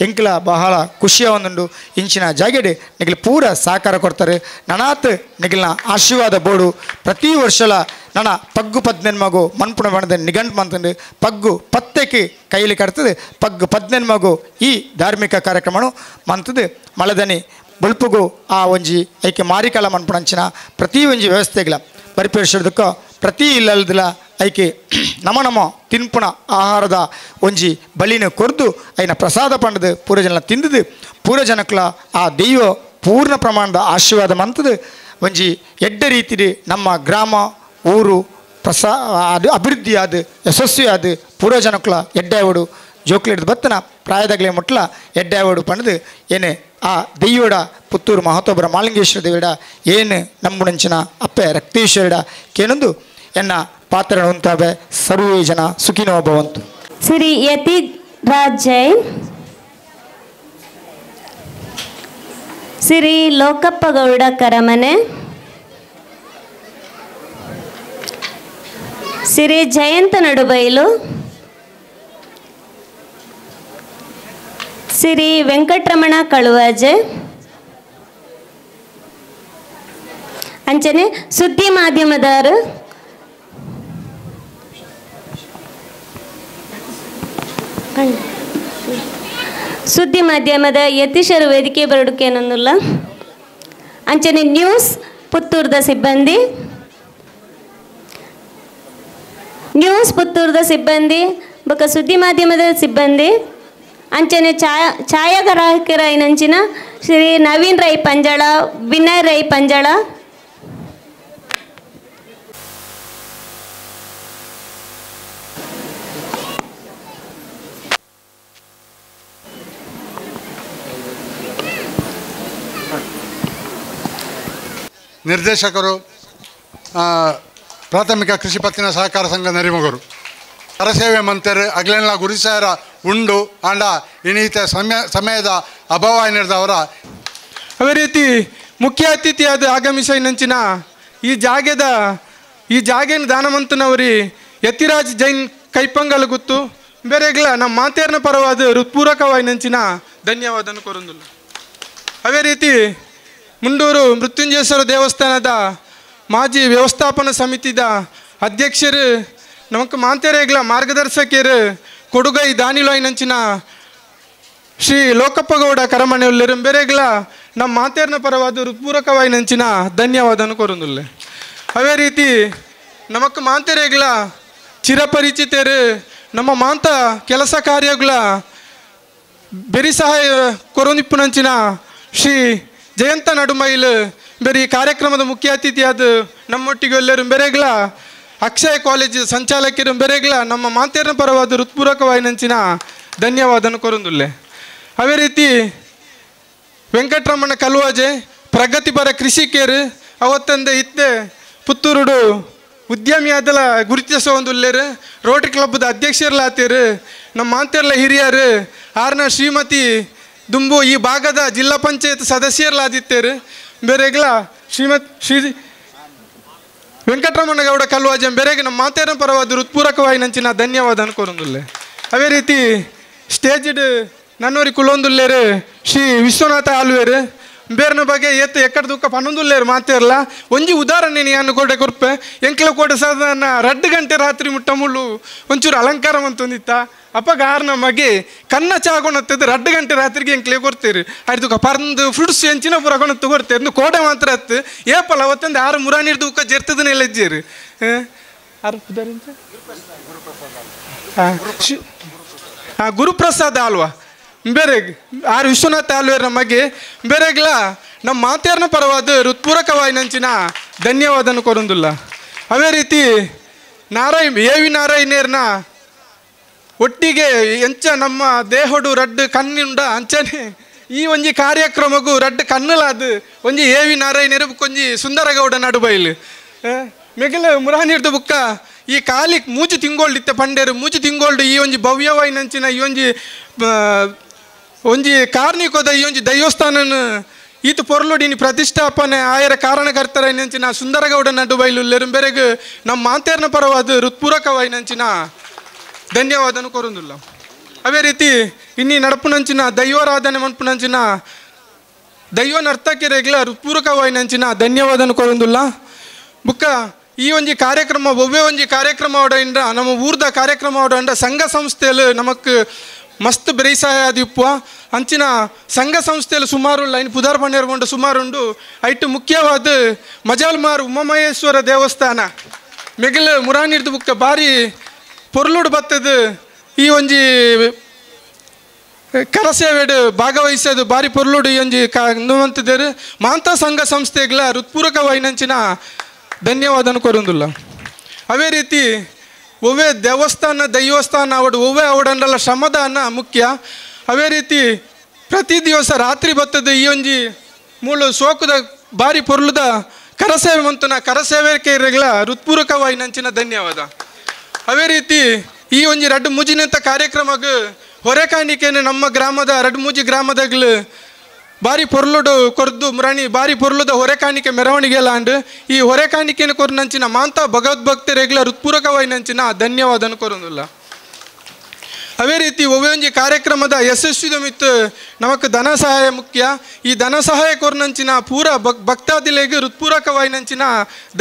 ಎಂಕ್ಲ ಬಹಳ ಖುಷಿಯ ಒಂದುಂಡು ಇಂಚಿನ ಜಾಗೆಡೆ ನಿಗಲು ಪೂರ ಸಹಕಾರ ಕೊಡ್ತಾರೆ ನನಾತ್ ನಿಗಲ್ನ ಆಶೀರ್ವಾದ ಬೋಡು ಪ್ರತಿ ವರ್ಷಲ ನನ್ನ ಪಗ್ಗು 14 ಮಗು ಮನ್ಪುಣ ಬಣದ ನಿಗಂಟ್ ಮಂತಂಡು ಪಗ್ಗು ಪತ್ತೆಕ್ಕೆ ಕೈಲಿ ಕಟ್ತದೆ ಪಗ್ಗು 14 ಮಗು ಈ ಧಾರ್ಮಿಕ ಕಾರ್ಯಕ್ರಮನು ಮಂತದು ಮಳದನಿ ಬುಲ್ಪುಗು ಆ ಒಂಜಿ ಐಕೆ ಮಾರಿಕಾಲ ಮನ್ಪುಣಂಚಿನ ಪ್ರತಿ ಒಂಜಿ ವ್ಯವಸ್ಥೆಗಳ ಪರಿಪೇರಿಸೋದಕ್ಕ ಪ್ರತಿ ಇಲ್ಲಲ್ದಿಲ್ಲ ಐಕೆ ನಮ ತಿನ್ಪುಣ ಆಹಾರದ ಒಂಜಿ ಬಲಿನ ಕೊರ್ದು ಐನ ಪ್ರಸಾದ ಪಂಡದು ಪೂರಜನ ತಿಂದದು ಪೂರಜನಕ್ಲ ಆ ದೈವ ಪೂರ್ಣ ಪ್ರಮಾಣದ ಆಶೀರ್ವಾದ ಮಂತದು ಒಂಜಿ ಎಡ್ಡ ರೀತಿ ನಮ್ಮ ಗ್ರಾಮ ಊರು ಅದು ಅಭಿವೃದ್ಧಿ ಆದ ಯಶಸ್ವಿ ಆದ ಪೂರಜನಕ್ಲ ಎಡ್ಡಾವಡು ಜೋಕ್ಲಿಡ್ದು ಬತ್ತನ ಪ್ರಾಯದಾಗಲೇ ಮುಟ್ಲ ಎಡ್ಡಾವಡು ಪಂಡದು ಏನೇ ಆ ದೈವಡ ಪುತ್ತೂರು ಮಹತೋಬರ ಮಾಲಿಂಗೇಶ್ವರ ದೇವಡ ಏನು ನಮ್ಮುಣಂಚಿನ ಅಪ್ಪೆ ರಕ್ತೇಶ್ವರಡ ಕೇನೊಂದು ಎನ್ನ ಪಾತ್ರ ಉಂತಾವೆ ಸರ್ವೇ ಜನ ಸುಖಿನೋ ಭವಂತು. ಶ್ರೀ ಯತಿರಾಜ್ ಜೈನ್, ಶ್ರೀ ಲೋಕಪ್ಪ ಗೌಡ ಕರಮನೆ, ಶ್ರೀ ಜಯಂತ ನಡುಬೈಲು, ಶ್ರೀ ವೆಂಕಟರಮಣ ಕಳುವಾಜೆ, ಅಂಚನೆ ಸುದ್ದಿ ಮಾಧ್ಯಮದವರು ಸುದ್ದಿ ಮಾಧ್ಯಮದ ಯತೀಶರು ವೇದಿಕೆ ಬರಡುಕೇನೊಂದಿಲ್ಲ ಅಂಚನೆ ನ್ಯೂಸ್ ಪುತ್ತೂರದ ಸಿಬ್ಬಂದಿ ಬೊಕ್ಕ ಸುದ್ದಿ ಮಾಧ್ಯಮದ ಸಿಬ್ಬಂದಿ ಅಂಚನೆ ಛಾಯಾಗ್ರಾಹಕರ ಐನಂಚಿನ ಶ್ರೀ ನವೀನ್ ರೈ ಪಂಜಳ ವಿನಯ್ ರೈ ಪಂಜಳ ನಿರ್ದೇಶಕರು ಪ್ರಾಥಮಿಕ ಕೃಷಿ ಪತ್ತಿನ ಸಹಕಾರ ಸಂಘ ನರಿಮಗರು ಕರಸೇವೆ ಮಂತರು ಅಗ್ಲೆಲ್ಲ ಗುರಿಸಾರ ಉಂಡು ಆಂಡ ಇನ್ನಿತ ಸಮಯದ ಅಭಾವ ಏನಿರ್ದವರ ಅದೇ ರೀತಿ ಮುಖ್ಯ ಅತಿಥಿಯಾದ ಆಗಮಿಸಿನಂಚಿನ ಈ ಜಾಗೆನ ದಾನವಂತನವರಿ ಯತಿರಾಜ್ ಜೈನ್ ಕೈಪಂಗಲ್ ಗುತ್ತು ಬೇರೆಗ್ಲ ನಮ್ಮ ಮಾತೇರ್ನ ಪರವಾದ ಹೃತ್ಪೂರ್ವಕವಾಯಿನಂಚಿನ ಧನ್ಯವಾದನ ಕೊರೊಂದುಲ್ಲ. ಅದೇ ರೀತಿ ಮುಂಡೂರು ಮೃತ್ಯುಂಜಯೇಶ್ವರ ದೇವಸ್ಥಾನದ ಮಾಜಿ ವ್ಯವಸ್ಥಾಪನಾ ಸಮಿತಿದ ಅಧ್ಯಕ್ಷರು ನಮಕ್ ಮಾಂತೇರೆಗ್ಲ ಮಾರ್ಗದರ್ಶಕರು ಕೊಡುಗೈ ದಾನಿಲಾಯಿನಂಚಿನ ಶ್ರೀ ಲೋಕಪ್ಪಗೌಡ ಕರಮಣೆ ಉಳ್ಳರು ಬೇರೆಗ್ಲ ನಮ್ಮ ಮಾತೇರ್ನ ಪರವಾದ ಹೃತ್ಪೂರ್ವಕವಾಯಿನಂಚಿನ ಧನ್ಯವಾದನ ಕೊರೊಂದುಲ್ಲೆ. ಅದೇ ರೀತಿ ನಮಕ್ ಮಾಂತೇರೆಗ್ಲ ಚಿರಪರಿಚಿತರು ನಮ್ಮ ಮಾಂತ ಕೆಲಸ ಕಾರ್ಯಗಳ ಬೆರಿ ಸಹಾಯ ಕೊರೊಂದಿಪ್ಪುನಂಚಿನ ಶ್ರೀ ಜಯಂತ ನಡುಮೈಲ್ ಬೇರೆ ಈ ಕಾರ್ಯಕ್ರಮದ ಮುಖ್ಯ ಅತಿಥಿಯಾದ ನಮ್ಮೊಟ್ಟಿಗೆ ಎಲ್ಲರೂ ಬೆರೆಗ್ಲ ಅಕ್ಷಯ ಕಾಲೇಜ್ ಸಂಚಾಲಕರು ಬೆರೆಗ್ಲ ನಮ್ಮ ಮಾತೇರ್ನ ಪರವಾದ ಹೃತ್ಪೂರ್ವಕವಾಯಿನಂಚಿನ ಧನ್ಯವಾದನ ಕೊರೊಂದುಲ್ಲೆ. ಅದೇ ರೀತಿ ವೆಂಕಟರಮಣ ಕಲ್ವಾಜೆ ಪ್ರಗತಿಪರ ಕೃಷಿಕರು ಅವತ್ತಂದೆ ಇತ್ತೆ ಪುತ್ತೂರುಡು ಉದ್ಯಮಿ ಅದಲ ಗುರುತಿಸೊಂದುಲ್ಲೇರು ರೋಟರಿ ಕ್ಲಬ್ದ ಅಧ್ಯಕ್ಷರ್ಲಾತೀರು ನಮ್ಮ ಮಾಂತೇರ್ಲ ಹಿರಿಯರು ಆರ್ನ ಶ್ರೀಮತಿ ದುಂಬು ಈ ಭಾಗದ ಜಿಲ್ಲಾ ಪಂಚಾಯತ್ ಸದಸ್ಯರ್ಲಾದಿತ್ತೇರು ಬೇರೆಗ್ಲ ಶ್ರೀ ವೆಂಕಟರಮಣ ಗೌಡ ಕಲ್ವಾಜಂ ಬೇರೆಗೆ ನಮ್ಮ ಮಾತೇರ್ನ ಪರವಾದ ಹೃತ್ಪೂರ್ವಕವಾಯಿನಂಚಿನ ಧನ್ಯವಾದ ಅನ್ಕೊರೊಂದುಲ್ಲೆ. ಅದೇ ರೀತಿ ಸ್ಟೇಜ್ಡ್ ನನ್ನೋರಿ ಕುಲೊಂದುಲ್ಲೇರು ಶ್ರೀ ವಿಶ್ವನಾಥ ಆಲ್ವೇರು ಬೇರ್ನ ಬಗ್ಗೆ ಎತ್ತು ಎಕ್ಕಡ ದುಃಖ ಪನ್ನೊಂದುಲ್ಲೇರು ಮಾತೇರ್ಲ ಒಂಜಿ ಉದಾಹರಣೆ ನೀನು ಕೊಡೆ ಕೊರ್ಪೆ ಎಂಕ್ಲ ಕೊಡೆ ಸಾಧಾರಣ 2 ಗಂಟೆ ರಾತ್ರಿ ಮುಟ್ಟ ಮುಳ್ಳು ಒಂಚೂರು ಅಲಂಕಾರ ಅಂತಂದಿತ್ತ ಅಪ್ಪಗ ಆರ್ನ ಮಗೆ ಕನ್ನ ಚಾಗೊಂಡತ್ತದ 2 ಗಂಟೆ ರಾತ್ರಿಗೆ ಎಂಕ್ಲೆ ಕೊಡ್ತೀರಿ ಆಯ್ತು ಪರ್ದು ಫ್ರೂಟ್ಸ್ ಎಂಚಿನ ಪುರ ಕೊಣತ್ತು ಕೊಡ್ತೀರಿ ಕೋಡೆ ಮಾತ್ರ ಹತ್ತು ಏಪಲ್ಲ ಅವತ್ತಂದು 6 ಮುರಾನಿರ್ ದುಃಖ ಜರ್ತದನ್ನ ಎಜ್ಜೇರಿ ಗುರುಪ್ರಸಾದ್ ಅಲ್ವಾ ಬೇರೆಗ್ ಆರು ವಿಶ್ವನಾಥ ಆಲ್ವೇರ ಮಗೆ ಬೇರೆಗ್ಲ ನಮ್ಮ ಮಾತೇರ್ನ ಪರವಾದ ಹೃತ್ಪೂರ್ವಕವಾಯಿನಂಚಿನ ಧನ್ಯವಾದನ ಕೊರೊಂದುಲ್ಲ. ಅದೇ ರೀತಿ ನಾರಾಯಣೇರ್ನ ಒಟ್ಟಿಗೆ ಎಂಚ ನಮ್ಮ ದೇಹಡು ರಡ್ಡು ಕಣ್ಣುಂಡ ಅಂಚನೆ ಈ ಒಂಜಿ ಕಾರ್ಯಕ್ರಮಗೂ ರಡ್ಡು ಕಣ್ಣಲಾದ ಒಂಜಿ ನಾರಾಯಣೇರು ಕೊಂಜಿ ಸುಂದರಗೌಡ ನಡುಬೈಲು ಮೆಗಲ ಮುರಾನಿರ್ದು ಬುಕ್ಕ ಈ ಕಾಲಿಗೆ ಮೂಜು ತಿಂಗೋಲ್ಡಿತ್ತೆ ಪಂಡೇರು ಮೂಜು ತಿಂಗೋಲ್ಡು ಈ ಒಂಜಿ ಭವ್ಯವಾಯಿನಂಚಿನ ಈ ಒಂಜಿ ಕಾರ್ಣಿಕೋದ ಈ ಒಂಜಿ ದೈವಸ್ಥಾನನ ಈತ ಪೊರ್ಲುಡಿನಿ ಪ್ರತಿಷ್ಠಾಪನೆ ಆಯರ ಕಾರಣಕರ್ತರೈನಂಚಿನ ಸುಂದರಗೌಡ ನಡುಬೈಲು ಬೆರೆಗೆ ನಮ್ಮ ಮಾತೇರ್ನ ಪರವಾದ ಹೃತ್ಪೂರ್ವಕವಾಯಿನಂಚಿನ ಧನ್ಯವಾದನು ಕೊರೊಂದುಲ್ಲ. ಅದೇ ರೀತಿ ಇನ್ನಿ ನಡಪುನಂಚಿನ ದೈವಾರಾಧನೆ ಮನ್ಪುನಂಚಿನ ದೈವ ನರ್ತಕಿರೆಗ್ಲ ಹೃತ್ಪೂರ್ವಕವಾಯಿನಂಚಿನ ಧನ್ಯವಾದನು ಕೊರೊಂದುಲ್ಲ. ಬುಕ್ಕ ಈ ಒಂಜಿ ಕಾರ್ಯಕ್ರಮ ಒವ್ವೇ ಒಂಜಿ ಕಾರ್ಯಕ್ರಮ ಅವಡೆಂಡ ನಮ್ಮ ಊರ್ದ ಕಾರ್ಯಕ್ರಮ ಅವಡೆಂಡ ಸಂಘ ಸಂಸ್ಥೆಯಲ್ಲಿ ನಮಕ್ ಮಸ್ತ್ ಬೆರೈಸಾಯ ಆದಿಪ್ಪ ಅಂಚಿನ ಸಂಘ ಸಂಸ್ಥೆಯಲ್ಲಿ ಸುಮಾರು ಲೈನ್ ಪುದಾರ್ ಪಣ್ಣೇರ್ಗೊಂಡು ಸುಮಾರುಂಡು ಐಟು ಮುಖ್ಯವಾದ ಮಜಾಲ್ಮಾರ್ ಉಮಾಮಹೇಶ್ವರ ದೇವಸ್ಥಾನ ಮೆಗಲ್ ಮುರಾನಿರ್ದು ಬುಕ್ಕ ಬಾರಿ ಪೊರ್ಲುಡು ಬತ್ತದ ಈ ಒಂಜಿ ಕರಸೇವೆಡು ಭಾಗವಹಿಸೋದು ಬಾರಿ ಪೊರ್ಲುಡು ಈ ಒಂಜಿ ನೋವಂತಿದ್ದೇರು ಮಾಂತ ಸಂಘ ಸಂಸ್ಥೆಗಳ ಹೃತ್ಪೂರ್ವಕವಾಯಿನಂಚಿನ ಧನ್ಯವಾದನ ಕೊರೊಂದುಲ್ಲ. ಅದೇ ರೀತಿ ಒವ್ವೇ ದೈವಸ್ಥಾನ ಅವಡು ಒವ್ವೇ ಅವಡಂಡಲ್ಲ ಶ್ರಮದಾನ ಮುಖ್ಯ. ಅದೇ ರೀತಿ ಪ್ರತಿ ದಿವಸ ರಾತ್ರಿ ಬತ್ತದ ಈ ಒಂಜಿ ಮೂಳು ಸೋಕುದ ಬಾರಿ ಪೊರ್ಲುದ ಕರಸೇವೆ ಮಂತನ ಕರಸೇವೆಕೆರೆಗಳ ಹೃತ್ಪೂರ್ವಕವಾಯಿನಂಚಿನ ಧನ್ಯವಾದ. ಅದೇ ರೀತಿ ಈ ಒಂಜಿ 2 ಮುಜಿನಂತ ಕಾರ್ಯಕ್ರಮಕ್ಕೆ ಹೊರೆಕಾಣಿಕೆಯನ್ನು ನಮ್ಮ ಗ್ರಾಮದ 2 ಮೂಜಿ ಗ್ರಾಮದಾಗಲು ಬಾರಿ ಪೊರ್ಲುಡು ಕೊರ್ದು ಮುರಾಣಿ ಬಾರಿ ಪೊರ್ಲುದ ಹೊರೆಕಾಣಿಕೆ ಮೆರವಣಿಗೆ ಲಾಂಡ್ ಈ ಹೊರೆಕಾಣಿಕೆಯನ್ನು ಕೊರ್ನಂಚಿನ ಮಾಂತ ಭಗವದ್ಭಕ್ತರೆಗ್ಲ ಹೃತ್ಪೂರ್ವಕವಾಯಿನಂಚಿನ ಧನ್ಯವಾದನ ಕೊರೊಂದುಲ್ಲ. ಅವೇ ರೀತಿ ಒವ್ವೊಂಜಿ ಕಾರ್ಯಕ್ರಮದ ಯಶಸ್ವಿದ ಮಿತ್ತು ನಮಕ್ ಧನ ಸಹಾಯ ಮುಖ್ಯ. ಈ ಧನ ಸಹಾಯ ಕೊರ್ನಂಚಿನ ಪೂರ ಭಕ್ತಾದಿಲೆಗೆ ಹೃತ್ಪೂರ್ವಕವಾಯಿನಂಚಿನ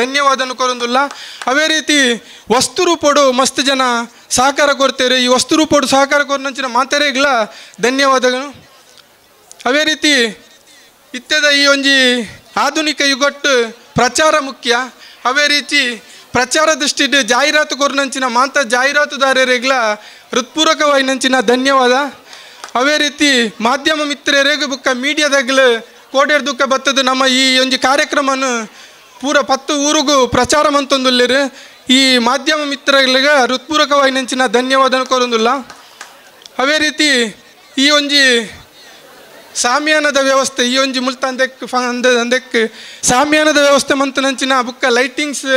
ಧನ್ಯವಾದನು ಕೊರೊಂದುಲ್ಲ. ಅವೇ ರೀತಿ ವಸ್ತು ರೂಪಡು ಮಸ್ತ್ ಜನ ಸಹಕಾರ ಕೊಡ್ತೇವೆ. ಈ ವಸ್ತು ರೂಪಡು ಸಹಕಾರ ಕೊರ್ನಂಚಿನ ಮಾತೆರೆಗ್ಲ ಧನ್ಯವಾದಗಳು. ಅವೇ ರೀತಿ ಇತ್ಯದ ಈ ಒಂಜಿ ಆಧುನಿಕ ಯುಗಟ್ಟು ಪ್ರಚಾರ ಮುಖ್ಯ. ಅವೇ ರೀತಿ ಪ್ರಚಾರ ದೃಷ್ಟಿಡ್ ಜಾಹೀರಾತು ಕೊರ್ನಂಚಿನ ಮಾತ ಜಾಹೀರಾತುದಾರರೆಗ್ಲ ಹೃತ್ಪೂರ್ವಕವಾಯಿನಂಚಿನ ಧನ್ಯವಾದ. ಅವೇ ರೀತಿ ಮಾಧ್ಯಮ ಮಿತ್ರರೆಗೂ ಬುಕ್ಕ ಮೀಡಿಯಾದಾಗಲು ಕೋಡೇರ್ ದುಃಖ ಬತ್ತದು ನಮ್ಮ ಈ ಒಂಜಿ ಕಾರ್ಯಕ್ರಮನು ಪೂರ 10 ಊರಿಗೂ ಪ್ರಚಾರ ಮಂತೊಂದುಲ್ಲೇರು. ಈ ಮಾಧ್ಯಮ ಮಿತ್ರಗಳಿಗೆ ಹೃತ್ಪೂರ್ವಕವಾಯಿನಂಚಿನ ಧನ್ಯವಾದ ಕೊರೊಂದುಲ್ಲ. ಅವೇ ರೀತಿ ಈ ಒಂಜಿ ಸಾಮ್ಯಾನದ ವ್ಯವಸ್ಥೆ ಈ ಒಂಜಿ ಮುಲ್ತ ಅಂದೆಕ್ ಸಾಮ್ಯಾನದ ವ್ಯವಸ್ಥೆ ಮಂತನಂಚಿನ ಬುಕ್ಕ ಲೈಟಿಂಗ್ಸ್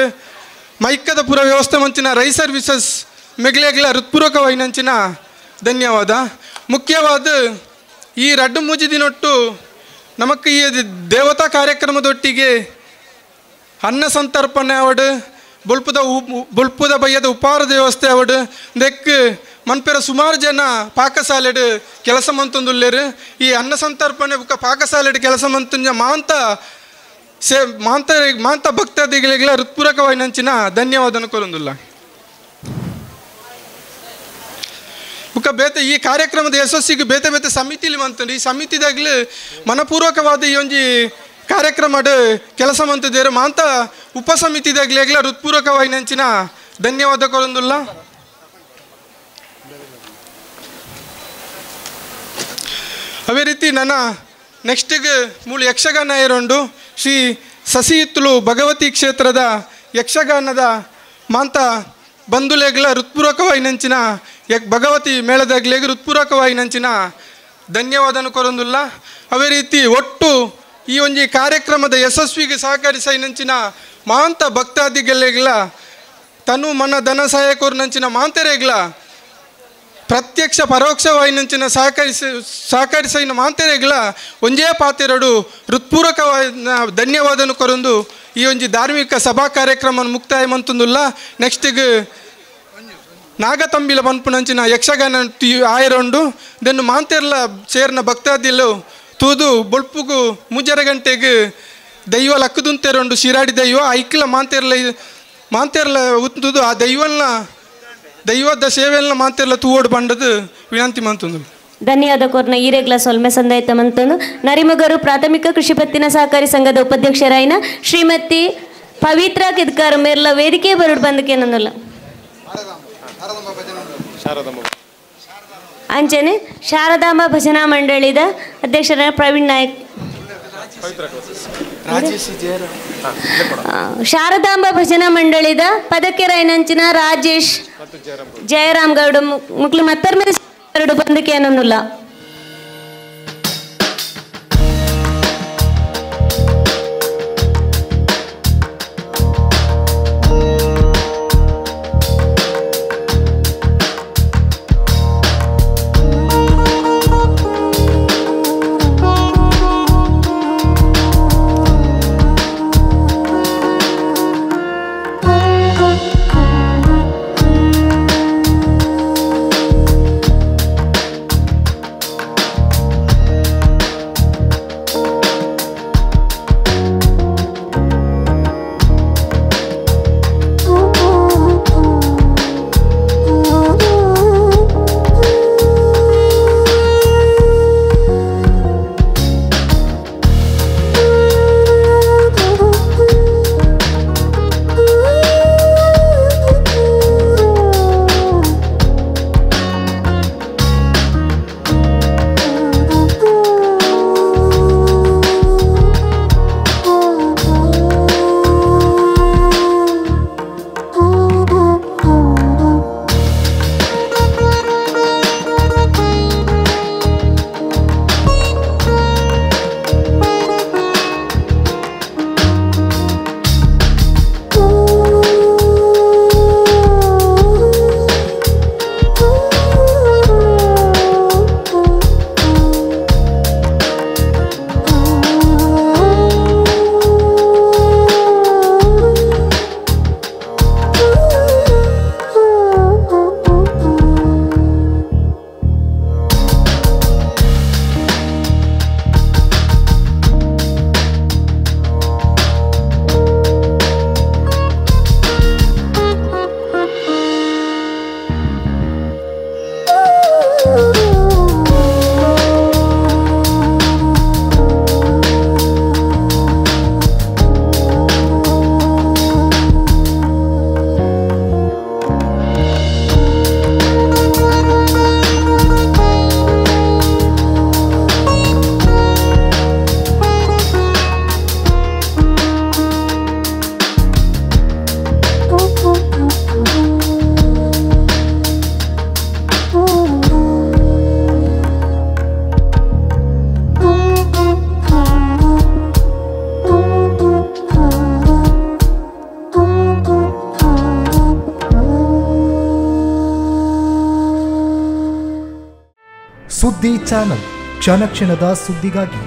ಮೈಕದ ಪೂರ ವ್ಯವಸ್ಥೆ ಮಂಚಿನ ರೈ ಸರ್ವಿಸಸ್ ಮೆಗ್ಲೆಗ್ಲ ಹೃತ್ಪೂರ್ವಕವಾಯಿನಂಚಿನ ಧನ್ಯವಾದ. ಮುಖ್ಯವಾದ ಈ ರಡ್ಡು ಮೂಜಿದಿನೊಟ್ಟು ನಮಕ್ ಈ ದೇವತಾ ಕಾರ್ಯಕ್ರಮದೊಟ್ಟಿಗೆ ಅನ್ನ ಸಂತರ್ಪಣೆ ಅವಡು ಬುಲ್ಪುದ ಬಯ್ಯದ ಉಪಹಾರ ವ್ಯವಸ್ಥೆ ಅವಡು ದೆಕ್ ಮನ್ಪೆರ ಸುಮಾರು ಜನ ಪಾಕಶಾಲೆಡ್ ಕೆಲಸ ಮಂತೊಂದುಲ್ಲೇರು. ಈ ಅನ್ನ ಸಂತರ್ಪಣೆ ಬುಕ್ಕ ಪಾಕಶಾಲೆಡ್ ಕೆಲಸ ಮಂತುಂಜ ಮಾಂತ ಭಕ್ತಾದಿಗಳಿಗೆಲ್ಲ ಹೃತ್ಪೂರ್ವಕವಾಯಿನಂಚಿನ ಧನ್ಯವಾದನ ಕೊರೊಂದುಲ್ಲ. ಬುಕ್ಕ ಬೇತೆ ಈ ಕಾರ್ಯಕ್ರಮದ ಯಶಸ್ಸಿಗೆ ಬೇತೆ ಬೇತೆ ಸಮಿತಿಲಿ ಮಂತಂಡು. ಈ ಸಮಿತಿದಾಗಲು ಮನಪೂರ್ವಕವಾದ ಈ ಒಂಜಿ ಕಾರ್ಯಕ್ರಮ ಕೆಲಸ ಮಂತಿದ್ದೇರು. ಮಾಂತ ಉಪಸಮಿತಿದಾಗಲೆಗ್ಲ ಹೃತ್ಪೂರ್ವಕವಾಯಿನಂಚಿನ ಧನ್ಯವಾದ ಕೊರೊಂದುಲ್ಲ. ಅವೇ ರೀತಿ ನನ್ನ ನೆಕ್ಸ್ಟಿಗೆ ಮೂಲ ಯಕ್ಷಗಾನ ಇರೋಂಡು ಶ್ರೀ ಸಸಿಯಿತ್ತಲು ಭಗವತಿ ಕ್ಷೇತ್ರದ ಯಕ್ಷಗಾನದ ಮಾಂತ ಬಂಧುಲೆಗ್ಲ ಹೃತ್ಪೂರ್ವಕವಾಯಿನಂಚಿನ ಭಗವತಿ ಮೇಳದಾಗ್ಲೆಗ್ ಹೃತ್ಪೂರ್ವಕವಾಯಿನಂಚಿನ ಧನ್ಯವಾದನು ಕೊರೊಂದುಲ್ಲ. ಅವೇ ರೀತಿ ಒಟ್ಟು ಈ ಒಂಜಿ ಕಾರ್ಯಕ್ರಮದ ಯಶಸ್ವಿಗೆ ಸಹಕರಿಸೈನಂಚಿನ ಮಾಂತ ಭಕ್ತಾದಿಗಳೆಗ್ಲ ತನು ಮನ ಧನ ಸಹಾಯ ಕೊರ್ನಂಚಿನ ಮಾಂತೆರೆಗ್ಲ ಪ್ರತ್ಯಕ್ಷ ಪರೋಕ್ಷವಾಯಿನಂಚಿನ ಸಹಕರಿಸೈನ ಮಾಂತೆರೆಗ್ಲ ಒಂಜೇ ಪಾತೆರಡು ಹೃತ್ಪೂರ್ವಕವಾದ ಧನ್ಯವಾದನು ಕೊರೊಂದು ಈ ಒಂಜಿ ಧಾರ್ಮಿಕ ಸಭಾ ಕಾರ್ಯಕ್ರಮ ಮುಕ್ತಾಯ ಮಂತುಂದುಲ್ಲ. ನೆಕ್ಸ್ಟಿಗೆ ನಾಗತಂಬಿಲ ಪನ್ಪುನಂಚಿನ ಯಕ್ಷಗಾನ ಆಯರೊಂಡು ದೆನ್ನು ಮಾಂತೆರ್ಲ ಸೇರ್ನ ಭಕ್ತಾದಿಲು ತೂದು ಬೊಳ್ಪುಗು 3 ಗಂಟೆಗೆ ದೈವ ಲಕ್ಕದುಂತೆರೊಂಡು ಶಿರಾಡಿ ದೈವ ಐಕ್ಲ ಮಾಂತೆರ್ಲ ಉತ್ತುದು ಆ ದೈವದ ಸೇವೆಲ್ಲ ಮಾತೆಲ್ಲ ತೂವೋಡು ಬಂಡದು ವಿನಂತಿ ಮಂತುಂದು. ಧನ್ಯವಾದ ಕೋರ್ನ ಈರೆಗ್ಲ ಸೊಲ್ಮೆ ಸಂದಾಯಿತ ಮಂತಂದು ನರಿಮಗರು ಪ್ರಾಥಮಿಕ ಕೃಷಿ ಪತ್ತಿನ ಸಹಕಾರಿ ಸಂಘದ ಉಪಾಧ್ಯಕ್ಷರಾಯಿನ ಶ್ರೀಮತಿ ಪವಿತ್ರ ಕಿದ್ಕಾರ ಮೇರ್ಲ ವೇದಿಕೆ ಬರುಡು ಬಂದಕ್ಕೆ ಏನನ್ನಲ್ಲ ಅಂಚನೆ ಶಾರದಾಂಬ ಭಜನಾ ಮಂಡಳಿದ ಅಧ್ಯಕ್ಷರಾದ ಪ್ರವೀಣ್ ನಾಯಕ್. ಶಾರದಾಂಬ ಭಜನಾ ಮಂಡಳಿದ ಪದಕೆರಾಯಿನಂಚಿನ ರಾಜೇಶ್ ಜಯರಾಮ್ ಗೌಡ ಮುಕ್ಲು ಮತ್ತರ್ ಮೇಲೆ ಬಂದಕ್ಕೆ ಏನನ್ನುಲ್ಲ. ಸುದ್ದಿ ಚಾನಲ್ ಕ್ಷಣ ಕ್ಷಣದ ಸುದ್ದಿಗಾಗಿ